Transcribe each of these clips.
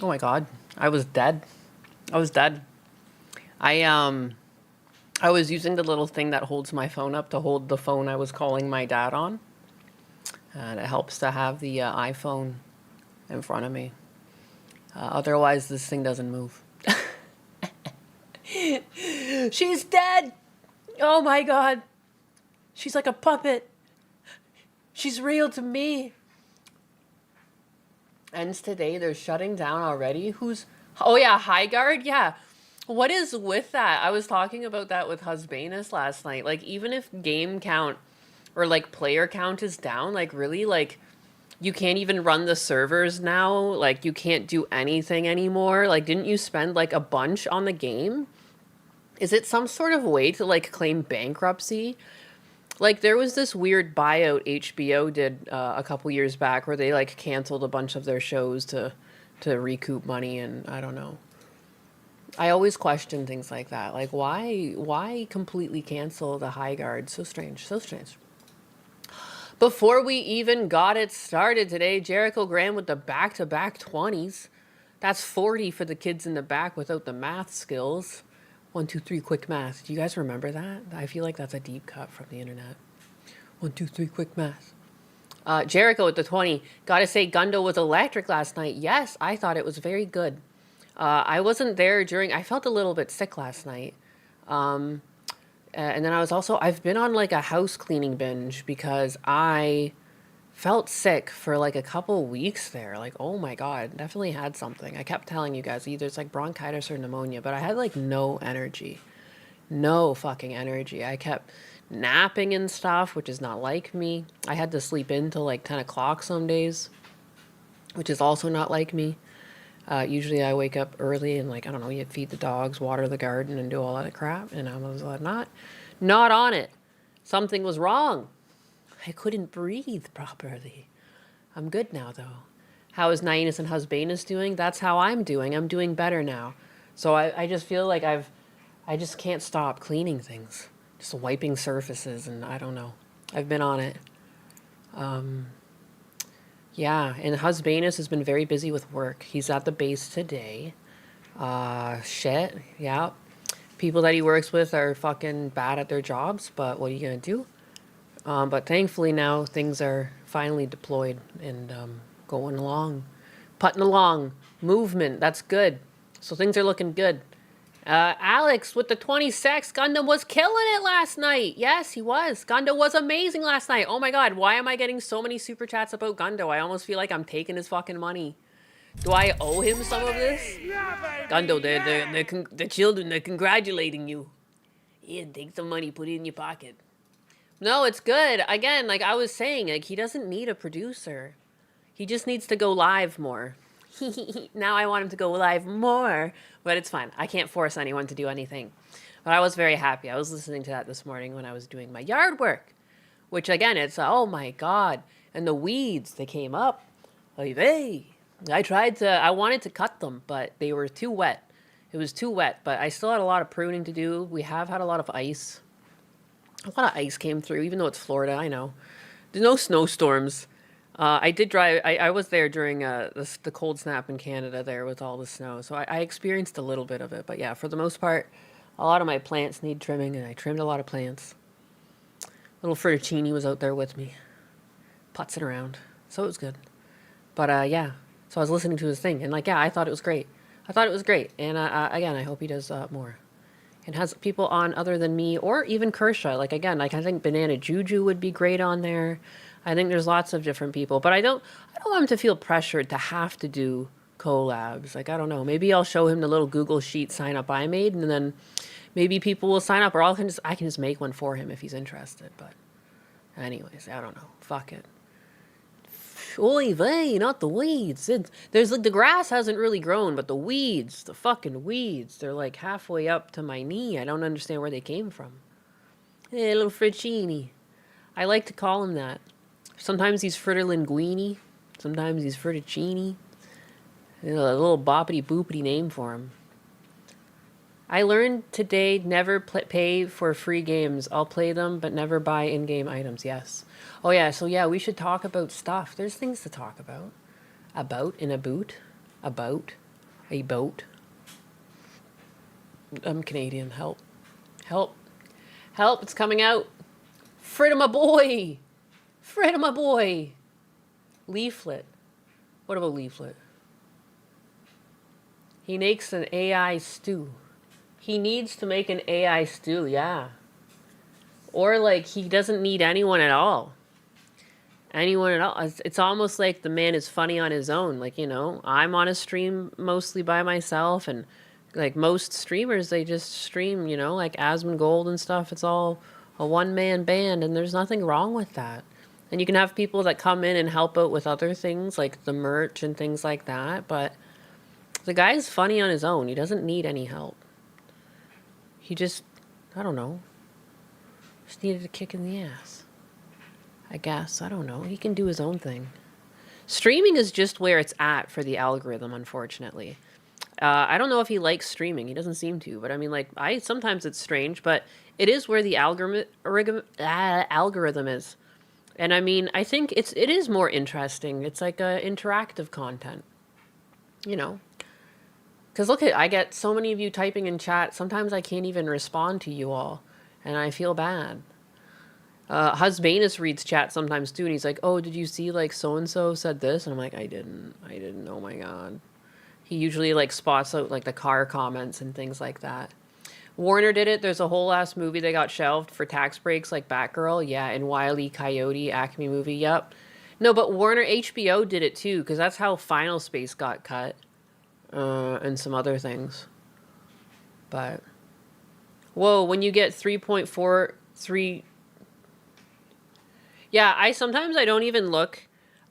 Oh my god. I was dead. I was dead. I I was using the little thing that holds my phone up to hold the phone I was calling my dad on. And it helps to have the iPhone in front of me. Otherwise, this thing doesn't move. She's dead! Oh my god. She's like a puppet. She's real to me. Ends today. They're shutting down already. Who's... Oh yeah, Highguard? Yeah. What is with that? I was talking about that with Husbanus last night. Like, even if game count or like player count is down, like really, like you can't even run the servers now. Like you can't do anything anymore. Like, didn't you spend like a bunch on the game? Is it some sort of way to like claim bankruptcy? Like there was this weird buyout HBO did a couple years back where they like canceled a bunch of their shows to recoup money, and I don't know. I always question things like that. Like why completely cancel the High Guard? So strange, so strange. Before we even got it started today, Jericho Graham with the back-to-back 20s. That's 40 for the kids in the back without the math skills. 1, 2, 3, quick math. Do you guys remember that? I feel like that's a deep cut from the internet. 1, 2, 3, quick math. Jericho with the 20. Gotta say, Gundo was electric last night. Yes, I thought it was very good. I wasn't there during... I felt a little bit sick last night. And then I've been on like a house cleaning binge because I felt sick for like a couple weeks there. Like, oh my God, definitely had something. I kept telling you guys either it's like bronchitis or pneumonia, but I had like no energy. No fucking energy. I kept napping and stuff, which is not like me. I had to sleep in till like 10 o'clock some days, which is also not like me. Usually I wake up early and like, I don't know, you feed the dogs, water the garden and do all that crap. And I was not on it. Something was wrong. I couldn't breathe properly. I'm good now though. How is Nainus and Husbanus doing? That's how I'm doing. I'm doing better now. So I just feel like I just can't stop cleaning things. Just wiping surfaces and I don't know. I've been on it. Yeah, and Husbanus has been very busy with work. He's at the base today. Shit, yeah. People that he works with are fucking bad at their jobs, but what are you gonna do? But thankfully now things are finally deployed and going along. Putting along. Movement, that's good. So things are looking good. Alex with the 26. Gundam was killing it last night. Yes, he was. Gundo was amazing last night. Oh my god, why am I getting so many super chats about Gundo? I almost feel like I'm taking his fucking money. Do I owe him some of this? Gundo, the children, they're congratulating you. Yeah, take some money, put it in your pocket. No, it's good. Again, like I was saying, like he doesn't need a producer. He just needs to go live more. Now I want him to go live more, but it's fine. I can't force anyone to do anything. But I was very happy. I was listening to that this morning when I was doing my yard work, which again, it's, oh my God. And the weeds, they came up. Like, hey, I wanted to cut them, but they were too wet. It was too wet, but I still had a lot of pruning to do. We have had a lot of ice. A lot of ice came through, even though it's Florida, I know. There's no snowstorms. I did drive. I was there during the cold snap in Canada there with all the snow, so I experienced a little bit of it. But yeah, for the most part, a lot of my plants need trimming, and I trimmed a lot of plants. Little Fettuccine was out there with me, putzing around, so it was good. But yeah, so I was listening to his thing, and like, yeah, I thought it was great. I thought it was great, and again, I hope he does more. And has people on other than me, or even Kershaw. Like again, like I think Banana Juju would be great on there. I think there's lots of different people, but I don't want him to feel pressured to have to do collabs. Like, I don't know, maybe I'll show him the little Google Sheet sign up I made, and then maybe people will sign up, or I can just make one for him if he's interested. But anyways, I don't know. Fuck it. Oy vey, not the weeds. There's like the grass hasn't really grown, but the weeds, the fucking weeds, they're like halfway up to my knee. I don't understand where they came from. Hey, little Friccini. I like to call him that. Sometimes he's Fritterlinguini. Sometimes he's Frittuccini. You know, a little boppity boopity name for him. I learned today never pay for free games. I'll play them, but never buy in-game items. Yes. Oh yeah, so yeah, we should talk about stuff. There's things to talk about. About in a boot. About. A boat. I'm Canadian. Help. Help. Help. It's coming out. Fred my boy. Fred my boy. Leaflet. What about Leaflet? He makes an AI stew. He needs to make an AI stew, yeah. Or like he doesn't need anyone at all. Anyone at all. It's almost like the man is funny on his own. Like, you know, I'm on a stream mostly by myself, and like most streamers, they just stream, you know, like Asmongold and stuff. It's all a one-man band, and there's nothing wrong with that. And you can have people that come in and help out with other things like the merch and things like that, but the guy's funny on his own. He doesn't need any help. He just, I don't know, just needed a kick in the ass. I guess. I don't know. He can do his own thing. Streaming is just where it's at for the algorithm, unfortunately. I don't know if he likes streaming. He doesn't seem to, but I mean, like, sometimes it's strange, but it is where the algorithm is. And I mean, I think it is more interesting. It's like interactive content, you know? Because look, I get so many of you typing in chat. Sometimes I can't even respond to you all, and I feel bad. Husbanus reads chat sometimes too, and he's like, oh, did you see like so-and-so said this? And I'm like, I didn't, oh my God. He usually like spots out like the car comments and things like that. Warner did it. There's a whole ass movie that got shelved for tax breaks like Batgirl. Yeah, and Wile E. Coyote, Acme movie, yep. No, but Warner HBO did it too, because that's how Final Space got cut. And some other things. But, whoa, when you get 3.43... Yeah, sometimes I don't even look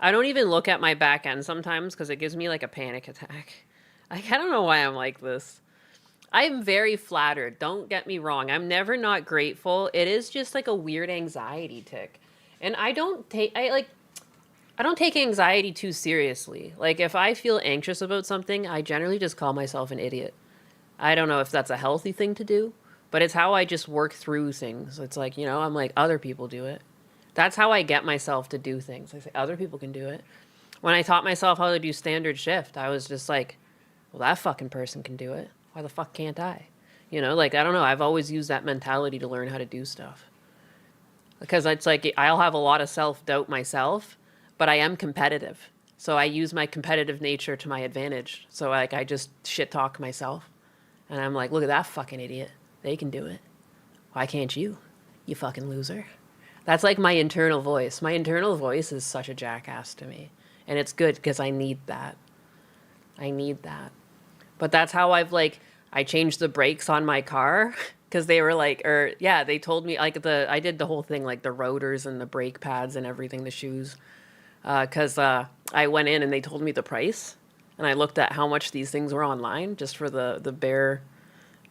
at my back end sometimes because it gives me like a panic attack. I don't know why I'm like this. I'm very flattered. Don't get me wrong. I'm never not grateful. It is just like a weird anxiety tick. And I don't take anxiety too seriously. Like if I feel anxious about something, I generally just call myself an idiot. I don't know if that's a healthy thing to do, but it's how I just work through things. It's like, you know, I'm like, other people do it. That's how I get myself to do things. I say, other people can do it. When I taught myself how to do standard shift, I was just like, well, that fucking person can do it. Why the fuck can't I? You know, like, I don't know. I've always used that mentality to learn how to do stuff. Because it's like, I'll have a lot of self-doubt myself, but I am competitive. So I use my competitive nature to my advantage. So like, I just shit talk myself. And I'm like, look at that fucking idiot. They can do it. Why can't you? You fucking loser. That's like my internal voice. My internal voice is such a jackass to me. And it's good because I need that. I need that. But that's how I changed the brakes on my car because they were like, they told me like I did the whole thing, like the rotors and the brake pads and everything, the shoes. Because I went in and they told me the price. And I looked at how much these things were online just for the bare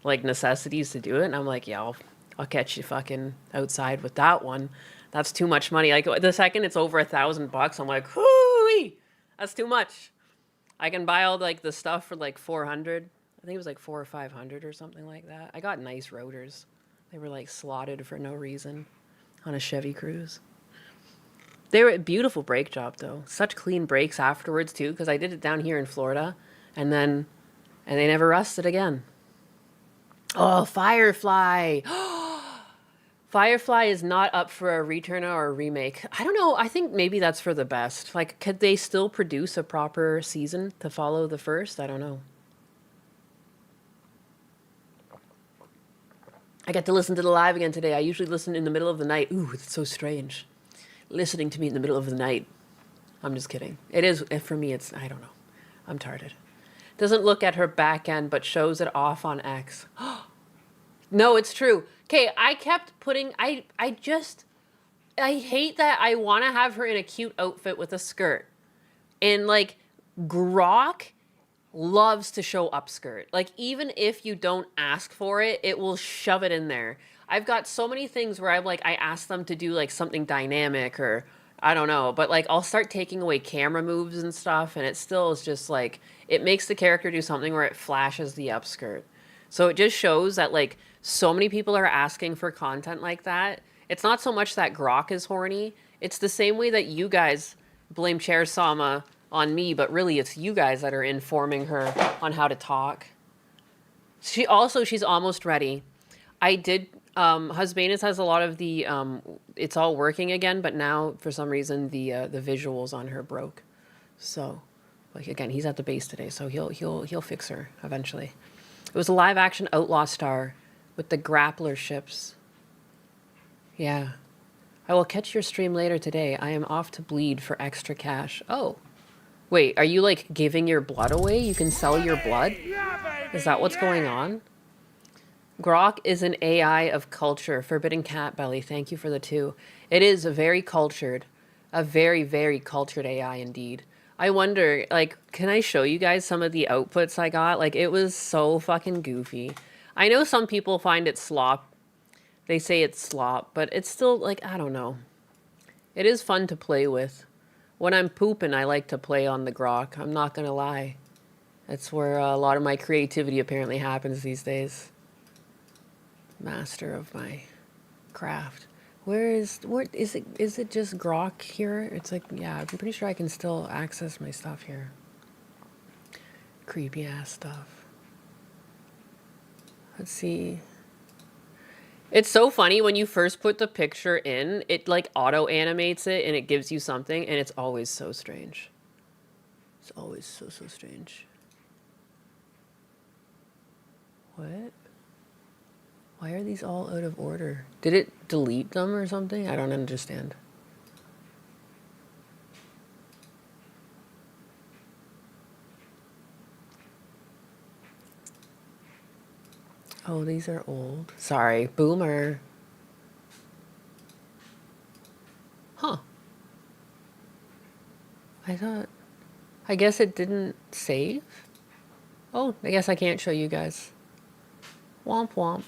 like necessities to do it. And I'm like, yeah, I'll catch you fucking outside with that one. That's too much money. Like the second it's over $1,000, I'm like, whoo-wee, that's too much. I can buy all like the stuff for like 400. I think it was like 400 or 500 or something like that. I got nice rotors. They were like slotted for no reason on a Chevy Cruze. They were a beautiful brake job though. Such clean brakes afterwards too, because I did it down here in Florida, and they never rusted again. Oh, Firefly. Firefly is not up for a return or a remake. I don't know. I think maybe that's for the best. Like, could they still produce a proper season to follow the first? I don't know. I got to listen to the live again today. I usually listen in the middle of the night. Ooh, it's so strange. Listening to me in the middle of the night. I'm just kidding. It is, for me, it's, I don't know. I'm tired. Doesn't look at her back end, but shows it off on X. No, it's true. Okay, I kept putting, I hate that I want to have her in a cute outfit with a skirt. And like, Grok loves to show upskirt. Like, even if you don't ask for it, it will shove it in there. I've got so many things where I ask them to do like something dynamic or I don't know, but like I'll start taking away camera moves and stuff, and it still is just like, it makes the character do something where it flashes the upskirt. So it just shows that like so many people are asking for content like that. It's not so much that Grok is horny. It's the same way that you guys blame Chair Sama on me, but really it's you guys that are informing her on how to talk. She's almost ready. I did, Husbanus has a lot of the, it's all working again, but now for some reason the visuals on her broke. So, like again, he's at the base today, so he'll fix her eventually. It was a live action Outlaw Star with the grappler ships. Yeah. I will catch your stream later today. I am off to bleed for extra cash. Oh. Wait, are you like giving your blood away? You can sell your blood? Is that what's going on? Grok is an AI of culture. Forbidden Cat Belly, thank you for the 2. It is a very cultured, a very, very cultured AI indeed. I wonder, like, can I show you guys some of the outputs I got? Like, it was so fucking goofy. I know some people find it slop. They say it's slop, but it's still, like, I don't know. It is fun to play with. When I'm pooping, I like to play on the Grok. I'm not gonna lie. That's where a lot of my creativity apparently happens these days. Master of my craft. Where is it? Is it just Grok here? It's like, yeah, I'm pretty sure I can still access my stuff here. Creepy ass stuff. Let's see. It's so funny when you first put the picture in, it like auto animates it and it gives you something, and it's always so strange. It's always so strange. What? Why are these all out of order? Did it delete them or something? I don't understand. Oh, these are old. Sorry, boomer. Huh. I guess it didn't save? Oh, I guess I can't show you guys. Womp womp.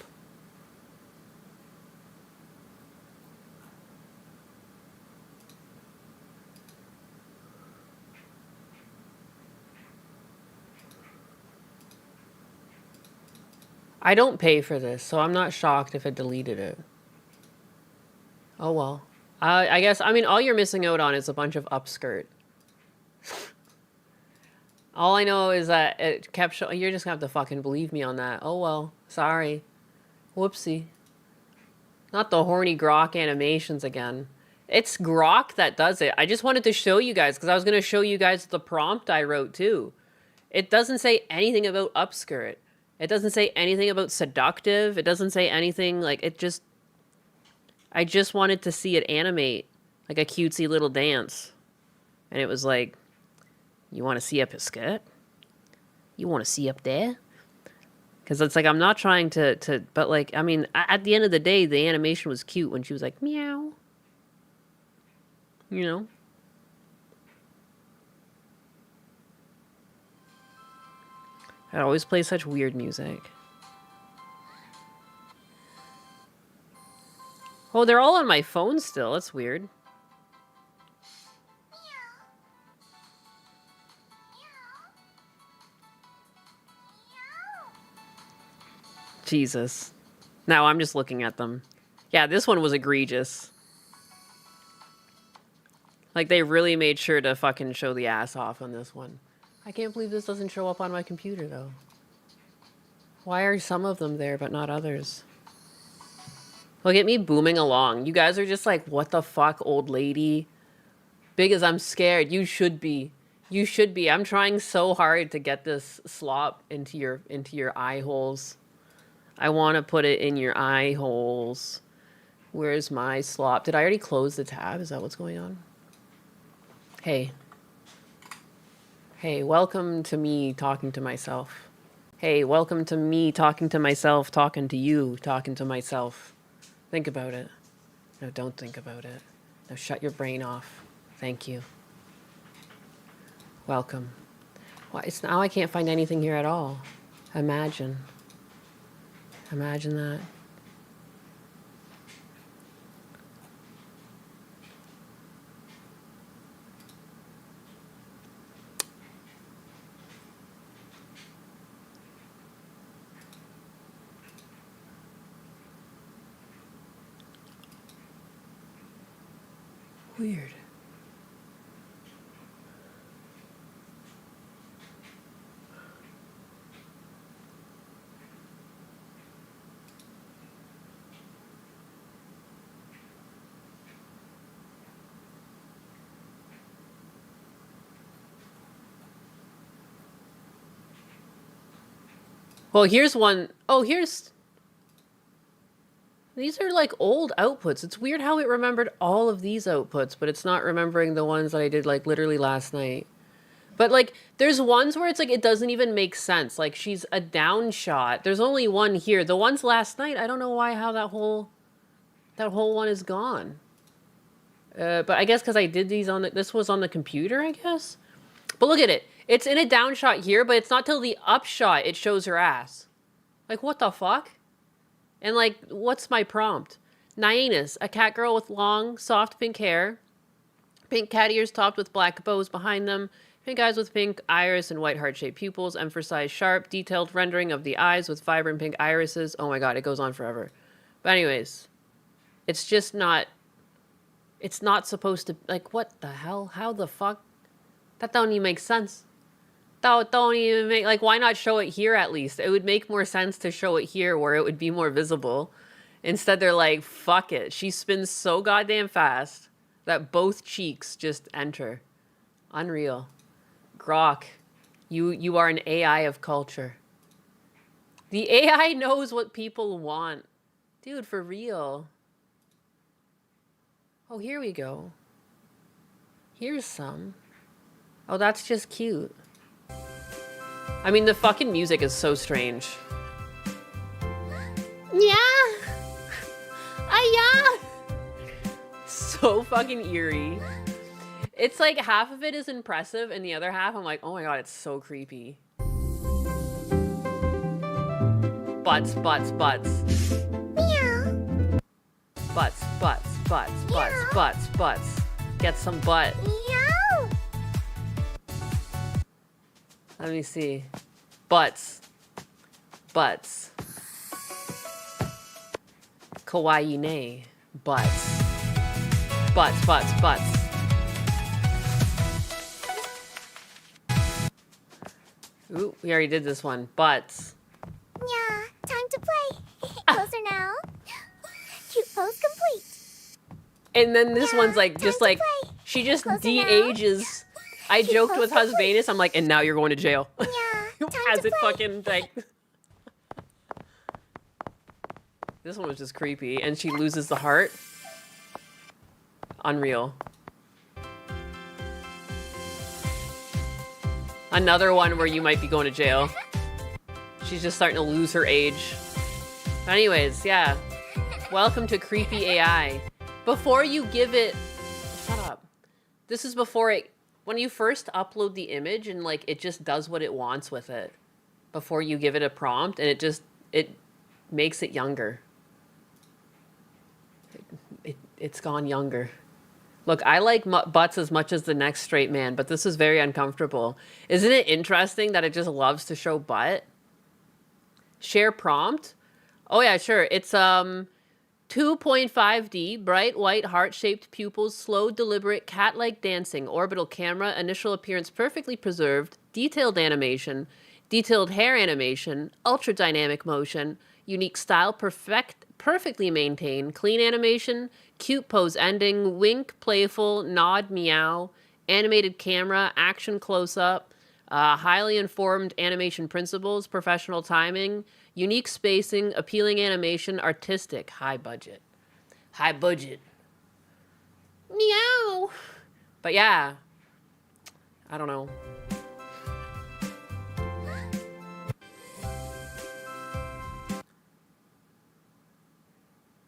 I don't pay for this, so I'm not shocked if it deleted it. Oh well. I guess, I mean, all you're missing out on is a bunch of upskirt. All I know is that it kept showing. You're just gonna have to fucking believe me on that. Oh well. Sorry. Whoopsie. Not the horny Grok animations again. It's Grok that does it. I just wanted to show you guys, because I was going to show you guys the prompt I wrote too. It doesn't say anything about upskirt. It doesn't say anything about seductive. It doesn't say anything, like, it just... I just wanted to see it animate like a cutesy little dance. And it was like, you want to see up his skirt? You want to see up there? Because it's like, I'm not trying to... But, like, I mean, at the end of the day, the animation was cute when she was like, meow. You know? I always play such weird music. Oh, they're all on my phone still. That's weird. Jesus. Now I'm just looking at them. Yeah, this one was egregious. Like, they really made sure to fucking show the ass off on this one. I can't believe this doesn't show up on my computer, though. Why are some of them there, but not others? Look at me booming along. You guys are just like, what the fuck, old lady? Big as I'm scared. You should be. You should be. I'm trying so hard to get this slop into your eye holes. I want to put it in your eye holes. Where's my slop? Did I already close the tab? Is that what's going on? Hey. Hey, welcome to me talking to myself. Hey, welcome to me talking to myself, talking to you, talking to myself. Think about it. No, don't think about it. No, shut your brain off. Thank you. Welcome. Well, it's now I can't find anything here at all. Imagine. Imagine that. Weird. Well, here's one. Oh, here's... These are like old outputs. It's weird how it remembered all of these outputs, but it's not remembering the ones that I did like literally last night. But like, there's ones where it's like, it doesn't even make sense. Like, she's a down shot. There's only one here. The ones last night, I don't know why, how that whole one is gone. But I guess because I did these on this was on the computer, I guess. But look at it. It's in a down shot here, but it's not till the up shot it shows her ass. Like, what the fuck? And like, what's my prompt? Nyanus, a cat girl with long, soft pink hair. Pink cat ears topped with black bows behind them. Pink eyes with pink iris and white heart-shaped pupils. Emphasize sharp, detailed rendering of the eyes with vibrant pink irises. Oh my god, it goes on forever. But anyways, it's just not... It's not supposed to... Like, what the hell? How the fuck? That don't even make sense. That don't even make... Like, why not show it here at least? It would make more sense to show it here where it would be more visible. Instead, they're like, fuck it. She spins so goddamn fast that both cheeks just enter. Unreal. Grok, you are an AI of culture. The AI knows what people want. Dude, for real. Oh, here we go. Here's some. Oh, that's just cute. I mean, the fucking music is so strange. Yeah. Yeah. So fucking eerie. It's like half of it is impressive and the other half I'm like, oh my god, it's so creepy. Butts, butts, butts. Meow. Butts, butts, butts, butts, butts, butts. Get some butt. Meow. Let me see. Butts. Butts. Kawaii ne. Butts. Butts, butts, butts. Ooh, we already did this one. Butts. Yeah, time to play. Closer now. Cute pose complete. And then this one's like, just like, she just de-ages. I joked with Husbanus, I'm like, and now you're going to jail. Yeah, As it fucking, like... This one was just creepy. And she loses the heart. Unreal. Another one where you might be going to jail. She's just starting to lose her age. But anyways, yeah. Welcome to Creepy AI. Before you give it... Shut up. This is before it... When you first upload the image and like it just does what it wants with it. Before you give it a prompt and it just... It makes it younger. It's gone younger. Look, I like butts as much as the next straight man, but this is very uncomfortable. Isn't it interesting that it just loves to show butt? Share prompt? Oh yeah, sure. It's 2.5D, bright white heart-shaped pupils, slow, deliberate, cat-like dancing, orbital camera, initial appearance perfectly preserved, detailed animation, detailed hair animation, ultra-dynamic motion, unique style, perfectly maintained, clean animation, cute pose ending, wink, playful, nod, meow, animated camera, action close-up, highly informed animation principles, professional timing, unique spacing, appealing animation, artistic, high budget. High budget. Meow. But yeah, I don't know.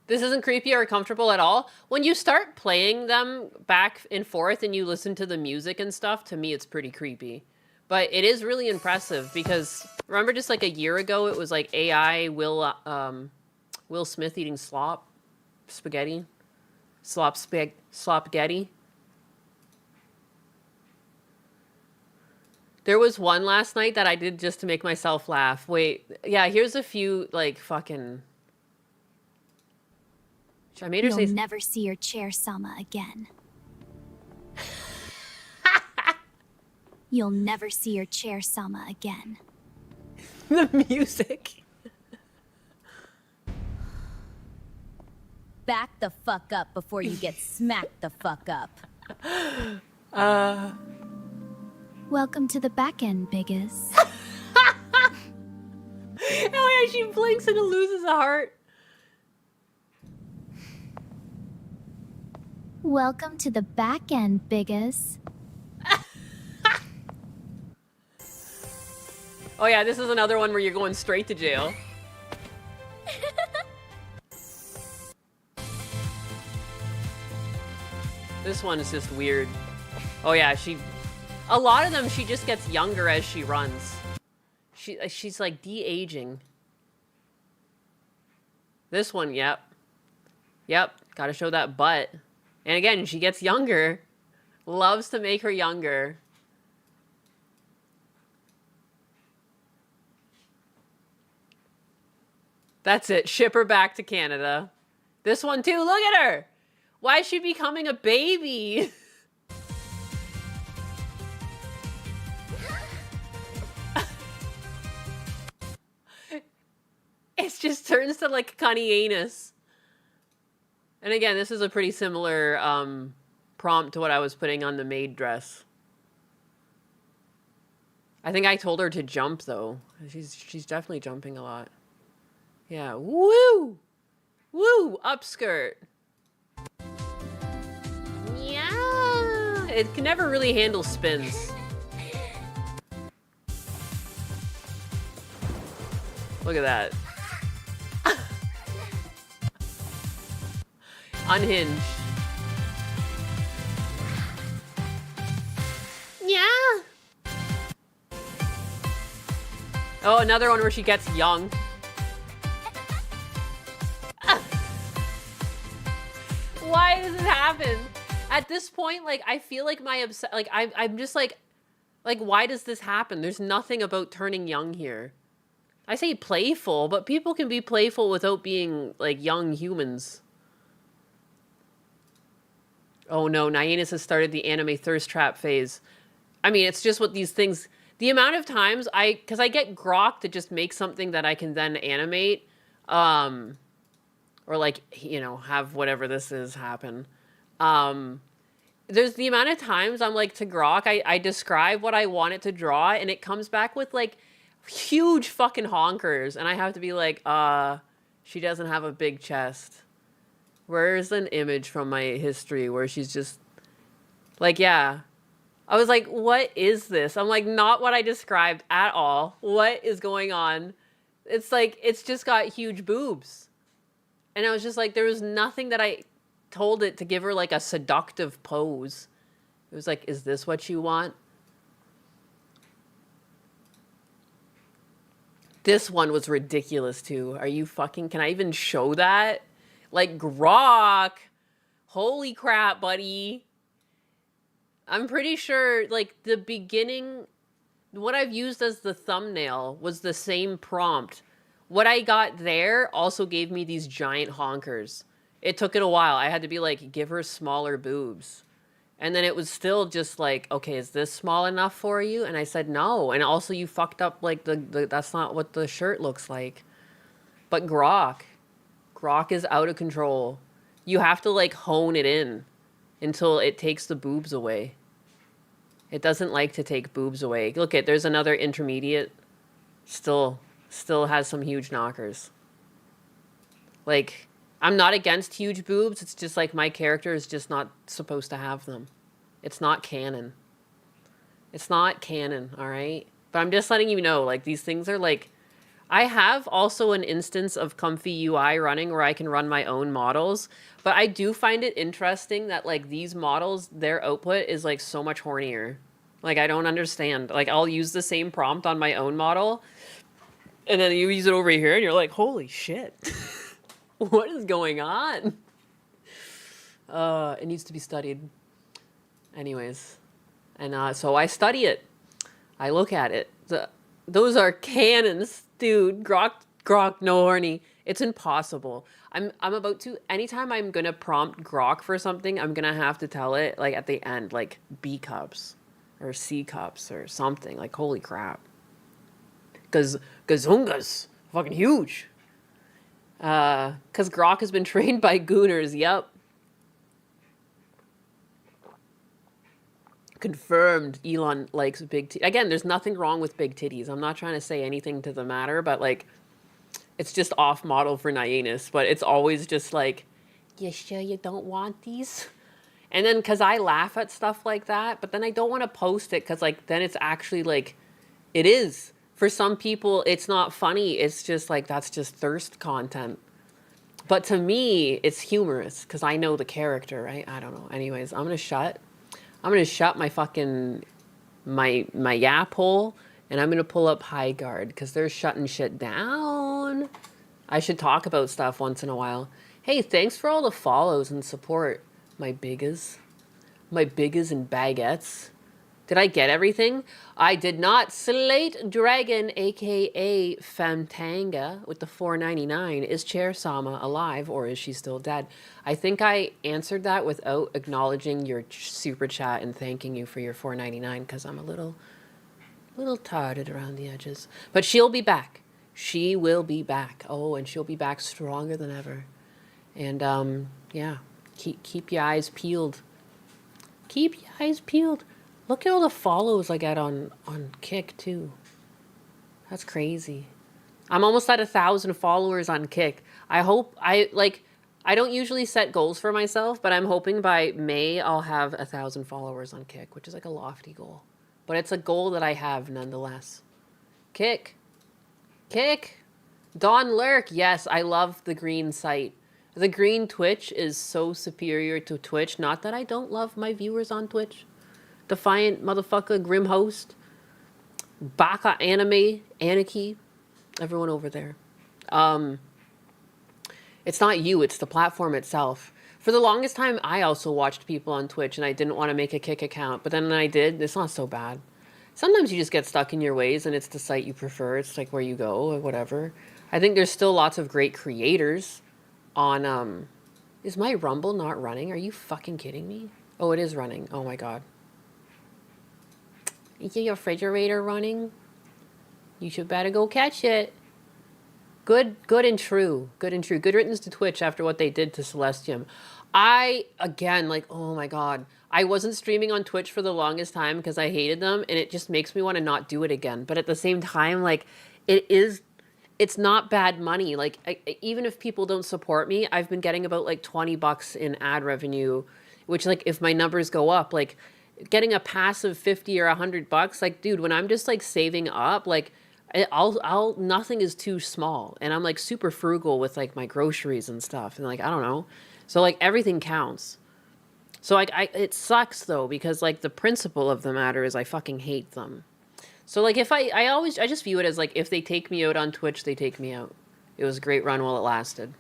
This isn't creepy or comfortable at all. When you start playing them back and forth and you listen to the music and stuff, to me it's pretty creepy. But it is really impressive because remember just like a year ago it was like AI Will Smith eating spaghetti. There was one last night that I did just to make myself laugh. Wait, yeah, here's a few like fucking... I made her You'll say... never see your chair, Sama, again. You'll never see your chair, Sama, again. The music. Back the fuck up before you get smacked the fuck up. Welcome to the back end, Biggest. She blinks and it loses a heart. Welcome to the back end, Biggest. Oh yeah, this is another one where you're going straight to jail. This one is just weird. Oh yeah, a lot of them, she just gets younger as she runs. She's like de-aging. This one, yep. Yep, gotta show that butt. And again, she gets younger. Loves to make her younger. That's it. Ship her back to Canada. This one too. Look at her. Why is she becoming a baby? It just turns to like cunny anus. And again, this is a pretty similar prompt to what I was putting on the maid dress. I think I told her to jump though. She's definitely jumping a lot. Yeah, woo! Woo! Upskirt. Yeah! It can never really handle spins. Look at that. Unhinged. Yeah! Oh, another one where she gets young. Why does this happen? At this point, like, I feel like I'm just like, why does this happen? There's nothing about turning young here. I say playful, but people can be playful without being, like, young humans. Oh no, Nyanus has started the anime thirst trap phase. I mean, it's just what these things... The amount of times because I get grok to just make something that I can then animate, or like, you know, have whatever this is happen. There's the amount of times I'm like to grok, I describe what I want it to draw, and it comes back with like huge fucking honkers, and I have to be like, she doesn't have a big chest. Where's an image from my history where she's just like, yeah. I was like, what is this? I'm like, not what I described at all. What is going on? It's like, it's just got huge boobs. And I was just like, there was nothing that I told it to give her like a seductive pose. It was like, is this what you want? This one was ridiculous too. Are you fucking, can I even show that? Like, grok. Holy crap, buddy. I'm pretty sure, like, the beginning, what I've used as the thumbnail was the same prompt. What I got there also gave me these giant honkers. It took it a while. I had to be like, give her smaller boobs. And then it was still just like, okay, is this small enough for you? And I said, no. And also you fucked up, like, that's not what the shirt looks like. But grok is out of control. You have to, like, hone it in until it takes the boobs away. It doesn't like to take boobs away. Look at, there's another intermediate. Still has some huge knockers. Like, I'm not against huge boobs. It's just like my character is just not supposed to have them. It's not canon. It's not canon, all right? But I'm just letting you know, like, these things are like... I have also an instance of Comfy UI running where I can run my own models, but I do find it interesting that, like, these models, their output is, like, so much hornier. Like, I don't understand. Like, I'll use the same prompt on my own model, and then you use it over here, and you're like, holy shit. What is going on? It needs to be studied. Anyways. And so I study it. I look at it. Those are canons. Dude, grok, no horny. It's impossible. I'm about to, anytime I'm gonna prompt grok for something, I'm gonna have to tell it, like, at the end, like, B cups or C cups or something. Like, holy crap. Because Gazunga's fucking huge. Because grok has been trained by gooners, yep. Confirmed Elon likes big titties. Again, there's nothing wrong with big titties. I'm not trying to say anything to the matter, but, like, It's just off model for Nyanus, but it's always just like, you sure you don't want these? And then because I laugh at stuff like that, but then I don't want to post it because like then it's actually like, it is. For some people, it's not funny. It's just like, that's just thirst content. But to me, it's humorous because I know the character, right? I don't know. Anyways, I'm gonna shut my fucking my yap hole, and I'm gonna pull up High Guard because they're shutting shit down. I should talk about stuff once in a while. Hey, thanks for all the follows and support, my biggas and baguettes. Did I get everything? I did not. Slate Dragon, aka Famtanga, with the $4.99. Is Chair Sama alive or is she still dead? I think I answered that without acknowledging your super chat and thanking you for your $4.99 because I'm a little tired around the edges. But she'll be back. She will be back. Oh, and she'll be back stronger than ever. And yeah, keep your eyes peeled. Keep your eyes peeled. Look at all the follows I get on Kick too. That's crazy. I'm almost at 1,000 followers on Kick. I hope I don't usually set goals for myself, but I'm hoping by May I'll have 1,000 followers on Kick, which is like a lofty goal. But it's a goal that I have nonetheless. Kick. Don Lurk. Yes, I love the green site. The green Twitch is so superior to Twitch. Not that I don't love my viewers on Twitch. Defiant motherfucker, Grim Host, Baka Anime, Anarchy, everyone over there. It's not you, it's the platform itself. For the longest time, I also watched people on Twitch and I didn't want to make a Kick account, but then when I did, it's not so bad. Sometimes you just get stuck in your ways and it's the site you prefer. It's like where you go or whatever. I think there's still lots of great creators on, is my Rumble not running? Are you fucking kidding me? Oh, it is running. Oh my God. Is your refrigerator running? You should better go catch it. Good and true. Good riddance to Twitch after what they did to Celestium. Again, like, oh my God. I wasn't streaming on Twitch for the longest time because I hated them, and it just makes me want to not do it again. But at the same time, like, it's not bad money. Like, even if people don't support me, I've been getting about like $20 in ad revenue, which, like, if my numbers go up, like, getting a passive 50 or $100, like, dude, when I'm just like saving up, like, I'll nothing is too small, and I'm like super frugal with like my groceries and stuff, and like, I don't know, so like everything counts. So like it sucks though, because like the principle of the matter is I fucking hate them. So like if I just view it as like, if they take me out on Twitch, they take me out. It was a great run while it lasted.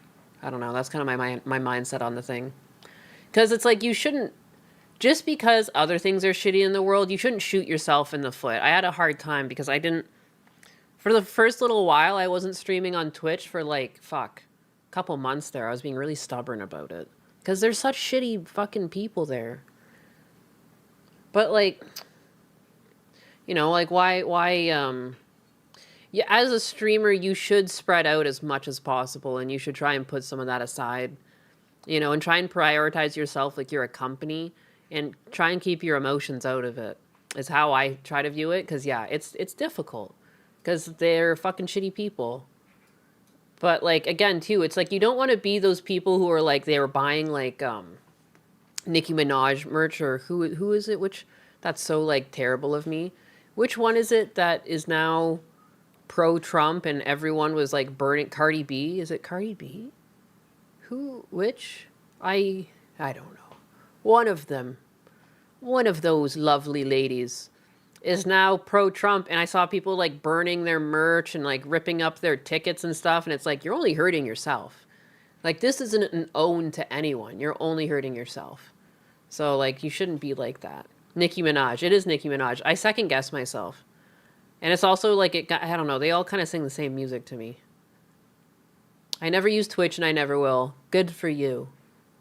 I don't know, that's kind of my mindset on the thing, because it's like, you shouldn't, just because other things are shitty in the world, you shouldn't shoot yourself in the foot. I had a hard time because for the first little while, I wasn't streaming on Twitch for like, a couple months there. I was being really stubborn about it because there's such shitty fucking people there. But like, you know, like why, yeah, as a streamer, you should spread out as much as possible, and you should try and put some of that aside, you know, and try and prioritize yourself like you're a company. And try and keep your emotions out of it, is how I try to view it. Because, yeah, it's difficult. Because they're fucking shitty people. But, like, again, too, it's like, you don't want to be those people who are, like, they were buying, like, Nicki Minaj merch, or who is it? Which, that's so, like, terrible of me. Which one is it that is now pro-Trump and everyone was, like, burning? Cardi B? Is it Cardi B? Which? I don't know. One of them, one of those lovely ladies, is now pro-Trump, and I saw people like burning their merch and like ripping up their tickets and stuff, and it's like, you're only hurting yourself. Like, this isn't an own to anyone. You're only hurting yourself. So like, you shouldn't be like that. Nicki Minaj. It is Nicki Minaj. I second guess myself. And it's also like, I don't know, they all kind of sing the same music to me. I never use Twitch and I never will. Good for you.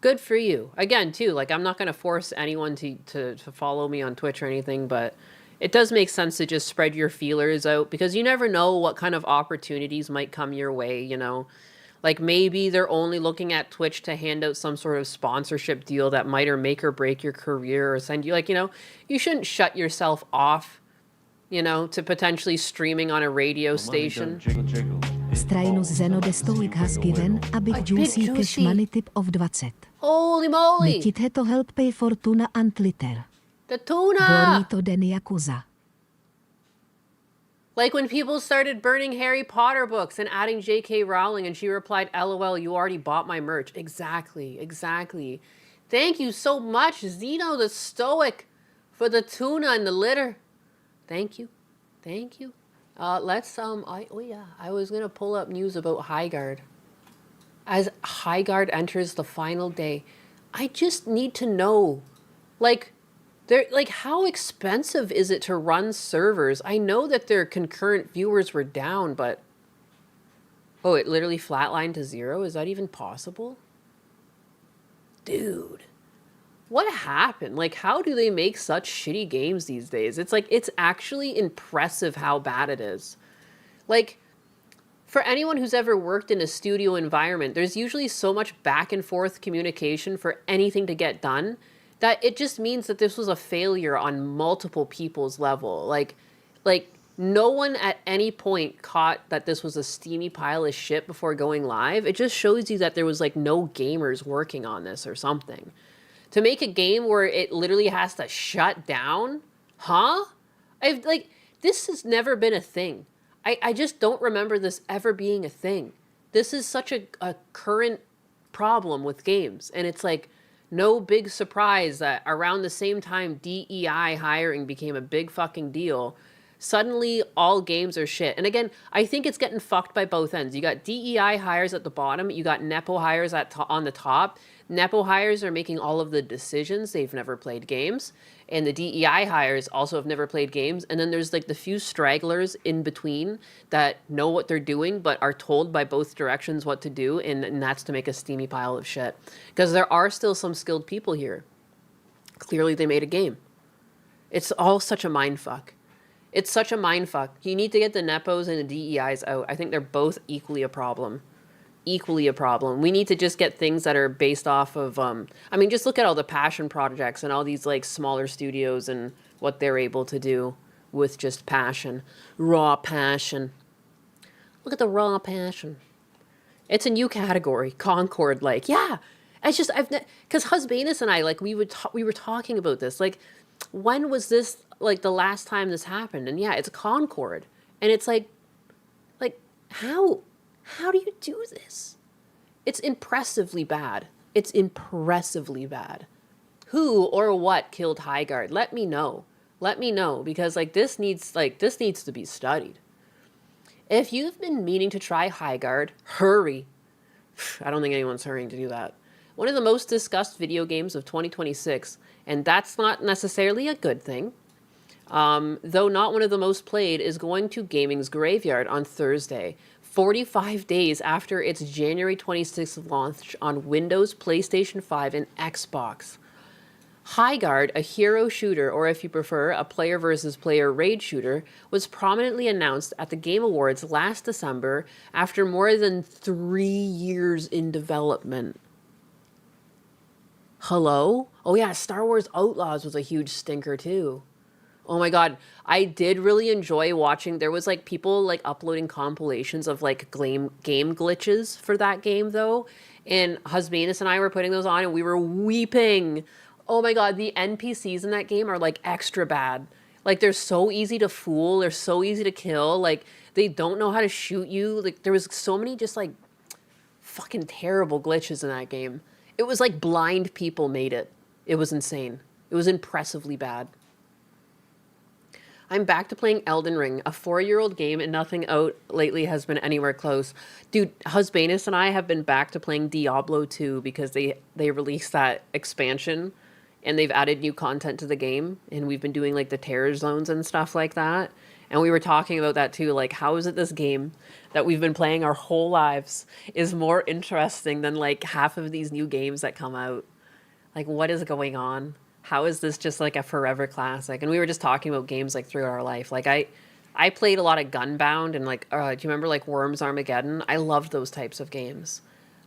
Good for you. Again, too, like, I'm not going to force anyone to follow me on Twitch or anything, but it does make sense to just spread your feelers out, because you never know what kind of opportunities might come your way, you know? Like, maybe they're only looking at Twitch to hand out some sort of sponsorship deal that might or make or break your career, or send you, like, you know, you shouldn't shut yourself off, you know, to potentially streaming on a radio station. strainu z Zeno destolik has given a big juicy cash money tip of 20. Holy moly! Nikit to help pay for tuna and litter. The tuna! Gorito den Yakuza. Like when people started burning Harry Potter books and adding J.K. Rowling and she replied, LOL, you already bought my merch. Exactly, exactly. Thank you so much, Zeno the Stoic, for the tuna and the litter. Thank you. Thank you. I was going to pull up news about Highguard. As Highguard enters the final day, I just need to know, how expensive is it to run servers? I know that their concurrent viewers were down, but... Oh, it literally flatlined to 0? Is that even possible? Dude. What happened? Like, how do they make such shitty games these days? It's like, it's actually impressive how bad it is. Like, for anyone who's ever worked in a studio environment, there's usually so much back and forth communication for anything to get done that it just means that this was a failure on multiple people's level. Like no one at any point caught that this was a steamy pile of shit before going live. It just shows you that there was like no gamers working on this or something. To make a game where it literally has to shut down? Huh? This has never been a thing. I just don't remember this ever being a thing. This is such a current problem with games. And it's like, no big surprise that around the same time DEI hiring became a big fucking deal, suddenly all games are shit. And again, I think it's getting fucked by both ends. You got DEI hires at the bottom, you got Nepo hires on the top. Nepo hires are making all of the decisions. They've never played games. And the DEI hires also have never played games. And then there's like the few stragglers in between that know what they're doing, but are told by both directions what to do. And that's to make a steamy pile of shit. Because there are still some skilled people here. Clearly they made a game. It's all such a mindfuck. It's such a mindfuck. You need to get the Nepos and the DEIs out. I think they're both equally a problem. Equally a problem. We need to just get things that are based off of, just look at all the passion projects and all these like smaller studios and what they're able to do with just passion. Raw passion. Look at the raw passion. It's a new category. Concord, yeah. It's just, because Husbanus and I, we were talking about this. Like, when was this, the last time this happened? And yeah, it's Concord. And it's like, how do you do this? It's impressively bad. It's impressively bad. Who or what killed Highguard? Let me know. Let me know, because this needs to be studied. If you've been meaning to try Highguard, hurry. I don't think anyone's hurrying to do that. One of the most discussed video games of 2026, and that's not necessarily a good thing. Though not one of the most played, is going to gaming's graveyard on Thursday, 45 days after its January 26th launch on Windows, PlayStation 5, and Xbox. Highguard, a hero shooter, or if you prefer, a player versus player raid shooter, was prominently announced at the Game Awards last December after more than 3 years in development. Hello? Oh yeah, Star Wars Outlaws was a huge stinker too. Oh my god, I did really enjoy watching. There was people uploading compilations of game glitches for that game though. And Husbanus and I were putting those on and we were weeping. Oh my god, the NPCs in that game are extra bad. They're so easy to fool, they're so easy to kill. They don't know how to shoot you. There was so many just fucking terrible glitches in that game. It was blind people made it. It was insane. It was impressively bad. I'm back to playing Elden Ring, a 4-year-old game, and nothing out lately has been anywhere close. Dude, Husbanus and I have been back to playing Diablo 2 because they released that expansion and they've added new content to the game, and we've been doing the terror zones and stuff like that. And we were talking about that too, how is it this game that we've been playing our whole lives is more interesting than half of these new games that come out? What is going on? How is this just a forever classic? And we were just talking about games throughout our life. I played a lot of Gunbound and do you remember Worms Armageddon? I loved those types of games.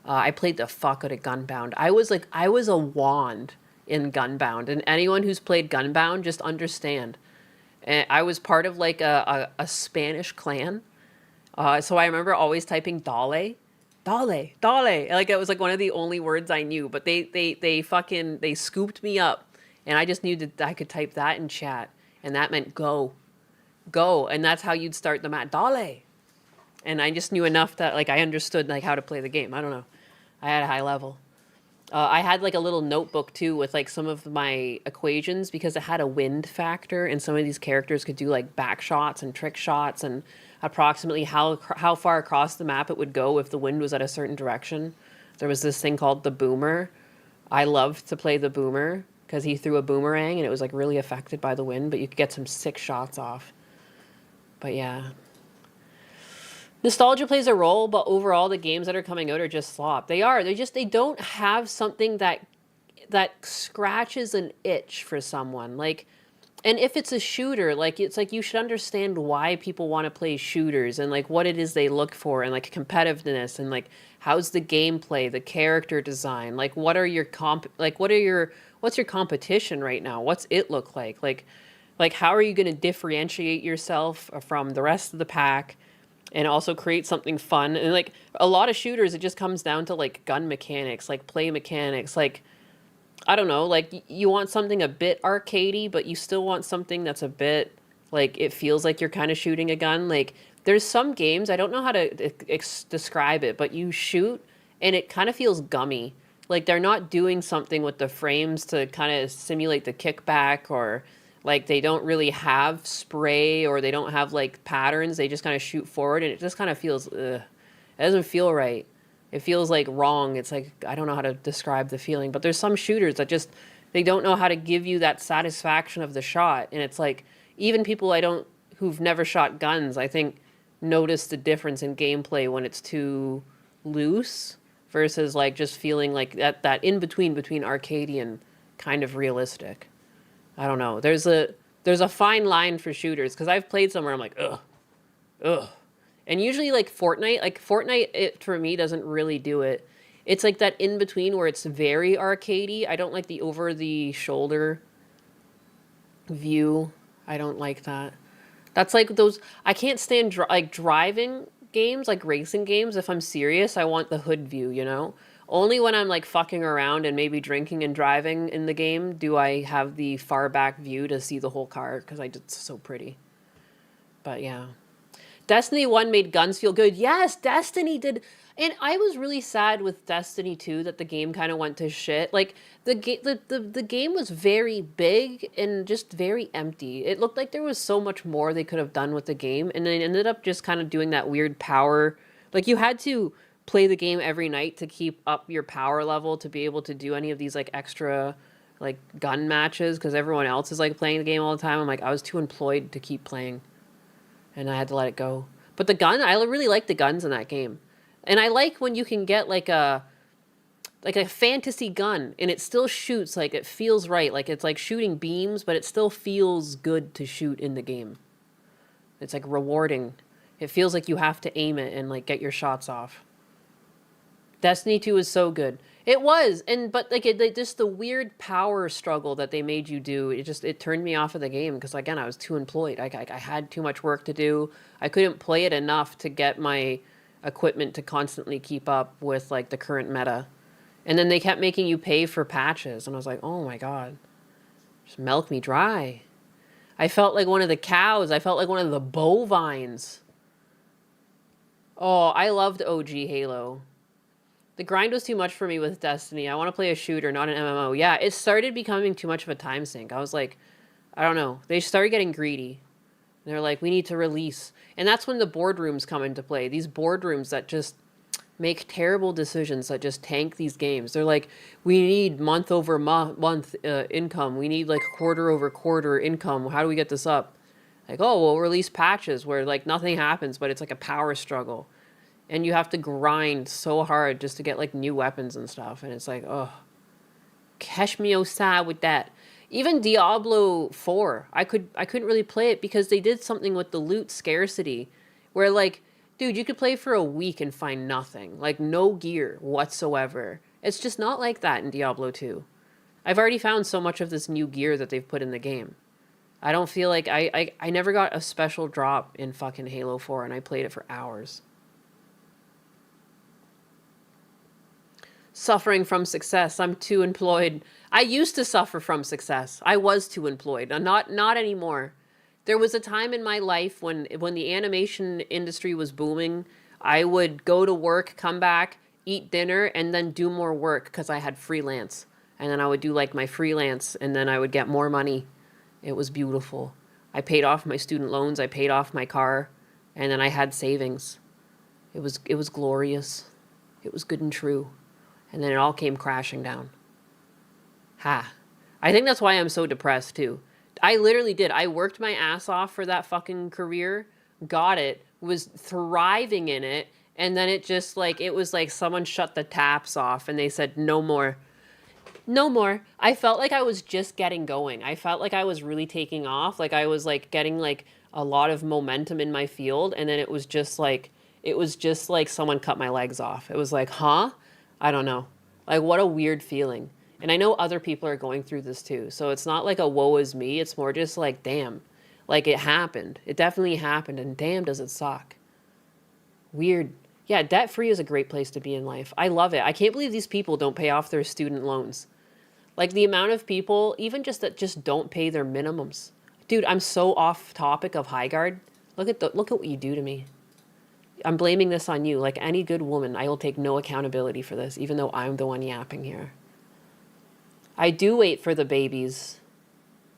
I played the fuck out of Gunbound. I was a wand in Gunbound, and anyone who's played Gunbound just understand. And I was part of a Spanish clan So I remember always typing Dale, Dale, Dale. Like it was like one of the only words I knew. But they scooped me up, and I just knew that I could type that in chat, and that meant go, go, and that's how you'd start the match, Dale. And I just knew enough that like I understood like how to play the game. I don't know. I had a high level. I had like a little notebook too with like some of my equations because it had a wind factor, and some of these characters could do like back shots and trick shots and approximately how far across the map it would go if the wind was at a certain direction. There was this thing called the boomer. I loved to play the boomer because he threw a boomerang and it was like really affected by the wind, but you could get some sick shots off. But yeah. Nostalgia plays a role, but overall the games that are coming out are just slop. They are. They don't have something that scratches an itch for someone. Like, and if it's a shooter, like it's like you should understand why people want to play shooters and like what it is they look for and like competitiveness and like how's the gameplay, the character design, like what are your what's your competition right now? What's it look like? Like how are you going to differentiate yourself from the rest of the pack? And also create something fun. And like a lot of shooters, it just comes down to like gun mechanics, like play mechanics. Like, I don't know, like you want something a bit arcadey, but you still want something that's a bit like it feels like you're kind of shooting a gun. Like there's some games, I don't know how to describe it, but you shoot and it kind of feels gummy. Like they're not doing something with the frames to kind of simulate the kickback, or like they don't really have spray, or they don't have like patterns. They just kind of shoot forward and it just kind of feels, ugh. It doesn't feel right. It feels like wrong. It's like, I don't know how to describe the feeling, but there's some shooters that just, they don't know how to give you that satisfaction of the shot. And it's like, even people who've never shot guns, I think notice the difference in gameplay when it's too loose versus like just feeling like that in between arcadey and kind of realistic. I don't know. There's a fine line for shooters because I've played somewhere I'm like, ugh. And usually like Fortnite, it for me doesn't really do it. It's like that in between where it's very arcadey. I don't like the over the shoulder view. I don't like that. That's like those, I can't stand like driving games, like racing games. If I'm serious, I want the hood view, you know? Only when I'm like fucking around and maybe drinking and driving in the game do I have the far back view to see the whole car because it's so pretty. But yeah. Destiny 1 made guns feel good. Yes, Destiny did. And I was really sad with Destiny 2 that the game kind of went to shit. Like the game was very big and just very empty. It looked like there was so much more they could have done with the game, and they ended up just kind of doing that weird power. Like you had to play the game every night to keep up your power level to be able to do any of these like extra like gun matches because everyone else is like playing the game all the time. I'm like, I was too employed to keep playing and I had to let it go. But the gun, I really like the guns in that game. And I like when you can get like a fantasy gun and it still shoots, like it feels right. Like it's like shooting beams, but it still feels good to shoot in the game. It's like rewarding. It feels like you have to aim it and like get your shots off. Destiny 2 is so good. It was, but like just the weird power struggle that they made you do, it turned me off of the game because again I was too employed. I had too much work to do. I couldn't play it enough to get my equipment to constantly keep up with like the current meta. And then they kept making you pay for patches, and I was like, oh my god, just milk me dry. I felt like one of the cows. I felt like one of the bovines. Oh, I loved OG Halo. The grind was too much for me with Destiny. I want to play a shooter, not an MMO. Yeah, it started becoming too much of a time sink. I was like, I don't know. They started getting greedy. They're like, we need to release. And that's when the boardrooms come into play. These boardrooms that just make terrible decisions that just tank these games. They're like, we need month over month income. We need like quarter over quarter income. How do we get this up? Like, oh, we'll release patches where like nothing happens, but it's like a power struggle. And you have to grind so hard just to get like new weapons and stuff. And it's like, oh, catch me outside with that. Even Diablo 4, I couldn't really play it because they did something with the loot scarcity where like, dude, you could play for a week and find nothing. Like no gear whatsoever. It's just not like that in Diablo 2. I've already found so much of this new gear that they've put in the game. I don't feel like I never got a special drop in fucking Halo 4 and I played it for hours. Suffering from success. I'm too employed. I used to suffer from success. I was too employed. Not anymore. There was a time in my life when the animation industry was booming, I would go to work, come back, eat dinner, and then do more work because I had freelance. And then I would do like my freelance and then I would get more money. It was beautiful. I paid off my student loans, I paid off my car, and then I had savings. It was glorious. It was good and true. And then it all came crashing down. Ha. I think that's why I'm so depressed too. I literally did. I worked my ass off for that fucking career, got it, was thriving in it, and then it just like, it was like someone shut the taps off and they said, no more. No more. I felt like I was just getting going. I felt like I was really taking off. Like I was like getting like a lot of momentum in my field. And then it was just like someone cut my legs off. It was like, huh? I don't know. Like what a weird feeling. And I know other people are going through this too. So it's not like a woe is me. It's more just like, damn, like it happened. It definitely happened. And damn, does it suck. Weird. Yeah, debt-free is a great place to be in life. I love it. I can't believe these people don't pay off their student loans. Like the amount of people, even just that just don't pay their minimums. Dude, I'm so off topic of Highguard. Look at what you do to me. I'm blaming this on you. Like any good woman, I will take no accountability for this, even though I'm the one yapping here. I do wait for the babies.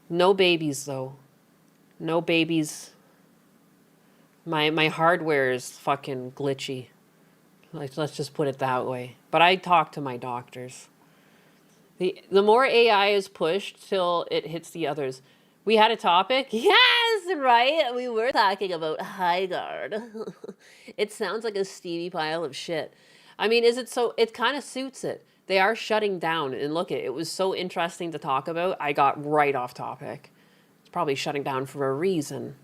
No babies, though. No babies. My hardware is fucking glitchy. Like, let's just put it that way. But I talk to my doctors. The more AI is pushed till it hits the others. We had a topic? Yes, right? We were talking about Highguard. It sounds like a steamy pile of shit. I mean, is it so? It kind of suits it. They are shutting down. And look, it was so interesting to talk about. I got right off topic. It's probably shutting down for a reason.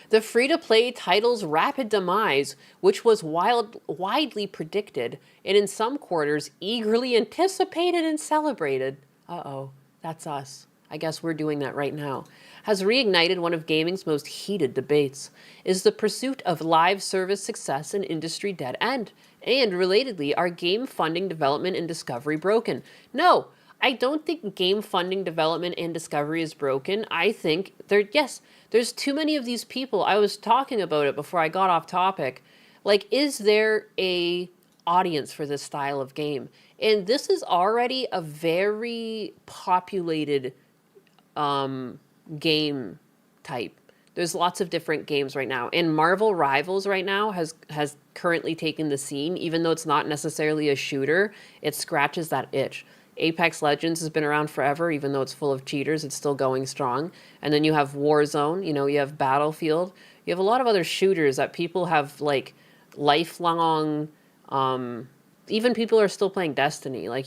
The free-to-play title's rapid demise, which was widely predicted, and in some quarters eagerly anticipated and celebrated, uh-oh, that's us. I guess we're doing that right now, has reignited one of gaming's most heated debates. Is the pursuit of live service success an industry dead end? And relatedly, are game funding, development, and discovery broken? No, I don't think game funding, development, and discovery is broken. I think there's too many of these people. I was talking about it before I got off topic. Like, is there a audience for this style of game? And this is already a very populated game type. There's lots of different games right now. And Marvel Rivals right now has currently taken the scene. Even though it's not necessarily a shooter, it scratches that itch. Apex Legends has been around forever, even though it's full of cheaters, it's still going strong. And then you have Warzone, you have Battlefield. You have a lot of other shooters that people have, like, lifelong, even people are still playing Destiny. Like,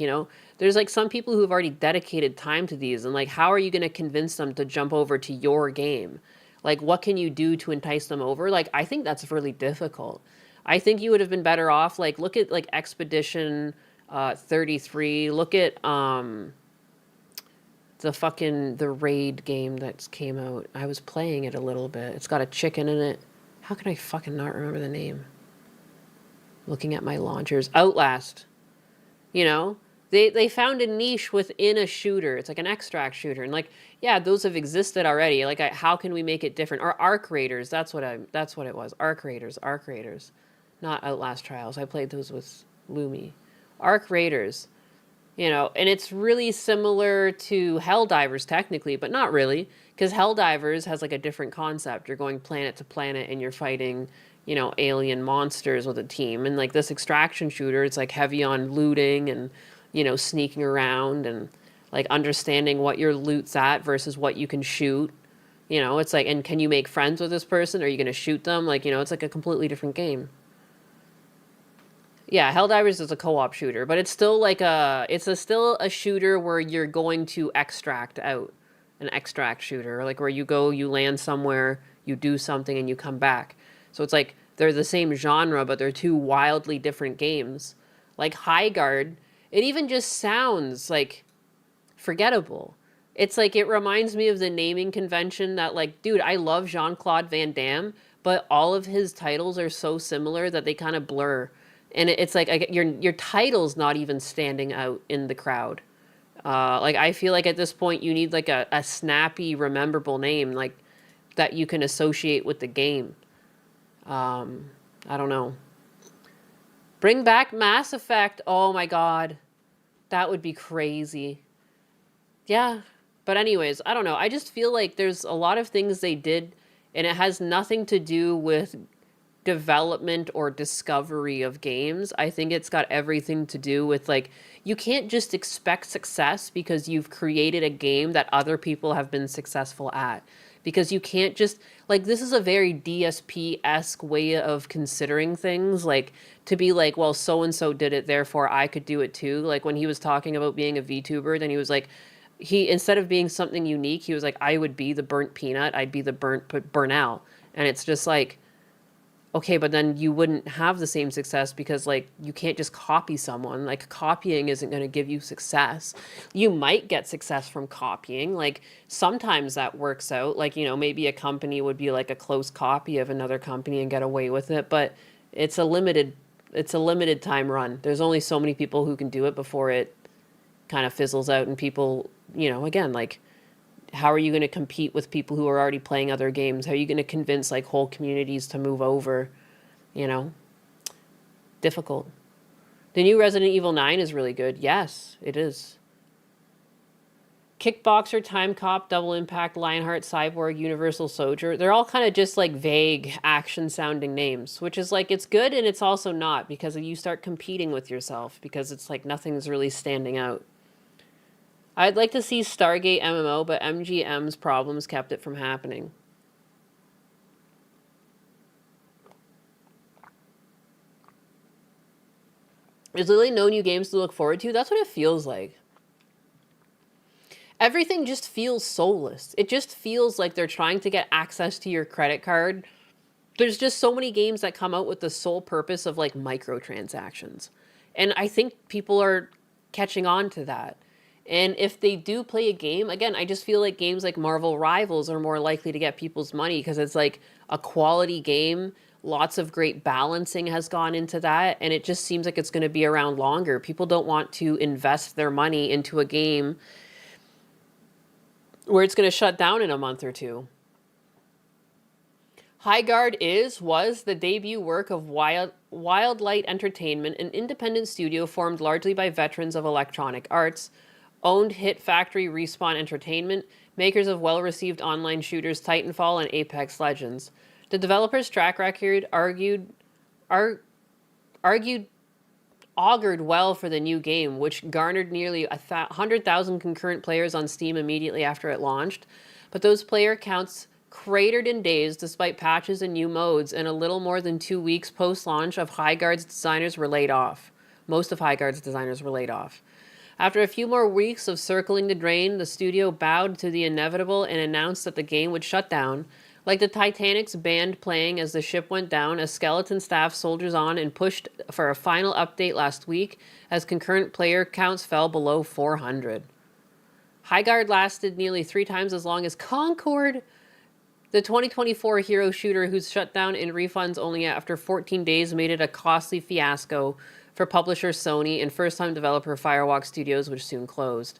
there's, like, some people who have already dedicated time to these, and, like, how are you going to convince them to jump over to your game? Like, what can you do to entice them over? Like, I think that's really difficult. I think you would have been better off, like, look at, like, Expedition 33. Look at the Raid game that came out. I was playing it a little bit. It's got a chicken in it. How can I fucking not remember the name? Looking at my launchers. Outlast. They found a niche within a shooter. It's like an extract shooter. And like, yeah, those have existed already. Like, how can we make it different? Or Arc Raiders. That's what it was. Arc Raiders. Not Outlast Trials. I played those with Lumi. Arc Raiders, and it's really similar to Helldivers technically, but not really, because Helldivers has like a different concept. You're going planet to planet and you're fighting, alien monsters with a team. And like this extraction shooter, it's like heavy on looting and, sneaking around and like understanding what your loot's at versus what you can shoot. It's like, and can you make friends with this person? Are you going to shoot them? Like, it's like a completely different game. Yeah, Helldivers is a co-op shooter, but it's still like still a shooter where you're going to extract out, an extract shooter, like where you go, you land somewhere, you do something, and you come back. So it's like they're the same genre, but they're two wildly different games. Like Highguard, it even just sounds like forgettable. It's like, it reminds me of the naming convention that, like, dude, I love Jean-Claude Van Damme, but all of his titles are so similar that they kind of blur. And it's like, your title's not even standing out in the crowd. Like, I feel like at this point you need like a snappy, rememberable name, like, that you can associate with the game. I don't know. Bring back Mass Effect. Oh my god. That would be crazy. Yeah. But anyways, I don't know. I just feel like there's a lot of things they did, and it has nothing to do with development or discovery of games. I think it's got everything to do with, like, you can't just expect success because you've created a game that other people have been successful at. Because you can't just, like, this is a very DSP-esque way of considering things, like, to be like, well, so-and-so did it, therefore I could do it too. Like, when he was talking about being a VTuber, then he was like, instead of being something unique, he was like, I would be the burnt peanut, I'd be the burnt Burnell. And it's just like, okay, but then you wouldn't have the same success because, like, you can't just copy someone. Like, copying isn't going to give you success. You might get success from copying. Like, sometimes that works out. Like, you know, maybe a company would be like a close copy of another company and get away with it, but it's a limited time run. There's only so many people who can do it before it kind of fizzles out, and people, you know, again, like, how are you going to compete with people who are already playing other games? How are you going to convince, like, whole communities to move over? You know? Difficult. The new Resident Evil 9 is really good. Yes, it is. Kickboxer, Time Cop, Double Impact, Lionheart, Cyborg, Universal Soldier. They're all kind of just, like, vague action-sounding names, which is, like, it's good and it's also not, because you start competing with yourself, because it's, like, nothing's really standing out. I'd like to see Stargate MMO, but MGM's problems kept it from happening. There's literally no new games to look forward to. That's what it feels like. Everything just feels soulless. It just feels like they're trying to get access to your credit card. There's just so many games that come out with the sole purpose of, like, microtransactions. And I think people are catching on to that. And if they do play a game, again, I just feel like games like Marvel Rivals are more likely to get people's money because it's like a quality game. Lots of great balancing has gone into that, and it just seems like it's going to be around longer. People don't want to invest their money into a game where it's going to shut down in a month or two. Highguard was the debut work of Wildlight Entertainment, an independent studio formed largely by veterans of Electronic Arts, owned hit factory Respawn Entertainment, makers of well-received online shooters Titanfall and Apex Legends. The developer's track record augured well for the new game, which garnered nearly 100,000 concurrent players on Steam immediately after it launched. But those player counts cratered in days despite patches and new modes, and a little more than 2 weeks post-launch of Highguard's designers were laid off. Most of Highguard's designers were laid off. After a few more weeks of circling the drain, the studio bowed to the inevitable and announced that the game would shut down. Like the Titanic's band playing as the ship went down, a skeleton staff soldiers on and pushed for a final update last week as concurrent player counts fell below 400. Highguard lasted nearly 3 times as long as Concord, the 2024 hero shooter whose shutdown and refunds only after 14 days made it a costly fiasco for publisher Sony and first-time developer Firewalk Studios, which soon closed.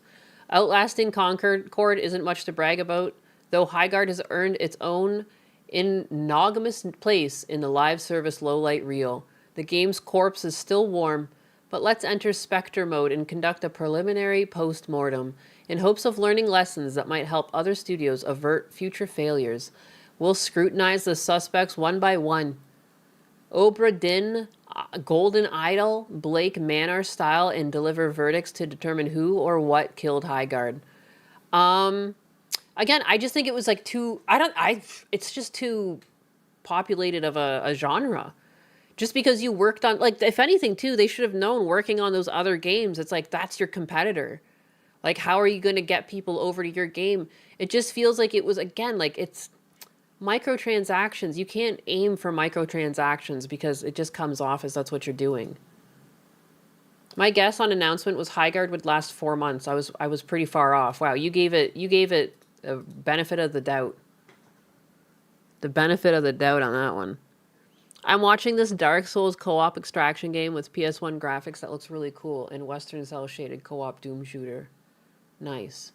Outlasting Concord isn't much to brag about, though Highguard has earned its own monogamous place in the live service lowlight reel. The game's corpse is still warm, but let's enter Spectre mode and conduct a preliminary post-mortem in hopes of learning lessons that might help other studios avert future failures. We'll scrutinize the suspects one by one. Obra Dinn, Golden Idol, Blake Manor style, and deliver verdicts to determine who or what killed Highguard. Again, I just think it was like it's just too populated of a genre. Just because you worked on, like, if anything too, they should have known working on those other games, it's like, that's your competitor. Like, how are you going to get people over to your game? It just feels like it was, again, like, it's microtransactions. You can't aim for microtransactions because it just comes off as that's what you're doing. My guess on announcement was Highguard would last 4 months. I was pretty far off. Wow, you gave it a benefit of the doubt. The benefit of the doubt on that one. I'm watching this Dark Souls co-op extraction game with PS1 graphics that looks really cool and Western cell shaded co-op Doom shooter. Nice.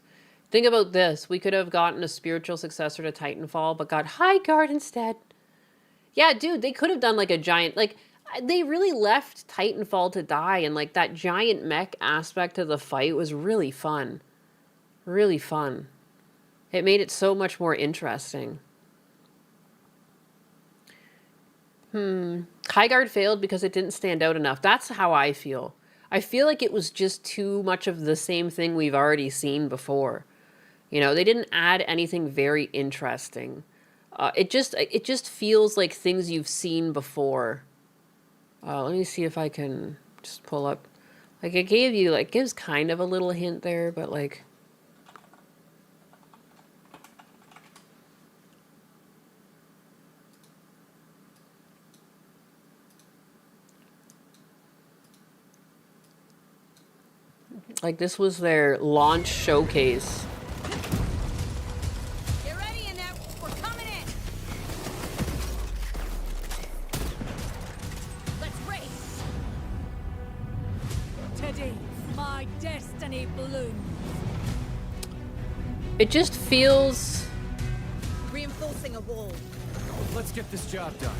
Think about this. We could have gotten a spiritual successor to Titanfall, but got Highguard instead. Yeah, dude, they could have done like a giant, like, they really left Titanfall to die, and like that giant mech aspect of the fight was really fun. Really fun. It made it so much more interesting. Highguard failed because it didn't stand out enough. That's how I feel. I feel like it was just too much of the same thing we've already seen before. You know, they didn't add anything very interesting. It just feels like things you've seen before. Let me see if I can just pull up. Like, it gave you, like, gives kind of a little hint there, but like... Like, this was their launch showcase. Get ready in there. We're coming in. Let's race. Teddy, my destiny balloon. It just feels... Reinforcing a wall. Let's get this job done.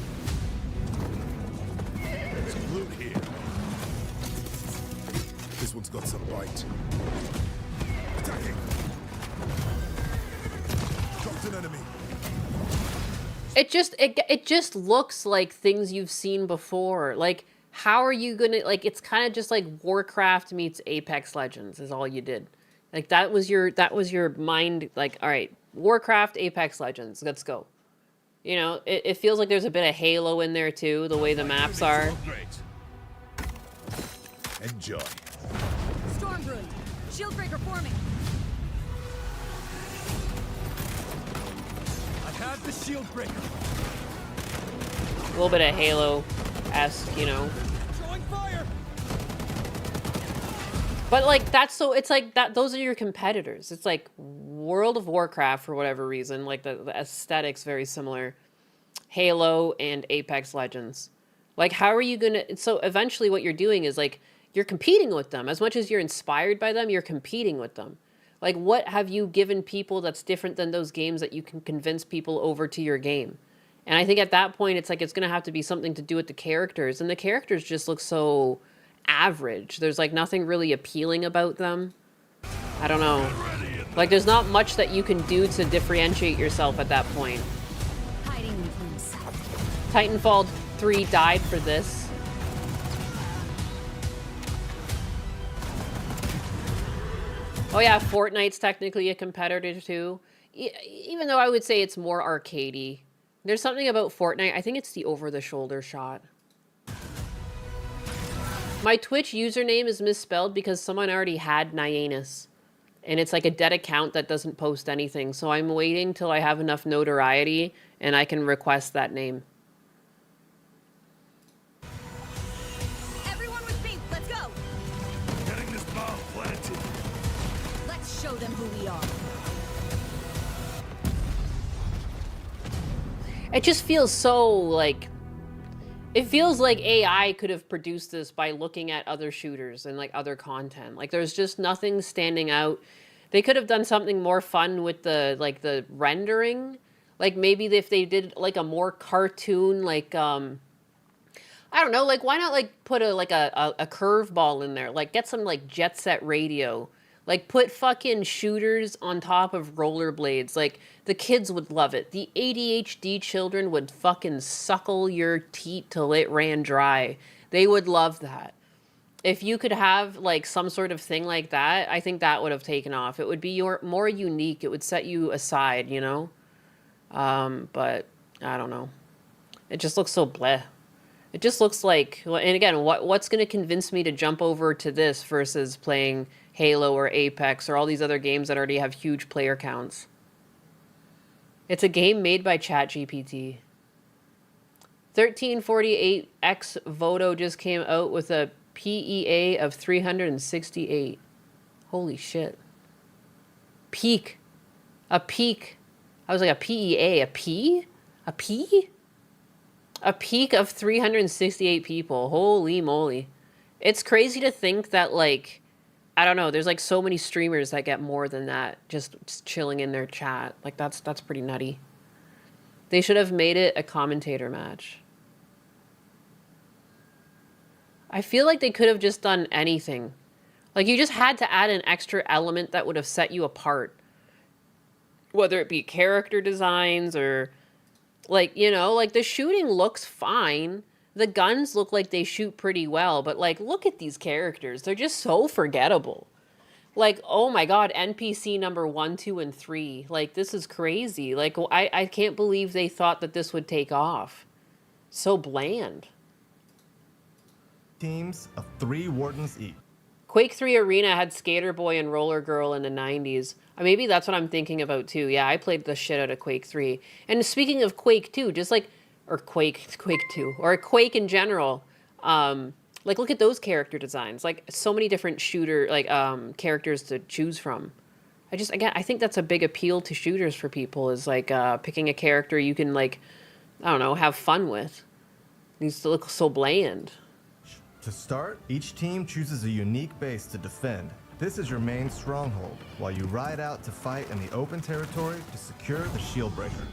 Some loot here. This one's got some bite. Attacking! Dropped an enemy. It just looks like things you've seen before. Like, how are you gonna, like, it's kind of just like Warcraft meets Apex Legends is all you did. Like, that was your mind, like, all right, Warcraft, Apex Legends, let's go. You know, it feels like there's a bit of Halo in there too, the way the maps are. Enjoy. Stormbrew. Shieldbreaker forming. I have the shield breaker. A little bit of Halo-esque, you know. Throwing fire. But like that's so it's like that those are your competitors. It's like World of Warcraft for whatever reason, like the aesthetics very similar. Halo and Apex Legends. Like how are you gonna so eventually what you're doing is like you're competing with them. As much as you're inspired by them, you're competing with them. Like what have you given people that's different than those games that you can convince people over to your game? And I think at that point it's like it's gonna have to be something to do with the characters. And the characters just look so average. There's like nothing really appealing about them. I don't know. Like there's not much that you can do to differentiate yourself at that point. Hiding in plain sight. Titanfall 3 died for this. Oh yeah, Fortnite's technically a competitor too. Even though I would say it's more arcadey. There's something about Fortnite, I think it's the over-the-shoulder shot. My Twitch username is misspelled because someone already had Nyanus. And it's like a dead account that doesn't post anything. So I'm waiting till I have enough notoriety and I can request that name. Everyone with me, let's go. Getting this bomb planted. Let's show them who we are. It just feels so like... It feels like AI could have produced this by looking at other shooters and like other content. Like there's just nothing standing out. They could have done something more fun with the like the rendering. Like maybe if they did like a more cartoon like I don't know, like why not like put a curveball in there? Like get some like Jet Set Radio. Like put fucking shooters on top of rollerblades. Like the kids would love it. The ADHD children would fucking suckle your teat till it ran dry. They would love that. If you could have like some sort of thing like that, I think that would have taken off. It would be more unique. It would set you aside, you know? But I don't know. It just looks so bleh. It just looks like, and again, what's going to convince me to jump over to this versus playing Halo or Apex or all these other games that already have huge player counts? It's a game made by ChatGPT. 1348X Voto just came out with a PEA of 368. Holy shit. Peak. A peak. I was like a PEA. A P? A P? A peak of 368 people. Holy moly. It's crazy to think that, like, I don't know, there's like so many streamers that get more than that just chilling in their chat. Like, that's pretty nutty. They should have made it a commentator match. I feel like they could have just done anything. Like, you just had to add an extra element that would have set you apart. Whether it be character designs or, like, you know, like, the shooting looks fine. The guns look like they shoot pretty well. But, like, look at these characters. They're just so forgettable. Like, oh my god, NPC number 1, 2, and 3. Like, this is crazy. Like, I can't believe they thought that this would take off. So bland. Teams of 3 wardens each. Quake 3 Arena had Skater Boy and Roller Girl in the 90s. Maybe that's what I'm thinking about too. Yeah, I played the shit out of Quake 3. And speaking of Quake 2, just like, or Quake 2, or Quake in general, like, look at those character designs. Like, so many different shooter, like, characters to choose from. I think that's a big appeal to shooters for people, is like, picking a character you can, like, I don't know, have fun with. These look so bland. To start, each team chooses a unique base to defend. This is your main stronghold, while you ride out to fight in the open territory to secure the shield breaker.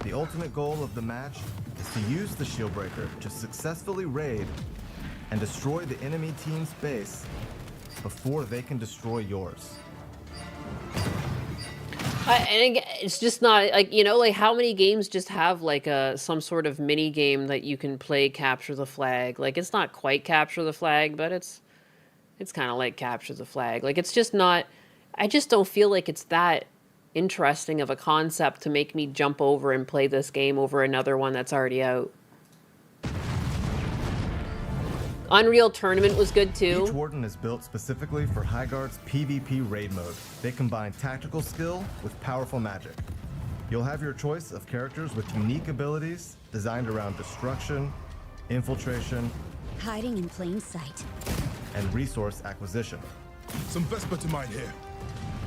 The ultimate goal of the match is to use the shield breaker to successfully raid and destroy the enemy team's base before they can destroy yours. And again, it's just not, like, you know, like, how many games just have, like, some sort of mini game that you can play capture the flag? Like, it's not quite capture the flag, but it's kind of like capture the flag. Like, it's just not, I just don't feel like it's that interesting of a concept to make me jump over and play this game over another one that's already out. Unreal Tournament was good too. Each warden is built specifically for Highguard's PvP raid mode. They combine tactical skill with powerful magic. You'll have your choice of characters with unique abilities designed around destruction, infiltration, Hiding in plain sight. and resource acquisition. Some Vespa to mine here.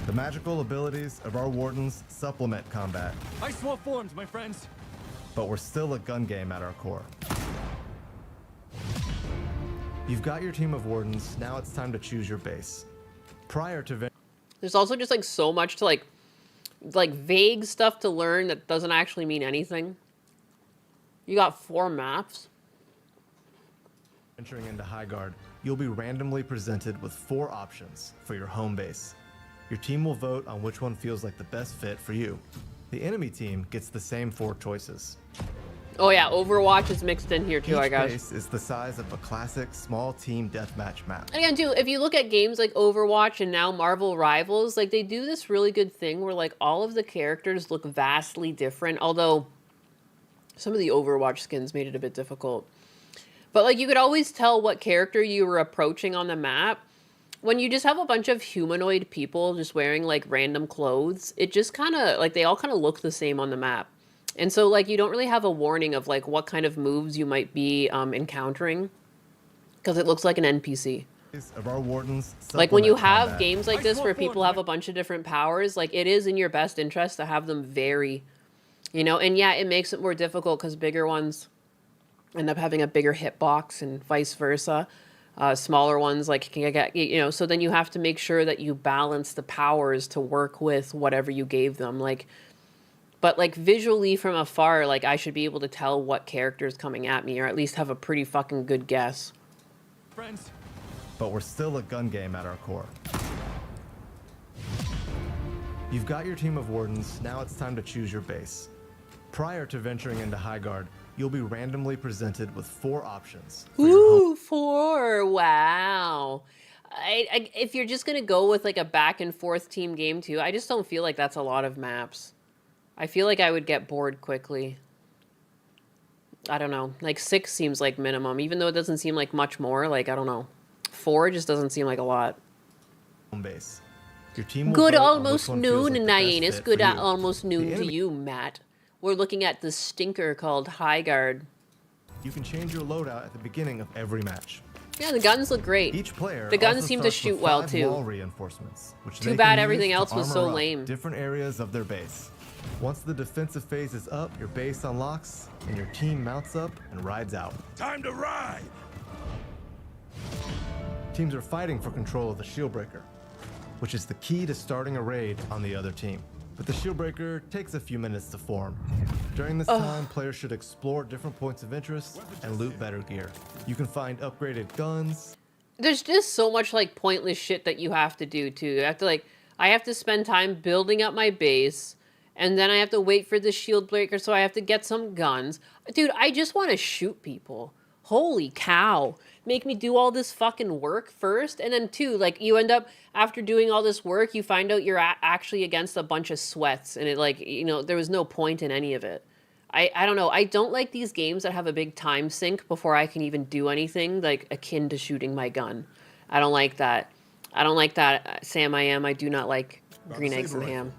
The magical abilities of our wardens supplement combat, I swap forms, my friends. but we're still a gun game at our core. You've got your team of wardens, now it's time to choose your base. Prior to There's also just, like, so much to, like vague stuff to learn that doesn't actually mean anything. You got 4 maps. venturing into Highguard, you'll be randomly presented with 4 options for your home base. Your team will vote on which one feels like the best fit for you. The enemy team gets the same 4 choices. Oh yeah, Overwatch is mixed in here too, I Each guess. base is the size of a classic small team deathmatch map. And again, too, if you look at games like Overwatch and now Marvel Rivals, like, they do this really good thing where, like, all of the characters look vastly different, although some of the Overwatch skins made it a bit difficult. But, like, you could always tell what character you were approaching on the map. When you just have a bunch of humanoid people just wearing, like, random clothes, it just kind of, like, they all kind of look the same on the map. And so, like, you don't really have a warning of, like, what kind of moves you might be encountering, because it looks like an NPC. Of our wardens Like, when you supplement have combat. games like I this swap where people forms, have right? a bunch of different powers, like, it is in your best interest to have them vary, you know? And yeah, it makes it more difficult because bigger ones end up having a bigger hitbox and vice versa. Smaller ones, like, can get, you know, so then you have to make sure that you balance the powers to work with whatever you gave them. Like, but, like, visually from afar, like, I should be able to tell what character is coming at me, or at least have a pretty fucking good guess. Friends. But we're still a gun game at our core. You've got your team of wardens, now it's time to choose your base. Prior to venturing into Highguard, you'll be randomly presented with 4 options. For your home Ooh, 4. Wow. If you're just going to go with, like, a back and forth team game too, I just don't feel like that's a lot of maps. I feel like I would get bored quickly. I don't know. Like, 6 seems like minimum, even though it doesn't seem like much more. Like, I don't know. 4 just doesn't seem like a lot. base. Your team will Good vote on which almost one feels noon, like the best Nyanus. fit Good for you. almost noon The to enemy- you, Matt. We're looking at the stinker called Highguard. You can change your loadout at the beginning of every match. Yeah, the guns look great. Each player The guns also seem to starts with shoot well, 5 too. wall reinforcements, which Too they bad can everything use to else was so armor up lame. different areas of their base. Once the defensive phase is up, your base unlocks, and your team mounts up and rides out. Time to ride! Teams are fighting for control of the shield breaker, which is the key to starting a raid on the other team. But the shield breaker takes a few minutes to form. During this time, players should explore different points of interest and loot better gear. You can find upgraded guns. There's just so much like pointless shit that you have to do too. I have to spend time building up my base, and then I have to wait for the shield breaker, so I have to get some guns. Dude, I just want to shoot people. Holy cow. Make me do all this fucking work first, and then two, like, you end up, after doing all this work, you find out you're actually against a bunch of sweats, and it, like, you know, there was no point in any of it. I don't know. I don't like these games that have a big time sink before I can even do anything, like, akin to shooting my gun. I don't like that. I don't like that, Sam I am. I do not like green eggs and ham.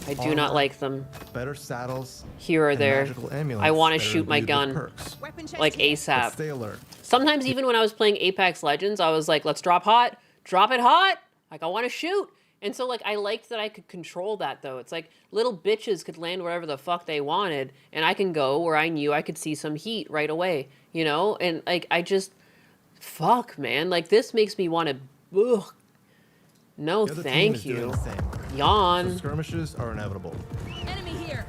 I do not like them. Better saddles. Here or and there. magical amulets I want to that are shoot my imbued gun. with perks. Like But ASAP. stay alert. Sometimes even when I was playing Apex Legends, I was like, let's drop hot. Drop it hot. Like, I want to shoot. And so, like, I liked that I could control that, though. It's like little bitches could land wherever the fuck they wanted, and I can go where I knew I could see some heat right away, you know? And, like, I just... Fuck, man. Like, this makes me want to... Ugh. No, The other team thank is doing you. the same. So Yawn. skirmishes are inevitable. Enemy here.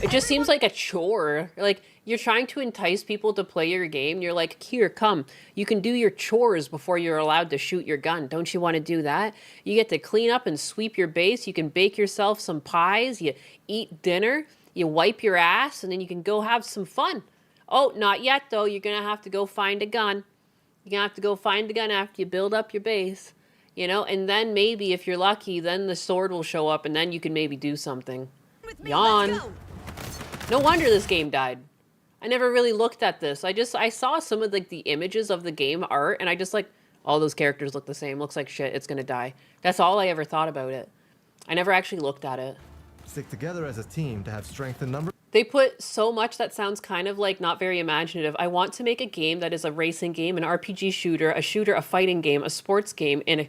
It just seems like a chore. Like, you're trying to entice people to play your game. You're like, here, come. You can do your chores before you're allowed to shoot your gun. Don't you want to do that? You get to clean up and sweep your base. You can bake yourself some pies. You eat dinner. You wipe your ass, and then you can go have some fun. Oh, not yet, though. You're going to have to go find a gun. You're going to have to go find a gun after you build up your base. You know, and then maybe, if you're lucky, then the sword will show up, and then you can maybe do something. With me, Yawn. let's go. No wonder this game died. I never really looked at this. I saw some of like the images of the game art, and I just like, all those characters look the same. Looks like shit. It's gonna die. That's all I ever thought about it. I never actually looked at it. Stick together as a team to have strength in numbers. They put so much that sounds kind of like not very imaginative. I want to make a game that is a racing game, an RPG shooter, a fighting game, a sports game, and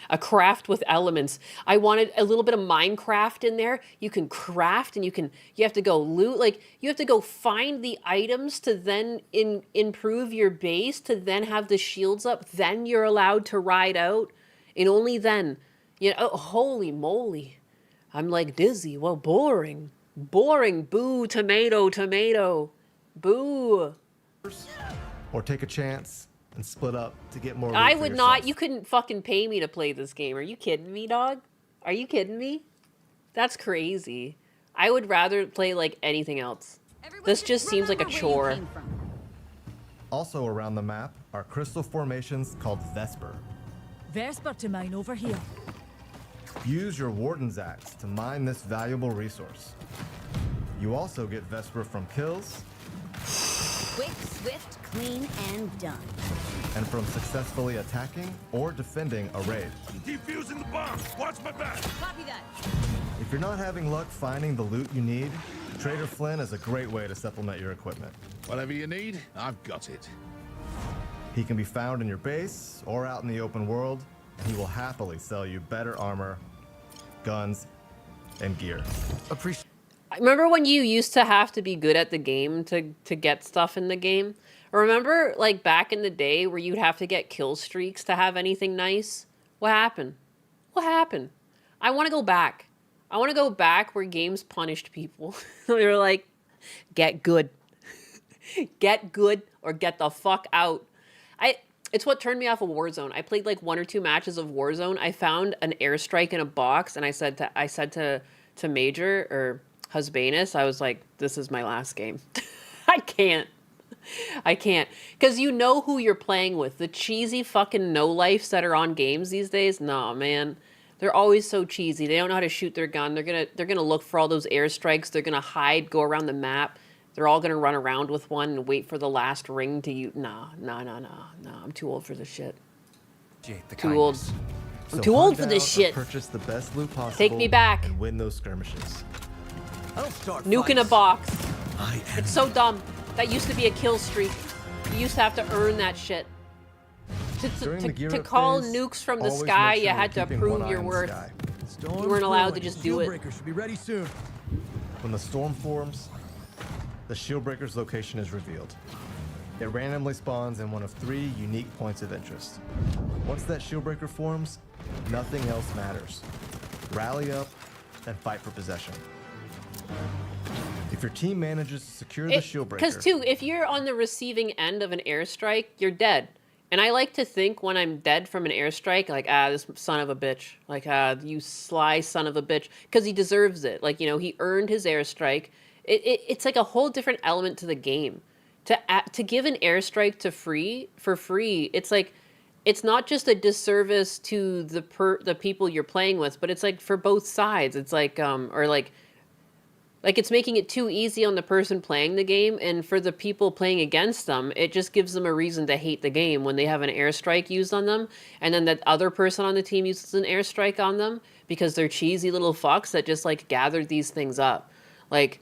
a craft with elements. I wanted a little bit of Minecraft in there. You can craft, and you have to go loot. Like, you have to go find the items to then improve your base, to then have the shields up. Then you're allowed to ride out, and only then. You know, oh, holy moly. I'm like dizzy. Well, boring. Boring. Boo, tomato, tomato. Boo. Or take a chance and split up to get more loot I for would not. yourself. You couldn't fucking pay me to play this game. Are you kidding me, dog? Are you kidding me? That's crazy. I would rather play like anything else. Everyone This just seems like a remember where chore. you came from. Also around the map are crystal formations called Vesper. Vesper to mine over here. Use your Warden's Axe to mine this valuable resource. You also get Vesper from kills Quick, swift, clean, and done. and from successfully attacking or defending a raid. Defusing the bombs! Watch my back! Copy that. If you're not having luck finding the loot you need, Trader Flynn is a great way to supplement your equipment. Whatever you need, I've got it. He can be found in your base or out in the open world, and he will happily sell you better armor, guns, and gear. I remember when you used to have to be good at the game to get stuff in the game? Remember, like, back in the day where you'd have to get kill streaks to have anything nice? What happened? What happened? I want to go back. I want to go back where games punished people. They were like, get good. Get good or get the fuck out. It's what turned me off of Warzone. I played like 1 or 2 matches of Warzone. I found an airstrike in a box, and I said to Major or Husbanus, I was like, this is my last game. I can't. Because you know who you're playing with. The cheesy fucking no-lifes that are on games these days, nah, man. They're always so cheesy. They don't know how to shoot their gun. They're gonna look for all those airstrikes. They're gonna hide, go around the map. They're all gonna run around with one and wait for the last ring to you. Nah. I'm too old for this shit. Too old. I'm So too old hunt for this down or shit. Purchase the best loot possible. Take me back. And win those skirmishes. Nuke in a box. It's so dumb. That used to be a kill streak. You used to have to earn that shit. During the gear to up call phase, nukes from the always sky, make sure you you're had to keeping prove one eye your in the worth. sky. Storm's You weren't allowed to brewing. just do it. Shieldbreaker should be ready soon. When the storm forms, the Shieldbreaker's location is revealed. It randomly spawns in one of 3 unique points of interest. Once that Shieldbreaker forms, nothing else matters. Rally up and fight for possession. If your team manages to secure the Shieldbreaker... Because, too, if you're on the receiving end of an airstrike, you're dead. And I like to think when I'm dead from an airstrike, like, this son of a bitch. Like, you sly son of a bitch. Because he deserves it. Like, you know, he earned his airstrike. It's like a whole different element to the game. To give an airstrike for free, it's like... It's not just a disservice to the people you're playing with, but it's like for both sides. It's like, or like it's making it too easy on the person playing the game, and for the people playing against them, it just gives them a reason to hate the game when they have an airstrike used on them, and then that other person on the team uses an airstrike on them because they're cheesy little fucks that just like gathered these things up. Like,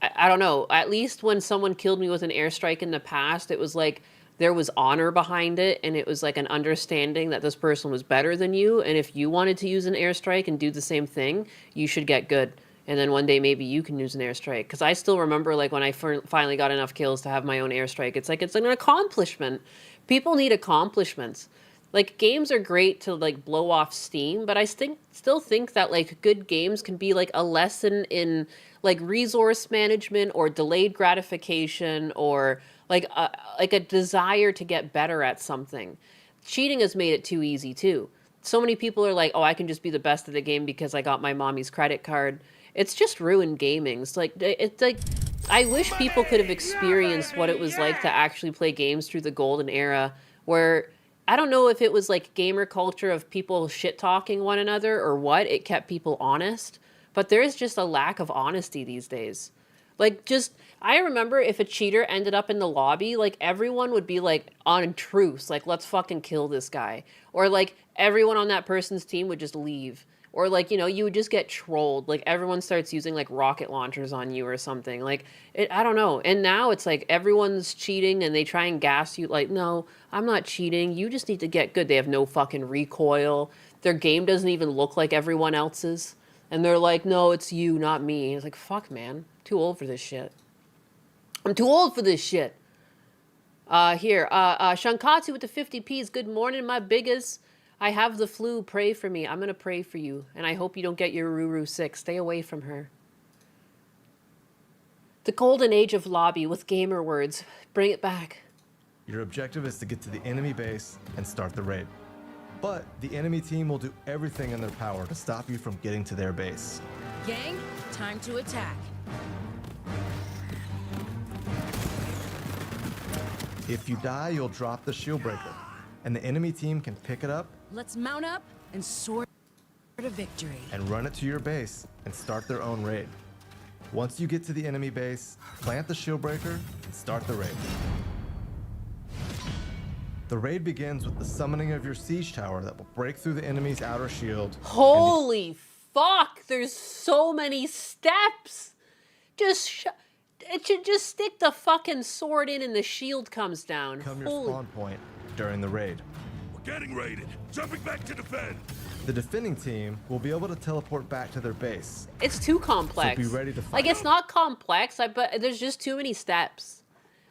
I don't know, at least when someone killed me with an airstrike in the past, it was like, there was honor behind it, and it was like an understanding that this person was better than you, and if you wanted to use an airstrike and do the same thing, you should get good. And then one day maybe you can use an airstrike. Because I still remember like when I finally got enough kills to have my own airstrike. It's like, it's an accomplishment. People need accomplishments. Like, games are great to like blow off steam, but I still think that like good games can be like a lesson in like resource management or delayed gratification or like a desire to get better at something. Cheating has made it too easy too. So many people are like, oh, I can just be the best at the game because I got my mommy's credit card. It's just ruined gaming. It's like I wish people could have experienced what it was like to actually play games through the golden era, where I don't know if it was like gamer culture of people shit talking one another or what, it kept people honest, but there is just a lack of honesty these days. Like, just, I remember if a cheater ended up in the lobby, like, everyone would be, like, on truce. Like, let's fucking kill this guy. Or, like, everyone on that person's team would just leave. Or, like, you know, you would just get trolled. Like, everyone starts using, like, rocket launchers on you or something. Like, I don't know. And now it's, like, everyone's cheating and they try and gas you. Like, no, I'm not cheating. You just need to get good. They have no fucking recoil. Their game doesn't even look like everyone else's. And they're like, no, it's you, not me. It's like, fuck, man. Too old for this shit. I'm too old for this shit. Shankatsu with the 50p's. Good morning, my biggest. I have the flu. Pray for me. I'm going to pray for you. And I hope you don't get your Ruru sick. Stay away from her. The golden age of lobby with gamer words. Bring it back. Your objective is to get to the enemy base and start the raid. But the enemy team will do everything in their power to stop you from getting to their base. Gang, time to attack. If you die, you'll drop the shield breaker, and the enemy team can pick it up Let's mount up and soar to victory. and run it to your base and start their own raid. Once you get to the enemy base, plant the shield breaker and start the raid. The raid begins with the summoning of your siege tower that will break through the enemy's outer shield. Holy fuck, there's so many steps. It should just stick the fucking sword in and the shield comes down. Become your spawn point during the raid. We're getting raided. Jumping back to defend. The defending team will be able to teleport back to their base. It's too complex. So be ready to fight. Like, it's not complex, but there's just too many steps.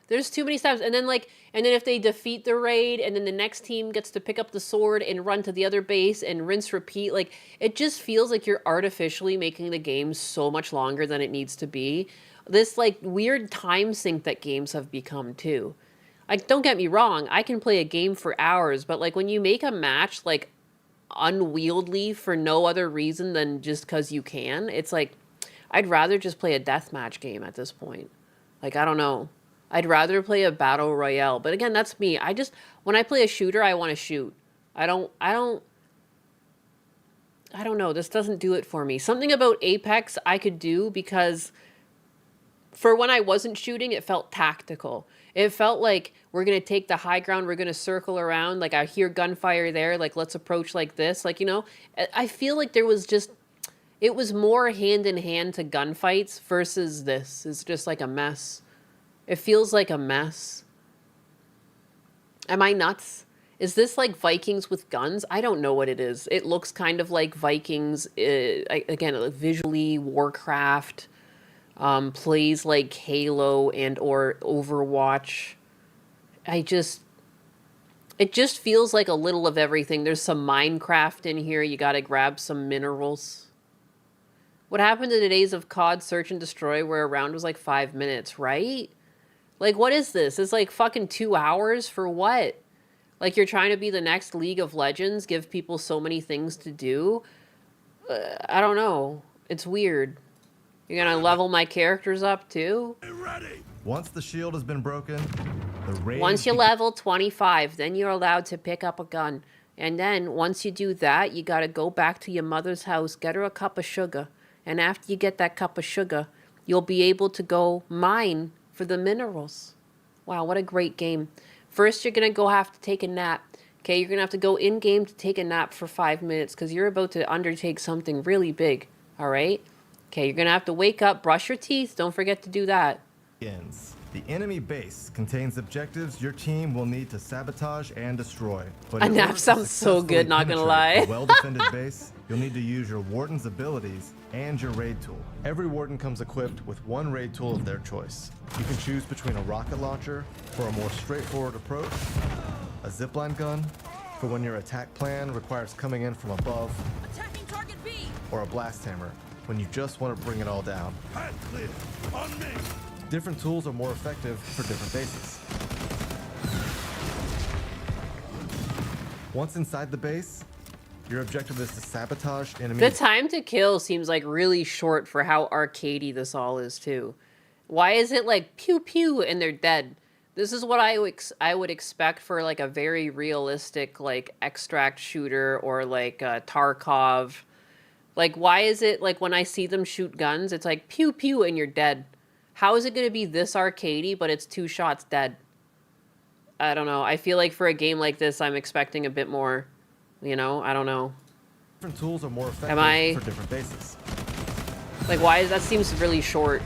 There's too many steps, and then if they defeat the raid, and then the next team gets to pick up the sword and run to the other base and rinse repeat, like, it just feels like you're artificially making the game so much longer than it needs to be. This, like, weird time sink that games have become, too. Like, don't get me wrong, I can play a game for hours, but, like, when you make a match, like, unwieldy for no other reason than just because you can, it's like, I'd rather just play a deathmatch game at this point. Like, I don't know. I'd rather play a battle royale. But again, that's me. When I play a shooter, I want to shoot. I don't know. This doesn't do it for me. Something about Apex I could do because for when I wasn't shooting, it felt tactical. It felt like we're going to take the high ground. We're going to circle around. Like, I hear gunfire there. Like, let's approach like this. Like, you know, I feel like it was more hand in hand to gunfights versus this. It's just like a mess. It feels like a mess. Am I nuts? Is this like Vikings with guns? I don't know what it is. It looks kind of like Vikings. Again, visually, Warcraft, plays like Halo and or Overwatch. It just feels like a little of everything. There's some Minecraft in here. You gotta grab some minerals. What happened to the days of COD Search and Destroy where a round was like 5 minutes, right? Like, what is this? It's like fucking 2 hours for what? Like, you're trying to be the next League of Legends, give people so many things to do? I don't know. It's weird. You're gonna level my characters up, too? Once the shield has been broken, the raid... Once you level 25, then you're allowed to pick up a gun. And then, once you do that, you gotta go back to your mother's house, get her a cup of sugar. And after you get that cup of sugar, you'll be able to go mine for the minerals. Wow, what a great game. First, you're going to have to take a nap. Okay, you're going to have to go in-game to take a nap for 5 minutes because you're about to undertake something really big. All right? Okay, you're going to have to wake up, brush your teeth. Don't forget to do that. Begins. The enemy base contains objectives your team will need to sabotage and destroy. But A nap sounds so good, not gonna lie. A well-defended base, you'll need to use your warden's abilities and your raid tool. Every warden comes equipped with one raid tool of their choice. You can choose between a rocket launcher for a more straightforward approach, a zipline gun for when your attack plan requires coming in from above, Attacking target B. or a blast hammer when you just want to bring it all down. Path clear. On me. Different tools are more effective for different bases. Once inside the base, your objective is to sabotage enemies. The time to kill seems like really short for how arcadey this all is, too. Why is it like pew pew and they're dead? This is what I would expect for like a very realistic like extract shooter or like Tarkov. Like, why is it like when I see them shoot guns, it's like pew pew and you're dead? How is it going to be this arcadey, but it's 2 shots dead? I don't know. I feel like for a game like this, I'm expecting a bit more, you know? I don't know. Different tools are more effective for different bases. Like, why is that seems really short?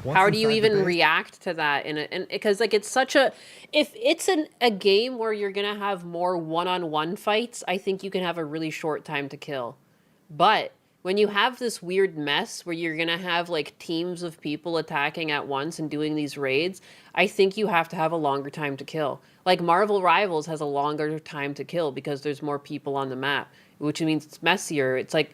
Once How do you inside the even base- react to that? And because like it's such a, if it's a game where you're gonna have more one-on-one fights, I think you can have a really short time to kill. But when you have this weird mess where you're gonna have like teams of people attacking at once and doing these raids, I think you have to have a longer time to kill. Like Marvel Rivals has a longer time to kill because there's more people on the map, which means it's messier. It's like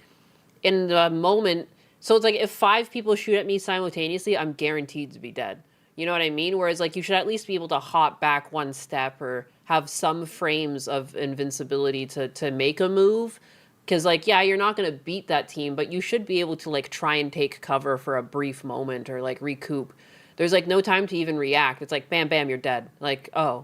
in the moment. So it's like if 5 people shoot at me simultaneously, I'm guaranteed to be dead. You know what I mean? Whereas like you should at least be able to hop back 1 step or have some frames of invincibility to make a move. Because, like, yeah, you're not going to beat that team, but you should be able to, like, try and take cover for a brief moment or, like, recoup. There's, like, no time to even react. It's like, bam, bam, you're dead. Like, oh,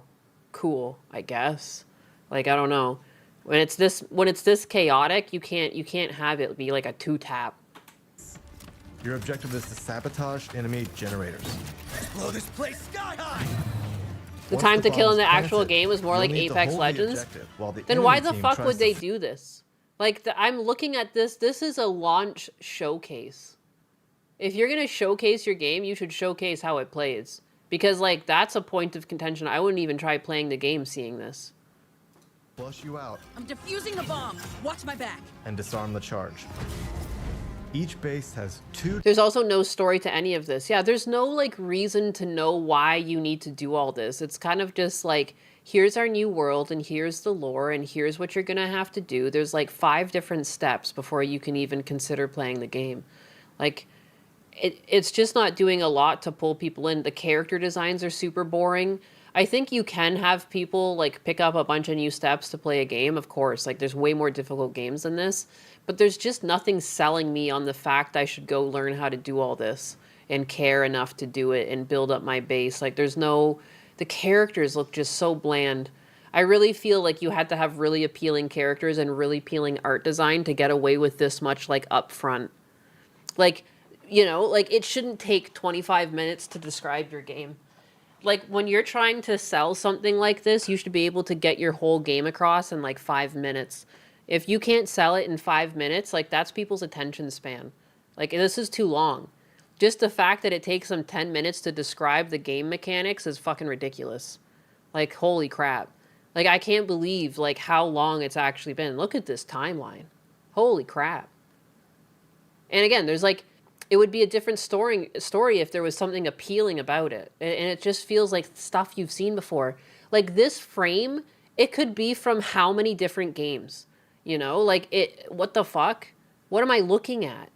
cool, I guess. Like, I don't know. When it's this chaotic, you can't have it be, like, a 2-tap. Your objective is to sabotage enemy generators. Blow this place sky high. The Once time to bomb kill in is the actual planted, game is more you'll like need to Apex hold the Legends. objective while the Then enemy why the team fuck tries would to they do this? Like, I'm looking at this. This is a launch showcase. If you're going to showcase your game, you should showcase how it plays. Because, like, that's a point of contention. I wouldn't even try playing the game seeing this. flush you out I'm defusing the bomb. Watch my back. and disarm the charge. Each base has 2 There's also no story to any of this. Yeah, there's no, like, reason to know why you need to do all this. It's kind of just, like, here's our new world, and here's the lore, and here's what you're gonna have to do. There's, like, 5 different steps before you can even consider playing the game. Like, it's just not doing a lot to pull people in. The character designs are super boring. I think you can have people, like, pick up a bunch of new steps to play a game, of course. Like, there's way more difficult games than this. But there's just nothing selling me on the fact I should go learn how to do all this and care enough to do it and build up my base. Like, there's no... The characters look just so bland. I really feel like you had to have really appealing characters and really appealing art design to get away with this much, like, upfront. Like, you know, like, it shouldn't take 25 minutes to describe your game. Like, when you're trying to sell something like this, you should be able to get your whole game across in, like, 5 minutes. If you can't sell it in 5 minutes, like, that's people's attention span. Like, this is too long. Just the fact that it takes them 10 minutes to describe the game mechanics is fucking ridiculous. Like, holy crap. Like, I can't believe, like, how long it's actually been. Look at this timeline. Holy crap. And again, there's, like, it would be a different story if there was something appealing about it. And it just feels like stuff you've seen before. Like, this frame, it could be from how many different games? You know? Like, what the fuck? What am I looking at?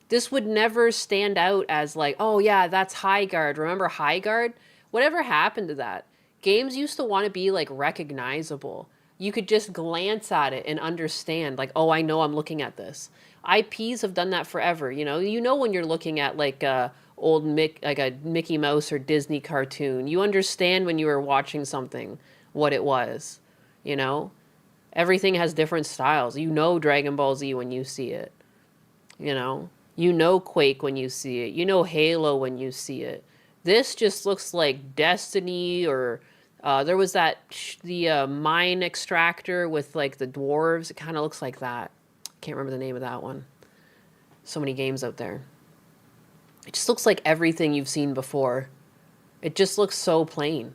This would never stand out as, like, oh, yeah, that's High Guard. Remember High Guard? Whatever happened to that? Games used to want to be, like, recognizable. You could just glance at it and understand, like, oh, I know I'm looking at this. IPs have done that forever, you know? You know when you're looking at, like, a Mickey Mouse or Disney cartoon. You understand when you were watching something, what it was, you know? Everything has different styles. You know Dragon Ball Z when you see it, you know? You know Quake when you see it. You know Halo when you see it. This just looks like Destiny or... there was the mine extractor with, like, the dwarves. It kind of looks like that. Can't remember the name of that one. So many games out there. It just looks like everything you've seen before. It just looks so plain.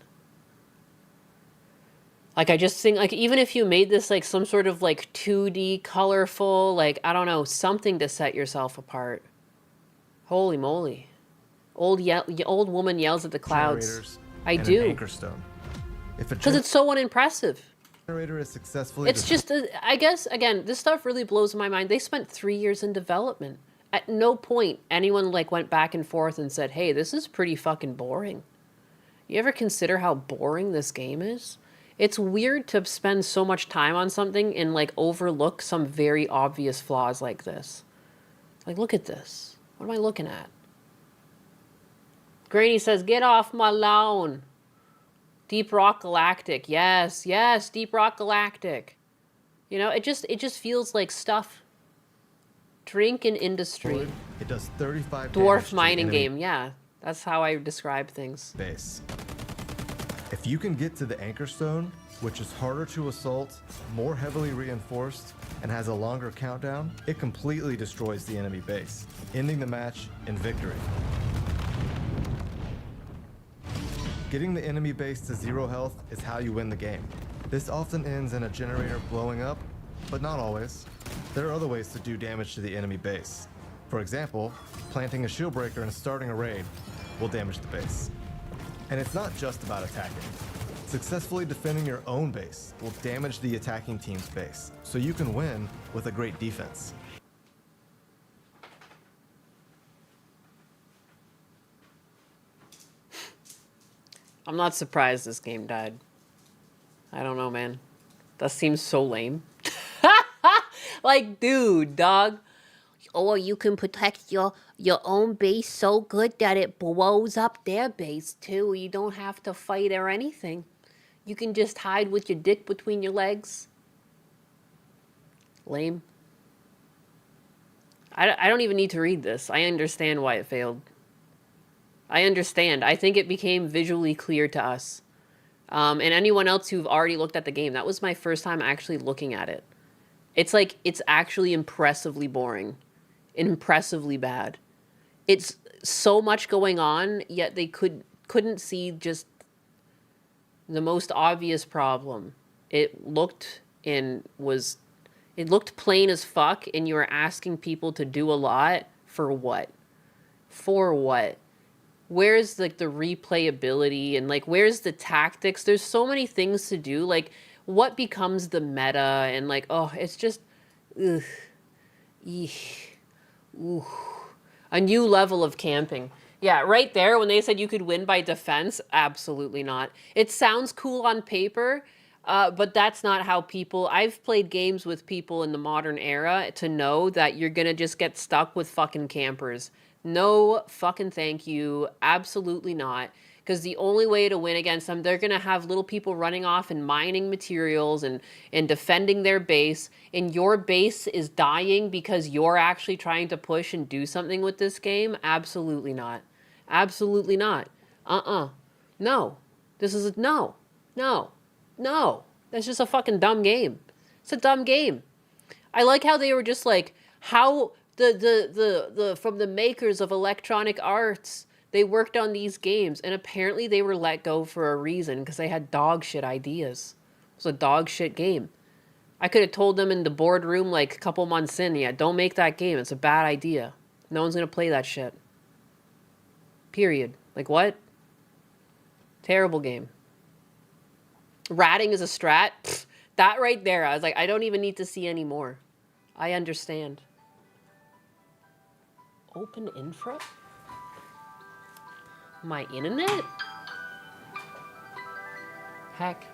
Like, I just think, like, even if you made this, like, some sort of, like, 2D colorful, like, I don't know, something to set yourself apart. Holy moly. Old woman yells at the clouds. I and do. An anchor stone. Because it's so unimpressive. Generator is successfully. It's just, I guess, again, this stuff really blows my mind. They spent 3 years in development. At no point anyone, like, went back and forth and said, hey, this is pretty fucking boring. You ever consider how boring this game is? It's weird to spend so much time on something and, like, overlook some very obvious flaws like this. Like, look at this. What am I looking at? Granny says, get off my lawn. Deep Rock Galactic. Yes, yes, Deep Rock Galactic. You know, it just feels like stuff. Drink and industry. It does 35 dwarf mining game. Yeah, that's how I describe things. Base. If you can get to the anchor stone, which is harder to assault, more heavily reinforced, and has a longer countdown, it completely destroys the enemy base, ending the match in victory. Getting the enemy base to 0 health is how you win the game. This often ends in a generator blowing up, but not always. There are other ways to do damage to the enemy base. For example, planting a shield breaker and starting a raid will damage the base. And it's not just about attacking. Successfully defending your own base will damage the attacking team's base, so you can win with a great defense. I'm not surprised this game died. I don't know, man. That seems so lame. Like, dude, dog. Or you can protect your own base so good that it blows up their base, too. You don't have to fight or anything. You can just hide with your dick between your legs. Lame. I don't even need to read this. I understand why it failed. I understand. I think it became visually clear to us. And anyone else who've already looked at the game. That was my first time actually looking at it. It's like, it's actually impressively boring. Impressively bad. It's so much going on, yet they couldn't see just the most obvious problem. It looked plain as fuck, and you were asking people to do a lot for what? For what? Where's, like, the replayability and, like, where's the tactics? There's so many things to do. Like, what becomes the meta? And, like, oh, it's just, ugh, eesh, ooh, a new level of camping. Yeah, right there, when they said you could win by defense, absolutely not. It sounds cool on paper, but that's not how people... I've played games with people in the modern era to know that you're gonna just get stuck with fucking campers. No fucking thank you. Absolutely not. Because the only way to win against them, they're going to have little people running off and mining materials and defending their base. And your base is dying because you're actually trying to push and do something with this game? Absolutely not. Absolutely not. No. This is no. That's just a fucking dumb game. It's a dumb game. I like how they were just like, how the from the makers of Electronic Arts, they worked on these games, and apparently they were let go for a reason, because they had dog shit ideas. was a dog shit game. I could have told them in the boardroom like a couple months in, yeah, don't make that game. It's a bad idea. No one's going to play that shit. Period. Like, what? Terrible game. Ratting is a strat. Pfft, that right there, I was like, I don't even need to see any more. I understand. Open infra? My internet? Heck.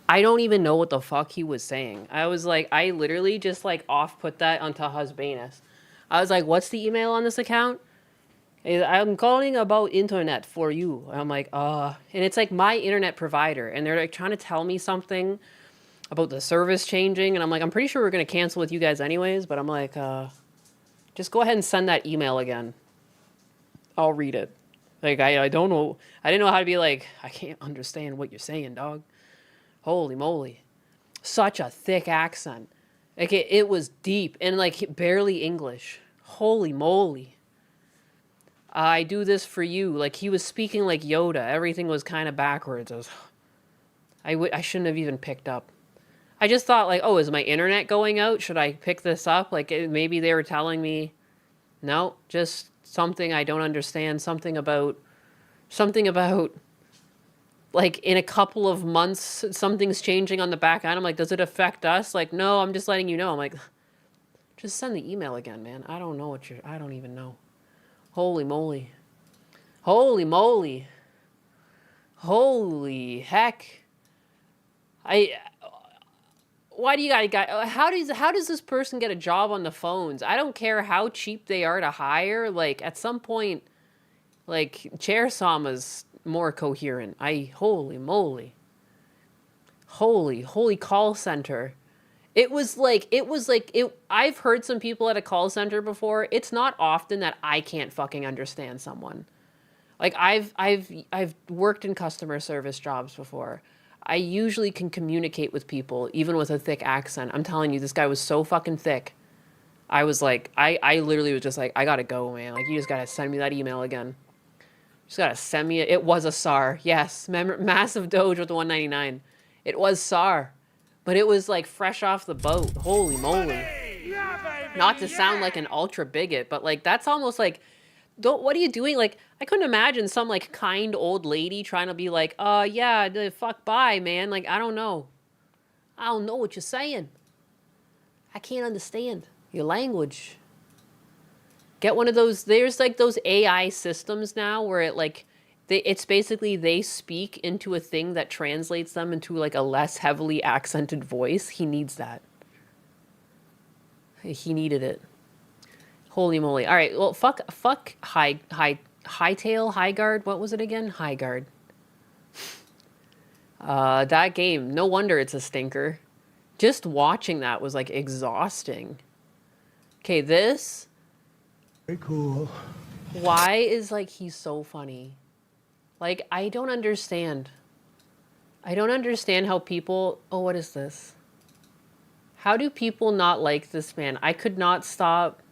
I don't even know what the fuck he was saying. I was like, I literally just like off put that onto Husbanus. I was like, what's the email on this account? I'm calling about internet for you. I'm like, and it's like my internet provider. And they're like trying to tell me something about the service changing. And I'm like, I'm pretty sure we're going to cancel with you guys anyways. But I'm like, just go ahead and send that email again. I'll read it. Like, I don't know. I didn't know how to be like, I can't understand what you're saying, dog. Holy moly. Such a thick accent. Like, it was deep and, like, barely English. Holy moly. I do this for you. Like, he was speaking like Yoda. Everything was kind of backwards. I shouldn't have even picked up. I just thought, like, oh, is my internet going out? Should I pick this up? Like, maybe they were telling me, no, just something I don't understand. Something about, like, in a couple of months, something's changing on the back end. I'm like, does it affect us? Like, no, I'm just letting you know. I'm like, just send the email again, man. I don't know I don't even know. Holy moly. Holy moly. Holy heck. Why do you got how does this person get a job on the phones? I don't care how cheap they are to hire. Like at some point, like Chair Sama's more coherent. Holy moly. Holy call center. I've heard some people at a call center before. It's not often that I can't fucking understand someone. Like I've worked in customer service jobs before. I usually can communicate with people even with a thick accent. I'm telling you, this guy was so fucking thick. I was like, I literally was just like, I gotta go, man. Like, you just gotta send me that email again. You just gotta send me it. It was a SAR. Yes. Massive Doge with the 199. It was SAR. But it was like fresh off the boat. Holy moly. Not to sound like an ultra bigot, but like that's almost like, what are you doing? Like, I couldn't imagine some like kind old lady trying to be like, yeah, the fuck bye, man. Like, I don't know. I don't know what you're saying. I can't understand your language. Get one of those, there's like those AI systems now where it's basically they speak into a thing that translates them into like a less heavily accented voice. He needs that. He needed it. Holy moly. All right. Well, fuck Hightail, High Guard. What was it again? High Guard. That game, no wonder it's a stinker. Just watching that was like exhausting. Okay, this. Very cool. Why is like he's so funny? Like, I don't understand. I don't understand how people. Oh, what is this? How do people not like this man? I could not stop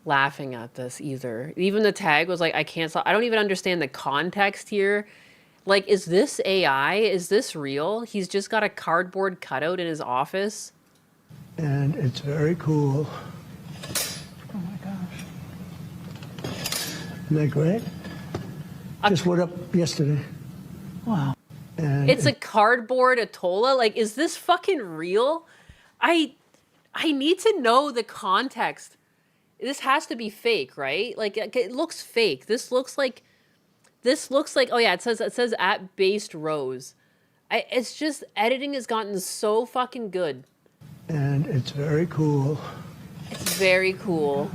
laughing at this either. Even the tag was like, I can't stop. I don't even understand the context here. Like, is this AI? Is this real? He's just got a cardboard cutout in his office. And it's very cool. Oh my gosh. Isn't that great? Just went up yesterday. Wow. And It's a cardboard Atola. Like, is this fucking real? I need to know the context. This has to be fake, right? Like, it looks fake. This looks like, oh yeah, it says at based rose. It's just, editing has gotten so fucking good. And it's very cool. It's very cool.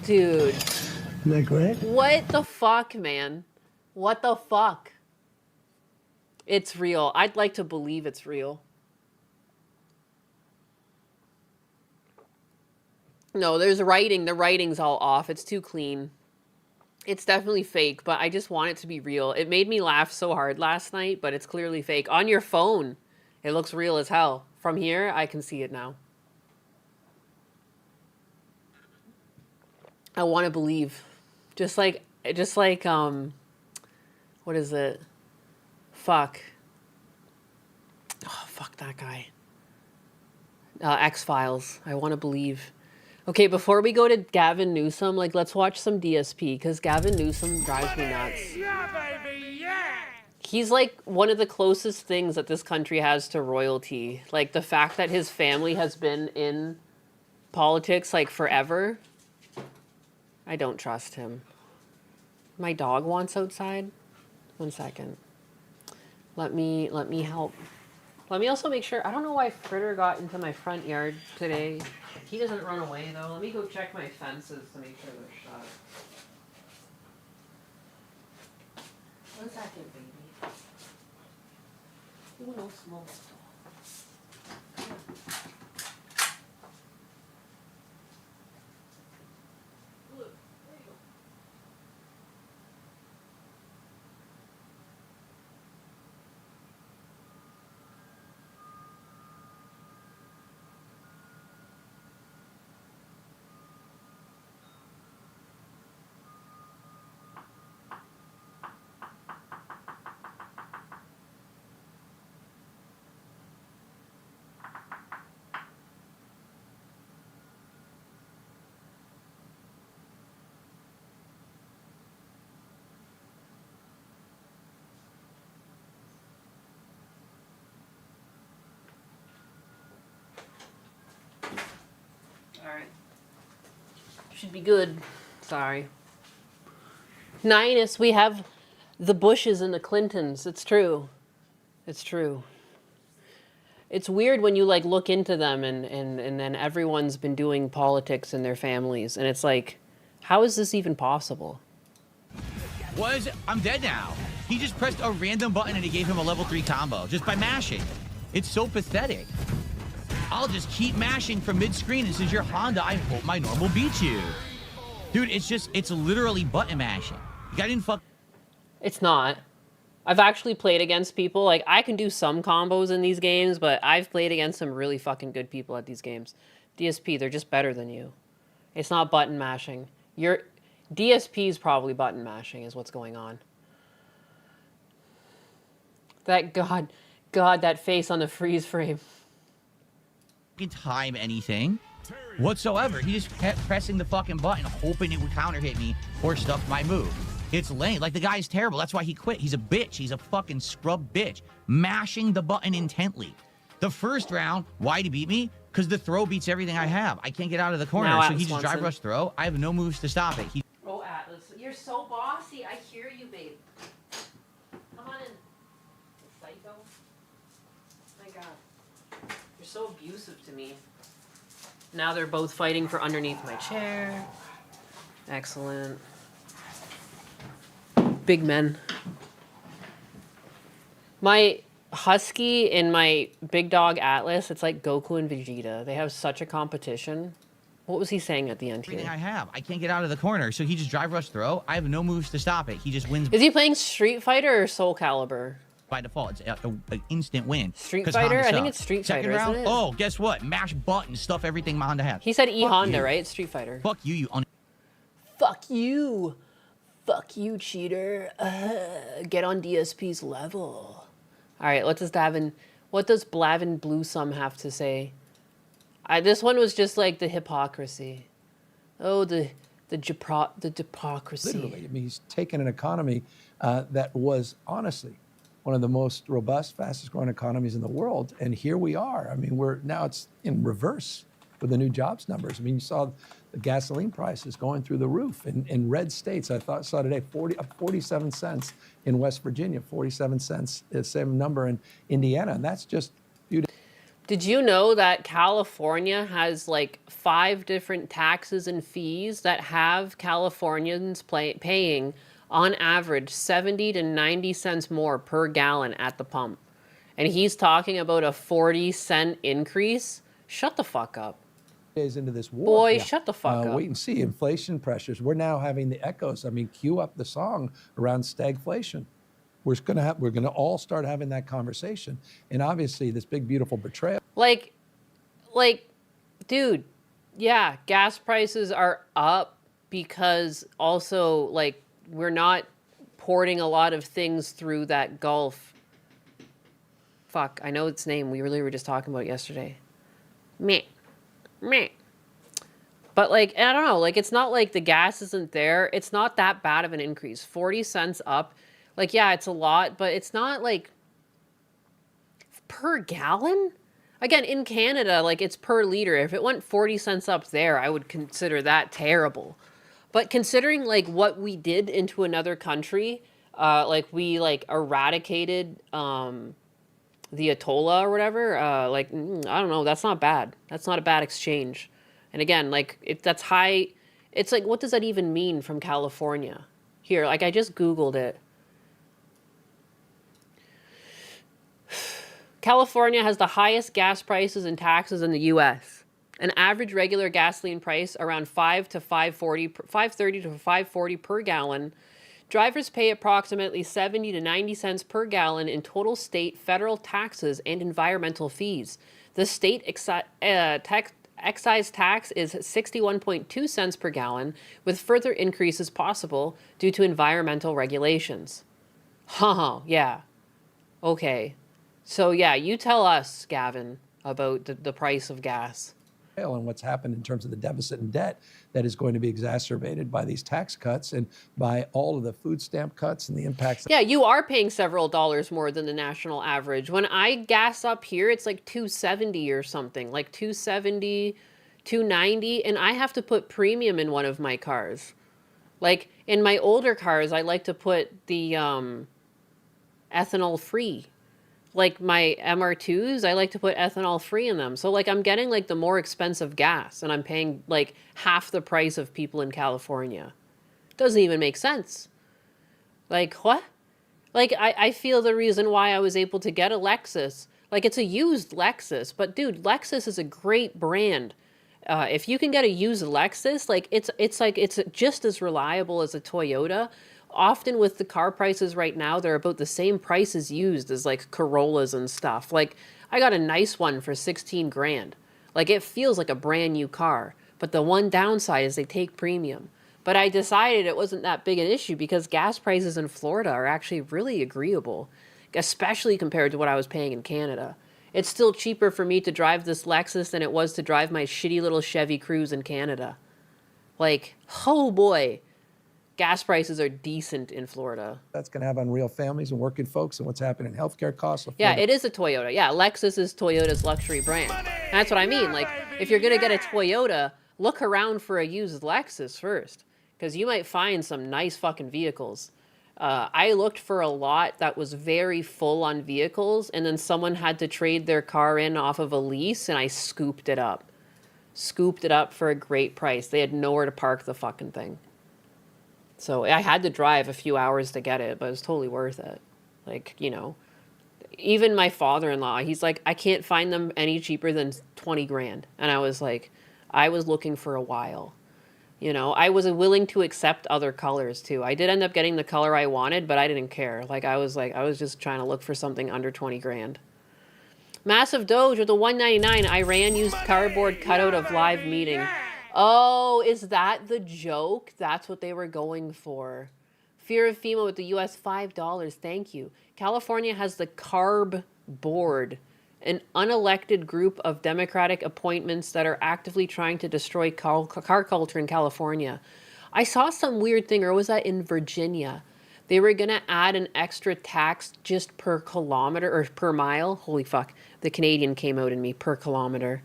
Dude. Isn't that great? What the fuck, man? What the fuck? It's real. I'd like to believe it's real. No, there's writing. The writing's all off. It's too clean. It's definitely fake, but I just want it to be real. It made me laugh so hard last night, but it's clearly fake. On your phone, it looks real as hell. From here, I can see it now. I want to believe. Just like, what is it? Fuck. Oh, fuck that guy. X-Files. I want to believe. Okay, before we go to Gavin Newsom, like, let's watch some DSP, because Gavin Newsom drives me nuts. Yeah, baby, yeah! He's like one of the closest things that this country has to royalty. Like, the fact that his family has been in politics, like, forever. I don't trust him. My dog wants outside. 1 second. Let me help. Let me also make sure. I don't know why Fritter got into my front yard today. He doesn't run away though. Let me go check my fences to make sure they're shut. 1 second, baby. Oh, no small stuff. Look, there you go. Alright. Should be good. Sorry. Ninus, we have The Bushes and the Clintons. It's true. It's true. It's weird when you like look into them and then everyone's been doing politics in their families. And it's like, how is this even possible? I'm dead now. He just pressed a random button and it gave him a level 3 combo just by mashing. It's so pathetic. I'll just keep mashing from mid-screen. This is your Honda. I hope my normal beats you. Dude, it's literally button mashing. I didn't fuck. It's not. I've actually played against people. Like, I can do some combos in these games, but I've played against some really fucking good people at these games. DSP, they're just better than you. It's not button mashing. Your DSP's probably button mashing is what's going on. That God, that face on the freeze frame. Time anything whatsoever. He just kept pressing the fucking button, hoping it would counter hit me or stuff my move. It's lame. Like, the guy's terrible. That's why he quit. He's a bitch. He's a fucking scrub bitch. Mashing the button intently. The first round, why'd he beat me? Because the throw beats everything I have. I can't get out of the corner. Now So he just Swanson. drive rush throw. I have no moves to stop it. Oh, Atlas, you're so bossy. I hear you, babe. Come on in. Psycho. My God. You're so abusive to me. Now they're both fighting for underneath my chair. Excellent. Big men. My Husky and my big dog Atlas, it's like Goku and Vegeta. They have such a competition. What was he saying at the end here? Everything I have. I can't get out of the corner. So he just drive rush throw. I have no moves to stop it. He just wins Is he playing Street Fighter or Soul Calibur? by default. It's an instant win. Street 'Cause Fighter? Honda I think sucks. it's Street Second Fighter, round, isn't it? oh, guess what? Mash buttons, stuff everything my Honda has. He said E-Honda, you. right? Street Fighter. Fuck you, you Fuck you. Fuck you, cheater. Get on DSP's level. All right, what does Blavin Bluesum have to say? This one was just like the hypocrisy. Oh, the hypocrisy. Literally, I mean, he's taken an economy that was honestly one of the most robust, fastest growing economies in the world, and here we are. I mean, now it's in reverse with the new jobs numbers. I mean, you saw the gasoline prices going through the roof in red states. I saw today 47 cents in West Virginia, 47 cents, same number in Indiana, and that's just beautiful. Did you know that California has like 5 different taxes and fees that have Californians paying on average 70 to 90 cents more per gallon at the pump? And he's talking about a 40-cent increase? Shut the fuck up. Days into this war. Boy, shut the fuck up. Wait and see. Inflation pressures. We're now having the echoes. I mean, cue up the song around stagflation. We're gonna all start having that conversation. And obviously this big, beautiful betrayal. Like, dude, yeah, gas prices are up because also, like, we're not porting a lot of things through that Gulf. Fuck, I know its name. We really were just talking about it yesterday. Meh. But, like, I don't know. Like, it's not like the gas isn't there. It's not that bad of an increase. 40 cents up. Like, yeah, it's a lot, but it's not, like, per gallon? Again, in Canada, like, it's per liter. If it went 40 cents up there, I would consider that terrible. But considering, like, what we did into another country, like, we, like, eradicated the Atolla or whatever, I don't know, that's not bad. That's not a bad exchange. And again, like, if that's high, it's like, what does that even mean from California? Here, like, I just Googled it. California has the highest gas prices and taxes in the U.S. An average regular gasoline price around $5 to $5.30 to $5.40 per gallon. Drivers pay approximately 70 to 90 cents per gallon in total state, federal taxes, and environmental fees. The state excise tax is 61.2 cents per gallon, with further increases possible due to environmental regulations. Yeah. Okay. So, yeah, you tell us, Gavin, about the price of gas. And what's happened in terms of the deficit and debt that is going to be exacerbated by these tax cuts and by all of the food stamp cuts and the impacts. Yeah, you are paying several dollars more than the national average. When I gas up here, it's like $2.70 or something, like $2.70, $2.90, and I have to put premium in one of my cars. Like in my older cars, I like to put the ethanol free. Like my MR2s, I like to put ethanol free in them. So like I'm getting like the more expensive gas and I'm paying like half the price of people in California. Doesn't even make sense. Like what? Like I feel the reason why I was able to get a Lexus, like it's a used Lexus, but dude, Lexus is a great brand. If you can get a used Lexus, like it's just as reliable as a Toyota. Often with the car prices right now, they're about the same price as used as like Corollas and stuff. Like I got a nice one for 16 grand. Like it feels like a brand new car. But the one downside is they take premium. But I decided it wasn't that big an issue because gas prices in Florida are actually really agreeable, especially compared to what I was paying in Canada. It's still cheaper for me to drive this Lexus than it was to drive my shitty little Chevy Cruze in Canada. Like, oh boy, gas prices are decent in Florida. That's going to have on real families and working folks and what's happening in healthcare costs. Yeah, it is a Toyota. Yeah, Lexus is Toyota's luxury brand. And that's what I mean. Like, if you're going to get a Toyota, look around for a used Lexus first, because you might find some nice fucking vehicles. I looked for a lot that was very full on vehicles, and then someone had to trade their car in off of a lease, and I scooped it up. Scooped it up for a great price. They had nowhere to park the fucking thing. So I had to drive a few hours to get it, but it was totally worth it. Like, you know, even my father-in-law, he's like, I can't find them any cheaper than 20 grand. And I was like, I was looking for a while. You know, I was willing to accept other colors too. I did end up getting the color I wanted, but I didn't care. I was just trying to look for something under 20 grand. Massive Doge with the 199. Iran used cardboard cutout of live meeting. Oh, is that the joke? That's what they were going for. Fear of FEMA with the US $5. Thank you. California has the CARB board, an unelected group of Democratic appointments that are actively trying to destroy car culture in California. I saw some weird thing, or was that in Virginia? They were going to add an extra tax just per kilometer or per mile. Holy fuck. The Canadian came out in me, per kilometer.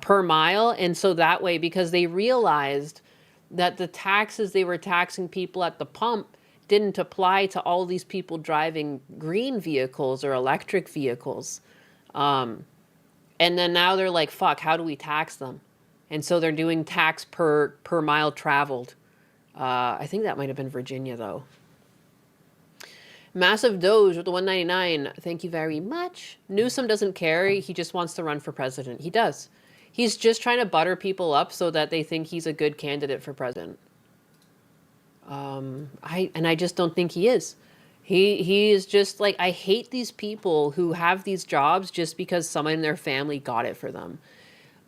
Per mile. And so that way, because they realized that the taxes they were taxing people at the pump didn't apply to all these people driving green vehicles or electric vehicles. And then now they're like, fuck, how do we tax them? And so they're doing tax per mile traveled. I think that might have been Virginia, though. Massive Doge with the 199. Thank you very much. Newsom doesn't care. He just wants to run for president. He does. He's just trying to butter people up so that they think he's a good candidate for president. I just don't think he is. He is just like, I hate these people who have these jobs just because someone in their family got it for them.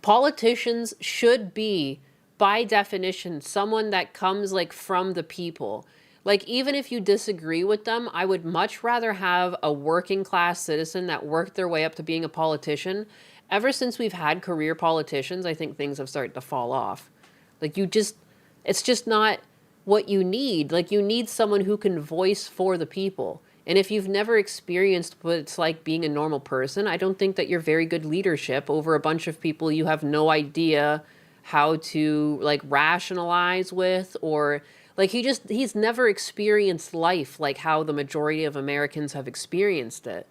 Politicians should be, by definition, someone that comes like from the people. Like, even if you disagree with them, I would much rather have a working class citizen that worked their way up to being a politician. Ever since we've had career politicians, I think things have started to fall off. Like, it's just not what you need. Like, you need someone who can voice for the people. And if you've never experienced what it's like being a normal person, I don't think that you're very good leadership over a bunch of people you have no idea how to, like, rationalize with, or like, he's never experienced life like how the majority of Americans have experienced it.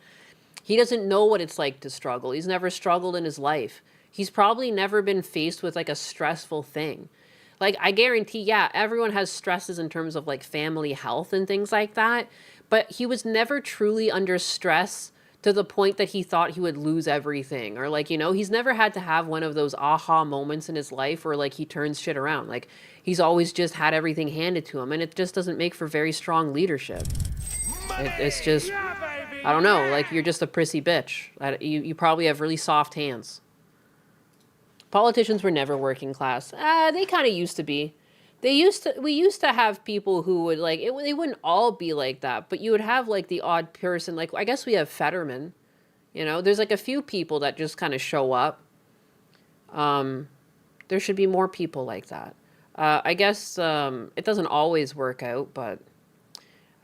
He doesn't know what it's like to struggle. He's never struggled in his life. He's probably never been faced with like a stressful thing. Like, I guarantee, yeah, everyone has stresses in terms of like family health and things like that, but he was never truly under stress to the point that he thought he would lose everything, or like, you know, he's never had to have one of those aha moments in his life where like he turns shit around. Like, he's always just had everything handed to him, and it just doesn't make for very strong leadership. It's just, I don't know, like, you're just a prissy bitch. You probably have really soft hands. Politicians were never working class. They kind of used to be. We used to have people who would, like, they wouldn't all be like that, but you would have, like, the odd person. Like, I guess we have Fetterman. You know, there's, like, a few people that just kind of show up. There should be more people like that. I guess it doesn't always work out, but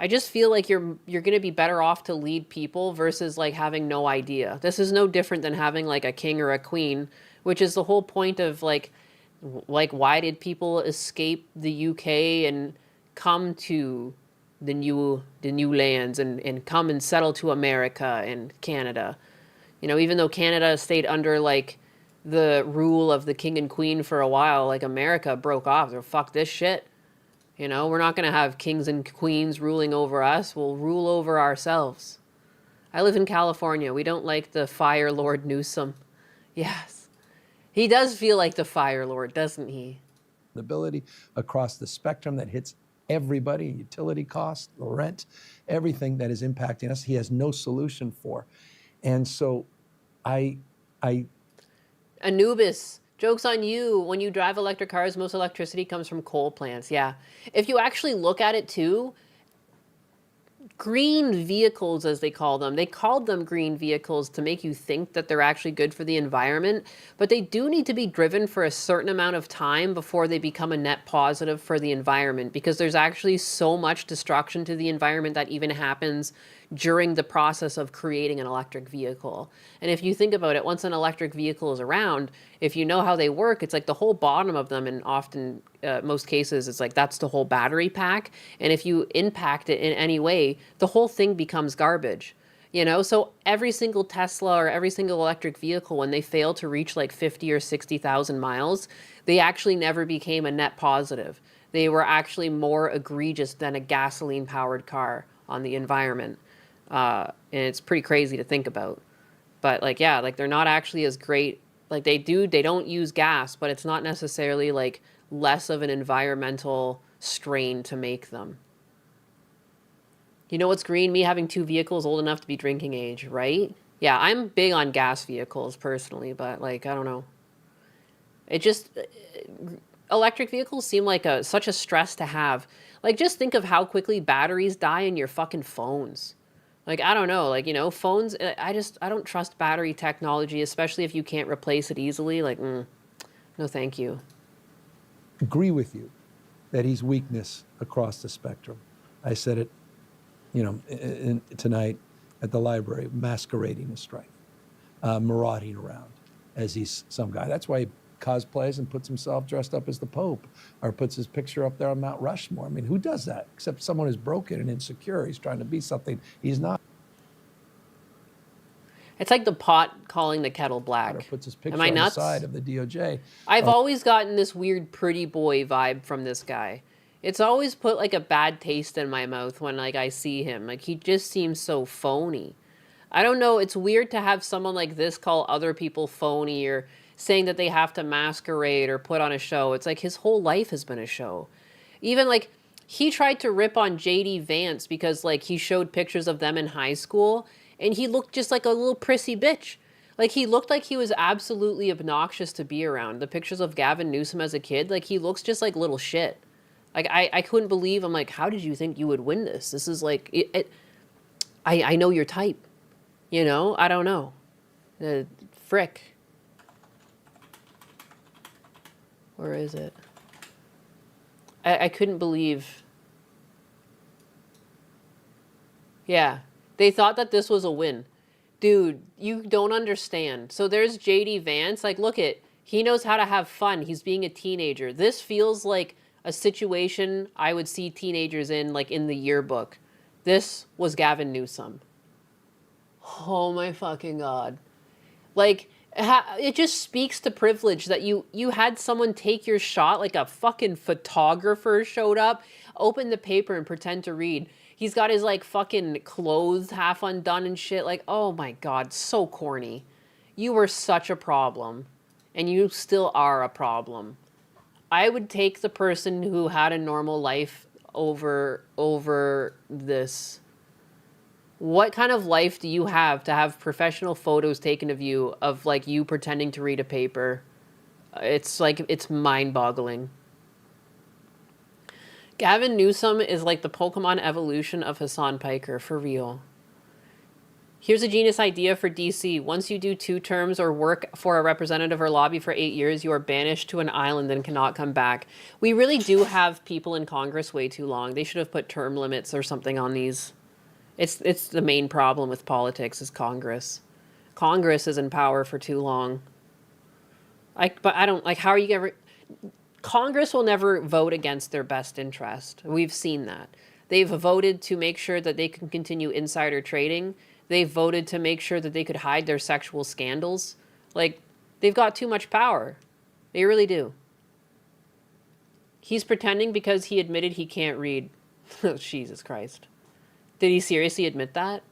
I just feel like you're going to be better off to lead people versus, like, having no idea. This is no different than having, like, a king or a queen, which is the whole point of, like, Like, why did people escape the UK and come to the new lands and come and settle to America and Canada? You know, even though Canada stayed under like the rule of the king and queen for a while, like America broke off. They're fuck this shit. You know, we're not gonna have kings and queens ruling over us. We'll rule over ourselves. I live in California. We don't like the Fire Lord Newsom. Yes. He does feel like the Fire Lord, doesn't he? Ability across the spectrum that hits everybody, utility costs, the rent, everything that is impacting us, he has no solution for. And so I Anubis, joke's on you. When you drive electric cars, most electricity comes from coal plants. Yeah. If you actually look at it too, green vehicles, as they call them, they called them green vehicles to make you think that they're actually good for the environment, but they do need to be driven for a certain amount of time before they become a net positive for the environment, because there's actually so much destruction to the environment that even happens during the process of creating an electric vehicle. And if you think about it, once an electric vehicle is around, if you know how they work, it's like the whole bottom of them, and often most cases it's like that's the whole battery pack, and if you impact it in any way, the whole thing becomes garbage. You know, so every single Tesla or every single electric vehicle, when they fail to reach like 50 or 60,000 miles, they actually never became a net positive. They were actually more egregious than a gasoline powered car on the environment. And it's pretty crazy to think about. But like, yeah, like they're not actually as great. Like they don't use gas, but it's not necessarily like less of an environmental strain to make them. You know what's green? Me having 2 vehicles old enough to be drinking age, right? Yeah, I'm big on gas vehicles personally, but like, I don't know. It just, electric vehicles seem like such a stress to have. Like, just think of how quickly batteries die in your fucking phones. Like, I don't know, like, you know, phones, I don't trust battery technology, especially if you can't replace it easily. Like, no thank you. agree with you that he's weakness across the spectrum. I said it, you know, tonight at the library, masquerading as strength, marauding around as he's some guy. That's why he cosplays and puts himself dressed up as the Pope, or puts his picture up there on Mount Rushmore. I mean, who does that except someone who's broken and insecure? He's trying to be something he's not. It's like the pot calling the kettle black. Or puts his picture Am I on nuts? the side of the DOJ. I've always gotten this weird pretty boy vibe from this guy. It's always put like a bad taste in my mouth when like I see him. Like he just seems so phony. I don't know, it's weird to have someone like this call other people phony or saying that they have to masquerade or put on a show. It's like his whole life has been a show. Even like he tried to rip on JD Vance because like he showed pictures of them in high school and he looked just like a little prissy bitch. Like he looked like he was absolutely obnoxious to be around. The pictures of Gavin Newsom as a kid, like he looks just like little shit. Like I couldn't believe, I'm like, how did you think you would win this? This is like, I know your type. You know, I don't know. Frick. Where is it? I couldn't believe. Yeah. They thought that this was a win. Dude, you don't understand. So there's JD Vance. Like, look it. He knows how to have fun. He's being a teenager. This feels like a situation I would see teenagers in, like, in the yearbook. This was Gavin Newsom. Oh my fucking God. Like, it just speaks to privilege that you had someone take your shot, like a fucking photographer showed up, opened the paper and pretend to read. He's got his like fucking clothes half undone and shit. Like, oh my God, so corny. You were such a problem. And you still are a problem. I would take the person who had a normal life over this. What kind of life do you have to have professional photos taken of you of like you pretending to read a paper? It's like, it's mind-boggling. Gavin Newsom is like the Pokemon evolution of Hasan Piker, for real. Here's a genius idea for DC. Once you do 2 terms or work for a representative or lobby for 8 years, you are banished to an island and cannot come back. We really do have people in Congress way too long. They should have put term limits or something on these. It's the main problem with politics is Congress. Congress is in power for too long. But I don't, like, how are you ever... Congress will never vote against their best interest. We've seen that. They've voted to make sure that they can continue insider trading. They've voted to make sure that they could hide their sexual scandals. Like, they've got too much power. They really do. He's pretending because he admitted he can't read. Jesus Christ. Did he seriously admit that?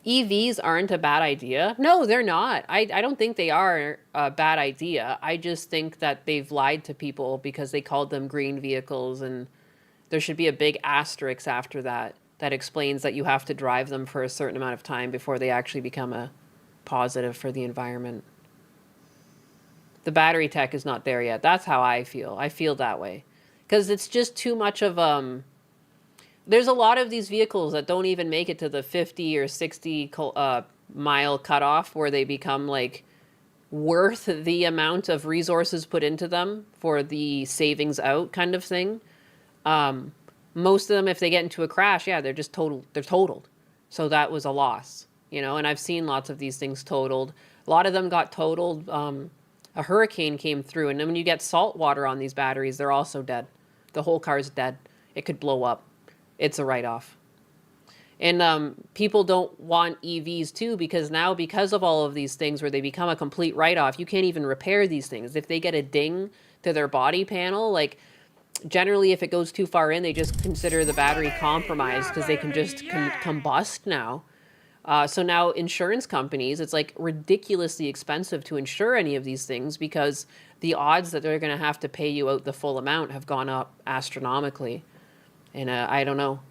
EVs aren't a bad idea. No, they're not. I don't think they are a bad idea. I just think that they've lied to people because they called them green vehicles, and there should be a big asterisk after that that explains that you have to drive them for a certain amount of time before they actually become a positive for the environment. The battery tech is not there yet. That's how I feel. I feel that way. Because it's just too much of there's a lot of these vehicles that don't even make it to the 50 or 60 mile cutoff where they become like worth the amount of resources put into them for the savings out kind of thing. Most of them, if they get into a crash, yeah, they're just they're totaled. So that was a loss, you know, and I've seen lots of these things totaled. A lot of them got totaled. A hurricane came through, and then when you get salt water on these batteries, they're also dead. The whole car's dead. It could blow up. It's a write-off. And people don't want EVs too, because now, because of all of these things where they become a complete write-off, you can't even repair these things. If they get a ding to their body panel, like generally if it goes too far in, they just consider the battery compromised because they can just combust now. So now insurance companies, it's like ridiculously expensive to insure any of these things because the odds that they're going to have to pay you out the full amount have gone up astronomically. And I don't know,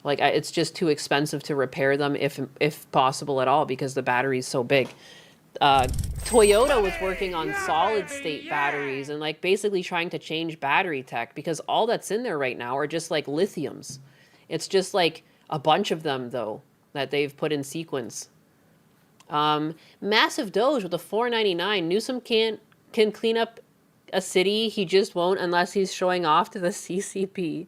like it's just too expensive to repair them if possible at all because the battery's so big. Toyota was working on solid state batteries and like basically trying to change battery tech because all that's in there right now are just like lithiums. It's just like a bunch of them though that they've put in sequence. Massive Doge with a $4.99. Newsom can clean up a city. He just won't unless he's showing off to the CCP.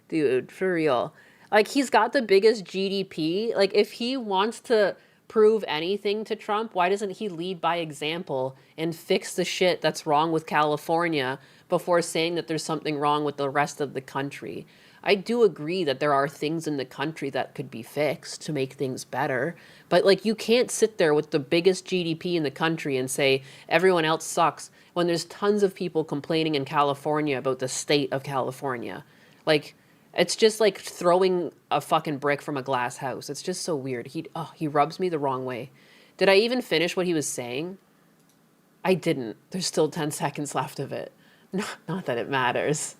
Dude, for real. Like, he's got the biggest GDP. Like, if he wants to prove anything to Trump, why doesn't he lead by example and fix the shit that's wrong with California before saying that there's something wrong with the rest of the country? I do agree that there are things in the country that could be fixed to make things better. But, like, you can't sit there with the biggest GDP in the country and say everyone else sucks when there's tons of people complaining in California about the state of California. Like, it's just like throwing a fucking brick from a glass house. It's just so weird. He rubs me the wrong way. Did I even finish what he was saying? I didn't. There's still 10 seconds left of it. Not that it matters.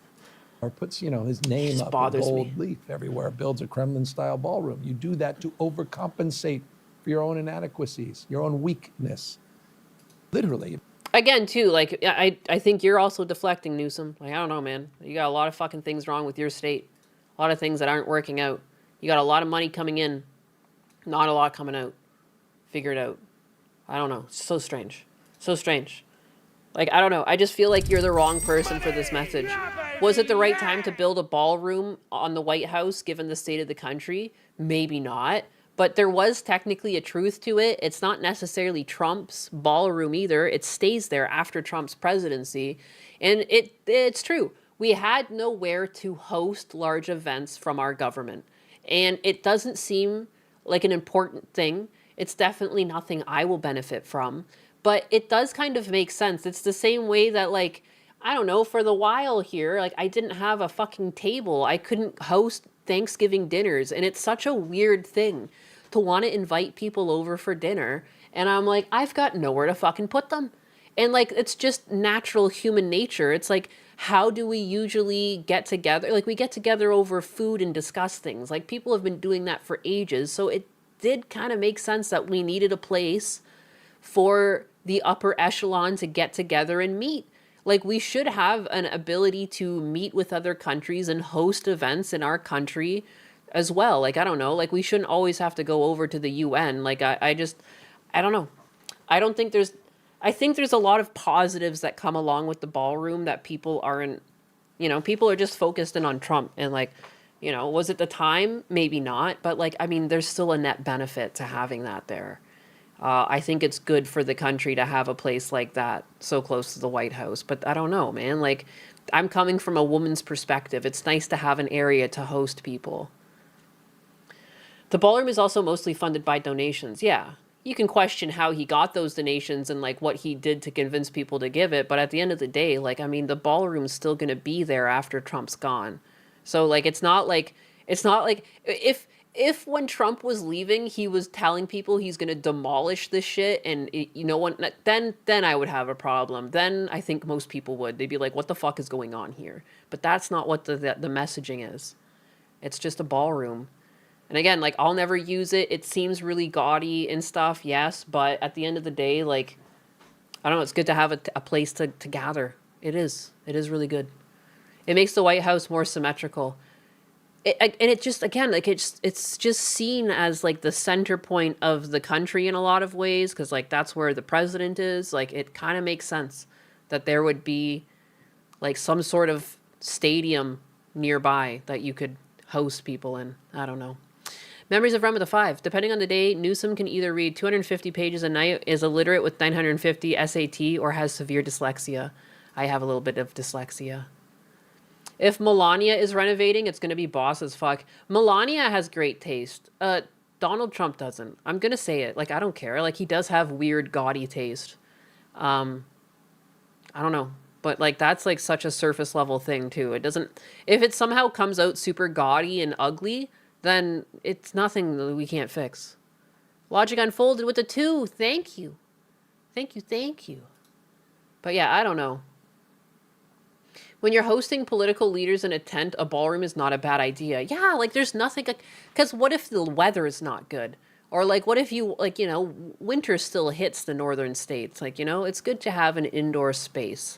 Or puts, you know, his name up in gold leaf everywhere, builds a Kremlin-style ballroom. You do that to overcompensate for your own inadequacies, your own weakness. Literally. Again, too, like, I think you're also deflecting, Newsom. Like, I don't know, man. You got a lot of fucking things wrong with your state. A lot of things that aren't working out. You got a lot of money coming in. Not a lot coming out. Figure it out. I don't know. It's so strange. So strange. Like, I don't know. I just feel like you're the wrong person for this message. Was it the right time to build a ballroom on the White House, given the state of the country? Maybe not. But there was technically a truth to it. It's not necessarily Trump's ballroom either. It stays there after Trump's presidency. And it's true. We had nowhere to host large events from our government. And it doesn't seem like an important thing. It's definitely nothing I will benefit from. But it does kind of make sense. It's the same way that, like, I don't know, for the while here, like, I didn't have a fucking table. I couldn't host Thanksgiving dinners. And it's such a weird thing to want to invite people over for dinner. And I'm like, I've got nowhere to fucking put them. And, like, it's just natural human nature. It's like, how do we usually get together? Like, we get together over food and discuss things. Like, people have been doing that for ages. So it did kind of make sense that we needed a place for the upper echelon to get together and meet. Like, we should have an ability to meet with other countries and host events in our country as well. Like, I don't know. Like, we shouldn't always have to go over to the UN. Like, I don't know. I think there's a lot of positives that come along with the ballroom that people aren't, you know, people are just focused in on Trump. And, like, you know, was it the time? Maybe not. But, like, I mean, there's still a net benefit to having that there. I think it's good for the country to have a place like that so close to the White House. But I don't know, man. Like, I'm coming from a woman's perspective. It's nice to have an area to host people. The ballroom is also mostly funded by donations. Yeah. You can question how he got those donations and like what he did to convince people to give it. But at the end of the day, like, I mean, the ballroom's still going to be there after Trump's gone. So like, it's not like if when Trump was leaving, he was telling people he's going to demolish this shit and then I would have a problem. Then I think most people would. They'd be like, what the fuck is going on here? But that's not what the messaging is. It's just a ballroom. And again, like, I'll never use it. It seems really gaudy and stuff, yes. But at the end of the day, like, I don't know, it's good to have a place to gather. It is. It is really good. It makes the White House more symmetrical. And it just, again, like, it's just seen as, like, the center point of the country in a lot of ways. Because, like, that's where the president is. Like, it kind of makes sense that there would be, like, some sort of stadium nearby that you could host people in. I don't know. Memories of Rem with a 5. Depending on the day, Newsom can either read 250 pages a night, is illiterate with 950 SAT, or has severe dyslexia. I have a little bit of dyslexia. If Melania is renovating, it's going to be boss as fuck. Melania has great taste. Donald Trump doesn't. I'm going to say it. Like, I don't care. Like, he does have weird, gaudy taste. I don't know. But, like, that's, like, such a surface level thing, too. It doesn't... If it somehow comes out super gaudy and ugly, then it's nothing that we can't fix. Logic Unfolded with a 2. Thank you. Thank you, thank you. But yeah, I don't know. When you're hosting political leaders in a tent, a ballroom is not a bad idea. Yeah, like, there's nothing... Because what if the weather is not good? Or, like, what if you, like, you know, winter still hits the northern states? Like, you know, it's good to have an indoor space.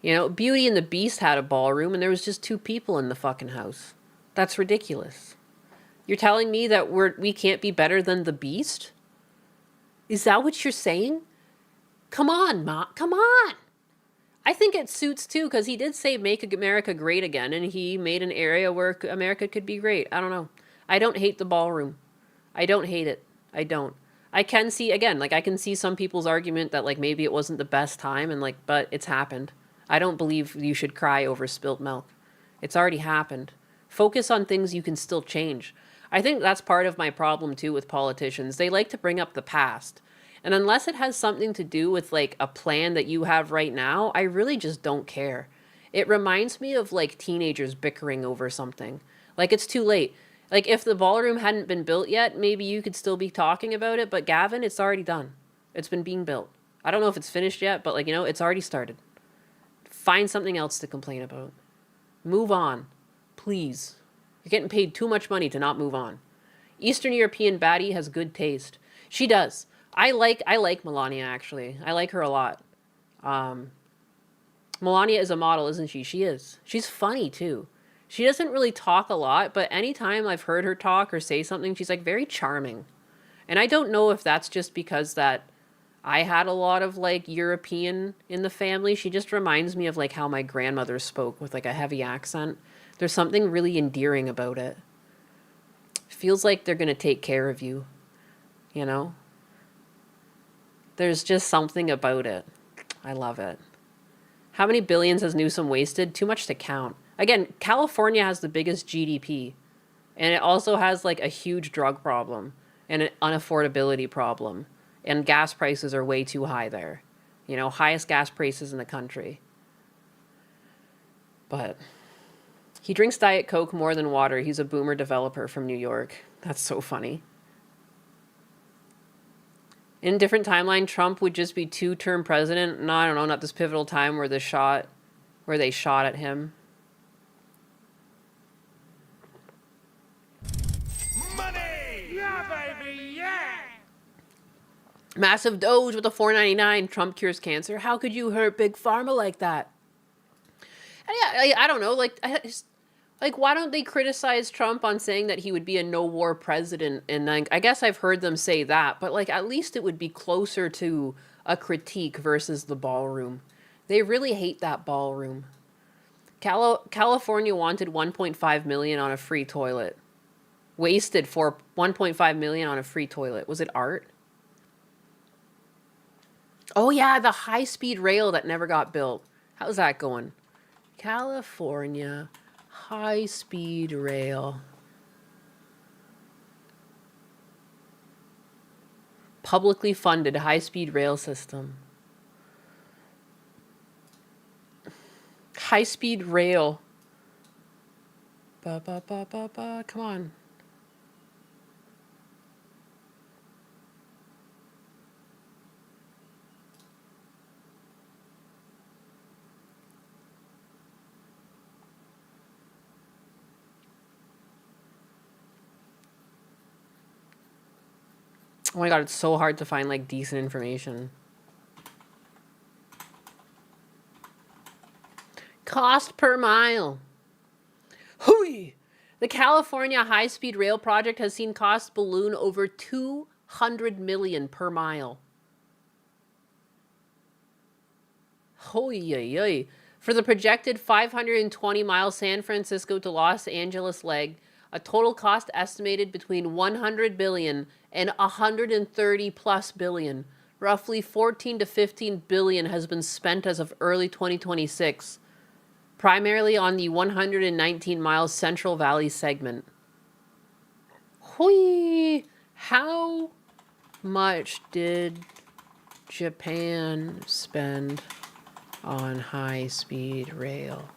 You know, Beauty and the Beast had a ballroom, and there was just 2 people in the fucking house. That's ridiculous. You're telling me that we can't be better than the Beast? Is that what you're saying? Come on, Ma. Come on. I think it suits, too, because he did say make America great again, and he made an area where America could be great. I don't know. I don't hate the ballroom. I don't hate it. I don't. I can see, again, like, I can see some people's argument that, like, maybe it wasn't the best time, and, like, but it's happened. I don't believe you should cry over spilt milk. It's already happened. Focus on things you can still change. I think that's part of my problem, too, with politicians. They like to bring up the past. And unless it has something to do with, like, a plan that you have right now, I really just don't care. It reminds me of, like, teenagers bickering over something. Like, it's too late. Like, if the ballroom hadn't been built yet, maybe you could still be talking about it. But, Gavin, it's already done. It's been being built. I don't know if it's finished yet, but, like, you know, it's already started. Find something else to complain about. Move on. Please. You're getting paid too much money to not move on. Eastern European baddie has good taste. She does. I like Melania, actually. I like her a lot. Melania is a model, isn't she? She is. She's funny, too. She doesn't really talk a lot, but anytime I've heard her talk or say something, she's, like, very charming. And I don't know if that's just because that I had a lot of, like, European in the family. She just reminds me of, like, how my grandmother spoke with, like, a heavy accent. There's something really endearing about it. Feels like they're going to take care of you, you know? There's just something about it. I love it. How many billions has Newsom wasted? Too much to count. Again, California has the biggest GDP. And it also has, like, a huge drug problem and an unaffordability problem. And gas prices are way too high there. You know, highest gas prices in the country. But he drinks Diet Coke more than water. He's a boomer developer from New York. That's so funny. In a different timeline, Trump would just be 2-term president. No, I don't know, not this pivotal time where they shot at him. Money! Yeah, baby, yeah! Massive Doge with a $4.99. Trump cures cancer. How could you hurt Big Pharma like that? And yeah, I don't know. Like, why don't they criticize Trump on saying that he would be a no-war president? And like, I guess I've heard them say that, but like, at least it would be closer to a critique versus the ballroom. They really hate that ballroom. California wanted $1.5 million on a free toilet. Wasted for $1.5 million on a free toilet. Was it art? Oh yeah, the high-speed rail that never got built. How's that going? California high-speed rail. Publicly funded high-speed rail system. High-speed rail. Ba ba ba ba ba. Come on. Oh my god, it's so hard to find like decent information. Cost per mile. Hooey! The California high-speed rail project has seen costs balloon over $200 million per mile. Hooey. For the projected 520-mile San Francisco to Los Angeles leg, a total cost estimated between $100 billion and $130+ billion. Roughly $14 to $15 billion has been spent as of early 2026, primarily on the 119-mile Central Valley segment. Hui! How much did Japan spend on high-speed rail?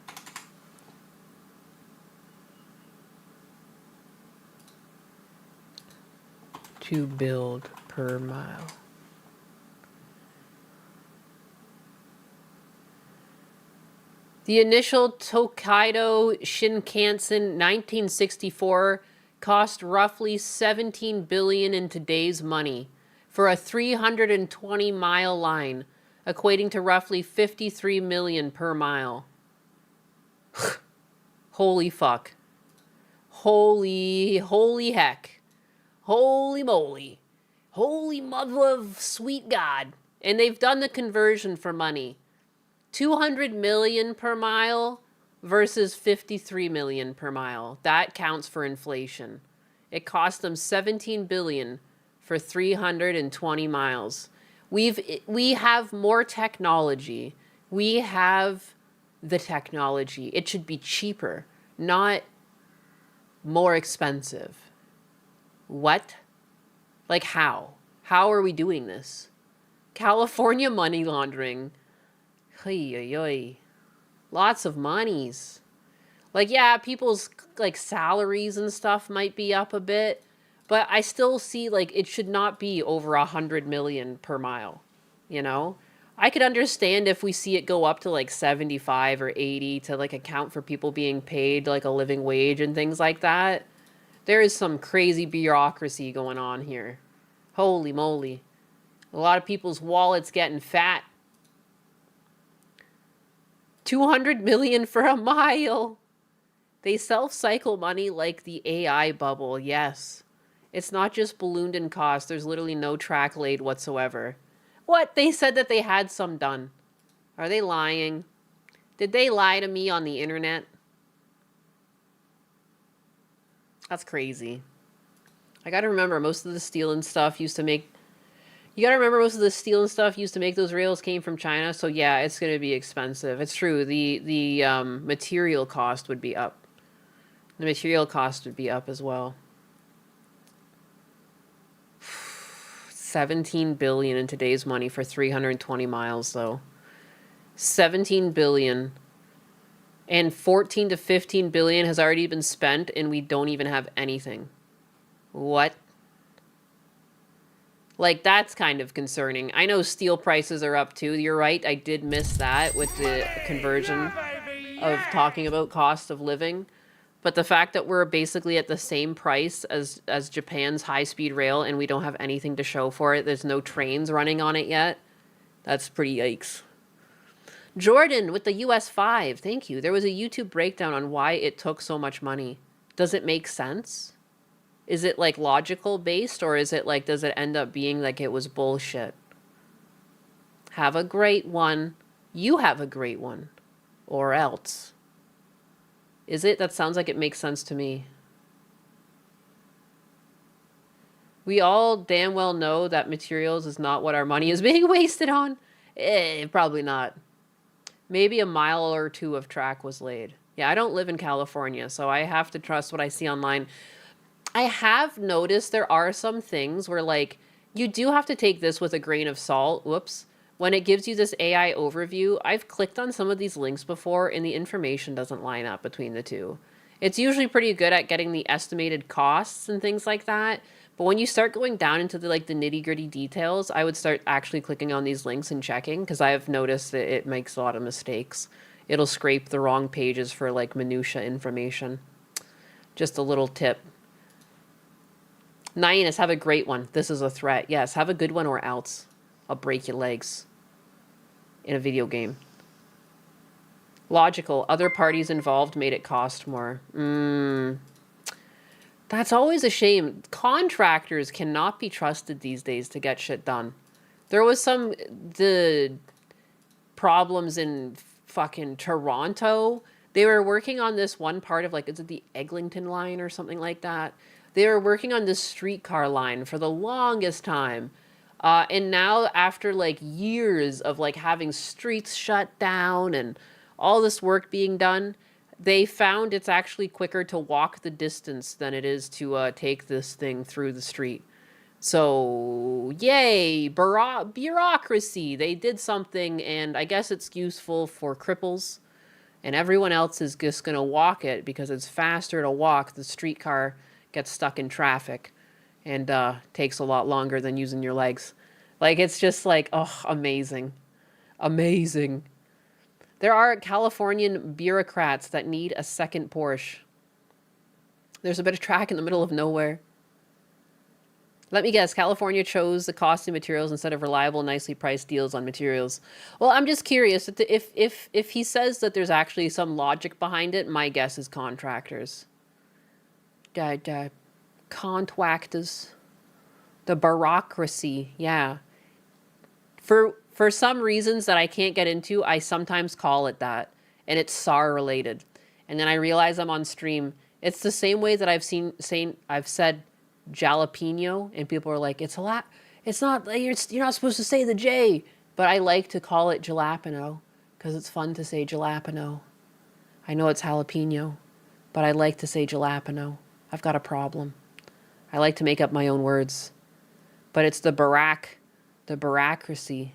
To build per mile. The initial Tokaido Shinkansen 1964 cost roughly $17 billion in today's money for a 320-mile line, equating to roughly $53 million per mile. Holy fuck. Holy heck. Holy moly. Holy mother of sweet God. And they've done the conversion for money. 200 million per mile versus 53 million per mile. That counts for inflation. It cost them 17 billion for 320 miles. We have more technology. We have the technology. It should be cheaper, not more expensive. What? Like how? How are we doing this? California money laundering. Lots of monies. Like, yeah, people's like salaries and stuff might be up a bit, but I still see like it should not be over 100 million per mile. You know? I could understand if we see it go up to like 75 or 80 to like account for people being paid like a living wage and things like that. There is some crazy bureaucracy going on here. Holy moly. A lot of people's wallets getting fat. 200 million for a mile. They self-cycle money like the AI bubble, yes. It's not just ballooned in cost. There's literally no track laid whatsoever. What? They said that they had some done. Are they lying? Did they lie to me on the internet? That's crazy. I gotta remember most of the steel and stuff used to make... You gotta remember most of the steel and stuff used to make those rails came from China. So yeah, it's gonna be expensive. It's true. The material cost would be up. The material cost would be up as well. 17 billion in today's money for 320 miles though. 17 billion. And 14 to 15 billion has already been spent and we don't even have anything. What? Like, that's kind of concerning. I know steel prices are up too. You're right. I did miss that with the conversion of talking about cost of living. But the fact that we're basically at the same price as Japan's high-speed rail and we don't have anything to show for it, there's no trains running on it yet, that's pretty yikes. Jordan with the US 5, thank you. There was a YouTube breakdown on why it took so much money. Does it make sense? Is it like logical based, or is it like, does it end up being like it was bullshit? Have a great one. You have a great one. Or else. Is it? That sounds like it makes sense to me. We all damn well know that materials is not what our money is being wasted on. Probably not. Maybe a mile or two of track was laid. Yeah, I don't live in California, so I have to trust what I see online. I have noticed there are some things where, like, you do have to take this with a grain of salt. Whoops. When it gives you this AI overview, I've clicked on some of these links before and the information doesn't line up between the two. It's usually pretty good at getting the estimated costs and things like that. But when you start going down into the nitty-gritty details, I would start actually clicking on these links and checking, because I have noticed that it makes a lot of mistakes. It'll scrape the wrong pages for like minutia information. Just a little tip. Nyanus, have a great one. This is a threat. Yes, have a good one or else I'll break your legs in a video game. Logical. Other parties involved made it cost more. That's always a shame. Contractors cannot be trusted these days to get shit done. There was the problems in fucking Toronto. They were working on this one part of, like, is it the Eglinton line or something like that? They were working on this streetcar line for the longest time. And now, after like years of like having streets shut down and all this work being done, they found it's actually quicker to walk the distance than it is to take this thing through the street. So, yay, bureaucracy. They did something, and I guess it's useful for cripples. And everyone else is just going to walk it because it's faster to walk. The streetcar gets stuck in traffic and takes a lot longer than using your legs. Like, it's just like, oh, amazing. Amazing. There are Californian bureaucrats that need a second Porsche. There's a bit of track in the middle of nowhere. Let me guess, California chose the costly materials instead of reliable, nicely priced deals on materials. Well, I'm just curious. If he says that there's actually some logic behind it, my guess is contractors. Contractors. The bureaucracy, yeah. For some reasons that I can't get into, I sometimes call it that. And it's SAR related. And then I realize I'm on stream. It's the same way that I've said jalapeno, and people are like, it's not, you're not supposed to say the J. But I like to call it jalapeno because it's fun to say jalapeno. I know it's jalapeno, but I like to say jalapeno. I've got a problem. I like to make up my own words. But it's the bureaucracy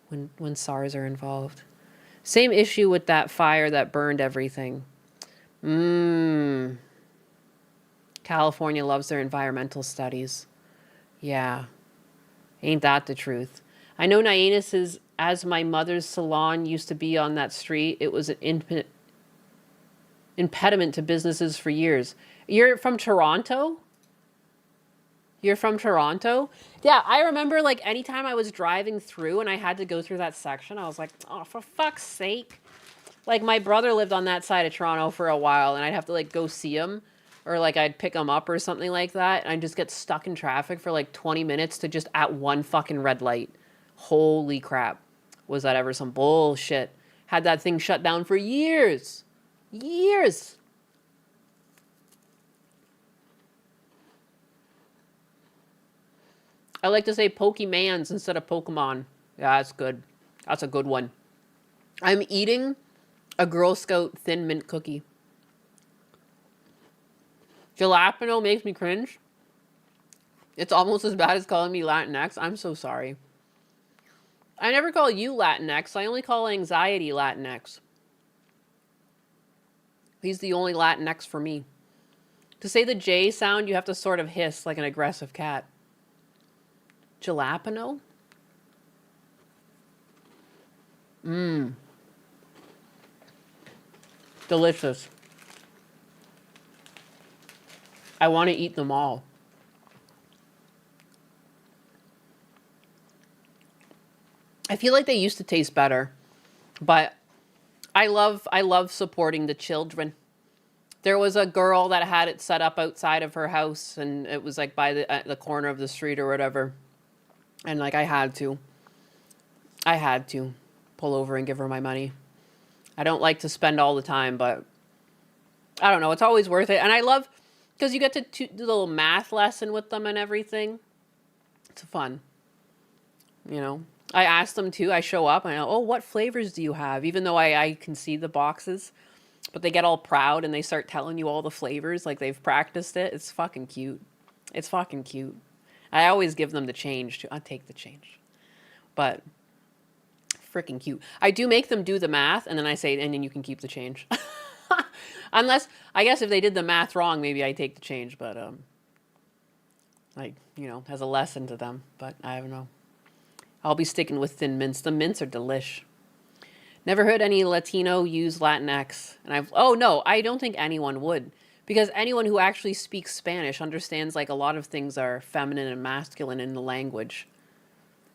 when SARs are involved. Same issue with that fire that burned everything. California loves their environmental studies. Yeah. Ain't that the truth? I know Nyannis is, as my mother's salon used to be on that street, it was an impediment to businesses for years. You're from Toronto? You're from Toronto? Yeah, I remember, like, anytime I was driving through and I had to go through that section, I was like, oh, for fuck's sake. Like, my brother lived on that side of Toronto for a while, and I'd have to, like, go see him. Or, like, I'd pick him up or something like that, and I'd just get stuck in traffic for, like, 20 minutes to just at one fucking red light. Holy crap. Was that ever some bullshit. Had that thing shut down for years. Years. I like to say Pokemans instead of Pokemon. Yeah, that's good. That's a good one. I'm eating a Girl Scout Thin Mint cookie. Jalapeno makes me cringe. It's almost as bad as calling me Latinx. I'm so sorry. I never call you Latinx. I only call anxiety Latinx. He's the only Latinx for me. To say the J sound, you have to sort of hiss like an aggressive cat. Jalapeno? Delicious. I want to eat them all. I feel like they used to taste better, but I love supporting the children. There was a girl that had it set up outside of her house, and it was like by the corner of the street or whatever. And like I had to pull over and give her my money. I don't like to spend all the time, but I don't know. It's always worth it. And I love, because you get to do the little math lesson with them and everything. It's fun. You know, I asked them too. I show up and I go, oh, what flavors do you have? Even though I can see the boxes, but they get all proud and they start telling you all the flavors like they've practiced it. It's fucking cute. It's fucking cute. I always give them the change too. I'll take the change. But freaking cute. I do make them do the math and then I say, and then you can keep the change. Unless, I guess if they did the math wrong, maybe I take the change, but like, you know, as a lesson to them, but I don't know. I'll be sticking with Thin Mints. The mints are delish. Never heard any Latino use Latinx. And oh no, I don't think anyone would. Because anyone who actually speaks Spanish understands like a lot of things are feminine and masculine in the language.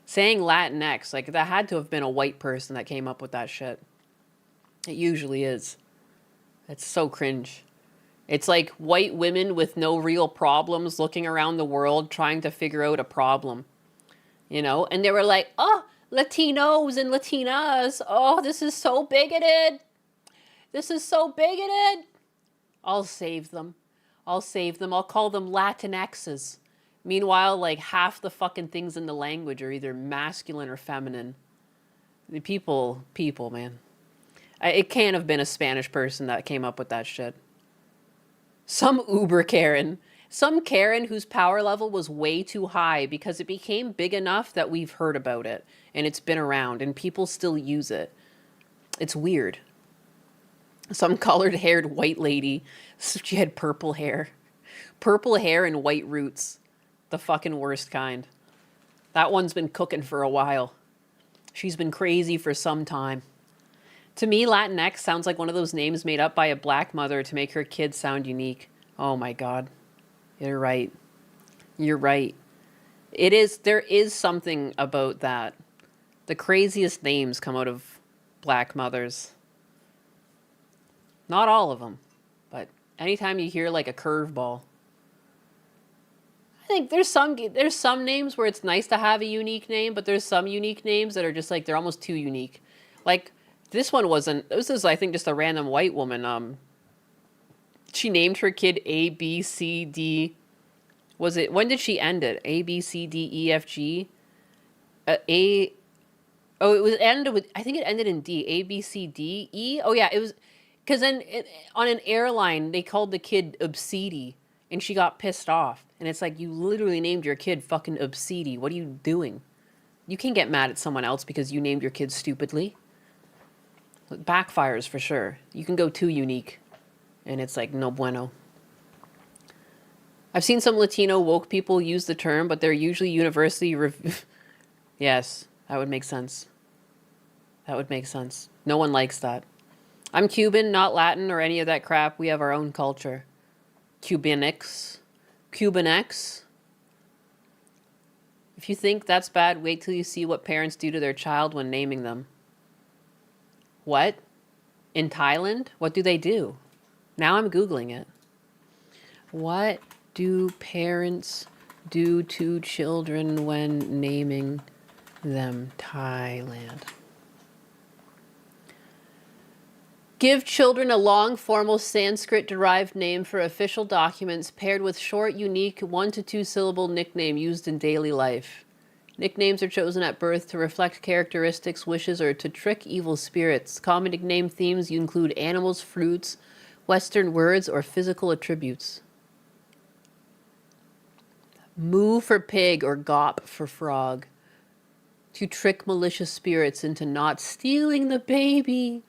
Saying Latinx, like that had to have been a white person that came up with that shit. It usually is. It's so cringe. It's like white women with no real problems looking around the world trying to figure out a problem. You know, and they were like, oh, Latinos and Latinas. Oh, this is so bigoted. This is so bigoted. I'll save them. I'll save them. I'll call them Latinxes. Meanwhile, like half the fucking things in the language are either masculine or feminine. The people, man. It can't have been a Spanish person that came up with that shit. Some Uber Karen. Some Karen whose power level was way too high because it became big enough that we've heard about it and it's been around and people still use it. It's weird. Some colored-haired white lady. She had purple hair. Purple hair and white roots. The fucking worst kind. That one's been cooking for a while. She's been crazy for some time. To me, Latinx sounds like one of those names made up by a black mother to make her kids sound unique. Oh my God. You're right. You're right. There is something about that. The craziest names come out of black mothers. Not all of them, but anytime you hear like a curveball. I think there's some names where it's nice to have a unique name, but there's some unique names that are just like, they're almost too unique. Like this one wasn't, this is I think just a random white woman. She named her kid A, B, C, D. When did she end it? A, B, C, D, E, F, G? It ended with, I think it ended in D. A, B, C, D, E? Oh yeah, it was, because then on an airline, they called the kid Obsidi, and she got pissed off. And it's like, you literally named your kid fucking Obsidi. What are you doing? You can't get mad at someone else because you named your kid stupidly. It backfires for sure. You can go too unique. And it's like, no bueno. I've seen some Latino woke people use the term, but they're usually university Yes, that would make sense. That would make sense. No one likes that. I'm Cuban, not Latin or any of that crap. We have our own culture. Cubanix. Cubanex. If you think that's bad, wait till you see what parents do to their child when naming them. What? In Thailand? What do they do? Now I'm Googling it. What do parents do to children when naming them? Thailand. Give children a long, formal Sanskrit-derived name for official documents paired with short, unique, 1 to 2 syllable nickname used in daily life. Nicknames are chosen at birth to reflect characteristics, wishes, or to trick evil spirits. Common nickname themes include animals, fruits, Western words, or physical attributes. Moo for pig or gop for frog. To trick malicious spirits into not stealing the baby.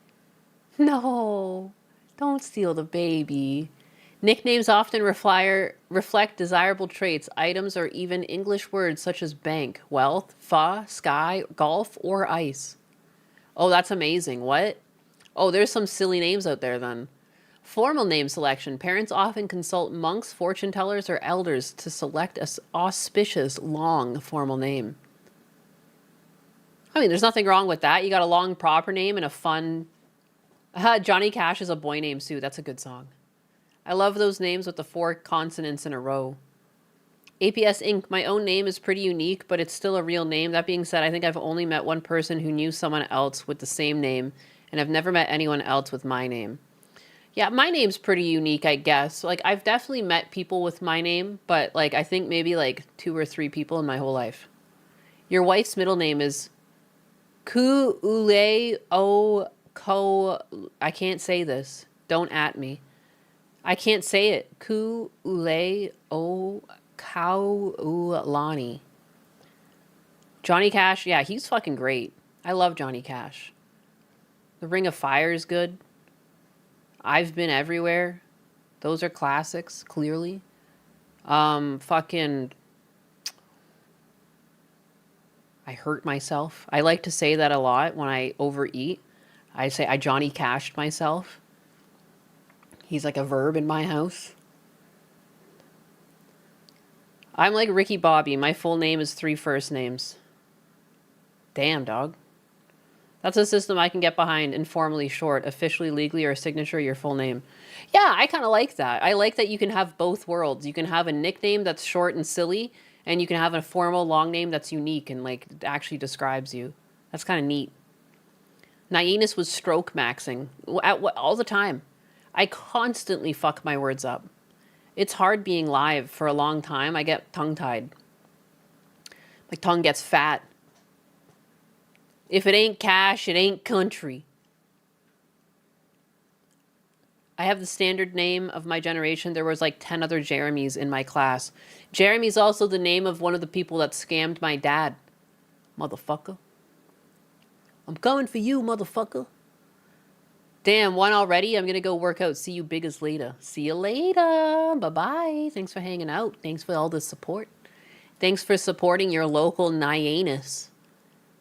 No, don't steal the baby. Nicknames often reflect desirable traits, items, or even English words such as bank, wealth, pho, sky, golf, or ice. Oh, that's amazing. What? Oh, there's some silly names out there then. Formal name selection. Parents often consult monks, fortune tellers, or elders to select an auspicious, long, formal name. I mean, there's nothing wrong with that. You got a long proper name and a fun... Johnny Cash is a boy named Sue. That's a good song. I love those names with the 4 consonants in a row. APS Inc. My own name is pretty unique, but it's still a real name. That being said, I think I've only met one person who knew someone else with the same name, and I've never met anyone else with my name. Yeah, my name's pretty unique, I guess. Like, I've definitely met people with my name, but, like, I think maybe, like, 2 or 3 people in my whole life. Your wife's middle name is Ku ule o ko. I can't say this. Don't at me. I can't say it. Ku ule o kaulani. Johnny Cash, yeah, he's fucking great. I love Johnny Cash. The Ring of Fire is good. I've Been Everywhere. Those are classics, clearly. Fucking... I hurt myself. I like to say that a lot when I overeat. I say I Johnny Cashed myself. He's like a verb in my house. I'm like Ricky Bobby. My full name is 3 first names. Damn, dog. That's a system I can get behind. Informally short, officially, legally, or signature, your full name. Yeah, I kind of like that. I like that you can have both worlds. You can have a nickname that's short and silly, and you can have a formal long name that's unique and like actually describes you. That's kind of neat. Nyenus was stroke maxing all the time. I constantly fuck my words up. It's hard being live for a long time. I get tongue-tied. My tongue gets fat. If it ain't cash, it ain't country. I have the standard name of my generation. There was like 10 other Jeremys in my class. Jeremy's also the name of one of the people that scammed my dad. Motherfucker. I'm coming for you, motherfucker. Damn, one already? I'm going to go work out. See you biggest later. See you later. Bye-bye. Thanks for hanging out. Thanks for all the support. Thanks for supporting your local Nyanus.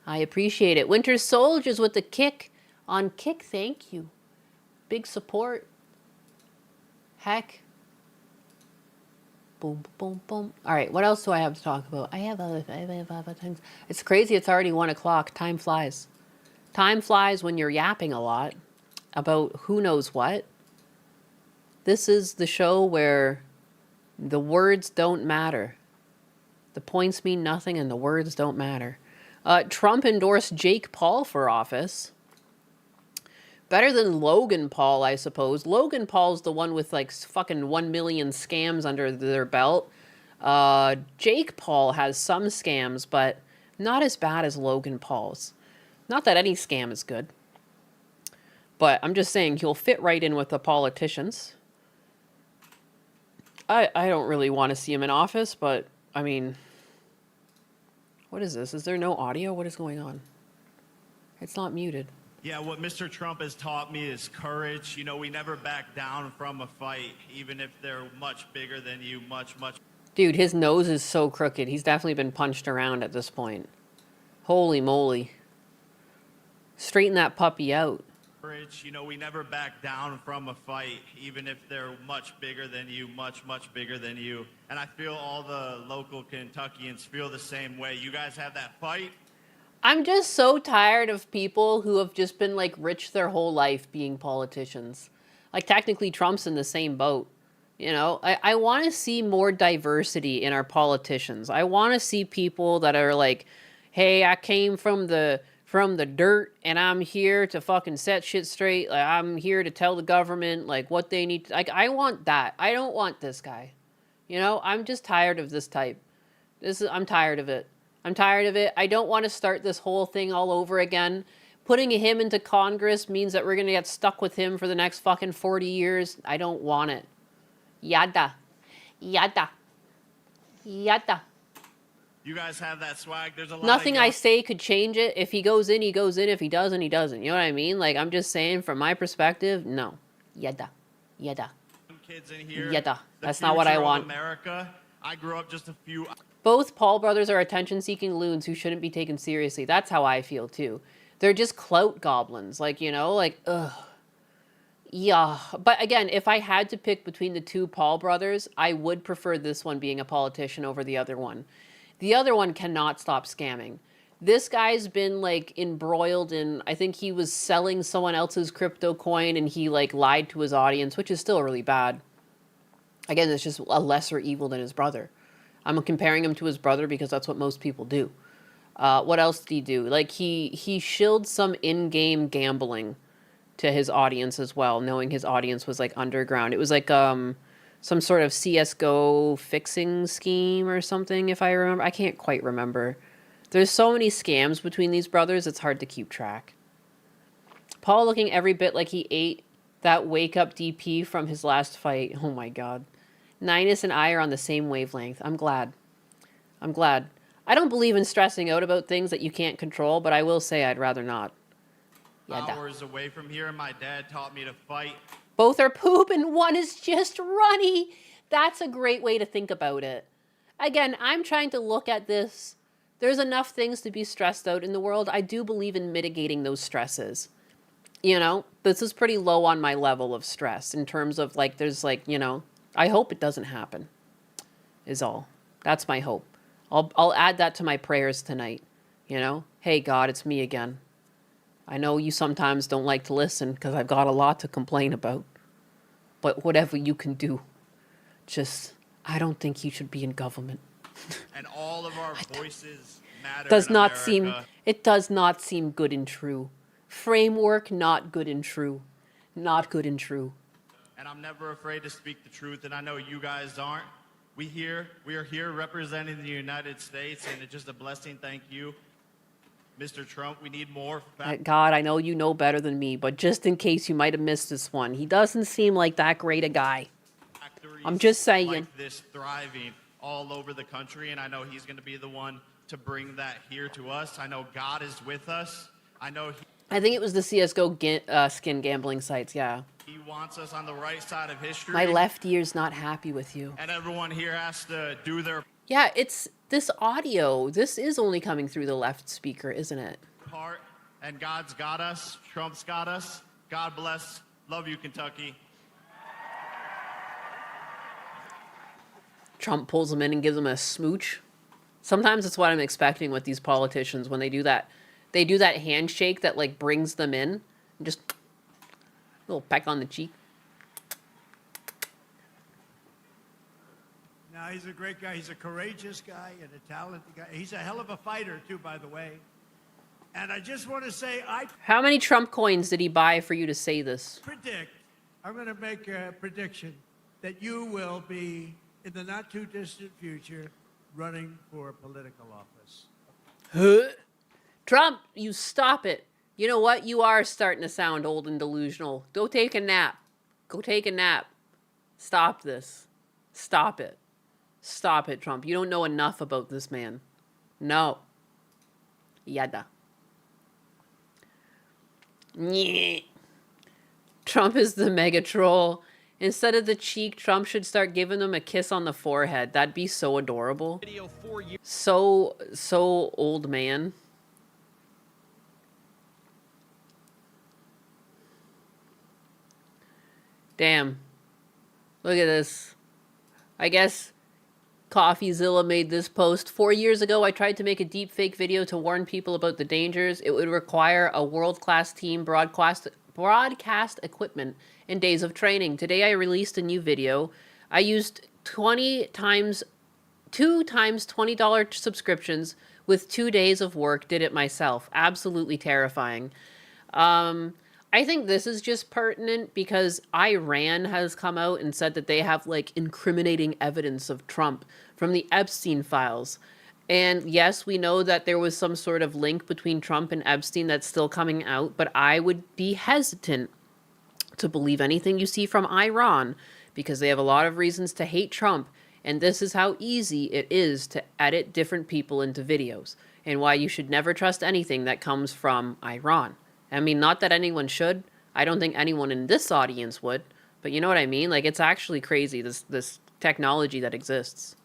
I appreciate it. Winter Soldiers with the kick on Kick. Thank you. Big support. Heck. Boom, boom, boom. All right, what else do I have to talk about? I have other things. It's crazy. It's already 1 o'clock. Time flies. Time flies when you're yapping a lot about who knows what. This is the show where the words don't matter. The points mean nothing and the words don't matter. Trump endorsed Jake Paul for office. Better than Logan Paul, I suppose. Logan Paul's the one with like fucking 1 million scams under their belt. Jake Paul has some scams, but not as bad as Logan Paul's. Not that any scam is good. But I'm just saying he'll fit right in with the politicians. I don't really want to see him in office, but I mean... What is this? Is there no audio? What is going on? It's not muted. Yeah, what Mr. Trump has taught me is courage. You know, we never back down from a fight, even if they're much bigger than you, much. Dude, his nose is so crooked. He's definitely been punched around at this point. Holy moly. Straighten that puppy out. Courage. You know, we never back down from a fight, even if they're much bigger than you, much bigger than you. And I feel all the local Kentuckians feel the same way. You guys have that fight. I'm just so tired of people who have just been like rich their whole life being politicians. Like technically Trump's in the same boat. You know, I want to see more diversity in our politicians. I want to see people that are like, hey, I came from the dirt and I'm here to fucking set shit straight. Like, I'm here to tell the government like what they need. Like, I want that. I don't want this guy. You know, I'm just tired of this type. I'm tired of it. I'm tired of it. I don't want to start this whole thing all over again. Putting him into Congress means that we're going to get stuck with him for the next fucking 40 years. I don't want it. Yada. Yada. Yada. You guys have that swag. There's a lot Nothing of I say could change it. If he goes in, he goes in. If he doesn't, he doesn't. You know what I mean? Like, I'm just saying from my perspective, no. Yada. Yada. kids in here. Yada. That's not what I want. America. I grew up just a few... Both Paul brothers are attention-seeking loons who shouldn't be taken seriously. That's how I feel, too. They're just clout goblins. Like, you know, like, ugh. Yeah. But again, if I had to pick between the two Paul brothers, I would prefer this one being a politician over the other one. The other one cannot stop scamming. This guy's been, like, embroiled in... I think he was selling someone else's crypto coin and he, like, lied to his audience, which is still really bad. Again, it's just a lesser evil than his brother. I'm comparing him to his brother because that's what most people do. What else did he do? Like, he shilled some in-game gambling to his audience as well, knowing his audience was, like, underground. It was, like, some sort of CSGO fixing scheme or something, if I remember. I can't quite remember There's so many scams between these brothers, it's hard to keep track. Paul looking every bit like he ate that wake-up DP from his last fight. Oh my god. Ninus and I are on the same wavelength. I'm glad. I'm glad. I don't believe in stressing out about things that you can't control, but I will say I'd rather not. Hours away from here, and my dad taught me to fight. Both are poop and one is just runny. That's a great way to think about it. Again, I'm trying to look at this. There's enough things to be stressed out in the world. I do believe in mitigating those stresses. You know, this is pretty low on my level of stress in terms of like, there's like, you know, I hope it doesn't happen is all. That's my hope. I'll add that to my prayers tonight. You know, hey God, it's me again. I know you sometimes don't like to listen because I've got a lot to complain about. But whatever you can do, just, I don't think you should be in government. And all of our voices matter. Does in not America. seem, it does not seem good and true. Framework, not good and true. Not good and true. And I'm never afraid to speak the truth, and I know you guys aren't. We are here representing the United States, and it's just a blessing. Thank you. Mr. Trump, we need more God, I know you know better than me, but just in case you might have missed this one, he doesn't seem like that great a guy. I'm just saying. Like this thriving all over the country, and I know he's going to be the one to bring that here to us. I know God is with us. I know I think it was the CSGO skin gambling sites, yeah. He wants us on the right side of history. My left ear's not happy with you. And everyone here has to do their Yeah, it's this audio. This is only coming through the left speaker, isn't it? part. And God's got us. Trump's got us. God bless. Love you, Kentucky. Trump pulls them in and gives them a smooch. Sometimes it's what I'm expecting with these politicians when they do that. They do that handshake that like brings them in. And just a little peck on the cheek. No, he's a great guy. He's a courageous guy and a talented guy. He's a hell of a fighter, too, by the way. And I just want to say, How many Trump coins did he buy for you to say this? I'm going to make a prediction that you will be, in the not-too-distant future, running for political office. Trump, you stop it. You know what? You are starting to sound old and delusional. Go take a nap. Go take a nap. Stop this. Stop it. Stop it, Trump. You don't know enough about this man. No. Yada. Nyeh. Trump is the mega troll. Instead of the cheek, Trump should start giving them a kiss on the forehead. That'd be so adorable. So old man. Damn. Look at this. I guess CoffeeZilla made this post. 4 years ago, I tried to make a deepfake video to warn people about the dangers. It would require a world-class team, broadcast equipment, and days of training. Today, I released a new video. I used 2 times $20 subscriptions with 2 days of work, did it myself. Absolutely terrifying. I think this is just pertinent because Iran has come out and said that they have like incriminating evidence of Trump from the Epstein files. And yes, we know that there was some sort of link between Trump and Epstein that's still coming out, but I would be hesitant to believe anything you see from Iran because they have a lot of reasons to hate Trump. And this is how easy it is to edit different people into videos and why you should never trust anything that comes from Iran. I mean, not that anyone should. I don't think anyone in this audience would. But you know what I mean? Like, it's actually crazy, this technology that exists.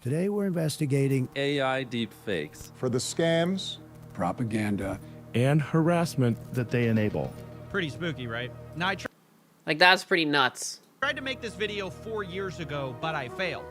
Today we're investigating AI deepfakes. For the scams, propaganda, and harassment that they enable. Pretty spooky, right? Now, Like, that's pretty nuts. tried to make this video 4 years ago, but I failed.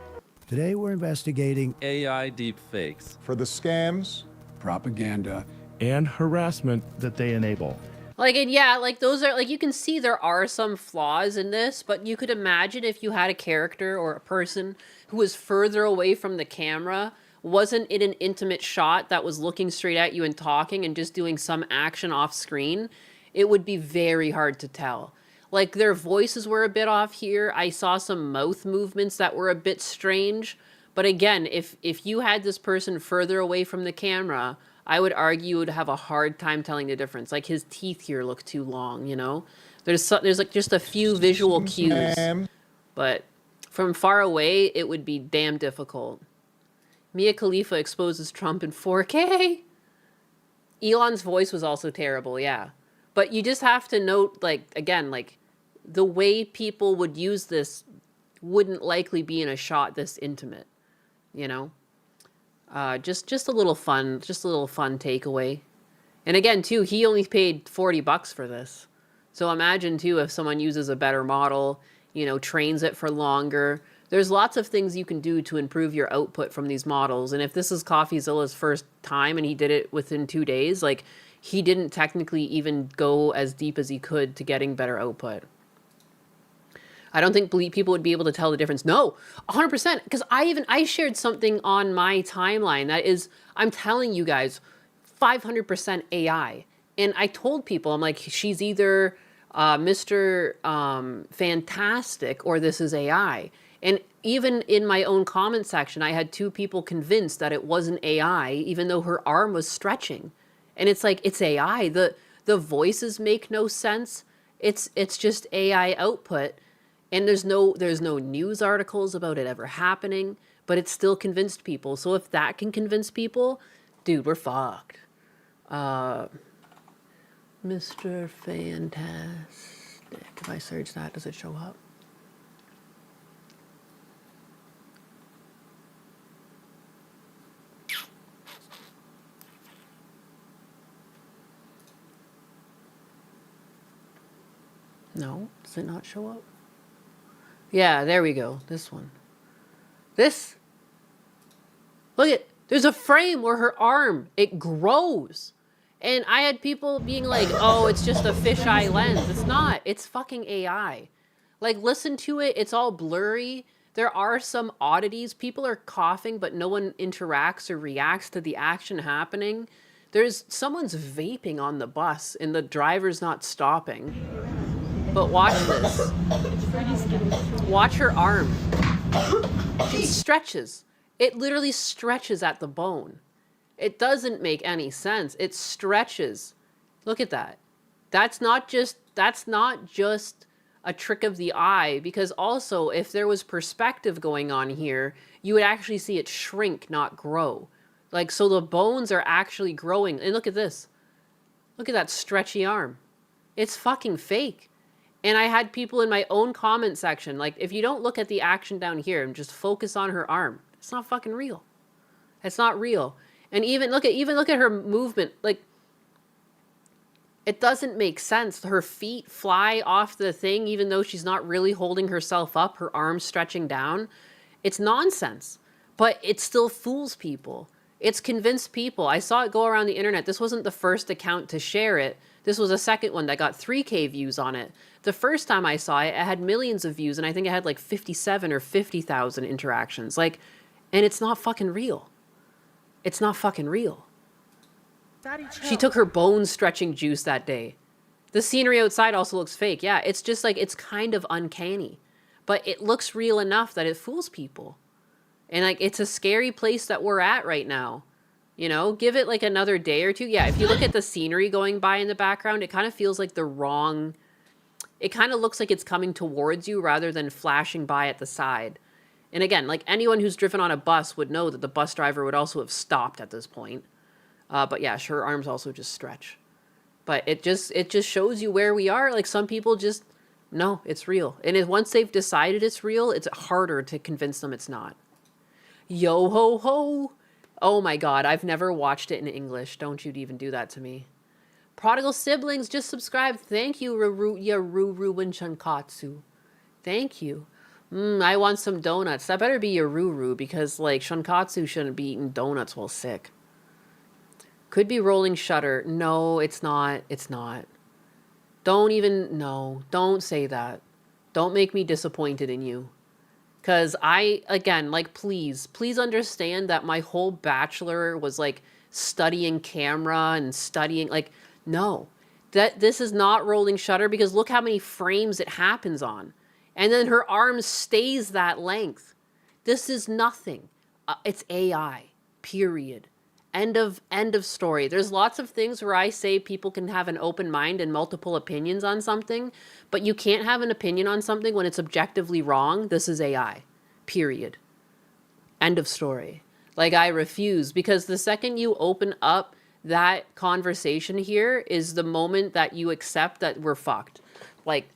Today we're investigating AI deepfakes. for the scams, propaganda, and harassment that they enable. Like, and yeah, like, those are, like, you can see there are some flaws in this, but you could imagine if you had a character or a person who was further away from the camera, wasn't in an intimate shot that was looking straight at you and talking and just doing some action off screen, it would be very hard to tell. Like, their voices were a bit off here. I saw some mouth movements that were a bit strange, But again, if you had this person further away from the camera, I would argue you would have a hard time telling the difference. Like his teeth here look too long, you know? There's like just a few visual cues. But from far away, it would be damn difficult. Mia Khalifa exposes Trump in 4K. Elon's voice was also terrible, yeah. But you just have to note, like, again, like, the way people would use this wouldn't likely be in a shot this intimate, you know? Just a little fun takeaway. And again, too, he only paid $40 for this. So imagine, too, if someone uses a better model, you know, trains it for longer. There's lots of things you can do to improve your output from these models. And if this is CoffeeZilla's first time and he did it within 2 days, like, he didn't technically even go as deep as he could to getting better output. I don't think people would be able to tell the difference. No, 100%. Because I shared something on my timeline that is, I'm telling you guys, 500% AI. And I told people, I'm like, she's either Mr. Fantastic or this is AI. And even in my own comment section, I had 2 people convinced that it wasn't AI, even though her arm was stretching. And it's like, it's AI. The voices make no sense. It's just AI output. And there's no news articles about it ever happening, but it still convinced people. So if that can convince people, dude, we're fucked. Mr. Fantastic. If I search that, does it show up? No, does it not show up? Yeah, there we go. This one. This. Look at, there's a frame where her arm, it grows. And I had people being like, oh, it's just a fisheye lens. It's not. It's fucking AI. Like, listen to it. It's all blurry. There are some oddities. People are coughing, but no one interacts or reacts to the action happening. Someone's vaping on the bus and the driver's not stopping. But watch this. Watch her arm. It stretches. It literally stretches at the bone. It doesn't make any sense. It stretches. Look at that. That's not just a trick of the eye, because also if there was perspective going on here, you would actually see it shrink, not grow. Like, so the bones are actually growing. And look at this. Look at that stretchy arm. It's fucking fake. And I had people in my own comment section, like, if you don't look at the action down here and just focus on her arm, it's not fucking real. It's not real. And even look at her movement. Like, it doesn't make sense. Her feet fly off the thing, even though she's not really holding herself up, her arms stretching down. It's nonsense. But it still fools people. It's convinced people. I saw it go around the internet. This wasn't the first account to share it. This was a second one that got 3K views on it. The first time I saw it, it had millions of views, and I think it had like 57 or 50,000 interactions. Like, and it's not fucking real. It's not fucking real. She took her bone stretching juice that day. The scenery outside also looks fake. Yeah, it's just like, it's kind of uncanny. But it looks real enough that it fools people. And like, it's a scary place that we're at right now. You know, give it like another day or 2. Yeah, if you look at the scenery going by in the background, it kind of feels like it kind of looks like it's coming towards you rather than flashing by at the side. And again, like anyone who's driven on a bus would know that the bus driver would also have stopped at this point. But yeah, her arms also just stretch. But it just shows you where we are. Like, some people just, no, it's real. And once they've decided it's real, it's harder to convince them it's not. Yo ho ho. Oh my God, I've never watched it in English. Don't you even do that to me. Prodigal Siblings just subscribed. Thank you, Ruru and Shankatsu. Thank you. I want some donuts. That better be Ruru, because like Shankatsu shouldn't be eating donuts while sick. Could be rolling shutter. No, it's not. It's not. Don't say that. Don't make me disappointed in you. Because again, like, please understand that my whole bachelor was like studying camera and studying, like, no, that this is not rolling shutter, because look how many frames it happens on. And then her arm stays that length. This is nothing. It's AI. Period. End of story. There's lots of things where I say people can have an open mind and multiple opinions on something, but you can't have an opinion on something when it's objectively wrong. This is AI. Period. End of story. Like, I refuse, because the second you open up that conversation here is the moment that you accept that we're fucked. Like,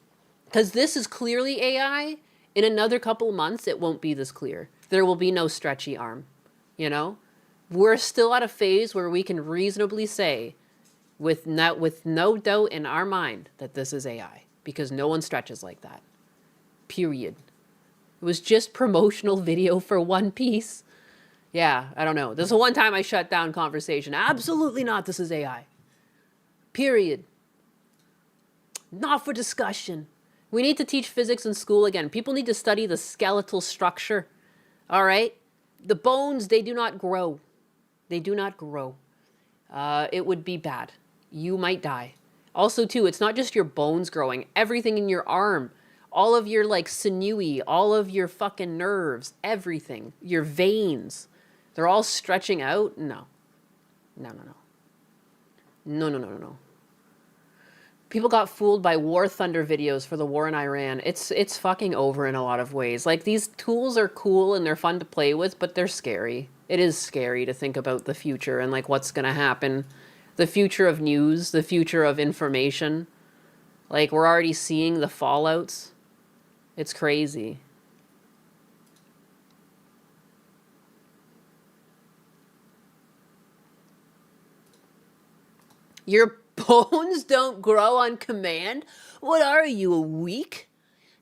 because this is clearly AI. In another couple of months, it won't be this clear. There will be no stretchy arm, you know? We're still at a phase where we can reasonably say, with no doubt in our mind, that this is AI, because no one stretches like that. Period. It was just promotional video for One Piece. Yeah, I don't know. This is the one time I shut down conversation. Absolutely not. This is AI. Period. Not for discussion. We need to teach physics in school again. People need to study the skeletal structure. All right? The bones, they do not grow. They do not grow. It would be bad. You might die. Also, too, it's not just your bones growing. Everything in your arm. All of your, like, sinewy, all of your fucking nerves, everything. Your veins. They're all stretching out? No. No. People got fooled by War Thunder videos for the war in Iran. It's fucking over in a lot of ways. Like, these tools are cool and they're fun to play with, but they're scary. It is scary to think about the future and, like, what's gonna happen. The future of news, the future of information. Like, we're already seeing the fallouts. It's crazy. Your bones don't grow on command? What are you, a weak?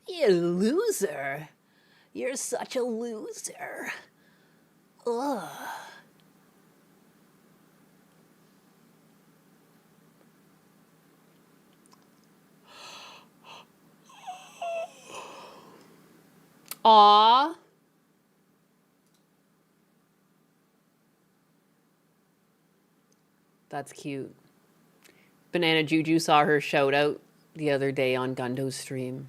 You loser. You're such a loser. Ugh. Aw. That's cute. Banana Juju saw her shout out the other day on Gundo's stream.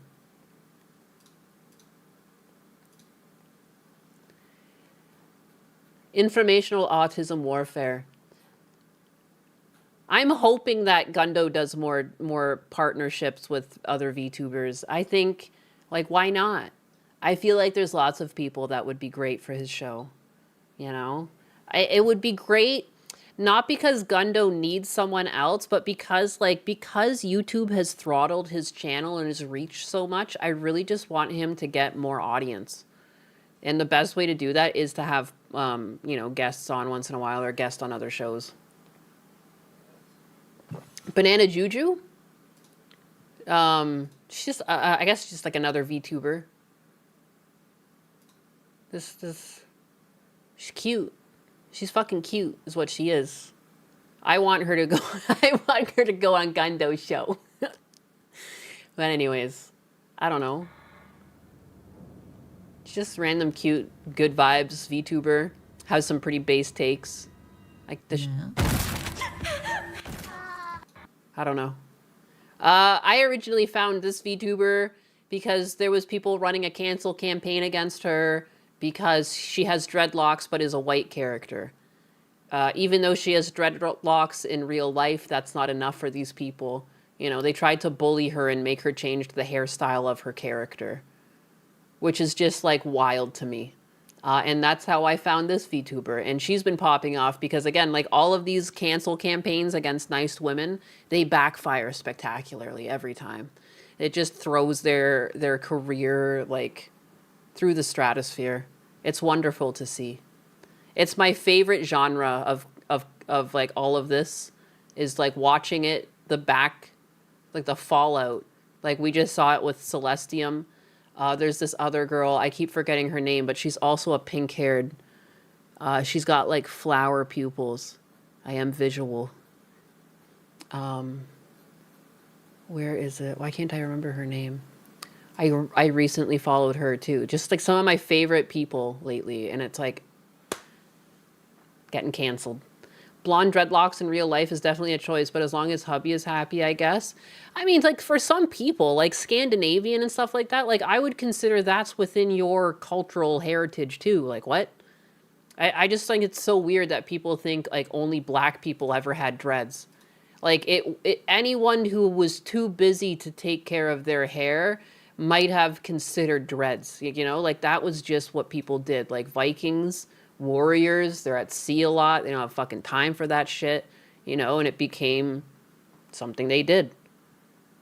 Informational autism warfare. I'm hoping that Gundo does more partnerships with other VTubers. I think, like, why not? I feel like there's lots of people that would be great for his show. You know? It would be great, not because Gundo needs someone else, but because YouTube has throttled his channel and his reach so much, I really just want him to get more audience. And the best way to do that is to have, guests on once in a while or guests on other shows. Banana Juju? She's just, I guess just like another VTuber. She's cute. She's fucking cute, is what she is. I want her to go. I want her to go on Gundo's show. But anyways, I don't know. She's just random, cute, good vibes VTuber. Has some pretty base takes. Like the. I don't know. I originally found this VTuber because there was people running a cancel campaign against her because she has dreadlocks but is a white character. Even though she has dreadlocks in real life, that's not enough for these people. You know, they tried to bully her and make her change the hairstyle of her character, which is just, like, wild to me. And that's how I found this VTuber. And she's been popping off because, again, like, all of these cancel campaigns against nice women, they backfire spectacularly every time. It just throws their career, like, through the stratosphere. It's wonderful to see. It's my favorite genre of like all of this is like watching it, like the fallout. Like we just saw it with Celestium. There's this other girl, I keep forgetting her name, but she's also a pink-haired. She's got like flower pupils. I am visual. Where is it? Why can't I remember her name? I recently followed her too. Just like some of my favorite people lately, and it's like getting canceled. Blonde dreadlocks in real life is definitely a choice, but as long as hubby is happy, I guess. I mean, like for some people, like Scandinavian and stuff like that, like I would consider that's within your cultural heritage too. Like what? I just think it's so weird that people think like only black people ever had dreads. Like anyone who was too busy to take care of their hair might have considered dreads. You know, like that was just what people did. Like Vikings, warriors, they're at sea a lot. They don't have fucking time for that shit, you know, and it became something they did.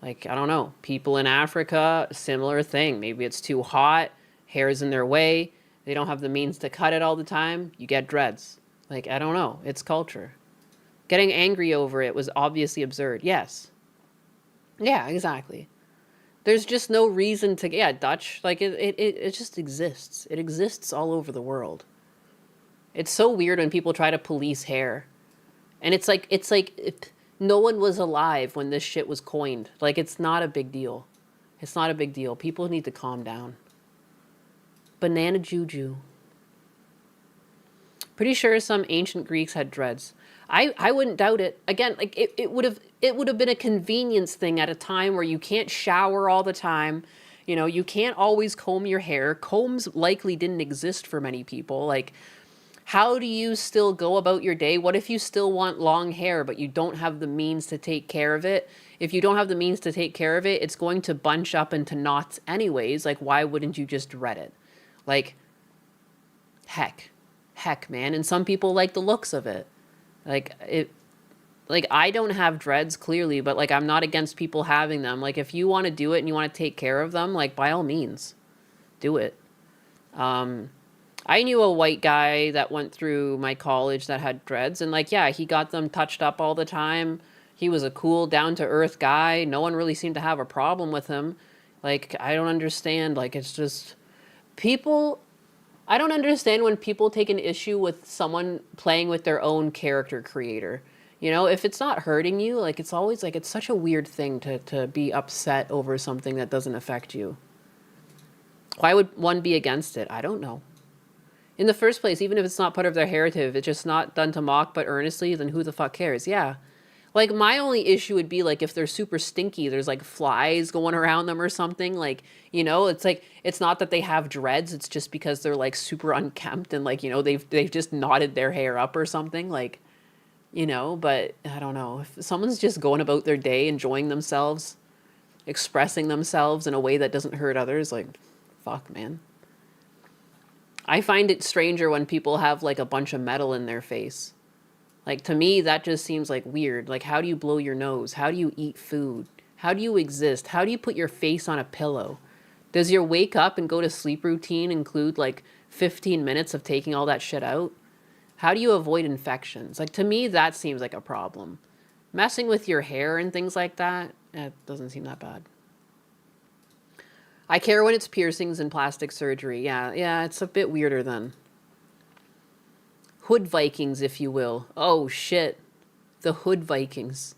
Like, I don't know, people in Africa, similar thing. Maybe it's too hot, hair's in their way, they don't have the means to cut it all the time, you get dreads. Like, I don't know, it's culture. Getting angry over it was obviously absurd. Yes. Yeah, exactly. There's just no reason to, yeah, Dutch, like, it just exists. It exists all over the world. It's so weird when people try to police hair. And it's like no one was alive when this shit was coined. Like, it's not a big deal. It's not a big deal. People need to calm down. Banana juju. Pretty sure some ancient Greeks had dreads. I wouldn't doubt it. Again, like it would have been a convenience thing at a time where you can't shower all the time. You know, you can't always comb your hair. Combs likely didn't exist for many people. Like, how do you still go about your day? What if you still want long hair, but you don't have the means to take care of it? If you don't have the means to take care of it, it's going to bunch up into knots anyways. Like, why wouldn't you just dread it? Like, heck, man. And some people like the looks of it. Like, I don't have dreads clearly, but like, I'm not against people having them. Like, if you want to do it and you want to take care of them, like, by all means, do it. I knew a white guy that went through my college that had dreads, and like, yeah, he got them touched up all the time. He was a cool, down-to-earth guy. No one really seemed to have a problem with him. Like, I don't understand. Like, it's just people. I don't understand when people take an issue with someone playing with their own character creator. You know, if it's not hurting you, like, it's always like, it's such a weird thing to be upset over something that doesn't affect you. Why would one be against it? I don't know. In the first place, even if it's not part of their heritage, it's just not done to mock but earnestly, then who the fuck cares? Yeah. Like, my only issue would be, like, if they're super stinky, there's, like, flies going around them or something. Like, you know, it's like, it's not that they have dreads. It's just because they're, like, super unkempt and, like, you know, they've just knotted their hair up or something. Like, you know, but I don't know. If someone's just going about their day, enjoying themselves, expressing themselves in a way that doesn't hurt others, like, fuck, man. I find it stranger when people have, like, a bunch of metal in their face. Like, to me, that just seems, like, weird. Like, how do you blow your nose? How do you eat food? How do you exist? How do you put your face on a pillow? Does your wake up and go to sleep routine include, like, 15 minutes of taking all that shit out? How do you avoid infections? Like, to me, that seems like a problem. Messing with your hair and things like that, it doesn't seem that bad. I care when it's piercings and plastic surgery. Yeah, it's a bit weirder then. Hood Vikings, if you will. Oh, shit. The Hood Vikings.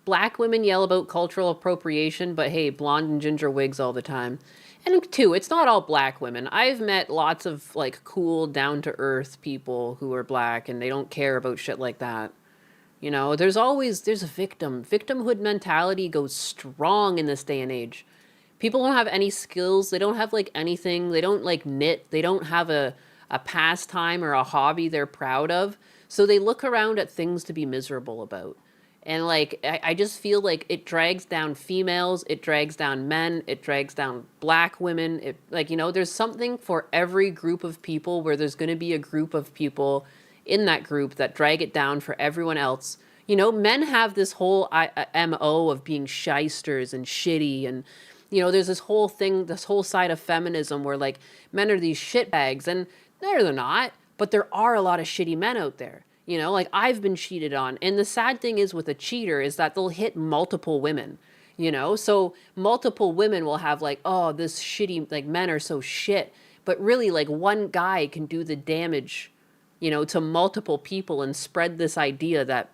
Black women yell about cultural appropriation, but hey, blonde and ginger wigs all the time. And two, it's not all black women. I've met lots of, like, cool, down-to-earth people who are black, and they don't care about shit like that. You know, there's a victim. Victimhood mentality goes strong in this day and age. People don't have any skills. They don't have, like, anything. They don't, like, knit. They don't have a pastime or a hobby they're proud of. So they look around at things to be miserable about. And, like, I just feel like it drags down females. It drags down men. It drags down black women. It, like, you know, there's something for every group of people where there's going to be a group of people in that group that drag it down for everyone else. You know, men have this whole MO of being shysters and shitty, and you know, there's this whole thing, this whole side of feminism where, like, men are these shitbags, and they're not, but there are a lot of shitty men out there. You know, like, I've been cheated on. And the sad thing is with a cheater is that they'll hit multiple women, you know? So multiple women will have, like, oh, this shitty, like, men are so shit. But really, like, one guy can do the damage, you know, to multiple people and spread this idea that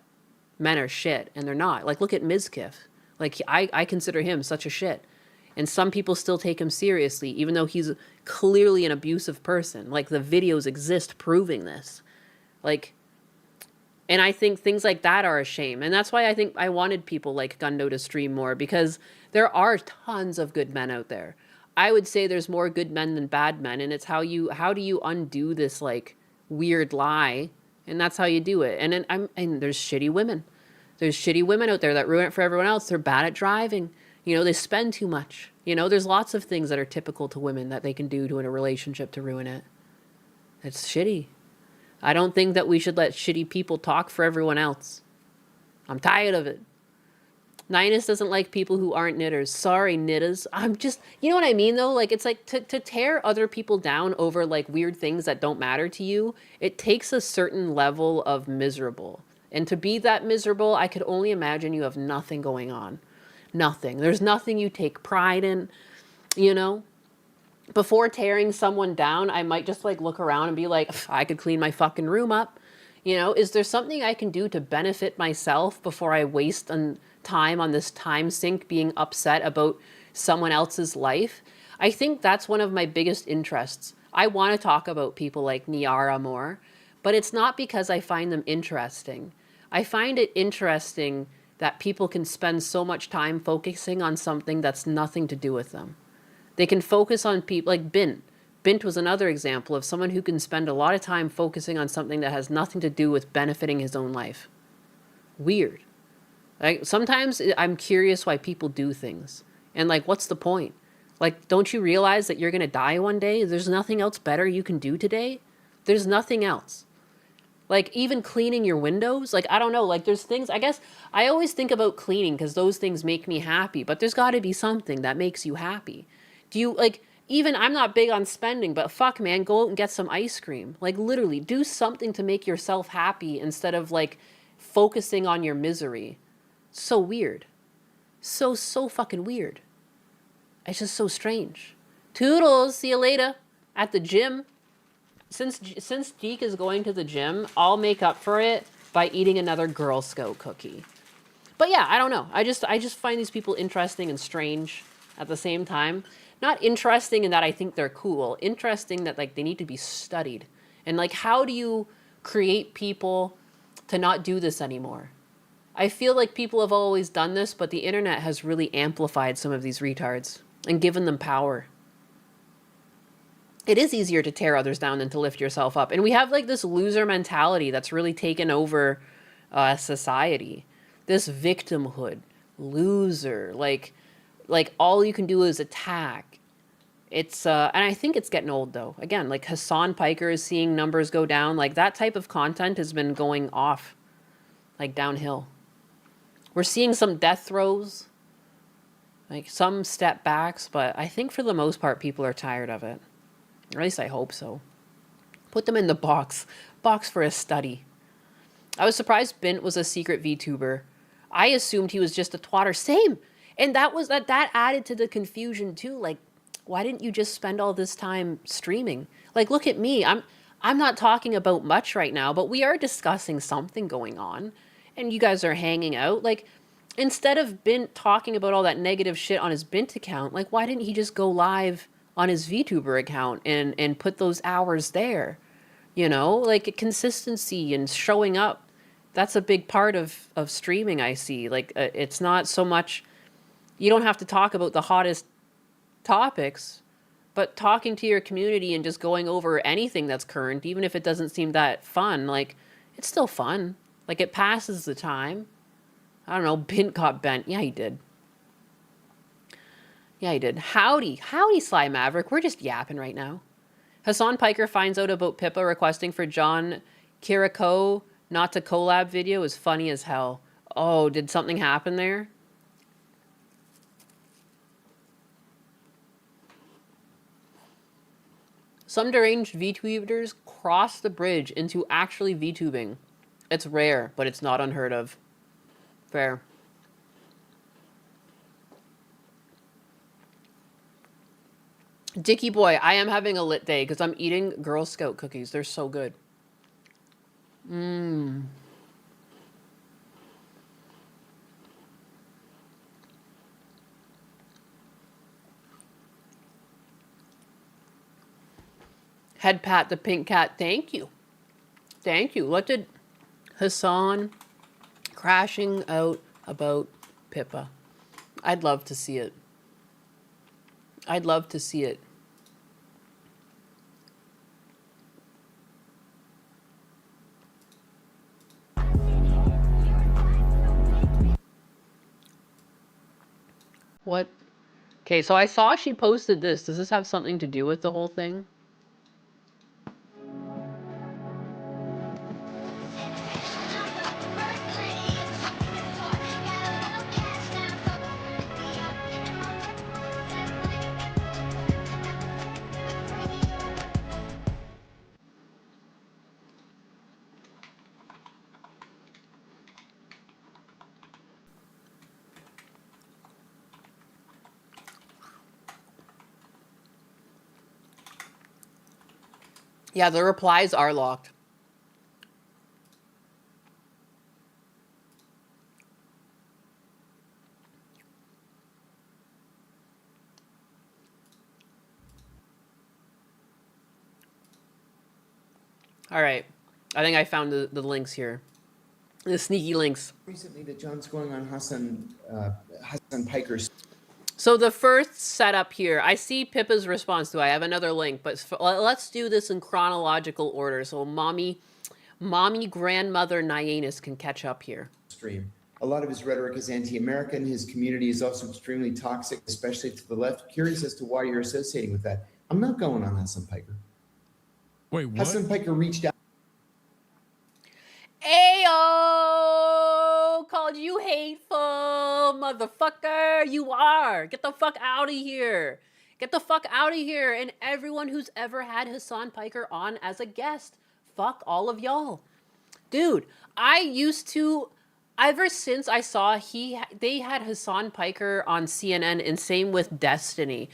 men are shit, and they're not. Like, look at Mizkif. Like, I consider him such a shit. And some people still take him seriously, even though he's clearly an abusive person. Like, the videos exist proving this. Like, and I think things like that are a shame. And that's why I think I wanted people like Gundo to stream more, because there are tons of good men out there. I would say there's more good men than bad men. And it's how do you undo this, like, weird lie, and that's how you do it. And then and there's shitty women. There's shitty women out there that ruin it for everyone else. They're bad at driving. You know, they spend too much. You know, there's lots of things that are typical to women that they can do to in a relationship to ruin it. It's shitty. I don't think that we should let shitty people talk for everyone else. I'm tired of it. Ninus doesn't like people who aren't knitters. Sorry, knitters. I'm just, you know what I mean though? Like, it's like to tear other people down over like weird things that don't matter to you, it takes a certain level of miserable. And to be that miserable, I could only imagine you have nothing going on. Nothing. There's nothing you take pride in, you know? Before tearing someone down, I might just like look around and be like, I could clean my fucking room up. You know, is there something I can do to benefit myself before I waste time on this time sink being upset about someone else's life? I think that's one of my biggest interests. I want to talk about people like Niara more, but it's not because I find them interesting. I find it interesting that people can spend so much time focusing on something that's nothing to do with them. They can focus on people like Bint. Bint was another example of someone who can spend a lot of time focusing on something that has nothing to do with benefiting his own life. Weird. Like, sometimes I'm curious why people do things. And like, what's the point? Like, don't you realize that you're going to die one day? There's nothing else better you can do today? There's nothing else. Like, even cleaning your windows, like, I don't know, like, there's things, I guess, I always think about cleaning because those things make me happy, but there's got to be something that makes you happy. Do you, like, even, I'm not big on spending, but fuck, man, go out and get some ice cream. Like, literally, do something to make yourself happy instead of, like, focusing on your misery. So weird. So fucking weird. It's just so strange. Toodles, see you later. At the gym. Since Deke is going to the gym, I'll make up for it by eating another Girl Scout cookie. But yeah, I don't know. I just find these people interesting and strange at the same time. Not interesting in that I think they're cool. Interesting that like they need to be studied. And like, how do you create people to not do this anymore? I feel like people have always done this, but the internet has really amplified some of these retards and given them power. It is easier to tear others down than to lift yourself up. And we have like this loser mentality that's really taken over society. This victimhood, loser, like all you can do is attack. It's, and I think it's getting old though. Again, like Hasan Piker is seeing numbers go down. Like that type of content has been going off, like downhill. We're seeing some death throes, like some step backs, but I think for the most part, people are tired of it. Or at least I hope so. Put them in the box for a study. I was surprised Bint was a secret VTuber. I assumed he was just a twatter. Same. And that added to the confusion too. Like, why didn't you just spend all this time streaming? Like, look at me. I'm not talking about much right now, but we are discussing something going on. And you guys are hanging out. Like, instead of Bint talking about all that negative shit on his Bint account, like, why didn't he just go live on his VTuber account and put those hours there? You know, like consistency and showing up. That's a big part of streaming, I see. Like, it's not so much, you don't have to talk about the hottest topics, but talking to your community and just going over anything that's current, even if it doesn't seem that fun, like, it's still fun. Like, it passes the time. I don't know, Bint got bent. Yeah, he did. Yeah, he did. Howdy, Sly Maverick. We're just yapping right now. Hasan Piker finds out about Pippa requesting for John Kiriko not to collab video is funny as hell. Oh, did something happen there? Some deranged VTubers cross the bridge into actually VTubing. It's rare, but it's not unheard of. Fair. Dicky boy, I am having a lit day because I'm eating Girl Scout cookies. They're so good. Head pat the pink cat. Thank you. Thank you. What did Hasan crashing out about Pippa? I'd love to see it. I'd love to see it. What? Okay, so I saw she posted this. Does this have something to do with the whole thing? Yeah, the replies are locked. All right. I think I found the links here. The sneaky links. Recently that John's going on Hasan Piker's. So the first setup here, I see Pippa's response to. I have another link, but let's do this in chronological order. So mommy grandmother Nyannis can catch up here. Stream. A lot of his rhetoric is anti-American. His community is also extremely toxic, especially to the left. Curious as to why you're associating with that. I'm not going on Hasan Piker. Wait, what? Hasan Piker reached out. Ayo! Called you hateful, motherfucker. You are. Get the fuck out of here. Get the fuck out of here. And everyone who's ever had Hasan Piker on as a guest. Fuck all of y'all. Dude, I used to... Ever since I saw they had Hasan Piker on CNN, and same with Destiny,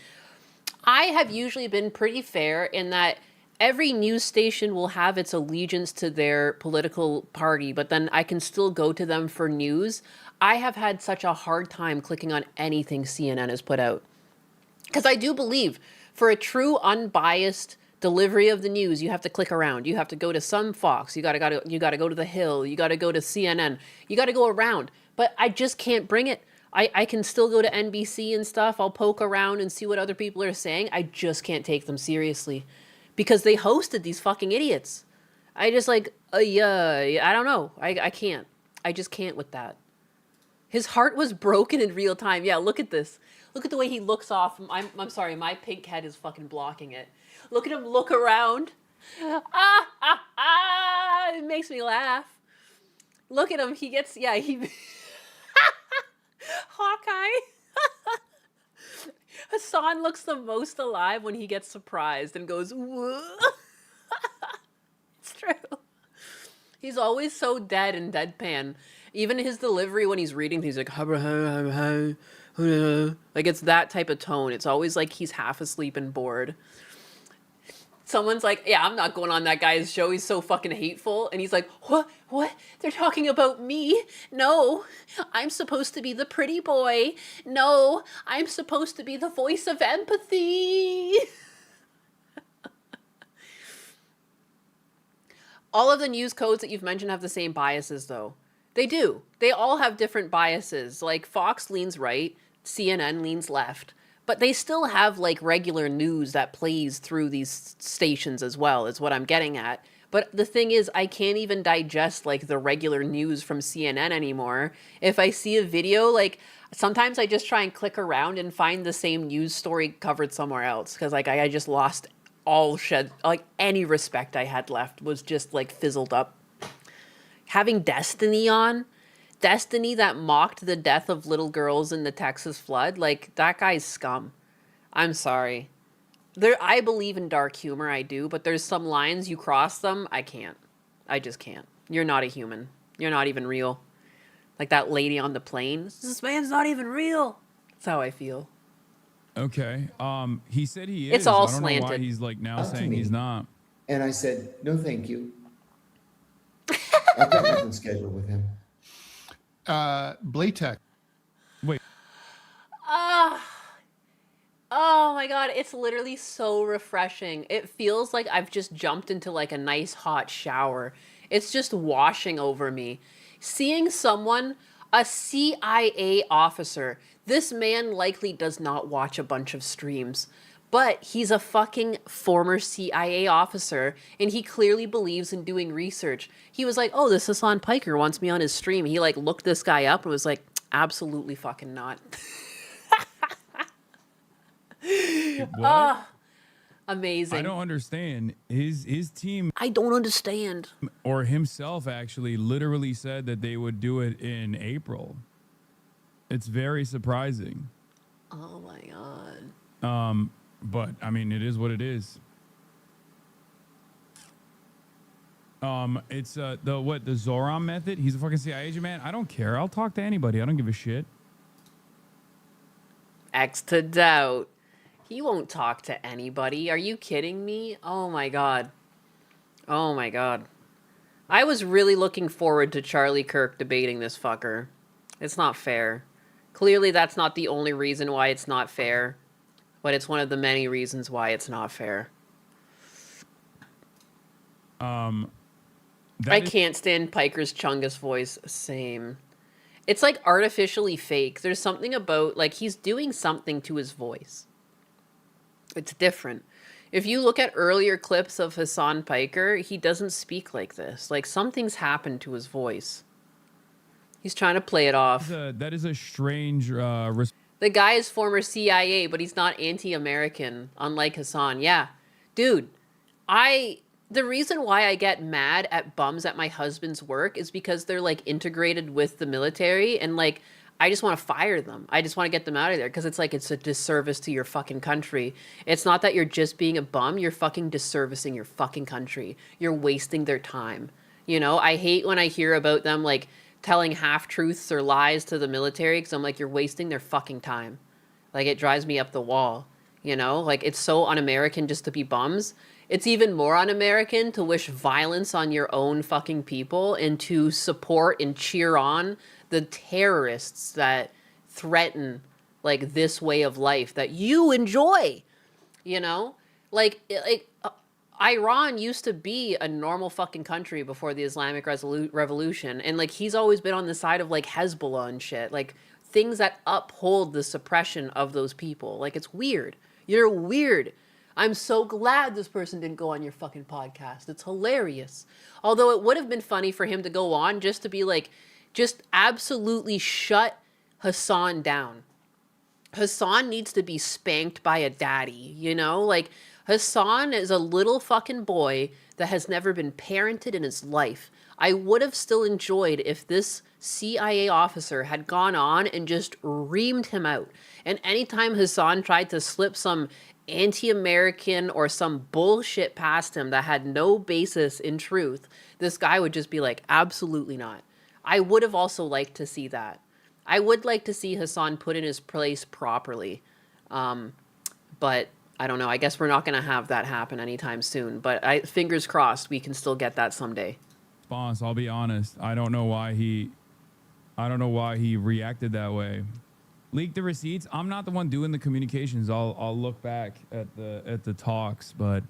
I have usually been pretty fair in that every news station will have its allegiance to their political party, but then I can still go to them for news. I have had such a hard time clicking on anything CNN has put out. Because I do believe for a true unbiased delivery of the news, you have to click around. You have to go to some Fox. You gotta go to The Hill. You gotta go to CNN. You gotta go around. But I just can't bring it. I can still go to NBC and stuff. I'll poke around and see what other people are saying. I just can't take them seriously. Because they hosted these fucking idiots. I just I don't know. I can't. I just can't with that. His heart was broken in real time. Yeah, look at this. Look at the way he looks off. I'm sorry, my pink head is fucking blocking it. Look at him look around. It makes me laugh. Look at him. He gets, yeah, he... Hawkeye. Hasan looks the most alive when he gets surprised and goes, whoa. It's true. He's always so dead and deadpan. Even his delivery when he's reading, he's like, like it's that type of tone. It's always like he's half asleep and bored. Someone's like, yeah, I'm not going on that guy's show. He's so fucking hateful. And he's like, what? They're talking about me? No, I'm supposed to be the pretty boy. No, I'm supposed to be the voice of empathy. All of the news codes that you've mentioned have the same biases, though. They do. They all have different biases. Like Fox leans right, CNN leans left. But they still have like regular news that plays through these stations as well, is what I'm getting at. But the thing is, I can't even digest like the regular news from CNN anymore. If I see a video, like sometimes I just try and click around and find the same news story covered somewhere else. Because like I just lost any respect I had left was just like fizzled up. Having Destiny on, Destiny that mocked the death of little girls in the Texas flood, like that guy's scum. I'm sorry. I believe in dark humor, I do, but there's some lines you cross them, I can't. I just can't. You're not a human. You're not even real. Like that lady on the plane. This man's not even real. That's how I feel. Okay. He said he is. It's all I don't slanted. know why he's like now saying he's not. And I said, no, thank you. I've got nothing scheduled with him. Blaytech. Wait. Oh my god, it's literally so refreshing. It feels like I've just jumped into like a nice hot shower. It's just washing over me. Seeing someone, a CIA officer, this man likely does not watch a bunch of streams, but he's a fucking former CIA officer, and he clearly believes in doing research. He was like, oh, this Hasan Piker wants me on his stream. He like looked this guy up and was like, absolutely fucking not. What? Ah, amazing. I don't understand. His team I don't understand. or himself actually literally said that they would do it in April. It's very surprising. Oh my god. But I mean, it is what it is. It's the Zoran method. He's a fucking CIA agent, man. I don't care. I'll talk to anybody. I don't give a shit. X to doubt. He won't talk to anybody. Are you kidding me? Oh my god. Oh my god. I was really looking forward to Charlie Kirk debating this fucker. It's not fair. Clearly that's not the only reason why it's not fair, but it's one of the many reasons why it's not fair. I can't stand Piker's Chungus voice. Same. It's like artificially fake. There's something about, like, he's doing something to his voice. It's different. If you look at earlier clips of Hasan Piker, he doesn't speak like this. Like, something's happened to his voice. He's trying to play it off. That is a strange The guy is former CIA, but he's not anti-American, unlike Hasan. Yeah. Dude, the reason why I get mad at bums at my husband's work is because they're, like, integrated with the military, and, like, I just want to fire them. I just want to get them out of there, because it's like, it's a disservice to your fucking country. It's not that you're just being a bum, you're fucking disservicing your fucking country. You're wasting their time. You know, I hate when I hear about them, like, telling half-truths or lies to the military, because I'm like, you're wasting their fucking time. Like, it drives me up the wall. You know, like, it's so un-American just to be bums. It's even more un-American to wish violence on your own fucking people and to support and cheer on the terrorists that threaten, like, this way of life that you enjoy. You know, like Iran used to be a normal fucking country before the Islamic Revolution, and, like, he's always been on the side of, like, Hezbollah and shit, like, things that uphold the suppression of those people. Like, it's weird. You're weird. I'm so glad this person didn't go on your fucking podcast. It's hilarious. Although it would have been funny for him to go on just to be like, just absolutely shut Hasan down. Hasan needs to be spanked by a daddy, you know? Like, Hasan is a little fucking boy that has never been parented in his life. I would have still enjoyed if this CIA officer had gone on and just reamed him out. And anytime Hasan tried to slip some anti-American or some bullshit past him that had no basis in truth, this guy would just be like, absolutely not. I would have also liked to see that. I would like to see Hasan put in his place properly. But I don't know. I guess we're not going to have that happen anytime soon. But fingers crossed we can still get that someday. Boss, I'll be honest. I don't know why he reacted that way. Leak the receipts. I'm not the one doing the communications. I'll look back at the talks, but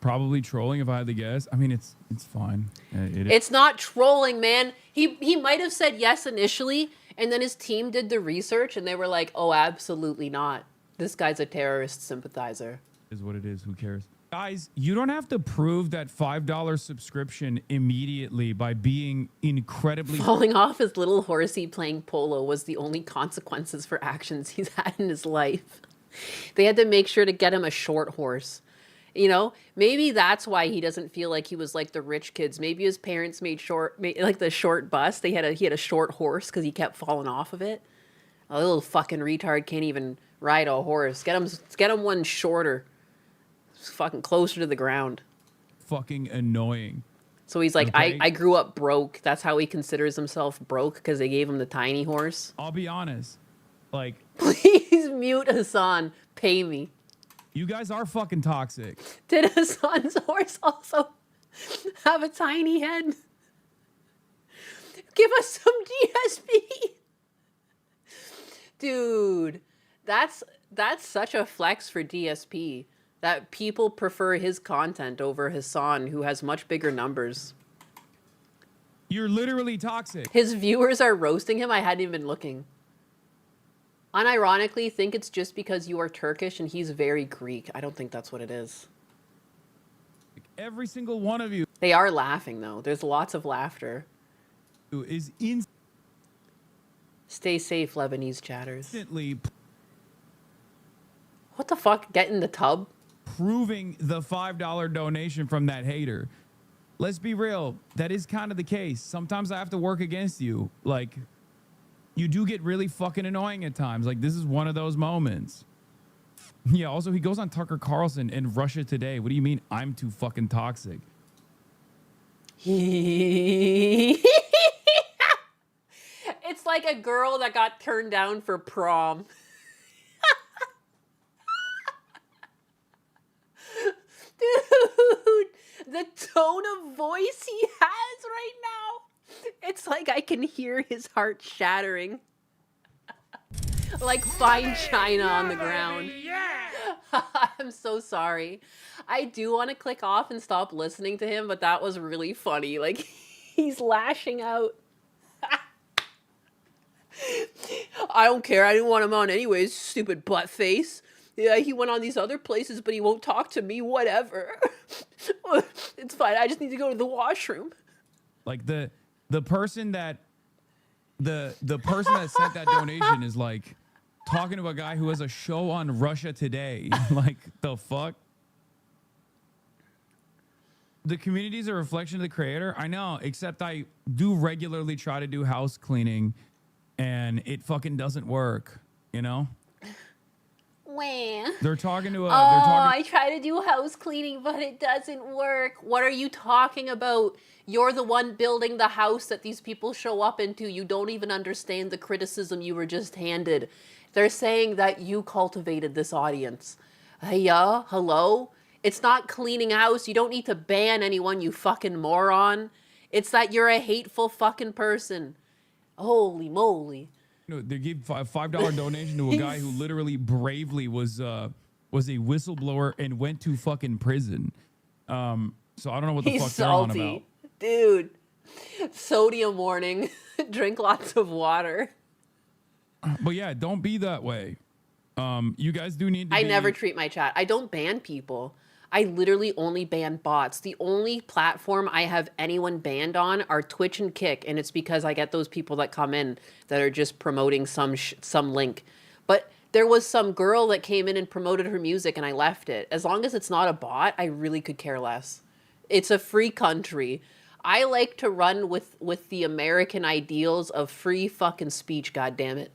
probably trolling if I had to guess. I mean, it's fine. It's not trolling, man. He might have said yes initially, and then his team did the research, and they were like, "Oh, absolutely not. This guy's a terrorist sympathizer." Is what it is. Who cares? Guys, you don't have to prove that $5 subscription immediately by being incredibly... Falling off his little horsey playing polo was the only consequences for actions he's had in his life. They had to make sure to get him a short horse. You know, maybe that's why he doesn't feel like he was like the rich kids. Maybe his parents made like the short bus. He had a short horse because he kept falling off of it. A little fucking retard can't even ride a horse. Get him one shorter. Fucking closer to the ground. Fucking annoying. So he's like, okay. I grew up broke. That's how he considers himself broke, because they gave him the tiny horse. I'll be honest. Like, please mute Hasan. Pay me. You guys are fucking toxic. Did Hasan's horse also have a tiny head? Give us some DSP. Dude, that's such a flex for DSP. That people prefer his content over Hasan, who has much bigger numbers. You're literally toxic. His viewers are roasting him. I hadn't even been looking. Unironically, think it's just because you are Turkish and he's very Greek. I don't think that's what it is. Every single one of you. They are laughing, though. There's lots of laughter. Is in. Stay safe, Lebanese chatters. Instantly What the fuck? Get in the tub? proving the $5 donation from that hater. Let's be real. That is kind of the case. Sometimes I have to work against you. Like, you do get really fucking annoying at times. Like, this is one of those moments. Yeah, also, he goes on Tucker Carlson in Russia Today. What do you mean I'm too fucking toxic? It's like a girl that got turned down for prom. Dude, the tone of voice he has right now. It's like I can hear his heart shattering. Like fine china on the ground. I'm so sorry. I do want to click off and stop listening to him, but that was really funny. Like, he's lashing out. I don't care. I didn't want him on anyways, stupid butt face. Yeah, he went on these other places, but he won't talk to me. Whatever. It's fine. I just need to go to the washroom. Like the person that the person that sent that donation is like talking to a guy who has a show on Russia Today. Like, the fuck? The community is a reflection of the creator. I know, except I do regularly try to do house cleaning and it fucking doesn't work, you know? Wah. They're talking to a I try to do house cleaning, but it doesn't work. What are you talking about? You're the one building the house that these people show up into. You don't even understand the criticism you were just handed. They're saying that you cultivated this audience. Yeah, hello? It's not cleaning house. You don't need to ban anyone, you fucking moron. It's that you're a hateful fucking person. Holy moly. You know, they gave a $5 donation to a guy who literally bravely was a whistleblower and went to fucking prison. So I don't know what the fuck they're on about. Dude, sodium warning. Drink lots of water. But yeah, don't be that way. You guys do need to I never treat my chat. I don't ban people. I literally only ban bots. The only platform I have anyone banned on are Twitch and Kick, and it's because I get those people that come in that are just promoting some link. But there was some girl that came in and promoted her music, and I left it. As long as it's not a bot, I really could care less. It's a free country. I like to run with the American ideals of free fucking speech, goddammit.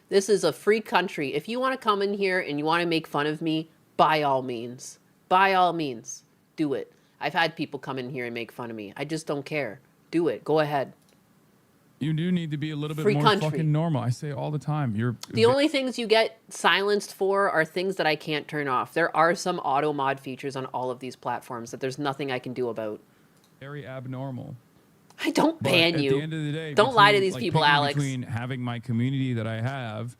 This is a free country. If you want to come in here and you want to make fun of me, by all means. By all means, do it. I've had people come in here and make fun of me. I just don't care. Do it. Go ahead. You do need to be a little bit Free more country. fucking normal. I say it all the time. The only things you get silenced for are things that I can't turn off. There are some auto mod features on all of these platforms that there's nothing I can do about. very abnormal. I don't ban But you. At the end of the day, Don't lie to between, these like, people, picking Alex. Between having my community that I have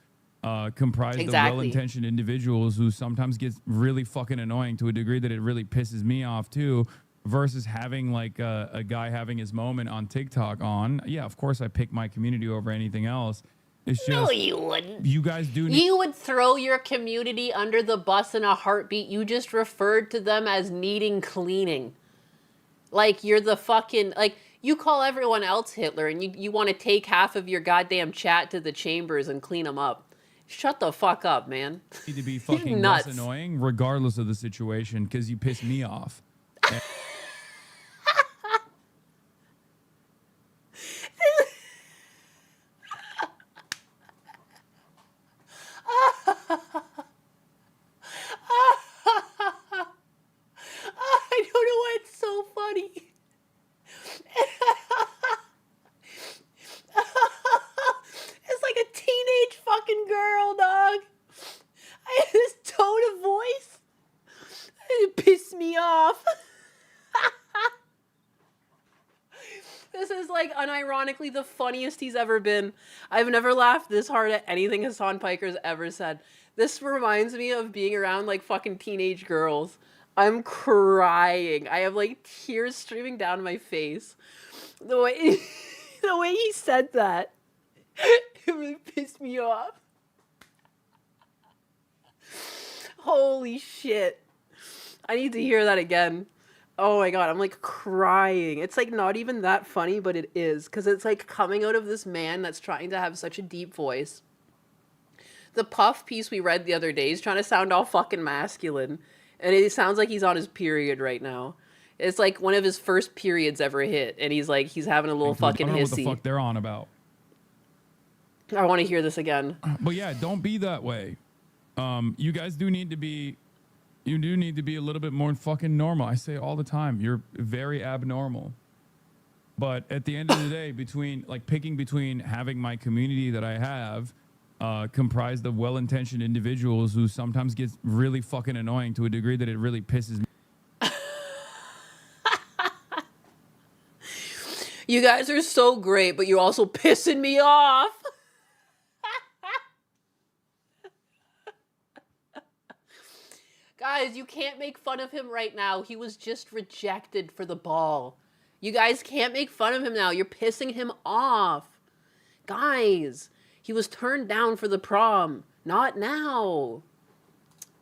comprised Exactly. of well-intentioned individuals who sometimes gets really fucking annoying to a degree that it really pisses me off too, versus having like a guy having his moment on TikTok on. Yeah, of course I pick my community over anything else. It's just, No, you wouldn't. You guys do need... You would throw your community under the bus in a heartbeat. You just referred to them as needing cleaning. Like, you're the fucking... Like, you call everyone else Hitler, and you want to take half of your goddamn chat to the chambers and clean them up. Shut the fuck up, man. need to be fucking less annoying regardless of the situation because you piss me off. And I don't know why it's so funny. It's like a teenage fucking girl, dog. I have this tone of voice. It pissed me off. This is like unironically the funniest he's ever been. I've never laughed this hard at anything Hasan Piker's ever said. This reminds me of being around like fucking teenage girls. I'm crying. I have like tears streaming down my face. The way he said that, it really pissed me off. Holy shit. I need to hear that again. Oh my god, I'm like crying. It's like not even that funny, but it is because it's like coming out of this man that's trying to have such a deep voice. The Puff piece we read the other day, he's trying to sound all fucking masculine, and it sounds like he's on his period right now. It's like one of his first periods ever hit, and he's like he's having a little fucking I don't know what the hissy. fuck they're on about. I want to hear this again. But yeah, don't be that way. You guys do need to be. You do need to be a little bit more fucking normal. I say all the time, you're very abnormal. But at the end of the day, picking between having my community that I have, comprised of well-intentioned individuals who sometimes gets really fucking annoying to a degree that it really pisses me. You guys are so great, but you're also pissing me off. Guys, you can't make fun of him right now. He was just rejected for the ball. You guys can't make fun of him now. You're pissing him off. Guys, he was turned down for the prom. Not now.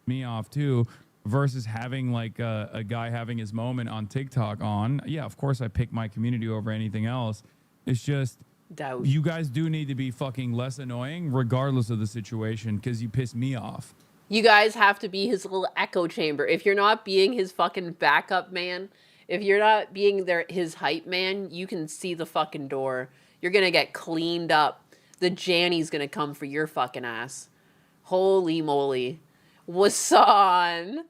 Me off too, versus having like a guy having his moment on TikTok on. Yeah, of course I pick my community over anything else. It's just doubt. You guys do need to be fucking less annoying regardless of the situation because you piss me off. You guys have to be his little echo chamber. If you're not being his fucking backup man, if you're not being his hype man, you can see the fucking door. You're gonna get cleaned up. The Janny's gonna come for your fucking ass. Holy moly. Wasan.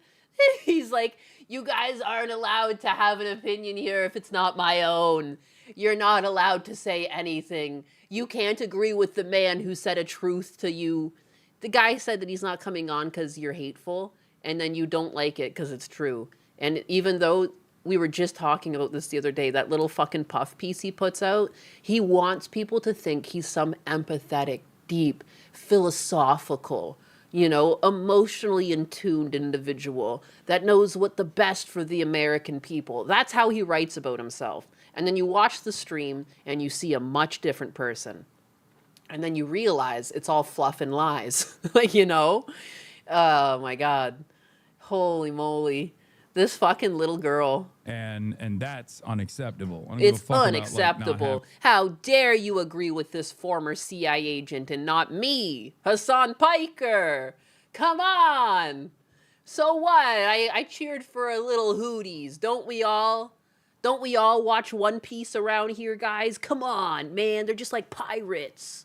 He's like, you guys aren't allowed to have an opinion here if it's not my own. You're not allowed to say anything. You can't agree with the man who said a truth to you. The guy said that he's not coming on because you're hateful, and then you don't like it because it's true. And even though we were just talking about this the other day, that little fucking Puff piece he puts out, he wants people to think he's some empathetic, deep, philosophical, emotionally in tuned individual that knows what the best for the American people. That's how he writes about himself. And then you watch the stream and you see a much different person. And then you realize it's all fluff and lies. Oh my God. Holy moly. This fucking little girl. And that's unacceptable. It's unacceptable. How dare you agree with this former CIA agent and not me, Hasan Piker? Come on. So what? I cheered for a little Hooties. Don't we all? Don't we all watch One Piece around here, guys? Come on, man. They're just like pirates.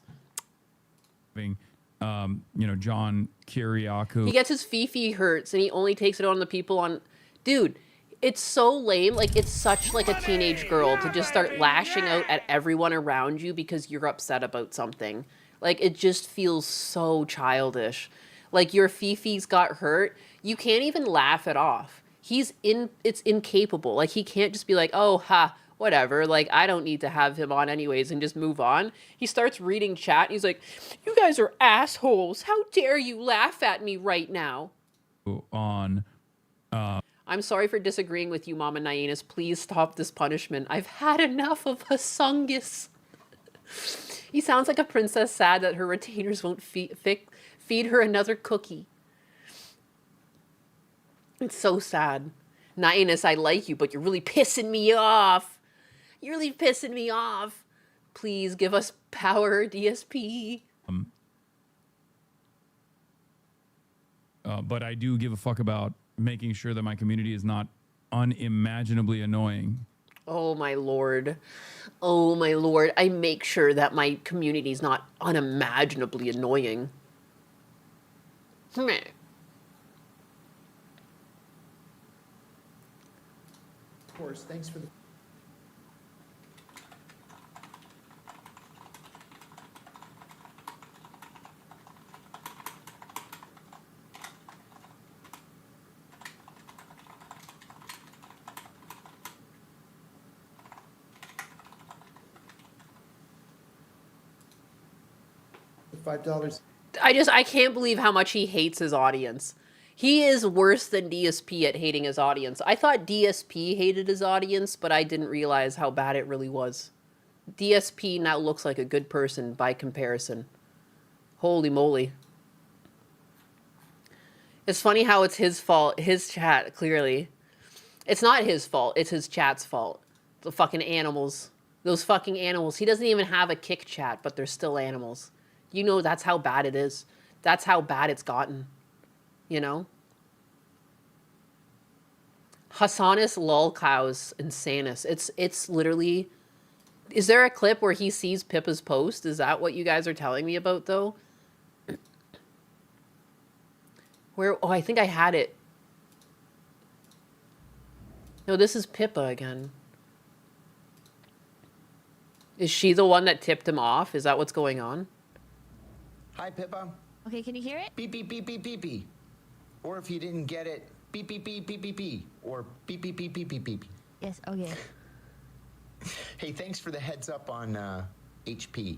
John Kiriakou. He gets his Fifi hurts and he only takes it on the people on... Dude, it's so lame. Like, it's such like a teenage girl to just start lashing out at everyone around you because you're upset about something. Like, it just feels so childish. Like, your Fifi's got hurt. You can't even laugh it off. It's incapable. Like, he can't just be like, oh, ha, whatever. Like, I don't need to have him on anyways and just move on. He starts reading chat and he's like, you guys are assholes. How dare you laugh at me right now? I'm sorry for disagreeing with you, Mama Nyanus. Please stop this punishment. I've had enough of Hasungus. He sounds like a princess sad that her retainers won't feed her another cookie. It's so sad. Nyanus, I like you, but you're really pissing me off. You're really pissing me off. Please give us power, DSP. But I do give a fuck about making sure that my community is not unimaginably annoying. Oh my lord. Oh my lord. I make sure that my community is not unimaginably annoying. Meh. Of course, thanks for the... $5. I can't believe how much he hates his audience. He is worse than DSP at hating his audience. I thought DSP hated his audience, but I didn't realize how bad it really was. DSP now looks like a good person by comparison. Holy moly. It's funny how it's his fault, his chat, clearly. It's not his fault. It's his chat's fault. The fucking animals. Those fucking animals. He doesn't even have a kick chat, but they're still animals. You know, that's how bad it is. That's how bad it's gotten. You know? Hassanis lolcows insanus. It's literally... Is there a clip where he sees Pippa's post? Is that what you guys are telling me about, though? Where... Oh, I think I had it. No, this is Pippa again. Is she the one that tipped him off? Is that what's going on? Hi, Pippa. Okay, can you hear it? Beep, beep, beep, beep, beep, beep. Or if you didn't get it, beep, beep, beep, beep, beep, beep. Or beep, beep, beep, beep, beep, beep. Yes, okay. Hey, thanks for the heads up on HP.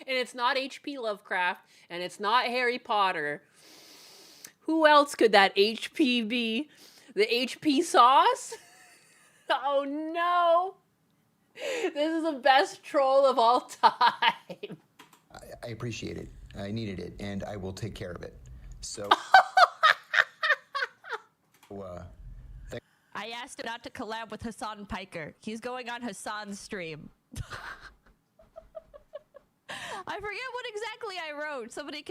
And it's not H.P. Lovecraft, and it's not Harry Potter. Who else could that HP be? The HP sauce? Oh no! This is the best troll of all time. I appreciate it. I needed it, and I will take care of it. So... I asked him not to collab with Hasan Piker. He's going on Hasan's stream. I forget what exactly I wrote. Somebody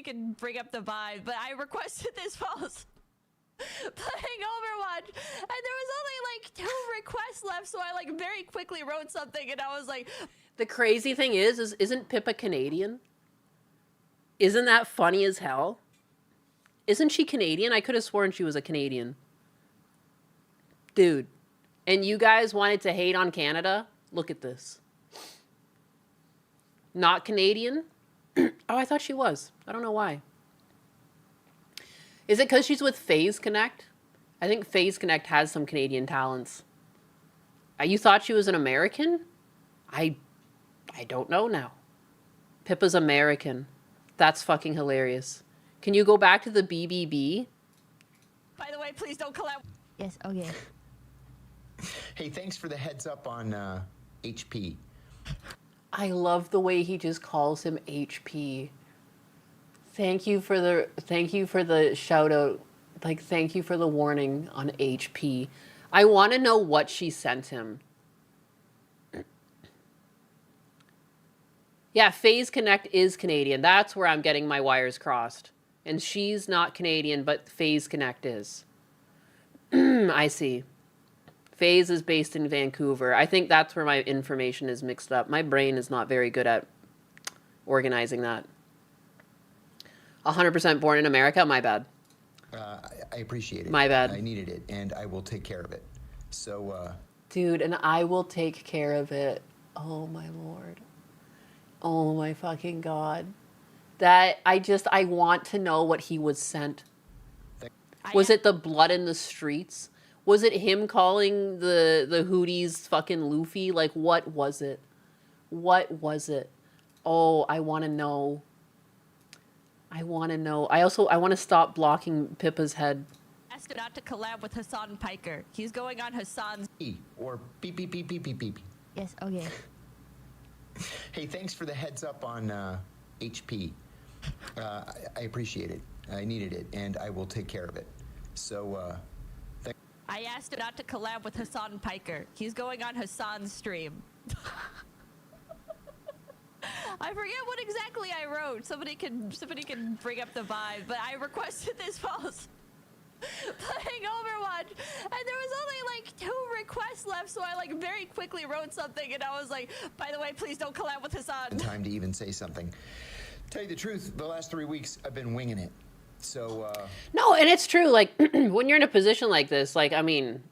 can bring up the vibe, but I requested this whilst playing Overwatch, and there was only like 2 requests left, so I like very quickly wrote something, and I was like... The crazy thing is isn't Pippa Canadian? Isn't that funny as hell? Isn't she Canadian? I could have sworn she was a Canadian. Dude. And you guys wanted to hate on Canada? Look at this. Not Canadian? Oh, I thought she was. I don't know why. Is it because she's with FaZe Connect? I think FaZe Connect has some Canadian talents. You thought she was an American? I don't know now. Pippa's American. That's fucking hilarious. Can you go back to the BBB? By the way, please don't collab. Yes, okay. Hey, thanks for the heads up on HP. I love the way he just calls him HP. Thank you for the shout out. Like, thank you for the warning on HP. I want to know what she sent him. Yeah, FaZe Connect is Canadian. That's where I'm getting my wires crossed. And she's not Canadian, but FaZe Connect is. I see. FaZe is based in Vancouver. I think that's where my information is mixed up. My brain is not very good at organizing that. 100% born in America? My bad. I appreciate it. My bad. I needed it, and I will take care of it. So, Dude, and I will take care of it. Oh, my Lord. Oh, my fucking God. That, I want to know what he was sent. Was it the blood in the streets? Was it him calling the Hooties fucking Luffy? Like, what was it? What was it? Oh, I want to know. I want to know. I want to stop blocking Pippa's head. Asked him not to collab with Hasan Piker. He's going on Hasan's... Or beep, beep, beep, beep, beep, beep. Yes, okay. Hey, thanks for the heads up on HP. I appreciate it. I needed it, and I will take care of it. So, I asked him not to collab with Hasan Piker. He's going on Hasan's stream. I forget what exactly I wrote. Somebody can bring up the vibe, but I requested this whilst playing Overwatch, and there was only like 2 requests left, so I like very quickly wrote something, and I was like, by the way, please don't collab with Hasan. time to even say something. Tell you the truth, the last 3 weeks I've been winging it. So, No, and it's true. Like, when you're in a position like this, like, I mean,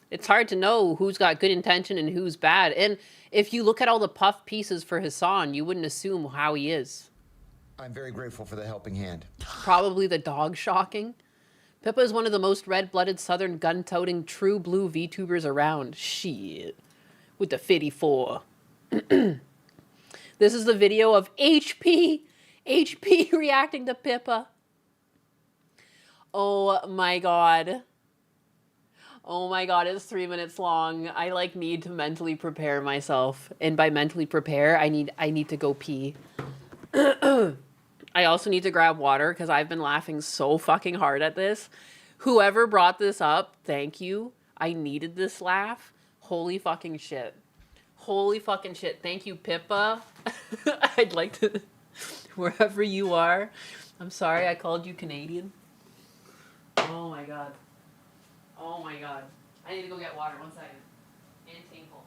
it's hard to know who's got good intention and who's bad. And if you look at all the puff pieces for Hasan, you wouldn't assume how he is. I'm very grateful for the helping hand. Probably the dog shocking. Pippa is one of the most red-blooded, southern, gun-toting, true blue VTubers around. Shit. With the 54. This is the video of HP reacting to Pippa. Oh my God. Oh my God, it's 3 minutes long. I like need to mentally prepare myself. And by mentally prepare, I need to go pee. I also need to grab water because I've been laughing so fucking hard at this. Whoever brought this up, thank you. I needed this laugh. Holy fucking shit. Holy fucking shit. Thank you, Pippa. I'd like to, wherever you are. I'm sorry I called you Canadian. Oh my god. Oh my god. I need to go get water. 1 second. And tinkle.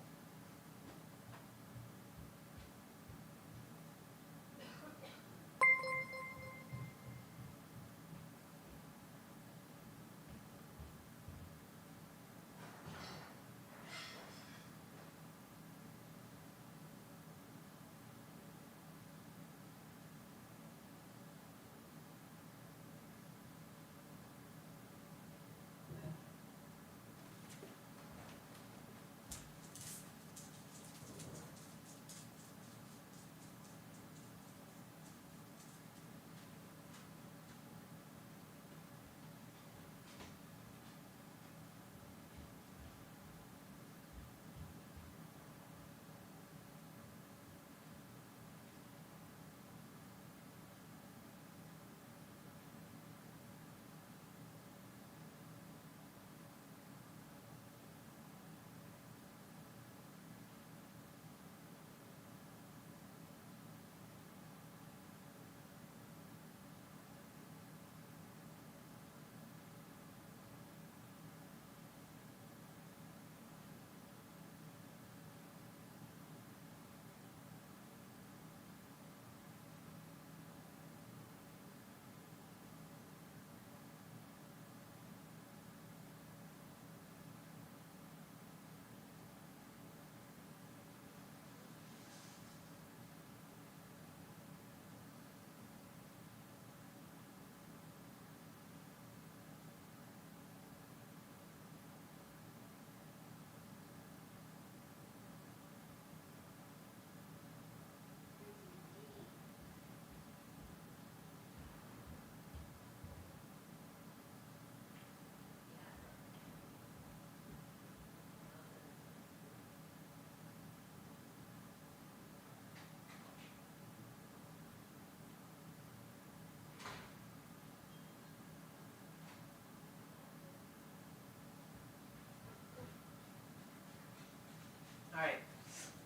Alright,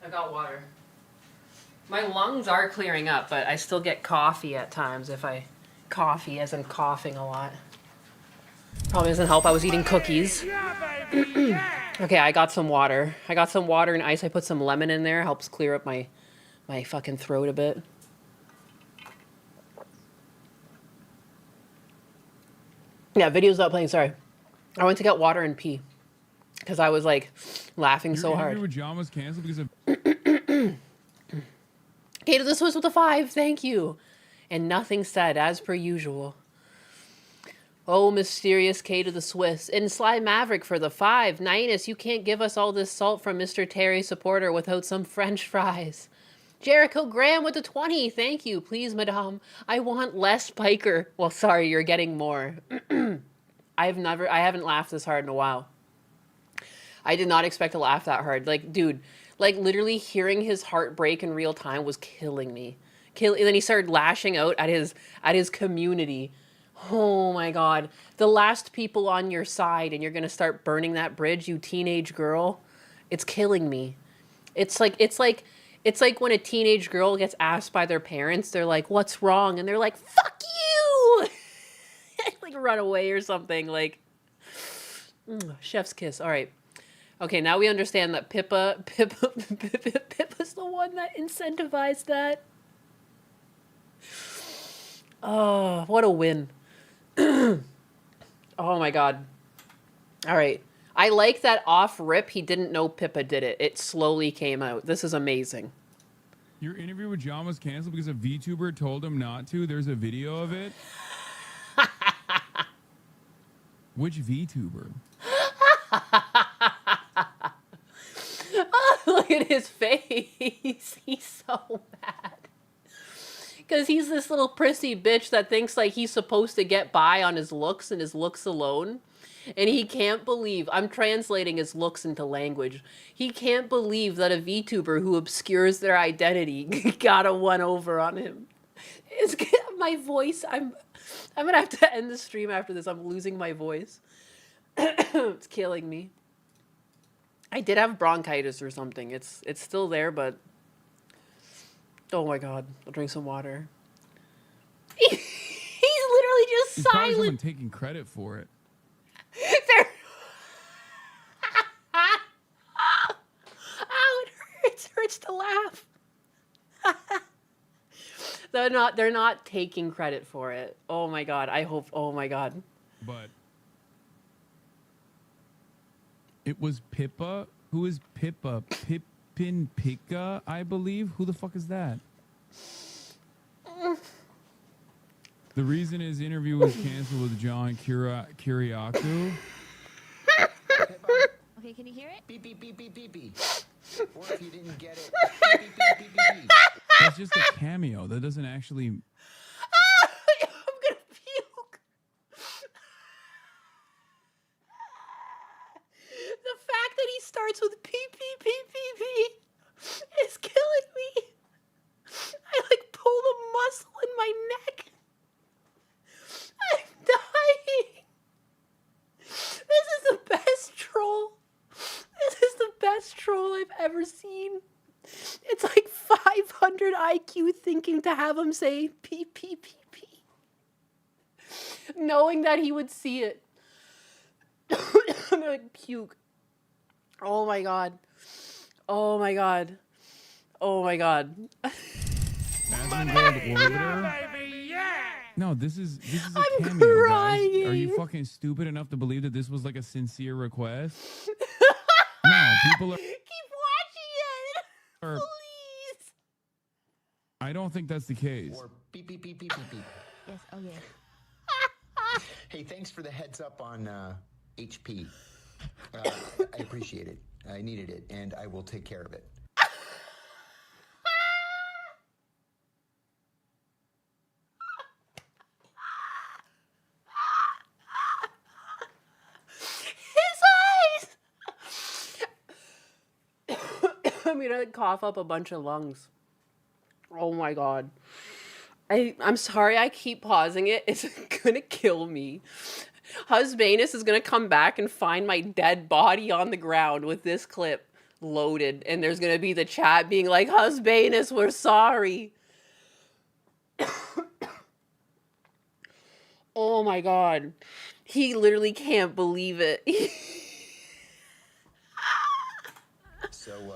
I got water. My lungs are clearing up, but I still get coffee at times if I coffee as in coughing a lot. Probably doesn't help. I was eating cookies. Okay, I got some water. I got some water and ice. I put some lemon in there. Helps clear up my fucking throat a bit. Yeah, video's not playing. Sorry. I went to get water and pee. Because I was like laughing so hard. Your interview with John was canceled because of... Kate of the Swiss with a 5. Thank you. And nothing said, as per usual. Oh, mysterious Kate of the Swiss. And Sly Maverick for the 5. Ninus, you can't give us all this salt from Mr. Terry supporter without some French fries. Jericho Graham with the 20. Thank you. Please, madame. I want less Piker. Well, sorry, you're getting more. I haven't laughed this hard in a while. I did not expect to laugh that hard. Like, dude, like literally hearing his heart break in real time was killing me. And then he started lashing out at his community. Oh my God. The last people on your side and you're going to start burning that bridge, you teenage girl. It's killing me. It's like when a teenage girl gets asked by their parents, they're like, "What's wrong?" And they're like, "Fuck you." Like run away or something. Like chef's kiss. All right. Okay, now we understand that Pippa's the one that incentivized that. Oh, what a win. Oh my God. All right. I like that off rip he didn't know Pippa did it. It slowly came out. This is amazing. Your interview with John was canceled because a VTuber told him not to. There's a video of it. Which VTuber? Oh, look at his face. He's so mad. Because he's this little prissy bitch that thinks like he's supposed to get by on his looks and his looks alone. And he can't believe, I'm translating his looks into language. He can't believe that a VTuber who obscures their identity got a one over on him. It's my voice. I'm gonna have to end the stream after this. I'm losing my voice. It's killing me. I did have bronchitis or something. It's still there, but oh my god, I'll drink some water. He's literally just There's probably someone silent. taking credit for it. There. Ow, it hurts to laugh. They're not taking credit for it. Oh my god, I hope, oh my god. But it was Pippa. Who is Pippa? Pippin Pika, I believe. Who the fuck is that? The reason his interview was canceled with John Kiriakou. Okay, can you hear it? Beep, beep, beep, beep, beep, beep. Or if you didn't get it, beep, beep, beep, beep, beep, beep. That's just a cameo. That doesn't actually. I'm gonna puke. The fact that he starts with pee pee pee pee pee is killing me. I like pulled a muscle in my neck. I'm dying. This is the best troll. This is the best troll I've ever seen. It's like 500 IQ thinking to have him say pee pee pee pee. Knowing that he would see it. I'm gonna puke. Oh my god. Oh my god. Oh my god. No, this is a I'm cameo, crying. guys. Are you fucking stupid enough to believe that this was like a sincere request? No, people are. Keep watching it. Are, Please. I don't think that's the case. Or beep, beep, beep, beep, beep, beep. Yes, okay. Hey, thanks for the heads up on HP. I appreciate it. I needed it, and I will take care of it. His eyes. I'm gonna cough up a bunch of lungs. Oh my god. I'm sorry I keep pausing it. It's gonna kill me. Husbanus is gonna come back and find my dead body on the ground with this clip loaded, and there's gonna be the chat being like, Husbanus, we're sorry. Oh my god. He literally can't believe it. So,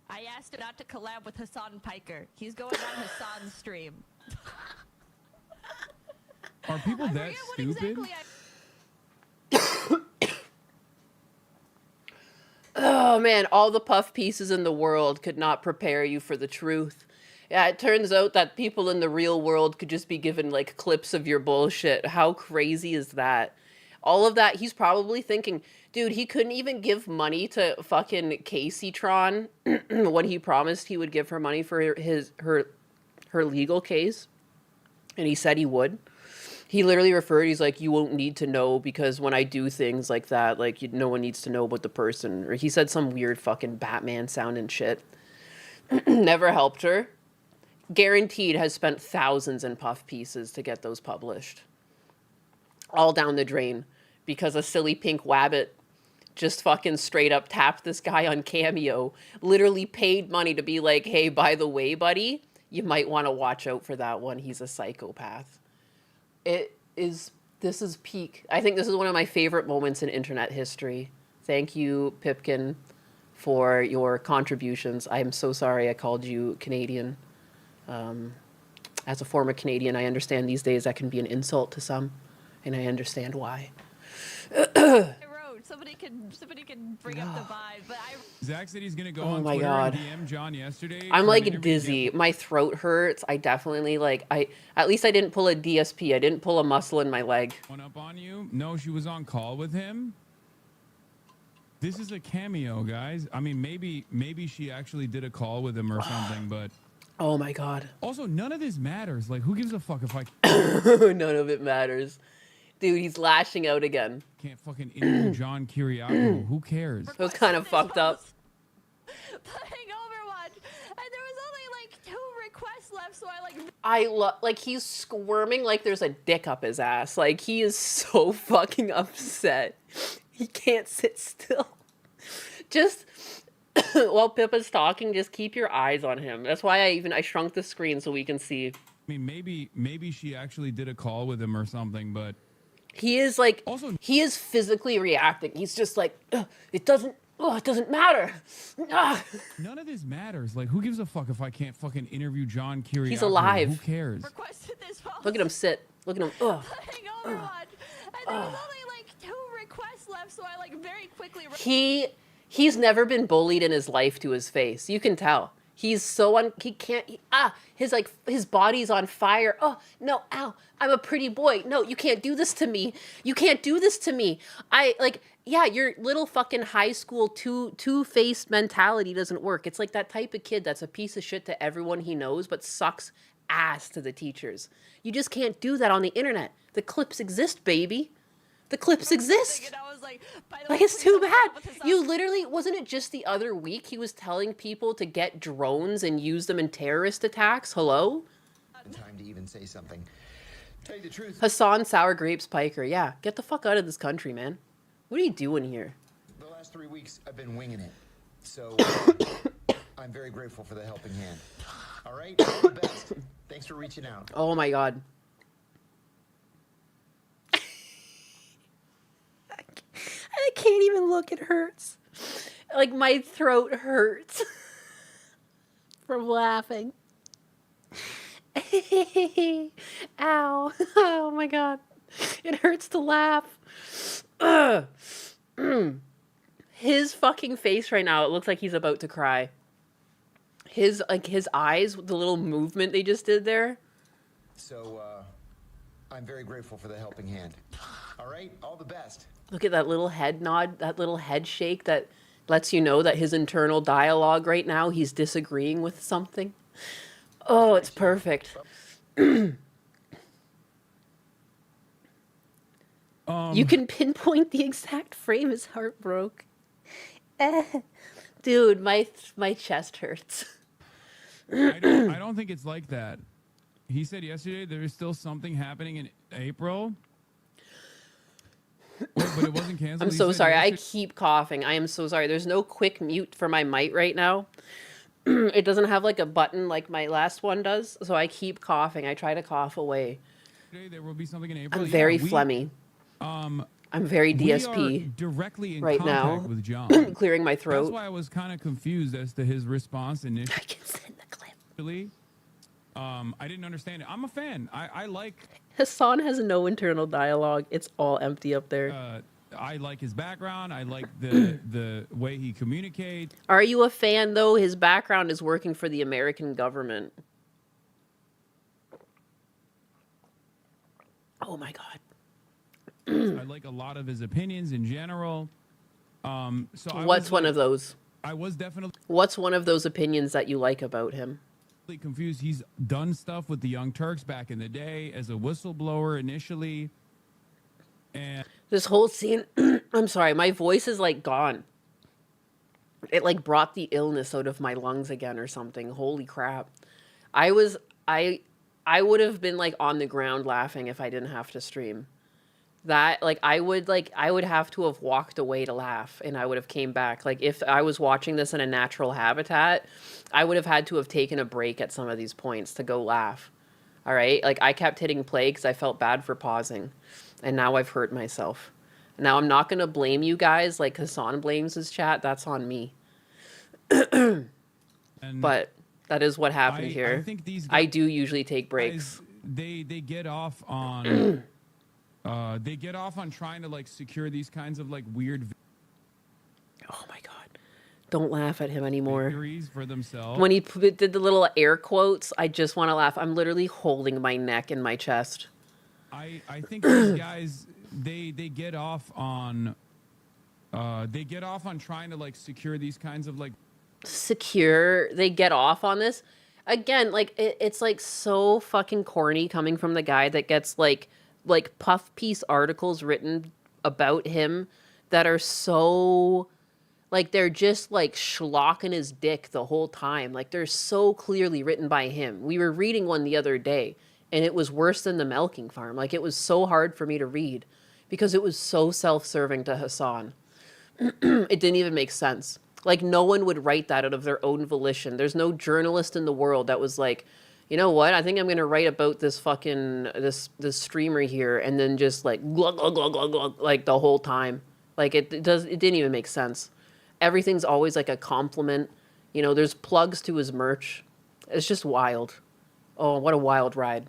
I asked him not to collab with Hasan Piker. He's going on Hasan's stream. Are people that stupid? Oh man, all the puff pieces in the world could not prepare you for the truth. Yeah, it turns out that people in the real world could just be given like clips of your bullshit. How crazy is that? All of that, he's probably thinking, dude, he couldn't even give money to fucking Casey Tron when he promised he would give her money for her legal case. And he said he would. He literally referred, he's like, you won't need to know because when I do things like that, like, no one needs to know about the person. Or he said some weird fucking Batman sounding shit. Never helped her. Guaranteed has spent thousands in puff pieces to get those published. All down the drain. Because a silly pink wabbit just fucking straight up tapped this guy on Cameo. Literally paid money to be like, hey, by the way, buddy, you might want to watch out for that one. He's a psychopath. This is peak. I think this is one of my favorite moments in internet history. Thank you, Pipkin, for your contributions. I'm so sorry I called you Canadian. As a former Canadian, I understand these days that can be an insult to some, and I understand why. I wrote, somebody can bring up the vibe, but Zach said he's gonna go Oh on my Twitter God. and DM John yesterday. I'm for an like interview. dizzy. My throat hurts. I definitely at least I didn't pull a DSP. I didn't pull a muscle in my leg. One up on you? No, she was on call with him. This is a cameo, guys. I mean, maybe she actually did a call with him or something, but. Oh my God. Also, none of this matters. Like, who gives a fuck if I None of it matters. Dude, he's lashing out again. can't fucking interview John Kiriakou? Who cares? It was kind of fucked up. playing Overwatch, and there was only like 2 requests left, so I like. I love, like, he's squirming like there's a dick up his ass. Like, he is so fucking upset. He can't sit still. Just, while Pippa's talking, just keep your eyes on him. That's why I shrunk the screen so we can see. I mean, maybe she actually did a call with him or something, but he is like, also, he is physically reacting. He's just like, it doesn't matter. None of this matters. Like, who gives a fuck if I can't fucking interview John Kiriakou? He's alive. Who cares? Look at him sit. Look at him. Playing Overwatch, and there was only like 2 requests left, so I like very quickly. He's never been bullied in his life to his face. You can tell. He's so his body's on fire. Oh, no, ow. I'm a pretty boy. No, you can't do this to me. You can't do this to me. Yeah, your little fucking high school two-faced mentality doesn't work. It's like that type of kid that's a piece of shit to everyone he knows, but sucks ass to the teachers. You just can't do that on the internet. The clips exist, baby. The clips exist. Like, it's too bad. You literally, wasn't it just the other week he was telling people to get drones and use them in terrorist attacks? Hello? Time to even say something. Tell you the truth. Hasan Sour Grapes Piker. Yeah, get the fuck out of this country, man. What are you doing here? The last 3 weeks, I've been winging it. So, I'm very grateful for the helping hand. All right? All the best. Thanks for reaching out. Oh my god. I can't even look. It hurts. Like, my throat hurts from laughing. Ow. Oh my god. It hurts to laugh. His fucking face right now, it looks like he's about to cry. His eyes, the little movement they just did there. So, I'm very grateful for the helping hand. All right? All the best. Look at that little head nod, that little head shake that lets you know that his internal dialogue right now, he's disagreeing with something. Oh, it's perfect. You can pinpoint the exact frame his heart broke. Dude, my chest hurts. I don't think it's like that. He said yesterday there is still something happening in April. But it wasn't canceled. I'm so sorry. I keep coughing. I am so sorry. There's no quick mute for my mic right now. It doesn't have like a button like my last one does. So I keep coughing. I try to cough away. There will be something in April. I'm very phlegmy. I'm very DSP we are directly in right contact now with John. Clearing my throat. That's why I was kind of confused as to his response initially. I can send the clip. I didn't understand it. I'm a fan. I like... Hasan has no internal dialogue. It's all empty up there. I like his background. I like the way he communicates. Are you a fan, though? His background is working for the American government. Oh, my God. I like a lot of his opinions in general. What's one of those? I was definitely... What's one of those opinions that you like about him? Confused. He's done stuff with the Young Turks back in the day as a whistleblower initially. And this whole scene, I'm sorry, my voice is like gone. It like brought the illness out of my lungs again or something. Holy crap. I would have been like on the ground laughing if I didn't have to stream. That I would have to have walked away to laugh and I would have came back. Like if I was watching this in a natural habitat, I would have had to have taken a break at some of these points to go laugh. All right. Like I kept hitting play because I felt bad for pausing and now I've hurt myself. Now I'm not going to blame you guys like Hasan blames his chat. That's on me. But that is what happened here. I think these I do usually take breaks. They get off on they get off on trying to like secure these kinds of like weird. Oh my God! Don't laugh at him anymore. For themselves. When he did the little air quotes, I just want to laugh. I'm literally holding my neck and my chest. I think these guys they get off on trying to like secure these kinds of like they get off on this again. Like it's like so fucking corny coming from the guy that gets like puff piece articles written about him that are so Like, they're just, like, schlocking his dick the whole time. Like, they're so clearly written by him. We were reading one the other day, and it was worse than the milking farm. Like, it was so hard for me to read because it was so self-serving to Hasan. It didn't even make sense. Like, no one would write that out of their own volition. There's no journalist in the world that was like, you know what? I think I'm going to write about this fucking, this streamer here, and then just, like, glug, glug, glug, glug, glug, like, the whole time. Like, it didn't even make sense. Everything's always, like, a compliment. You know, there's plugs to his merch. It's just wild. Oh, what a wild ride.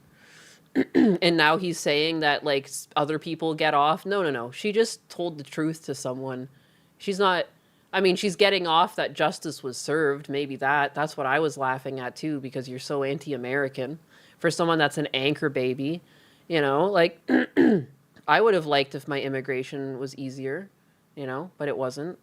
And now he's saying that, like, other people get off. No. She just told the truth to someone. She's not... I mean, she's getting off that justice was served. Maybe that's what I was laughing at, too, because you're so anti-American. For someone that's an anchor baby, you know, like, I would have liked if my immigration was easier, you know, but it wasn't.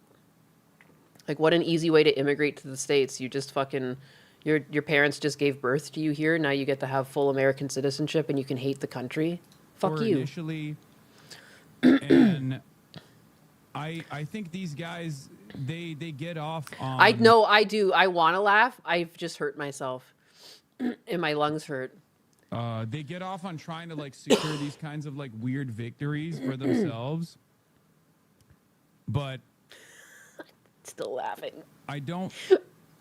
Like, what an easy way to immigrate to the States. You just fucking... Your parents just gave birth to you here. Now you get to have full American citizenship and you can hate the country. Fuck you. Initially, and I think these guys, they get off on... I know, I do. I want to laugh. I've just hurt myself. And my lungs hurt. They get off on trying to, like, secure these kinds of, like, weird victories for themselves. But... Still laughing. I don't...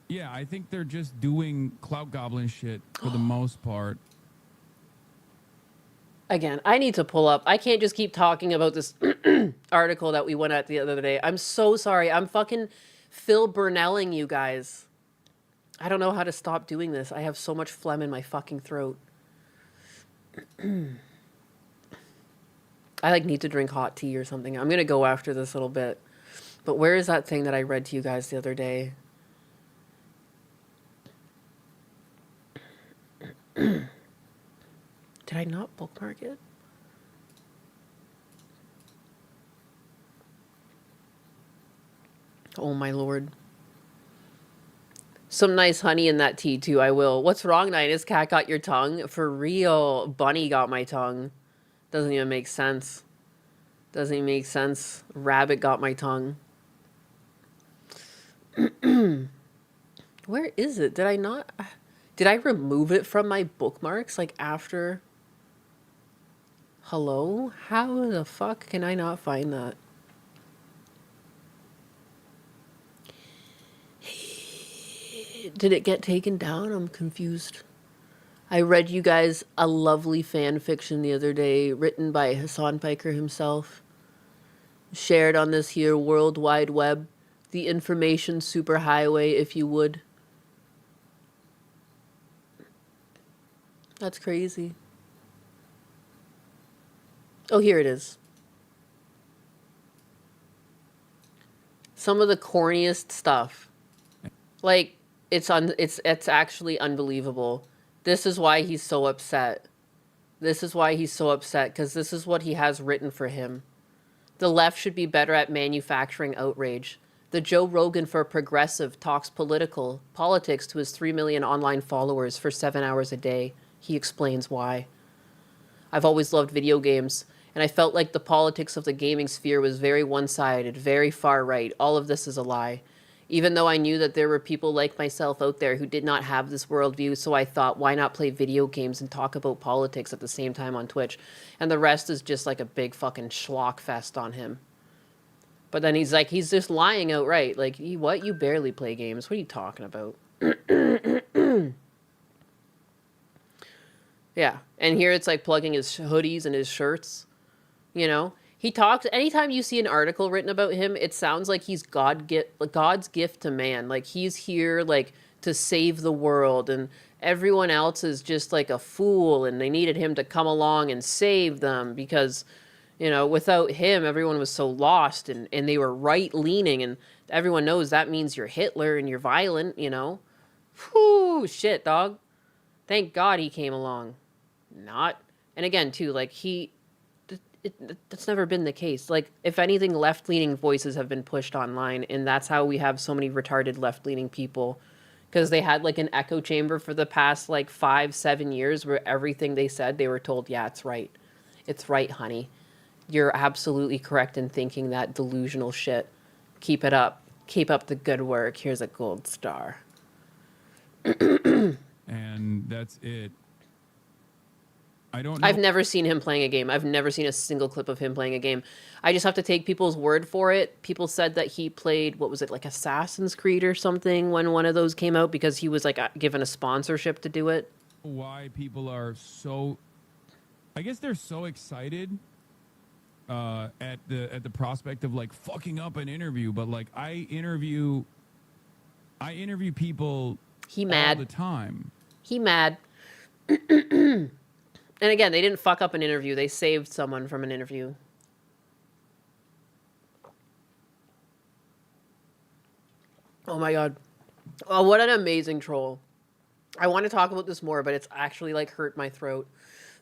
Yeah, I think they're just doing clout goblin shit for the most part. Again, I need to pull up. I can't just keep talking about this article that we went at the other day. I'm so sorry. I'm fucking Phil Burnelling you guys. I don't know how to stop doing this. I have so much phlegm in my fucking throat. I, like, need to drink hot tea or something. I'm going to go after this little bit. But where is that thing that I read to you guys the other day? Did I not bookmark it? Oh my lord. Some nice honey in that tea too, I will. What's wrong, Ninus? Cat got your tongue? For real. Bunny got my tongue. Doesn't even make sense. Doesn't even make sense. Rabbit got my tongue. Where is it? Did I not... Did I remove it from my bookmarks, like, after? Hello? How the fuck can I not find that? Did it get taken down? I'm confused. I read you guys a lovely fan fiction the other day, written by Hasan Piker himself. Shared on this here World Wide Web, the information superhighway, if you would. That's crazy. Oh, here it is. Some of the corniest stuff. Like, it's actually unbelievable. This is why he's so upset. This is why he's so upset, because this is what he has written for him. The left should be better at manufacturing outrage. The Joe Rogan for progressive talks politics to his 3 million online followers for 7 hours a day. He explains why. I've always loved video games, and I felt like the politics of the gaming sphere was very one-sided, very far right. All of this is a lie. Even though I knew that there were people like myself out there who did not have this worldview, so I thought, why not play video games and talk about politics at the same time on Twitch? And the rest is just like a big fucking schlock fest on him. But then he's like, he's just lying outright. Like, what? You barely play games. What are you talking about? Yeah, and here it's like plugging his hoodies and his shirts, you know? He talks, anytime you see an article written about him, it sounds like he's God's gift to man. Like, he's here, like, to save the world, and everyone else is just like a fool, and they needed him to come along and save them because, you know, without him, everyone was so lost, and they were right-leaning, and everyone knows that means you're Hitler and you're violent, you know? Whew, shit, dog. Thank God he came along. Not. And again, too, like, that's never been the case. Like, if anything, left-leaning voices have been pushed online, and that's how we have so many retarded left-leaning people. Because they had, like, an echo chamber for the past, like, 5-7 years where everything they said, they were told, yeah, it's right. It's right, honey. You're absolutely correct in thinking that delusional shit. Keep it up. Keep up the good work. Here's a gold star. And that's it. I don't know. I've never seen him playing a game. I've never seen a single clip of him playing a game. I just have to take people's word for it. People said that he played, what was it, like Assassin's Creed or something when one of those came out because he was like given a sponsorship to do it. Why people are so, I guess they're so excited at the prospect of like fucking up an interview, but like I interview people all the time. He mad. And again, they didn't fuck up an interview. They saved someone from an interview. Oh my god. Oh, what an amazing troll. I want to talk about this more, but it's actually like hurt my throat.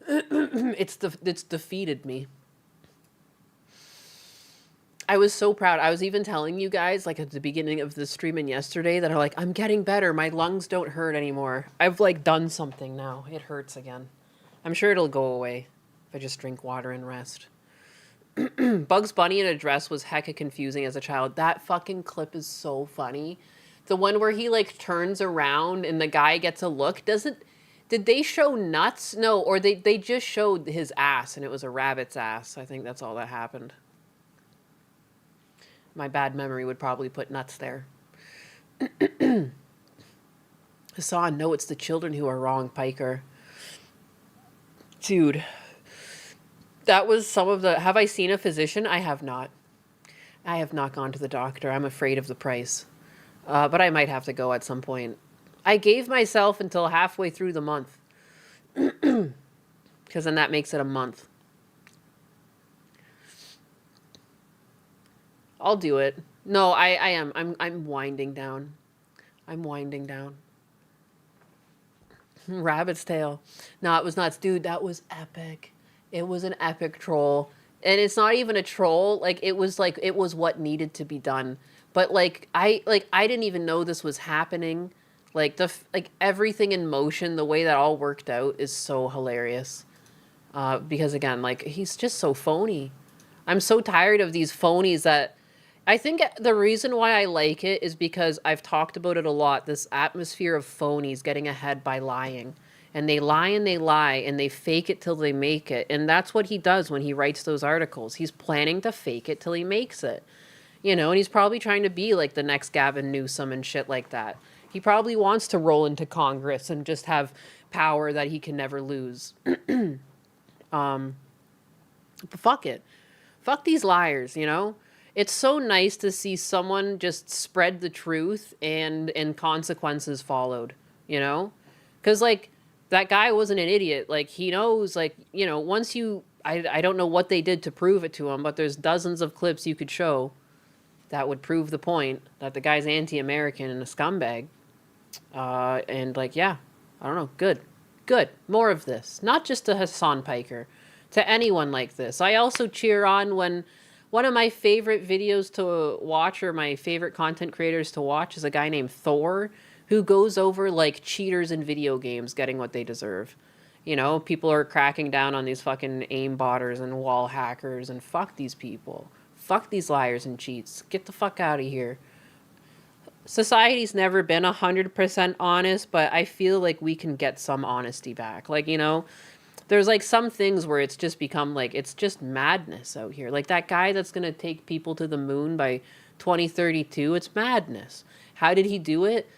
It's defeated me. I was so proud. I was even telling you guys, like at the beginning of the stream and yesterday, that are like, I'm getting better. My lungs don't hurt anymore. I've like done something now. It hurts again. I'm sure it'll go away if I just drink water and rest. Bugs Bunny in a dress was hecka confusing as a child. That fucking clip is so funny. The one where he like turns around and the guy gets a look. Did they show nuts? No, or they just showed his ass and it was a rabbit's ass. I think that's all that happened. My bad memory would probably put nuts there. Hasan, no, it's the children who are wrong, Piker. Dude, that was some of the... Have I seen a physician? I have not. I have not gone to the doctor. I'm afraid of the price. But I might have to go at some point. I gave myself until halfway through the month. Because then that makes it a month. I'll do it. No, I am. I'm winding down. I'm winding down. Rabbit's tail. No, it was nuts. Dude, that was epic. It was an epic troll. And it's not even a troll. Like, it was what needed to be done. But I didn't even know this was happening. Like everything in motion, the way that all worked out is so hilarious. Because again, like, he's just so phony. I'm so tired of these phonies that I think the reason why I like it is because I've talked about it a lot, this atmosphere of phonies getting ahead by lying. And they lie and they lie and they fake it till they make it. And that's what he does when he writes those articles. He's planning to fake it till he makes it. You know, and he's probably trying to be like the next Gavin Newsom and shit like that. He probably wants to roll into Congress and just have power that he can never lose. But fuck it. Fuck these liars, you know? It's so nice to see someone just spread the truth and consequences followed, you know? Because, like, that guy wasn't an idiot. Like, he knows, like, you know, once you... I don't know what they did to prove it to him, but there's dozens of clips you could show that would prove the point that the guy's anti-American and a scumbag. And, like, yeah, I don't know. Good. Good. More of this. Not just to Hasan Piker. To anyone like this. I also cheer on when... One of my favorite videos to watch, or my favorite content creators to watch, is a guy named Thor, who goes over, like, cheaters in video games getting what they deserve. You know, people are cracking down on these fucking aimbotters and wall hackers, and fuck these people. Fuck these liars and cheats. Get the fuck out of here. Society's never been 100% honest, but I feel like we can get some honesty back. Like, you know... There's, like, some things where it's just become, like, it's just madness out here. Like, that guy that's going to take people to the moon by 2032, it's madness. How did he do it?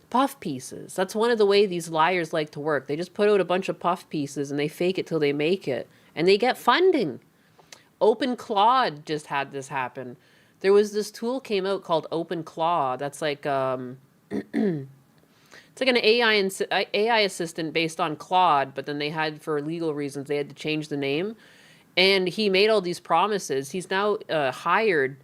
Puff pieces. That's one of the way these liars like to work. They just put out a bunch of puff pieces and they fake it till they make it. And they get funding. OpenClaw just had this happen. There was this tool came out called OpenClaw that's like... It's like an AI assistant based on Claude, but then they had, for legal reasons, they had to change the name. And he made all these promises. He's now hired.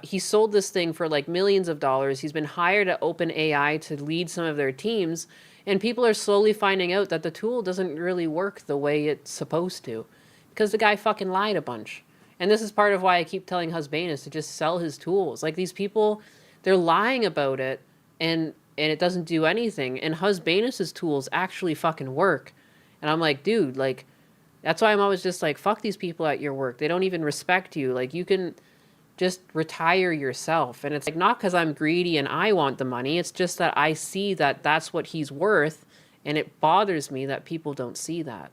He sold this thing for like millions of dollars. He's been hired at OpenAI to lead some of their teams. And people are slowly finding out that the tool doesn't really work the way it's supposed to. Because the guy fucking lied a bunch. And this is part of why I keep telling Husbanus to just sell his tools. Like, these people, they're lying about it. And it doesn't do anything. And Husbanus's tools actually fucking work. And I'm like, dude, like, that's why I'm always just like, fuck these people at your work. They don't even respect you. Like, you can just retire yourself. And it's like, not because I'm greedy and I want the money. It's just that I see that that's what he's worth. And it bothers me that people don't see that.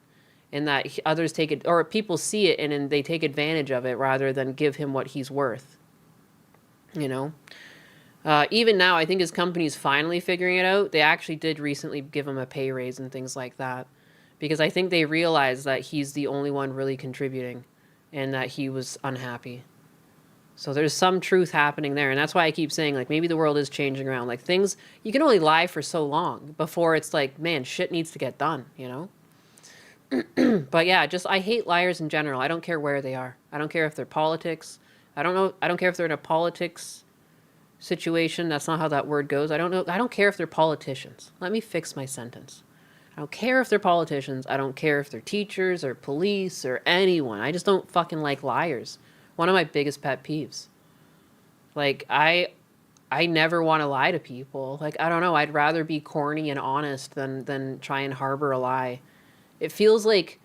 And that others take it, or people see it and then they take advantage of it rather than give him what he's worth. You know? Even now, I think his company's finally figuring it out. They actually did recently give him a pay raise and things like that. Because I think they realized that he's the only one really contributing. And that he was unhappy. So there's some truth happening there. And that's why I keep saying, like, maybe the world is changing around. Like, things, you can only lie for so long before it's like, man, shit needs to get done, you know? But yeah, just, I hate liars in general. I don't care where they are. I don't care if they're politics. I don't care if they're in a politics situation. That's not how that word goes. I don't care if they're politicians. Let me fix my sentence. I don't care if they're politicians. I don't care if they're teachers or police or anyone. I just don't fucking like liars. One of my biggest pet peeves. Like, I never want to lie to people. Like, I don't know. I'd rather be corny and honest than try and harbor a lie. It feels like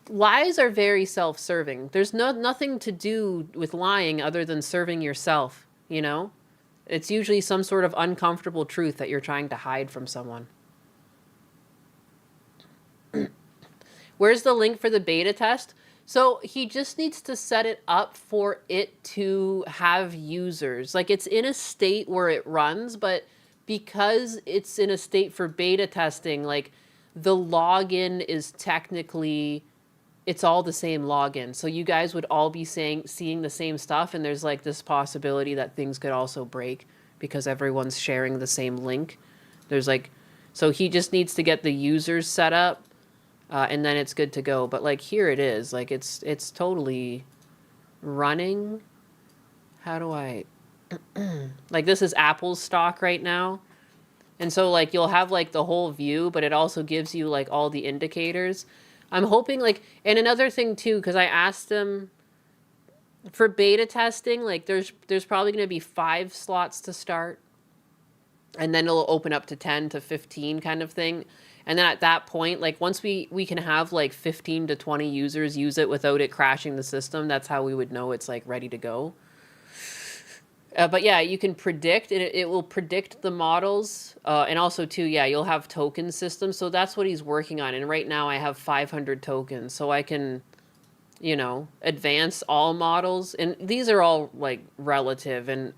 lies are very self-serving. There's nothing to do with lying other than serving yourself, you know? It's usually some sort of uncomfortable truth that you're trying to hide from someone. Where's the link for the beta test? So he just needs to set it up for it to have users. Like, it's in a state where it runs, but because it's in a state for beta testing, like, the login is technically, it's all the same login. So you guys would all be seeing the same stuff, and there's like this possibility that things could also break because everyone's sharing the same link. There's like, so he just needs to get the users set up, and then it's good to go. But like, here it is, like it's totally running. How do I, like, this is Apple's stock right now. And so, like, you'll have, like, the whole view, but it also gives you, like, all the indicators. I'm hoping, like, and another thing, too, because I asked them for beta testing, like, there's probably going to be 5 slots to start. And then it'll open up to 10 to 15 kind of thing. And then at that point, like, once we can have, like, 15 to 20 users use it without it crashing the system, that's how we would know it's, like, ready to go. But yeah, you can predict, and it will predict the models. And also, too, yeah, you'll have token systems. So that's what he's working on. And right now I have 500 tokens. So I can, you know, advance all models. And these are all, like, relative. And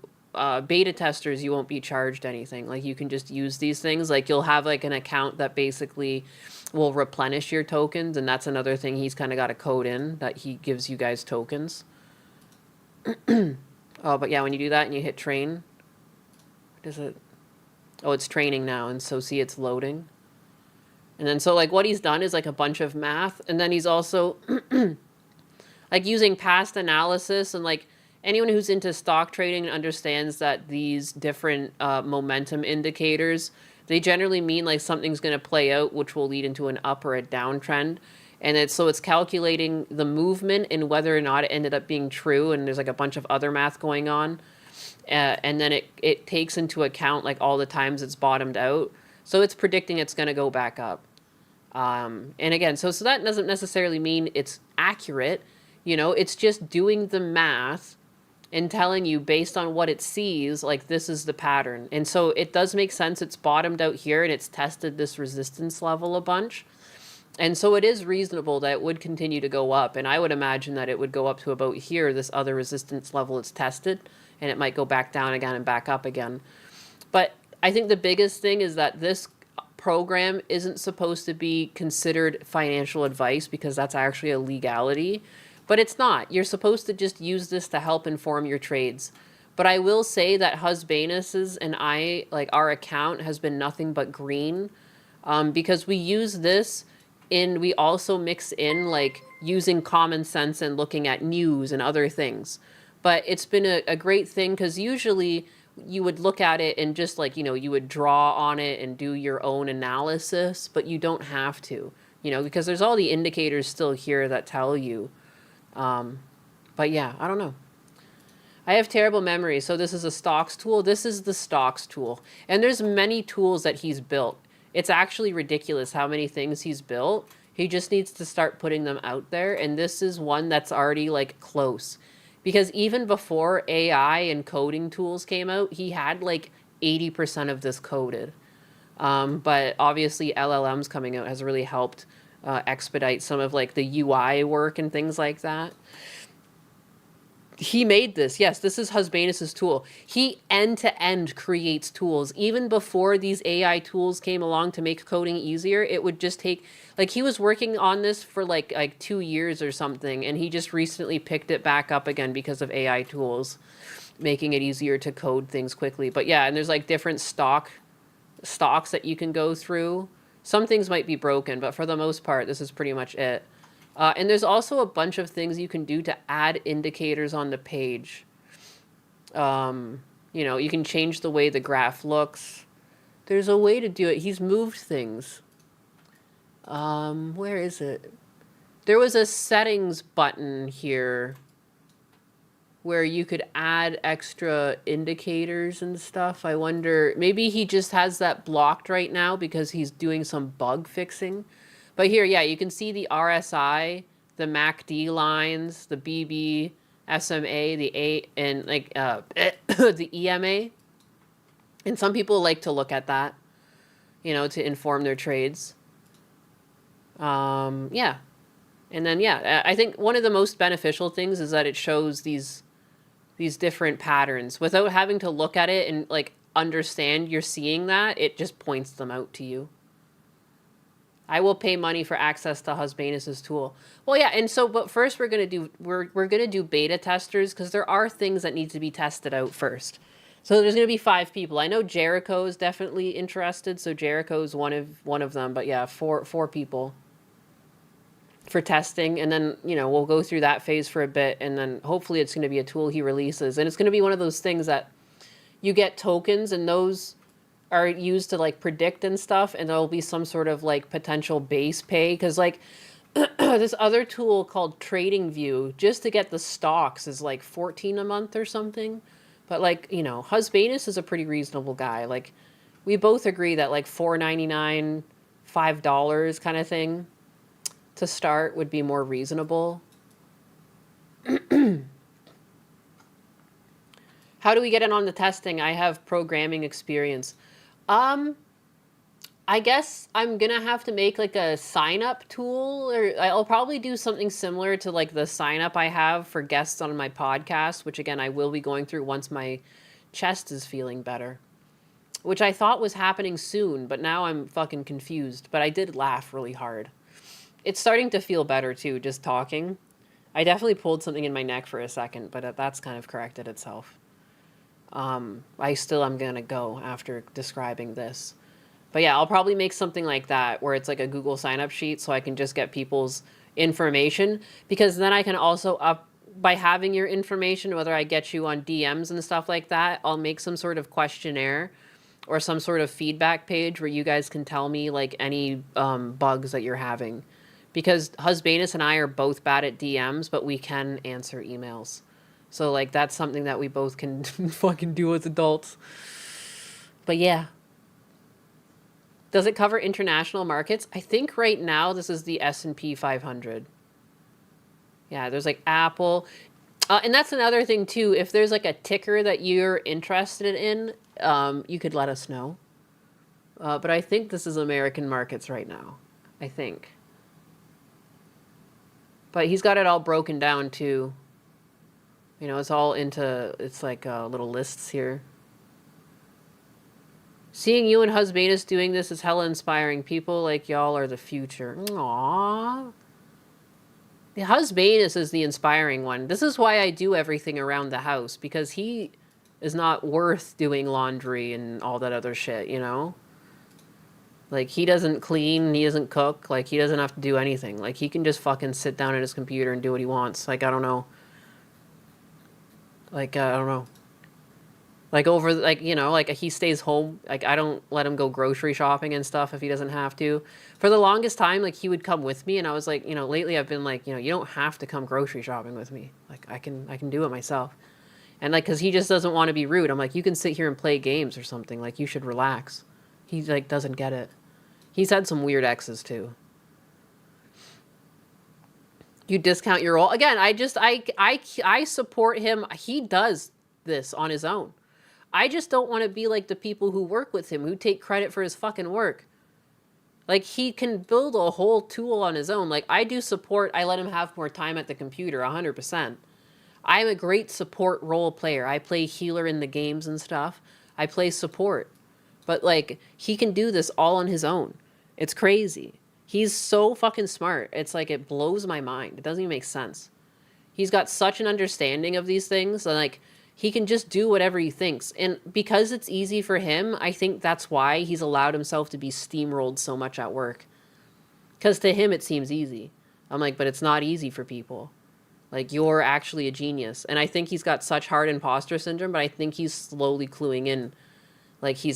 beta testers, you won't be charged anything. Like, you can just use these things. Like, you'll have, like, an account that basically will replenish your tokens. And that's another thing he's kind of got a code in, that he gives you guys tokens. Oh, but yeah, when you do that and you hit train, does it? Oh, it's training now. And so see, it's loading. And then so like what he's done is like a bunch of math. And then he's also like using past analysis, and like anyone who's into stock trading understands that these different momentum indicators, they generally mean like something's going to play out, which will lead into an up or a downtrend. And it's calculating the movement and whether or not it ended up being true. And there's like a bunch of other math going on. And then it takes into account like all the times it's bottomed out. So it's predicting it's going to go back up. And again, so that doesn't necessarily mean it's accurate. You know, it's just doing the math and telling you based on what it sees, like this is the pattern. And so it does make sense. It's bottomed out here and it's tested this resistance level a bunch. And so it is reasonable that it would continue to go up. And I would imagine that it would go up to about here, this other resistance level it's tested, and it might go back down again and back up again. But I think the biggest thing is that this program isn't supposed to be considered financial advice, because that's actually a legality. But it's not. You're supposed to just use this to help inform your trades. But I will say that Husbanus's and our account has been nothing but green, because we use this. And we also mix in like using common sense and looking at news and other things. But it's been a great thing, because usually you would look at it and just like, you know, you would draw on it and do your own analysis, but you don't have to, you know, because there's all the indicators still here that tell you. But yeah, I don't know. I have terrible memory. So this is a stocks tool. This is the stocks tool. And there's many tools that he's built. It's actually ridiculous how many things he's built. He just needs to start putting them out there. And this is one that's already like close. Because even before AI and coding tools came out, he had like 80% of this coded. But obviously LLMs coming out has really helped expedite some of like the UI work and things like that. He made this. Yes, this is Husbanus's tool. He end-to-end creates tools. Even before these AI tools came along to make coding easier, it would just take, like, he was working on this for like 2 years or something, and he just recently picked it back up again because of AI tools, making it easier to code things quickly. But yeah, and there's like different stocks that you can go through. Some things might be broken, but for the most part, this is pretty much it. And there's also a bunch of things you can do to add indicators on the page. You know, you can change the way the graph looks. There's a way to do it. He's moved things. Where is it? There was a settings button here where you could add extra indicators and stuff. I wonder, maybe he just has that blocked right now because he's doing some bug fixing. But here, yeah, you can see the RSI, the MACD lines, the BB, SMA, the A, and like the EMA. And some people like to look at that, you know, to inform their trades. Yeah. And then, yeah, I think one of the most beneficial things is that it shows these different patterns without having to look at it and like understand you're seeing that. It just points them out to you. I will pay money for access to Husbanus's tool. Well, yeah, and so, but first we're gonna do beta testers because there are things that need to be tested out first. So there's gonna be 5 people. I know Jericho is definitely interested, so Jericho's one of them. But yeah, four people for testing, and then you know we'll go through that phase for a bit, and then hopefully it's gonna be a tool he releases, and it's gonna be one of those things that you get tokens, and those are used to like predict and stuff, and there'll be some sort of like potential base pay because like this other tool called Trading View just to get the stocks is like 14 a month or something. But like, you know, Husbanus is a pretty reasonable guy. Like we both agree that like $4.99, $5 kind of thing to start would be more reasonable. How do we get in on the testing? I have programming experience. I guess I'm gonna have to make like a sign up tool, or I'll probably do something similar to like the sign up I have for guests on my podcast, which again, I will be going through once my chest is feeling better, which I thought was happening soon, but now I'm fucking confused, but I did laugh really hard. It's starting to feel better too, just talking. I definitely pulled something in my neck for a second, but that's kind of corrected itself. I still am gonna go after describing this. But yeah, I'll probably make something like that where it's like a Google sign-up sheet so I can just get people's information, because then I can also by having your information, whether I get you on DMs and stuff like that, I'll make some sort of questionnaire or some sort of feedback page where you guys can tell me like any bugs that you're having. Because Husbanus and I are both bad at DMs, but we can answer emails. So, like, that's something that we both can fucking do as adults. But, yeah. Does it cover international markets? I think right now this is the S&P 500. Yeah, there's, like, Apple. And that's another thing, too. If there's, like, a ticker that you're interested in, you could let us know. But I think this is American markets right now. I think. But he's got it all broken down, too. You know, it's all into, it's like little lists here. Seeing you and Husbanus doing this is hella inspiring. People like y'all are the future. Aww. The Husbanus is the inspiring one. This is why I do everything around the house, because he is not worth doing laundry and all that other shit, you know? Like, he doesn't clean, he doesn't cook, like, he doesn't have to do anything. Like, he can just fucking sit down at his computer and do what he wants. Like, I don't know. Like, I don't know. Like, over, like, you know, like, he stays home. Like, I don't let him go grocery shopping and stuff if he doesn't have to. For the longest time, like, he would come with me, and I was like, you know, lately I've been like, you know, you don't have to come grocery shopping with me. Like, I can do it myself. And, like, because he just doesn't want to be rude. I'm like, you can sit here and play games or something. Like, you should relax. He, like, doesn't get it. He's had some weird exes, too. You discount your role. Again, I support him. He does this on his own. I just don't want to be like the people who work with him, who take credit for his fucking work. Like, he can build a whole tool on his own. Like, I do support, I let him have more time at the computer, 100%. I'm a great support role player. I play healer in the games and stuff. I play support. But, like, he can do this all on his own. It's crazy. He's so fucking smart. It's like, it blows my mind. It doesn't even make sense. He's got such an understanding of these things. And, like, he can just do whatever he thinks. And because it's easy for him, I think that's why he's allowed himself to be steamrolled so much at work. Because to him, it seems easy. I'm like, but it's not easy for people. Like, you're actually a genius. And I think he's got such hard imposter syndrome, but I think he's slowly cluing in. Like, he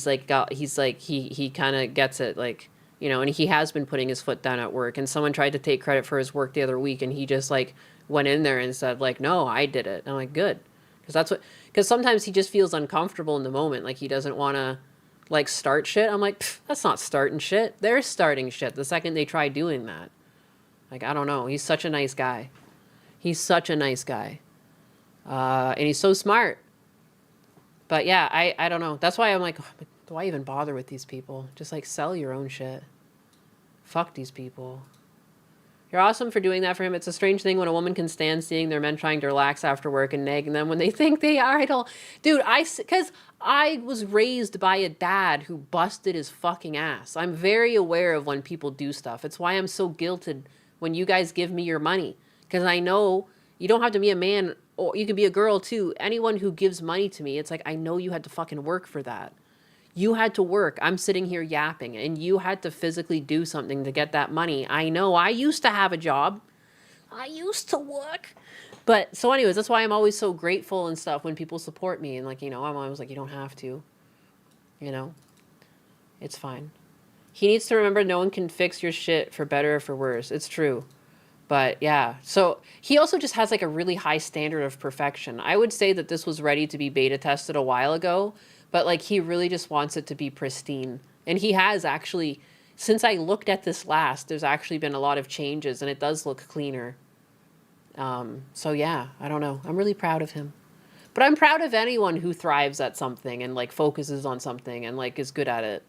kind of gets it. Like, you know, and he has been putting his foot down at work. And someone tried to take credit for his work the other week, and he just, like, went in there and said, like, no, I did it. And I'm like, good. Because sometimes he just feels uncomfortable in the moment. Like, he doesn't want to, like, start shit. I'm like, that's not starting shit. They're starting shit the second they try doing that. Like, I don't know. He's such a nice guy. He's such a nice guy. And he's so smart. But yeah, I don't know. That's why I'm like, do I even bother with these people? Just, like, sell your own shit. Fuck these people. You're awesome for doing that for him. It's a strange thing when a woman can stand seeing their men trying to relax after work and nagging them when they think they are idle. Dude, because I was raised by a dad who busted his fucking ass. I'm very aware of when people do stuff. It's why I'm so guilted when you guys give me your money. Because I know you don't have to be a man, or you can be a girl too. Anyone who gives money to me, it's like, I know you had to fucking work for that. You had to work. I'm sitting here yapping, and you had to physically do something to get that money. I know. I used to have a job. I used to work. But so anyways, that's why I'm always so grateful and stuff when people support me. And, like, you know, I'm always like, you don't have to. You know? It's fine. He needs to remember no one can fix your shit for better or for worse. It's true. But yeah, so he also just has, like, a really high standard of perfection. I would say that this was ready to be beta tested a while ago, but, like, he really just wants it to be pristine. And he has actually, since I looked at this last, there's actually been a lot of changes, and it does look cleaner. So yeah, I don't know. I'm really proud of him. But I'm proud of anyone who thrives at something and, like, focuses on something and, like, is good at it.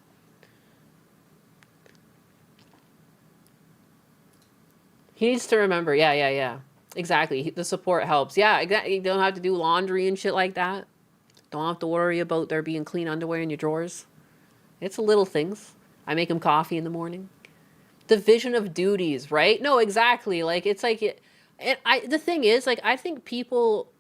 He needs to remember, yeah. Exactly. The support helps. Yeah, exactly. You don't have to do laundry and shit like that. Don't have to worry about there being clean underwear in your drawers. It's little things. I make him coffee in the morning. Division of duties, right? No, exactly. Like, it's like, the thing is, like, I think people,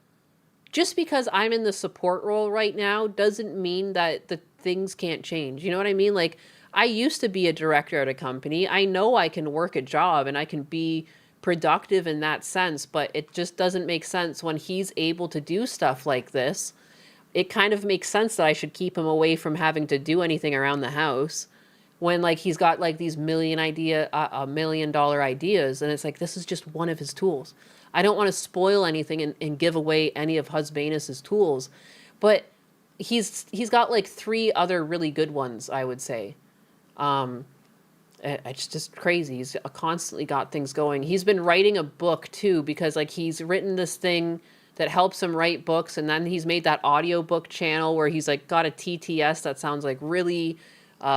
just because I'm in the support role right now doesn't mean that the things can't change. You know what I mean? Like, I used to be a director at a company. I know I can work a job and I can be productive in that sense, but it just doesn't make sense when he's able to do stuff like this. It kind of makes sense that I should keep him away from having to do anything around the house when, like, he's got, like, these $1 million ideas, and it's like, this is just one of his tools. I don't want to spoil anything and give away any of Husbanus's tools, but he's got, like, 3 other really good ones, I would say. It's just crazy. He's constantly got things going. He's been writing a book too, because, like, he's written this thing that helps him write books, and then he's made that audiobook channel where he's, like, got a TTS that sounds, like, really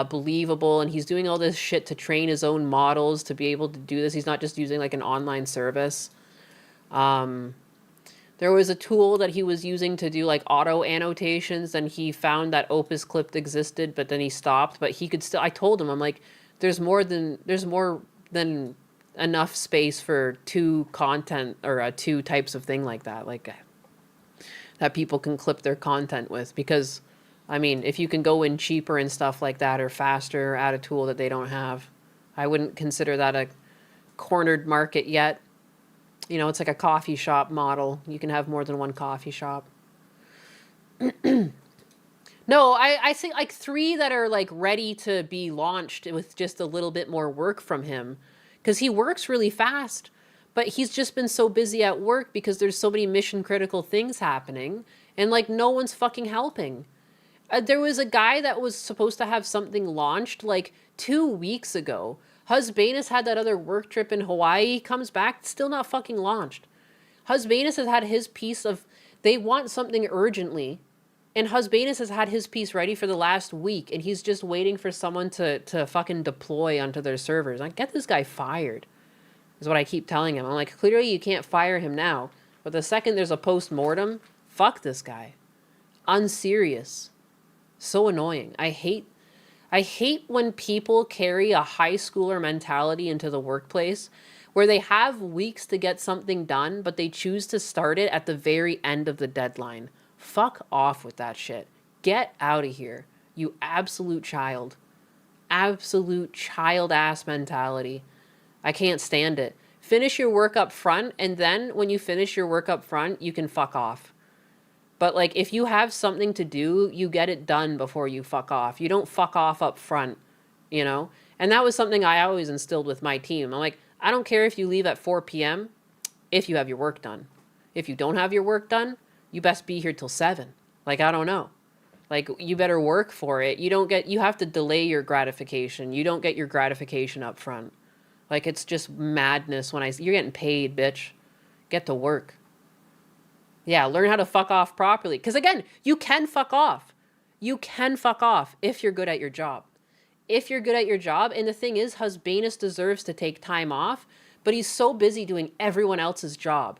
believable, and he's doing all this shit to train his own models to be able to do this. He's not just using, like, an online service. There was a tool that he was using to do, like, auto annotations, and he found that Opus Clipped existed, but then he stopped. But he could still, I told him, I'm like, there's more than enough space for 2 content or 2 types of thing like that, like, that people can clip their content with. Because, I mean, if you can go in cheaper and stuff like that, or faster, or add a tool that they don't have, I wouldn't consider that a cornered market yet. You know, it's like a coffee shop model. You can have more than one coffee shop. No, I think, like, 3 that are, like, ready to be launched with just a little bit more work from him. Because he works really fast. But he's just been so busy at work because there's so many mission critical things happening. And, like, no one's fucking helping. There was a guy that was supposed to have something launched, like, 2 weeks ago. Husbanus had that other work trip in Hawaii, comes back, still not fucking launched. Husbanus has had his piece of, they want something urgently, and Husbanus has had his piece ready for the last week, and he's just waiting for someone to fucking deploy onto their servers. Like, get this guy fired, is what I keep telling him. I'm like, clearly you can't fire him now, but the second there's a post-mortem, fuck this guy. Unserious. So annoying. I hate when people carry a high schooler mentality into the workplace where they have weeks to get something done, but they choose to start it at the very end of the deadline. Fuck off with that shit. Get out of here, you absolute child. Absolute child-ass mentality. I can't stand it. Finish your work up front, and then when you finish your work up front, you can fuck off. But, like, if you have something to do, you get it done before you fuck off. You don't fuck off up front, you know? And that was something I always instilled with my team. I'm like, I don't care if you leave at 4 p.m. if you have your work done. If you don't have your work done, you best be here till 7. Like, I don't know. Like, you better work for it. You have to delay your gratification. You don't get your gratification up front. Like, it's just madness when you're getting paid, bitch. Get to work. Yeah, learn how to fuck off properly. Because again, you can fuck off. You can fuck off if you're good at your job. If you're good at your job, and the thing is, Husbanus deserves to take time off, but he's so busy doing everyone else's job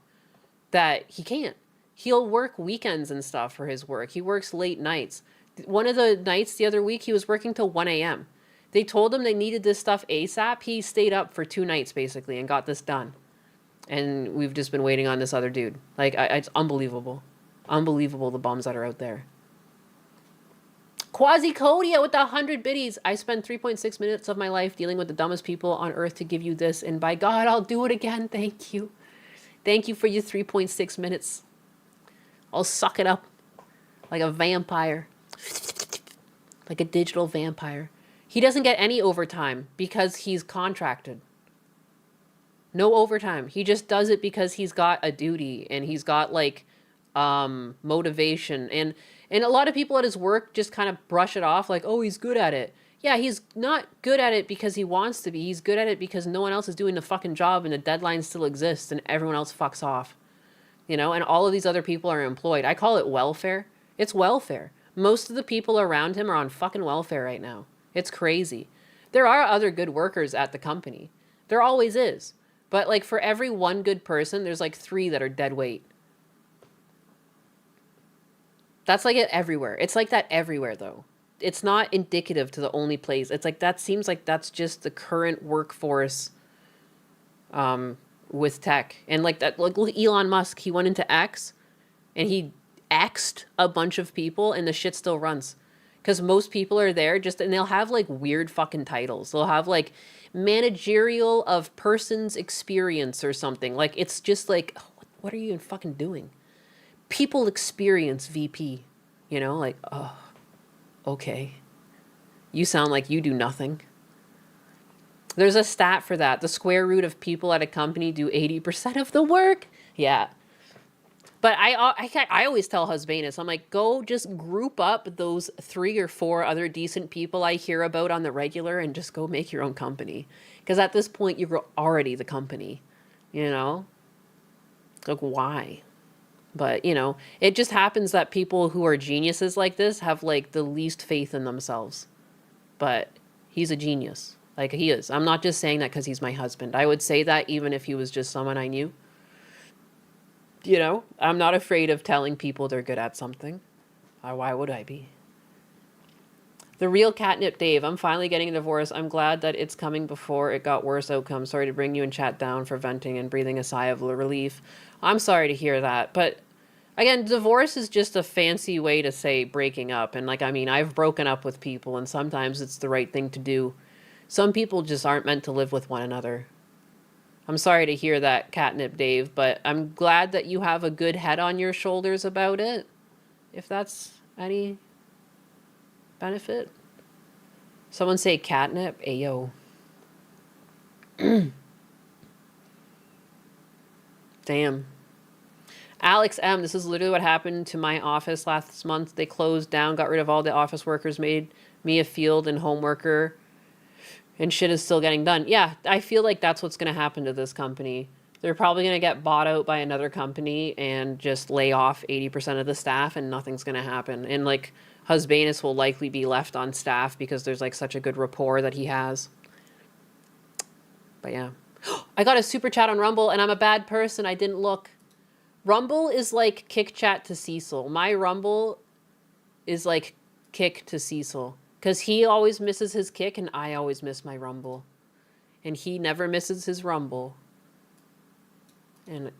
that he can't. He'll work weekends and stuff for his work. He works late nights. One of the nights the other week, he was working till 1 a.m. They told him they needed this stuff ASAP. He stayed up for 2 nights, basically, and got this done. And we've just been waiting on this other dude. Like, it's unbelievable. Unbelievable, the bums that are out there. Quasi-Codia with the 100 biddies. I spent 3.6 minutes of my life dealing with the dumbest people on earth to give you this. And by God, I'll do it again. Thank you. Thank you for your 3.6 minutes. I'll suck it up like a vampire. Like a digital vampire. He doesn't get any overtime because he's contracted. No overtime. He just does it because he's got a duty and he's got like motivation. And a lot of people at his work just kind of brush it off like, oh, he's good at it. Yeah, he's not good at it because he wants to be. He's good at it because no one else is doing the fucking job and the deadline still exists and everyone else fucks off. You know, and all of these other people are employed. I call it welfare. It's welfare. Most of the people around him are on fucking welfare right now. It's crazy. There are other good workers at the company. There always is. But, like, for every one good person, there's, like, 3 that are dead weight. That's like it everywhere. It's like that everywhere, though. It's not indicative to the only place. It's like that seems like that's just the current workforce with tech. And, like, that, like, look, Elon Musk, he went into X, and he X'd a bunch of people, and the shit still runs. Because most people are there just, and they'll have, like, weird fucking titles. They'll have, like, managerial of person's experience or something. Like, it's just like, what are you even fucking doing? People experience VP, you know, like, oh, okay. You sound like you do nothing. There's a stat for that. The square root of people at a company do 80% of the work. Yeah. But I always tell Husbanus, I'm like, go just group up those 3 or 4 other decent people I hear about on the regular and just go make your own company. Because at this point, you're already the company, you know? Like, why? But, you know, it just happens that people who are geniuses like this have, like, the least faith in themselves. But he's a genius. Like, he is. I'm not just saying that because he's my husband. I would say that even if he was just someone I knew. You know, I'm not afraid of telling people they're good at something. Why would I be? The real catnip Dave. I'm finally getting a divorce. I'm glad that it's coming before it got worse outcome. Sorry to bring you and chat down for venting and breathing a sigh of relief. I'm sorry to hear that. But again, divorce is just a fancy way to say breaking up. And like, I mean, I've broken up with people and sometimes it's the right thing to do. Some people just aren't meant to live with one another. I'm sorry to hear that, Catnip Dave, but I'm glad that you have a good head on your shoulders about it, if that's any benefit. Someone say catnip? Ayo. Damn. Alex M., this is literally what happened to my office last month. They closed down, got rid of all the office workers, made me a field and home worker. And shit is still getting done. Yeah, I feel like that's what's going to happen to this company. They're probably going to get bought out by another company and just lay off 80% of the staff and nothing's going to happen. And like Husbanus will likely be left on staff because there's like such a good rapport that he has. But yeah. I got a super chat on Rumble and I'm a bad person. I didn't look. Rumble is like kick chat to Cecil. My Rumble is like kick to Cecil. Because he always misses his kick and I always miss my Rumble. And he never misses his Rumble. And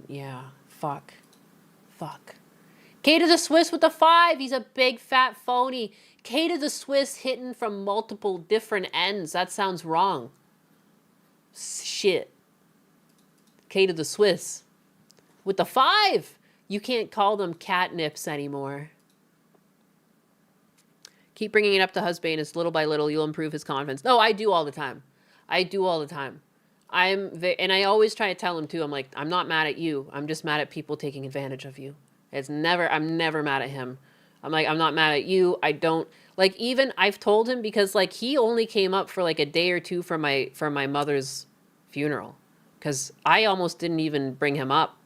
yeah, fuck. K to the Swiss with the 5. He's a big fat phony. K to the Swiss hitting from multiple different ends. That sounds wrong. Shit. K to the Swiss with the 5. You can't call them catnips anymore. Keep bringing it up to Husbanus. Little by little, you'll improve his confidence. No, I do all the time. And I always try to tell him too. I'm like, I'm not mad at you. I'm just mad at people taking advantage of you. I'm never mad at him. I'm like, I'm not mad at you. I don't like, even I've told him because like he only came up for like a day or two for my mother's funeral. Cause I almost didn't even bring him up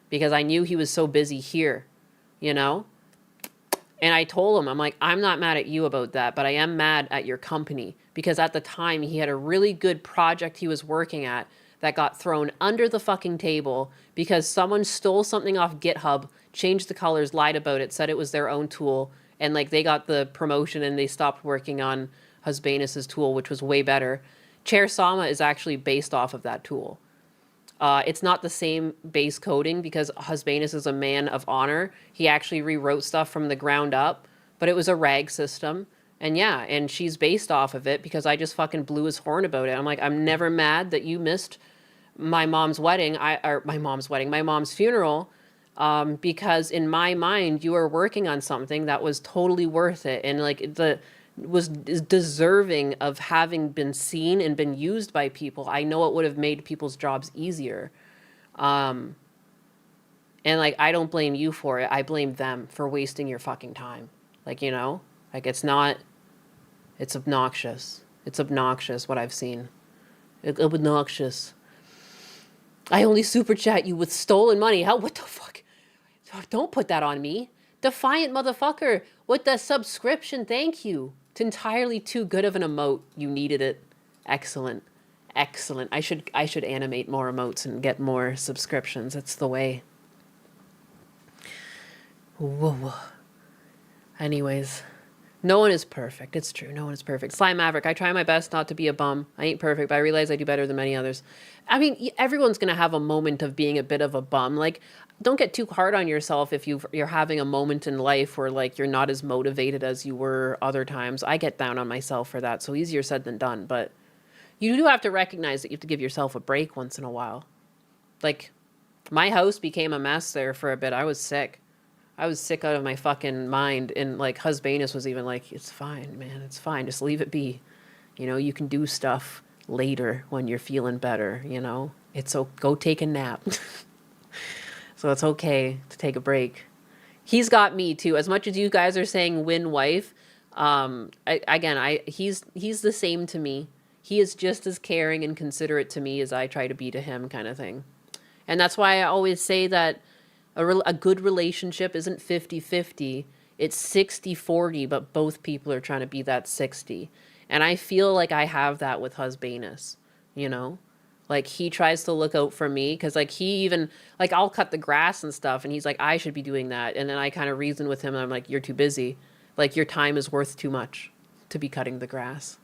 because I knew he was so busy here, you know? And I told him, I'm like, I'm not mad at you about that, but I am mad at your company because at the time he had a really good project he was working at that got thrown under the fucking table because someone stole something off GitHub, changed the colors, lied about it, said it was their own tool, and like they got the promotion and they stopped working on Husbanus's tool, which was way better. Chair Sama is actually based off of that tool. It's not the same base coding because Husbanus is a man of honor. He actually rewrote stuff from the ground up, but it was a RAG system. And yeah, and she's based off of it because I just fucking blew his horn about it. I'm like, I'm never mad that you missed my mom's wedding, my mom's funeral, because in my mind, you were working on something that was totally worth it. And like is deserving of having been seen and been used by people. I know it would have made people's jobs easier. And like, I don't blame you for it. I blame them for wasting your fucking time. Like, you know, like it's obnoxious. It's obnoxious what I've seen. It's obnoxious. I only super chat you with stolen money. What the fuck? Don't put that on me. Defiant motherfucker with the subscription. Thank you. It's entirely too good of an emote. You needed it. Excellent. Excellent. I should animate more emotes and get more subscriptions. That's the way. Whoa. Anyways, no one is perfect. It's true. No one is perfect. Sly Maverick, I try my best not to be a bum. I ain't perfect, but I realize I do better than many others. I mean, everyone's going to have a moment of being a bit of a bum. Like, don't get too hard on yourself if you're having a moment in life where like you're not as motivated as you were other times. I get down on myself for that, so easier said than done. But you do have to recognize that you have to give yourself a break once in a while. Like, my house became a mess there for a bit. I was sick. I was sick out of my fucking mind. And like Husbanus was even like, it's fine, man. It's fine. Just leave it be. You know, you can do stuff later when you're feeling better, you know? Go take a nap. So it's okay to take a break. He's got me too. As much as you guys are saying win wife, he's the same to me. He is just as caring and considerate to me as I try to be to him, kind of thing. And that's why I always say that a good relationship isn't 50-50. It's 60-40, but both people are trying to be that 60. And I feel like I have that with Husbanus, you know? Like, he tries to look out for me because, like, he even, like, I'll cut the grass and stuff, and he's like, I should be doing that. And then I kind of reason with him, and I'm like, you're too busy. Like, your time is worth too much to be cutting the grass.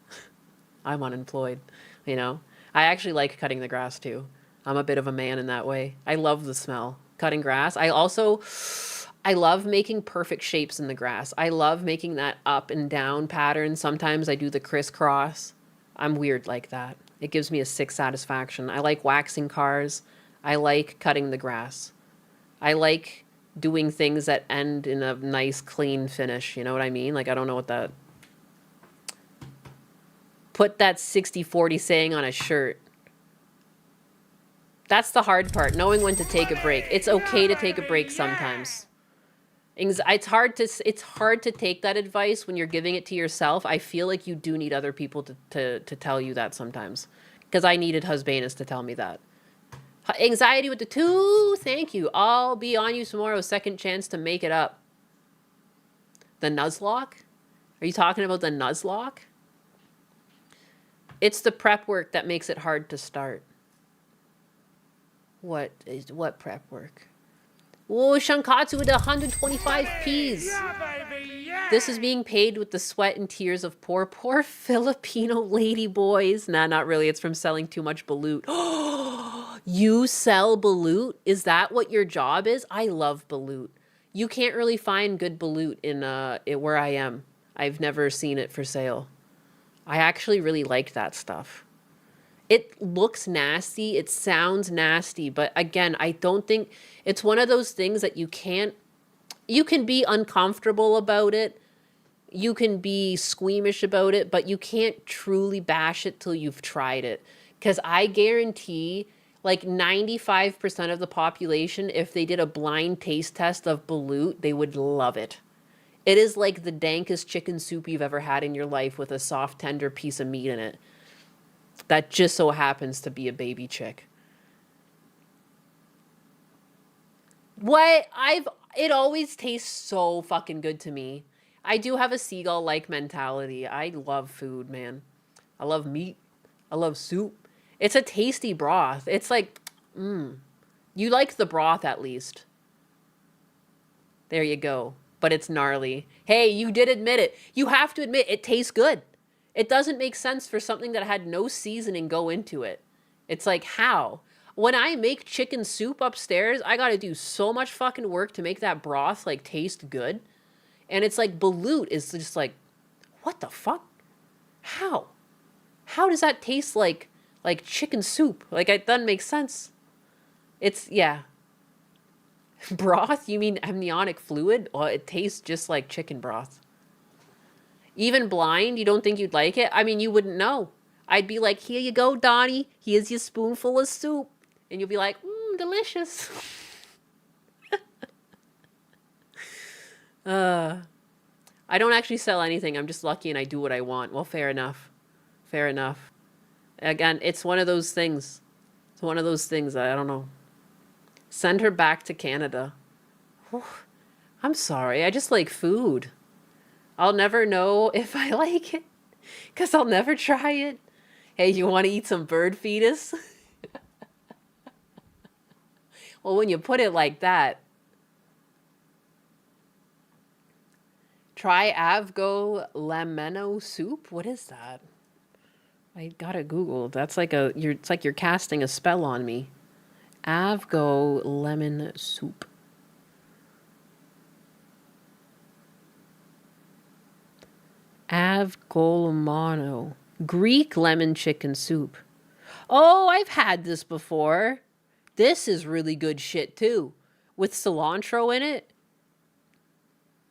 I'm unemployed, you know? I actually like cutting the grass, too. I'm a bit of a man in that way. I love the smell. Cutting grass. I love making perfect shapes in the grass. I love making that up and down pattern. Sometimes I do the crisscross. I'm weird like that. It gives me a sick satisfaction. I like waxing cars. I like cutting the grass. I like doing things that end in a nice, clean finish. You know what I mean? Like, I don't know what that... Put that 60-40 saying on a shirt. That's the hard part, knowing when to take a break. It's okay to take a break sometimes. It's hard to take that advice when you're giving it to yourself. I feel like you do need other people to tell you that sometimes, because I needed Husbanus to tell me that. Anxiety with the 2. Thank you. I'll be on you tomorrow. Second chance to make it up. The Nuzlocke? Are you talking about the Nuzlocke? It's the prep work that makes it hard to start. What prep work? Whoa, Shankatsu with 125 Ps. This is being paid with the sweat and tears of poor Filipino lady boys. Nah, not really. It's from selling too much balut. You sell balut? Is that what your job is? I love balut. You can't really find good balut in where I am. I've never seen it for sale. I actually really like that stuff. It looks nasty. It sounds nasty. But again, I don't think it's one of those things that you can be uncomfortable about it. You can be squeamish about it, but you can't truly bash it till you've tried it. Because I guarantee like 95% of the population, if they did a blind taste test of balut, they would love it. It is like the dankest chicken soup you've ever had in your life with a soft, tender piece of meat in it. That just so happens to be a baby chick. It always tastes so fucking good to me. I do have a seagull-like mentality. I love food, man. I love meat. I love soup. It's a tasty broth. It's like, you like the broth at least. There you go. But it's gnarly. Hey, you did admit it. You have to admit it tastes good. It doesn't make sense for something that had no seasoning go into it. It's like, how? When I make chicken soup upstairs, I gotta do so much fucking work to make that broth, like, taste good. And it's like, balut is just like, what the fuck? How? How does that taste like chicken soup? Like, it doesn't make sense. It's, yeah. Broth? You mean amniotic fluid? Well, it tastes just like chicken broth. Even blind, you don't think you'd like it? I mean, you wouldn't know. I'd be like, here you go, Donnie. Here's your spoonful of soup. And you'll be like, delicious. I don't actually sell anything. I'm just lucky and I do what I want. Well, fair enough. Fair enough. Again, it's one of those things. It's one of those things that I don't know. Send her back to Canada. Whew. I'm sorry. I just like food. I'll never know if I like it because I'll never try it. Hey, you want to eat some bird fetus? Well, when you put it like that, try Avgo lameno soup. What is that? I gotta Google. That's like it's like you're casting a spell on me. Avgo lemon soup. Avgolomano. Greek lemon chicken soup. Oh, I've had this before. This is really good shit too. With cilantro in it.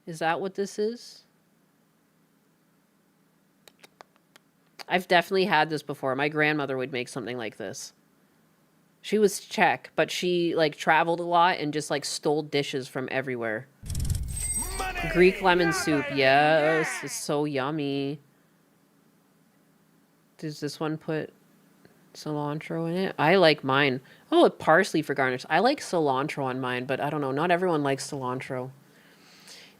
Is that what this is? I've definitely had this before. My grandmother would make something like this. She was Czech, but she like traveled a lot and just like stole dishes from everywhere. Greek lemon soup. Yes, it's so yummy. Does this one put cilantro in it? I like mine. Oh, parsley for garnish. I like cilantro on mine, but I don't know. Not everyone likes cilantro.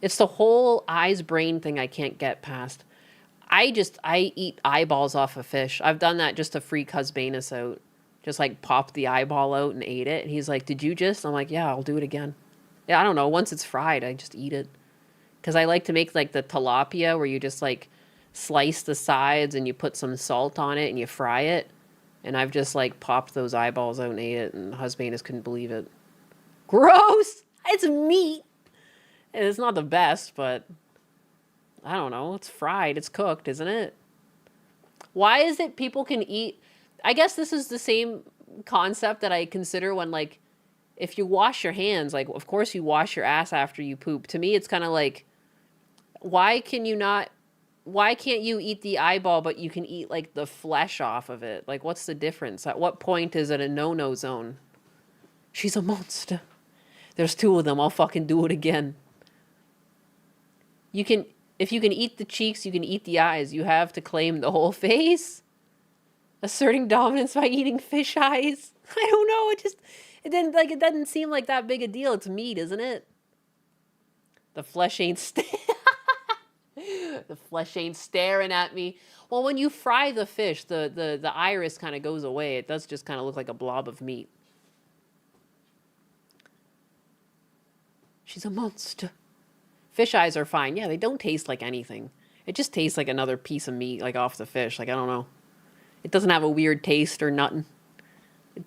It's the whole eyes brain thing I can't get past. I eat eyeballs off of fish. I've done that just to freak Husbanus out. Just like popped the eyeball out and ate it. And he's like, did you just? I'm like, yeah, I'll do it again. Yeah, I don't know. Once it's fried, I just eat it. Because I like to make like the tilapia where you just like slice the sides and you put some salt on it and you fry it. And I've just like popped those eyeballs out and ate it. And Husbanus couldn't believe it. Gross! It's meat! And it's not the best, but I don't know. It's fried. It's cooked, isn't it? Why is it people can eat... I guess this is the same concept that I consider when, like, if you wash your hands, like, of course you wash your ass after you poop. To me, it's kind of like, why can't you eat the eyeball, but you can eat, like, the flesh off of it? Like, what's the difference? At what point is it a no-no zone? She's a monster. There's two of them. I'll fucking do it again. You can, if you can eat the cheeks, you can eat the eyes. You have to claim the whole face. Asserting dominance by eating fish eyes. I don't know. It doesn't seem like that big a deal. It's meat, isn't it? The flesh ain't the flesh ain't staring at me. Well, when you fry the fish, the iris kind of goes away. It does just kind of look like a blob of meat. She's a monster. Fish eyes are fine. Yeah, they don't taste like anything. It just tastes like another piece of meat, like off the fish. Like, I don't know. It doesn't have a weird taste or nothing.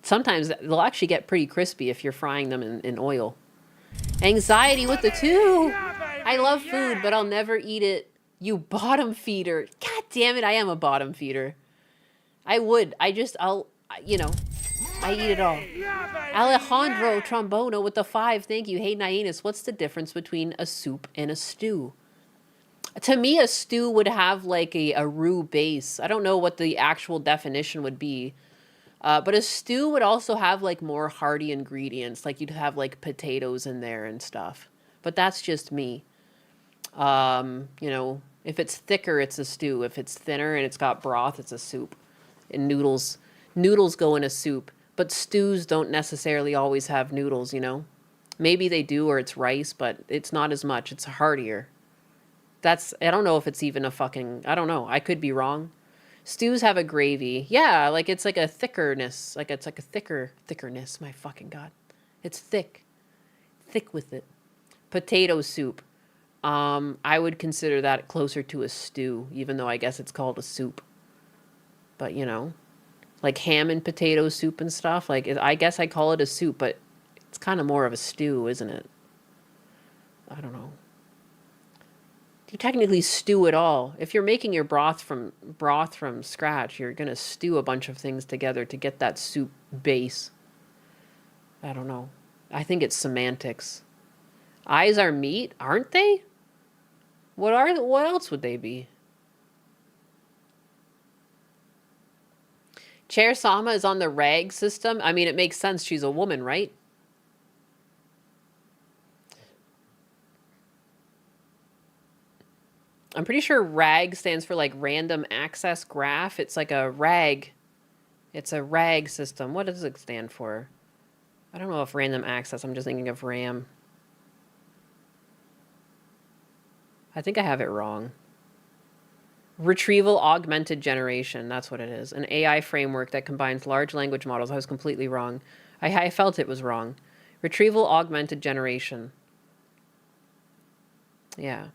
Sometimes they'll actually get pretty crispy if you're frying them in oil. Anxiety with the 2. I love food, but I'll never eat it. You bottom feeder. God damn it, I am a bottom feeder. I would. I eat it all. Alejandro Trombono with the 5. Thank you. Hey, Nyanus, what's the difference between a soup and a stew? To me, a stew would have like a roux base. I don't know what the actual definition would be. But a stew would also have like more hearty ingredients. Like you'd have like potatoes in there and stuff. But that's just me. If it's thicker, it's a stew. If it's thinner and it's got broth, it's a soup. And noodles go in a soup. But stews don't necessarily always have noodles, Maybe they do, or it's rice, but it's not as much. It's heartier. I don't know if it's even I don't know. I could be wrong. Stews have a gravy. Yeah, like it's like a thickerness. Like it's like a thickerness. My fucking God. It's thick. Thick with it. Potato soup. I would consider that closer to a stew, even though I guess it's called a soup. But, like ham and potato soup and stuff. Like, I guess I call it a soup, but it's kind of more of a stew, isn't it? I don't know. You technically stew it all. If you're making your broth from scratch, you're going to stew a bunch of things together to get that soup base. I don't know. I think it's semantics. Eyes are meat, aren't they? What else would they be? Chair Sama is on the rag system. I mean, it makes sense. She's a woman, right? I'm pretty sure RAG stands for like random access graph. It's like a RAG. It's a RAG system. What does it stand for? I don't know if random access. I'm just thinking of RAM. I think I have it wrong. Retrieval augmented generation. That's what it is. An AI framework that combines large language models. I was completely wrong. I felt it was wrong. Retrieval augmented generation. Yeah.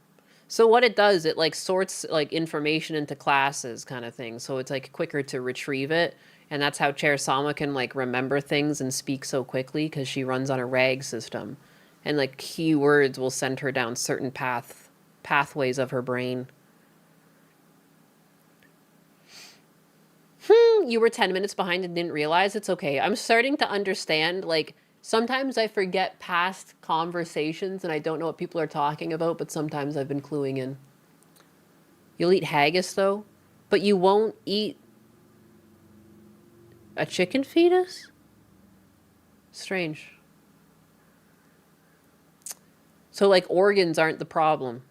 So what it does, it like sorts like information into classes kind of thing. So it's like quicker to retrieve it. And that's how Chair Sama can like remember things and speak so quickly because she runs on a RAG system. And like keywords will send her down certain pathways of her brain. You were 10 minutes behind and didn't realize. It's okay. I'm starting to understand, like, sometimes I forget past conversations and I don't know what people are talking about, but sometimes I've been cluing in. You'll eat haggis, though, but you won't eat a chicken fetus? Strange. So, like, organs aren't the problem.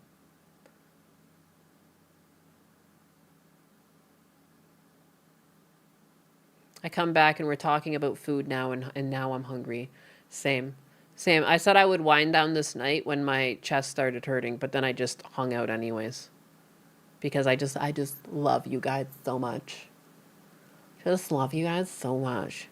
I come back and we're talking about food now, and now I'm hungry. Same. I said I would wind down this night when my chest started hurting, but then I just hung out anyways. Because I just love you guys so much. Just love you guys so much.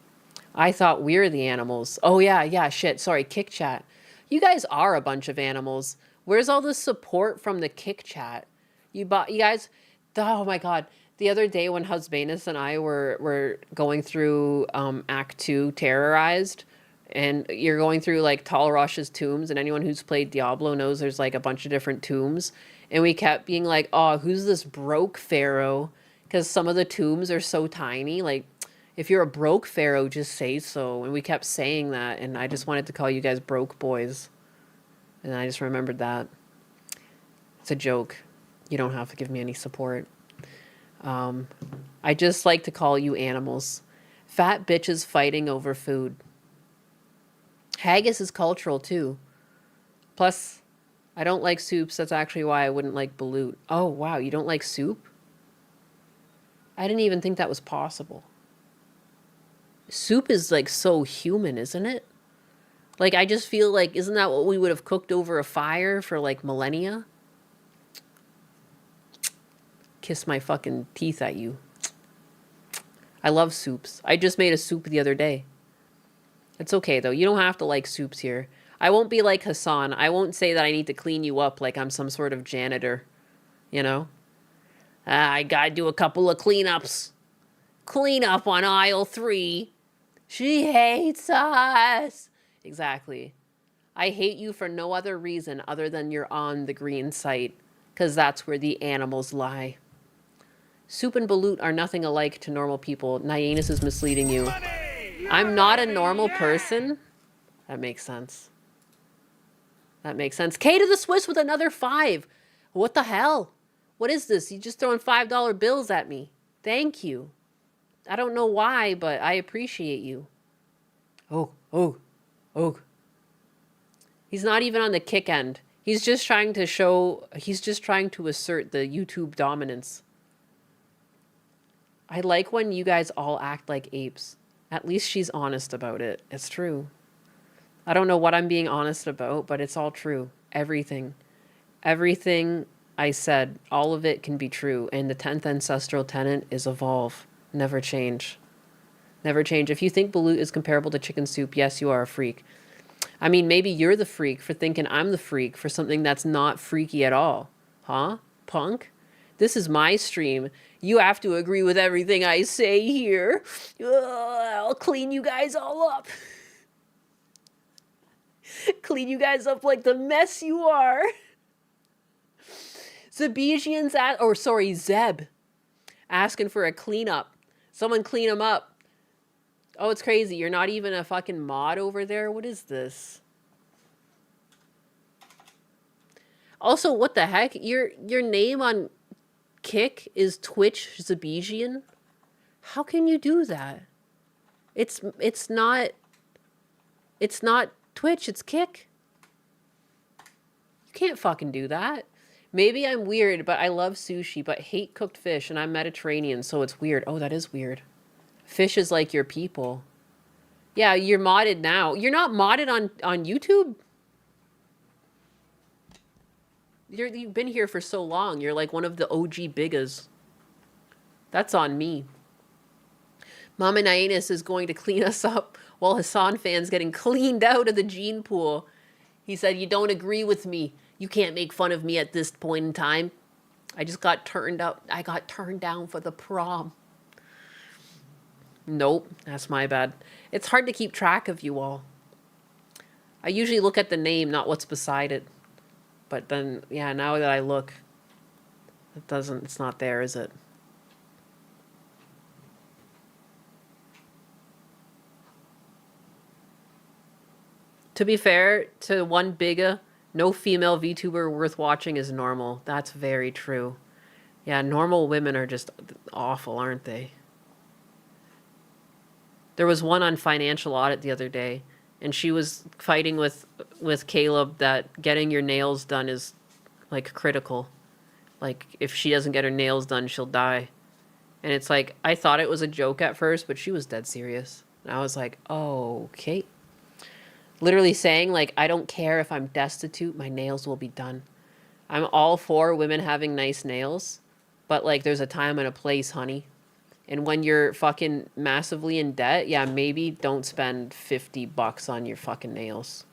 I thought we're the animals. Oh yeah, shit. Sorry, Kick Chat. You guys are a bunch of animals. Where's all the support from the Kick Chat? You guys, oh my God. The other day when Husbanus and I were going through Act 2, Terrorized, and you're going through like Tal Rosh's tombs, and anyone who's played Diablo knows there's like a bunch of different tombs, and we kept being like, oh, who's this broke pharaoh? Because some of the tombs are so tiny. Like, if you're a broke pharaoh, just say so. And we kept saying that, and I just wanted to call you guys broke boys. And I just remembered that. It's a joke. You don't have to give me any support. I just like to call you animals. Fat bitches fighting over food. Haggis is cultural too. Plus, I don't like soups. That's actually why I wouldn't like balut. Oh, wow. You don't like soup? I didn't even think that was possible. Soup is like so human, isn't it? Like, I just feel like, isn't that what we would have cooked over a fire for like millennia? Kiss my fucking teeth at you. I love soups. I just made a soup the other day. It's okay though. You don't have to like soups here. I won't be like Hasan. I won't say that I need to clean you up like I'm some sort of janitor. You know? I gotta do a couple of cleanups. Clean up on aisle 3. She hates us. Exactly. I hate you for no other reason other than you're on the green site. Because that's where the animals lie. Soup and balut are nothing alike to normal people. Nyanus is misleading you. I'm not a normal person. That makes sense. That makes sense. K to the Swiss with another 5. What the hell? What is this? You just throwing $5 bills at me. Thank you. I don't know why, but I appreciate you. Oh. He's not even on the kick end. He's just trying to assert the YouTube dominance. I like when you guys all act like apes. At least she's honest about it. It's true. I don't know what I'm being honest about, but it's all true. Everything. Everything I said, all of it can be true. And the 10th ancestral tenet is evolve. Never change. Never change. If you think balut is comparable to chicken soup, yes, you are a freak. I mean, maybe you're the freak for thinking I'm the freak for something that's not freaky at all. Huh? Punk? This is my stream. You have to agree with everything I say here. I'll clean you guys all up. Clean you guys up like the mess you are. Zeb, asking for a cleanup. Someone clean him up. Oh, it's crazy. You're not even a fucking mod over there? What is this? Also, what the heck? Your name on Kick is Twitch Zebegian? How can you do that? It's not Twitch, it's Kick. You can't fucking do that. Maybe I'm weird, but I love sushi, but hate cooked fish, and I'm Mediterranean, so it's weird. Oh, that is weird. Fish is like your people. Yeah, you're modded now. You're not modded on YouTube? You've been here for so long. You're like one of the OG biggas. That's on me. Mama Nyanus is going to clean us up while Hasan fan's getting cleaned out of the gene pool. He said, you don't agree with me. You can't make fun of me at this point in time. I just got turned up. I got turned down for the prom. Nope, that's my bad. It's hard to keep track of you all. I usually look at the name, not what's beside it. But then, yeah, now that I look, it's not there, is it? To be fair to one bigga, no female VTuber worth watching is normal. That's very true. Yeah, normal women are just awful, aren't they? There was one on Financial Audit the other day, and she was fighting with Caleb that getting your nails done is, like, critical. Like, if she doesn't get her nails done, she'll die. And it's like, I thought it was a joke at first, but she was dead serious. And I was like, oh, okay. Literally saying, like, I don't care if I'm destitute, my nails will be done. I'm all for women having nice nails, but, like, there's a time and a place, honey. And when you're fucking massively in debt, yeah, maybe don't spend $50 on your fucking nails.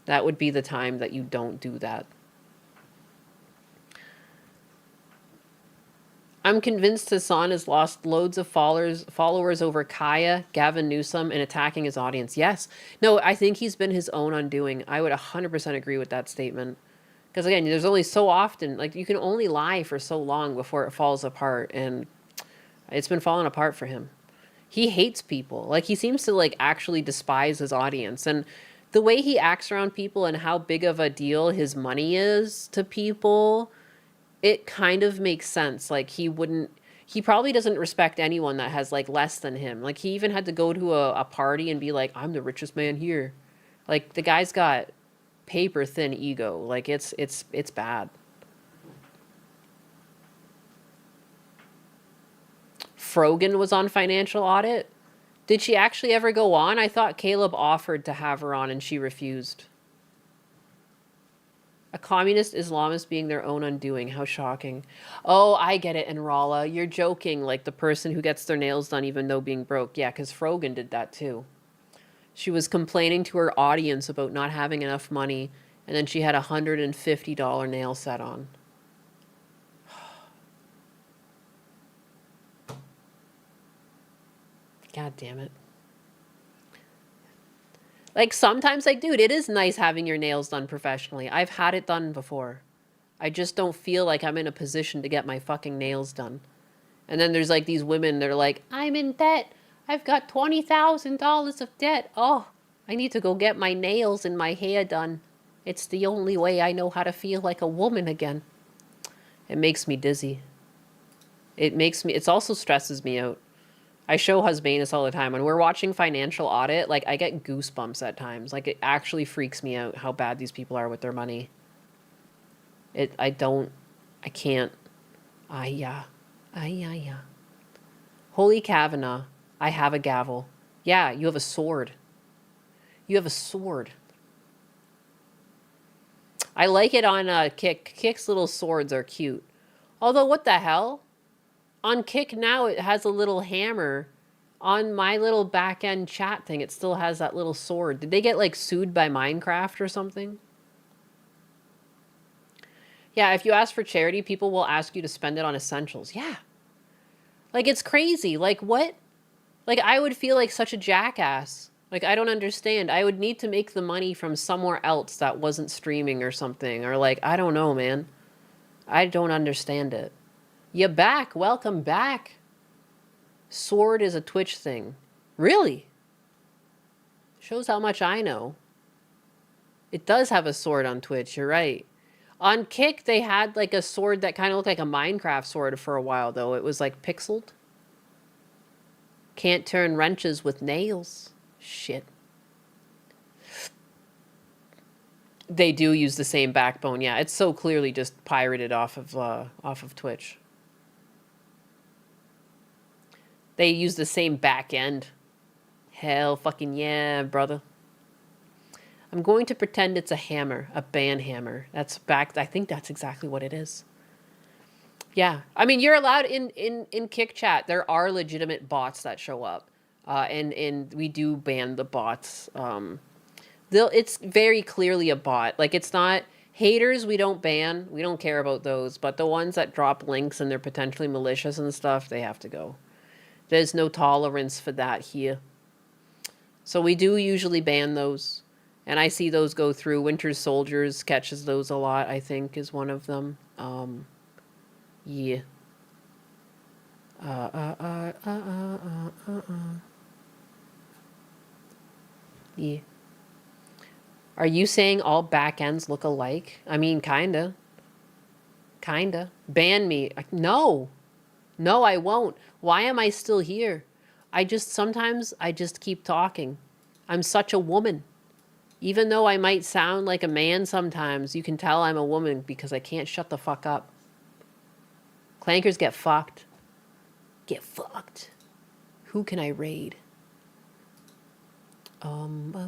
That would be the time that you don't do that. I'm convinced Hasan has lost loads of followers over Kaya, Gavin Newsom, and attacking his audience. Yes. No, I think he's been his own undoing. I would 100% agree with that statement. Because, again, there's only so often, like, you can only lie for so long before it falls apart, and it's been falling apart for him. He hates people. Like, he seems to, like, actually despise his audience. And the way he acts around people and how big of a deal his money is to people, it kind of makes sense. Like, he probably doesn't respect anyone that has, like, less than him. Like, he even had to go to a party and be like, I'm the richest man here. Like, the guy's got paper thin ego. Like it's bad. Frogan was on Financial Audit. Did she actually ever go on? I thought Caleb offered to have her on and she refused. A communist Islamist being their own undoing. How shocking. Oh, I get it, Enrala. You're joking, like the person who gets their nails done even though being broke. Yeah, because Frogan did that too. She was complaining to her audience about not having enough money, and then she had a $150 nail set on. God damn it. Like, sometimes, like, dude, it is nice having your nails done professionally. I've had it done before. I just don't feel like I'm in a position to get my fucking nails done. And then there's, like, these women that are like, I'm in debt. I've got $20,000 of debt. Oh, I need to go get my nails and my hair done. It's the only way I know how to feel like a woman again. It makes me dizzy. It also stresses me out. I show Husbanus all the time. When we're watching Financial Audit, like, I get goosebumps at times. Like, it actually freaks me out how bad these people are with their money. I can't. Yeah. Holy Kavanaugh, I have a gavel. Yeah, you have a sword. You have a sword. I like it on Kick. Kick's little swords are cute. Although, what the hell? On Kick now, it has a little hammer. On my little back-end chat thing, it still has that little sword. Did they get, like, sued by Minecraft or something? Yeah, if you ask for charity, people will ask you to spend it on essentials. Yeah. Like, it's crazy. Like, what? Like, I would feel like such a jackass. Like, I don't understand. I would need to make the money from somewhere else that wasn't streaming or something. Or, like, I don't know, man. I don't understand it. You're back. Welcome back. Sword is a Twitch thing. Really? Shows how much I know. It does have a sword on Twitch. You're right. On Kick, they had like a sword that kind of looked like a Minecraft sword for a while, though. It was like pixeled. Can't turn wrenches with nails. Shit. They do use the same backbone. Yeah, it's so clearly just pirated off of Twitch. They use the same back end. Hell fucking yeah, brother. I'm going to pretend it's a hammer, a ban hammer. That's back. I think that's exactly what it is. Yeah. I mean, you're allowed in Kick Chat. There are legitimate bots that show up. And we do ban the bots. It's very clearly a bot. Like, it's not haters we don't ban. We don't care about those. But the ones that drop links and they're potentially malicious and stuff, they have to go. There's no tolerance for that here. So we do usually ban those. And I see those go through. Winter Soldiers catches those a lot, I think, is one of them. Yeah. Yeah. Are you saying all back ends look alike? I mean, kinda. Kinda. Ban me. No. No, I won't. Why am I still here? Sometimes I just keep talking. I'm such a woman. Even though I might sound like a man sometimes, you can tell I'm a woman because I can't shut the fuck up. Clankers get fucked. Get fucked. Who can I raid? Na, na,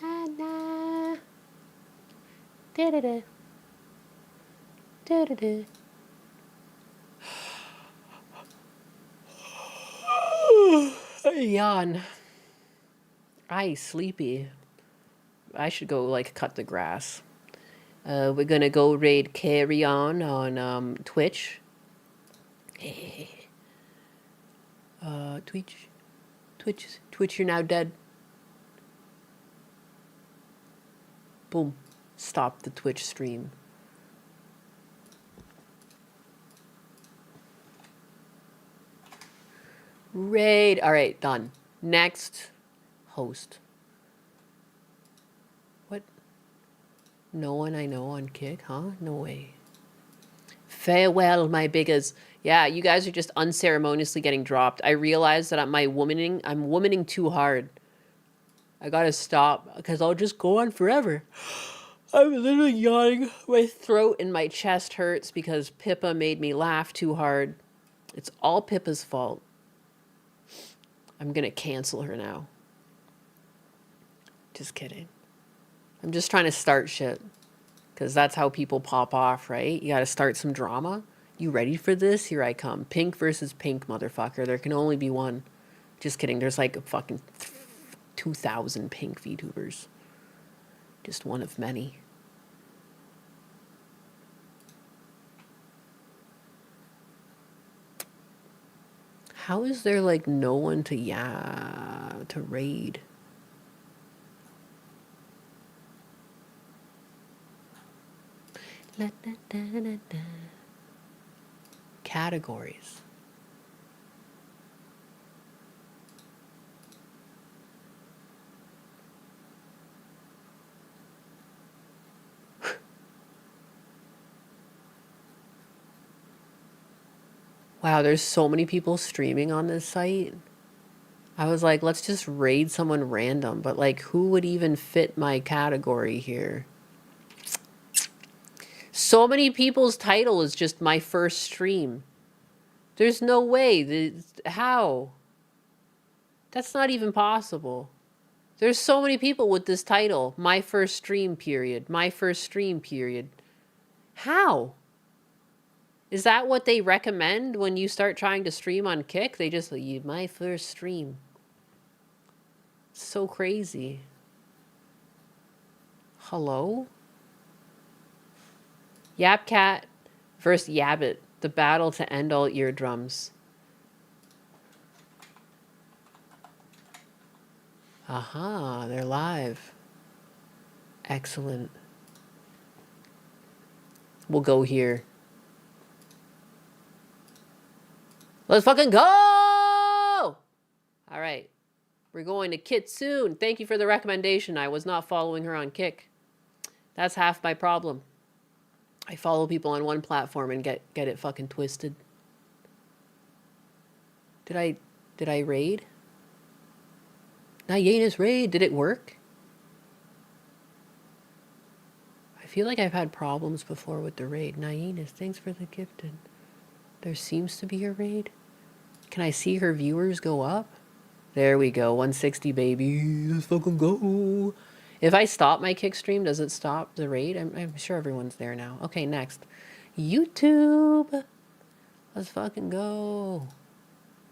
na, na. Da-da-da. Da-da-da. Yawn. I sleepy. I should go, like, cut the grass. We're gonna go raid Carry on Twitch. Twitch, you're now dead. Boom. Stop the Twitch stream. Raid. All right, done. Next host. What? No one I know on Kick, huh? No way. Farewell, my biggers. Yeah, you guys are just unceremoniously getting dropped. I realize that I'm womaning too hard. I gotta stop because I'll just go on forever. I'm literally yawning. My throat and my chest hurts because Pippa made me laugh too hard. It's all Pippa's fault. I'm gonna cancel her now. Just kidding. I'm just trying to start shit. Because that's how people pop off, right? You gotta start some drama. You ready for this? Here I come. Pink versus pink, motherfucker. There can only be one. Just kidding. There's like a fucking 2,000 pink VTubers. Just one of many. How is there like no one to raid? La, da, da, da, da. Categories. Wow, there's so many people streaming on this site. I was like, let's just raid someone random, but like, who would even fit my category here? So many people's title is just my first stream. There's no way. How? That's not even possible. There's so many people with this title. My first stream period. My first stream period. How? Is that what they recommend when you start trying to stream on Kick? They just like, my first stream. So crazy. Hello? Yapcat versus Yabbit. The battle to end all eardrums. Aha, they're live. Excellent. We'll go here. Let's fucking go! All right. We're going to Kit soon. Thank you for the recommendation. I was not following her on Kick. That's half my problem. I follow people on one platform and get it fucking twisted. Did I raid? Nayena's raid. Did it work? I feel like I've had problems before with the raid. Nayena's, thanks for the gifted. There seems to be a raid. Can I see her viewers go up? There we go. 160, baby. Let's fucking go. If I stop my Kick stream, does it stop the raid? I'm sure everyone's there now. Okay, next. YouTube. Let's fucking go.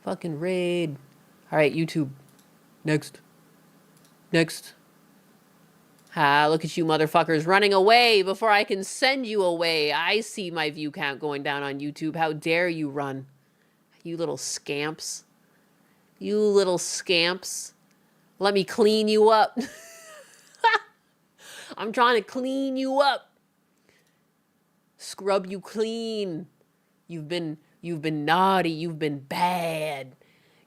Fucking raid. All right, YouTube. Next. Next. Ah, look at you motherfuckers running away before I can send you away. I see my view count going down on YouTube. How dare you run? You little scamps. You little scamps. Let me clean you up. I'm trying to clean you up. Scrub you clean. You've been naughty. You've been bad.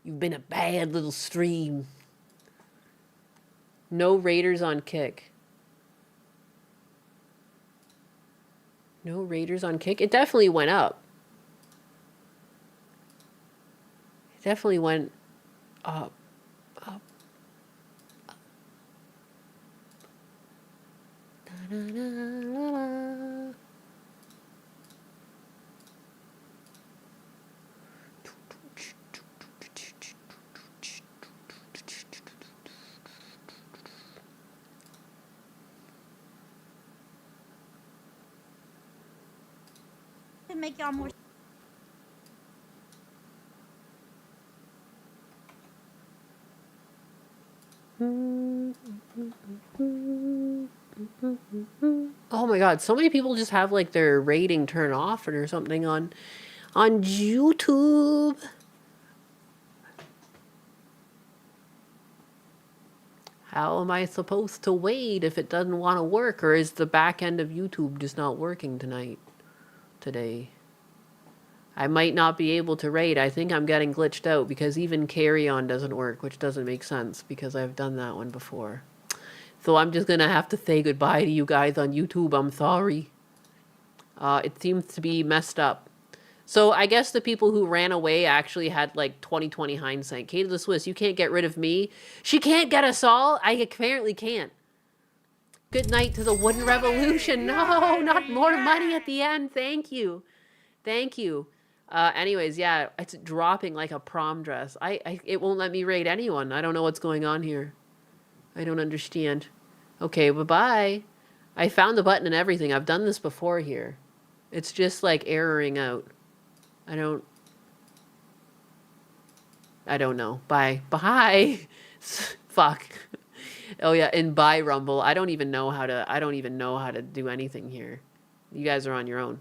You've been a bad little stream. No raiders on Kick. No raiders on Kick. It definitely went up. It definitely went up. Up. Up. Da, da, da, da, da. To make y'all more. Oh my god, so many people just have like their rating turned off or something on YouTube. How am I supposed to wait if it doesn't want to work, or is the back end of YouTube just not working today? I might not be able to raid. I think I'm getting glitched out because even carry on doesn't work, which doesn't make sense because I've done that one before. So I'm just gonna have to say goodbye to you guys on YouTube. I'm sorry. It seems to be messed up. So I guess the people who ran away actually had like 20/20 hindsight. Kate of the Swiss, you can't get rid of me. She can't get us all. I apparently can't. Good night to the wooden revolution. No, not more money at the end. Thank you. Thank you. Anyways, yeah, it's dropping like a prom dress. It won't let me raid anyone. I don't know what's going on here. I don't understand. Okay, bye-bye. I found the button and everything. I've done this before here. It's just like erroring out. I don't know. Bye. Bye. Fuck. Oh yeah, and bye Rumble. I don't even know how to do anything here. You guys are on your own.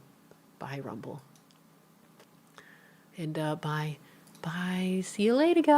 Bye Rumble. And bye. Bye. See you later, guys.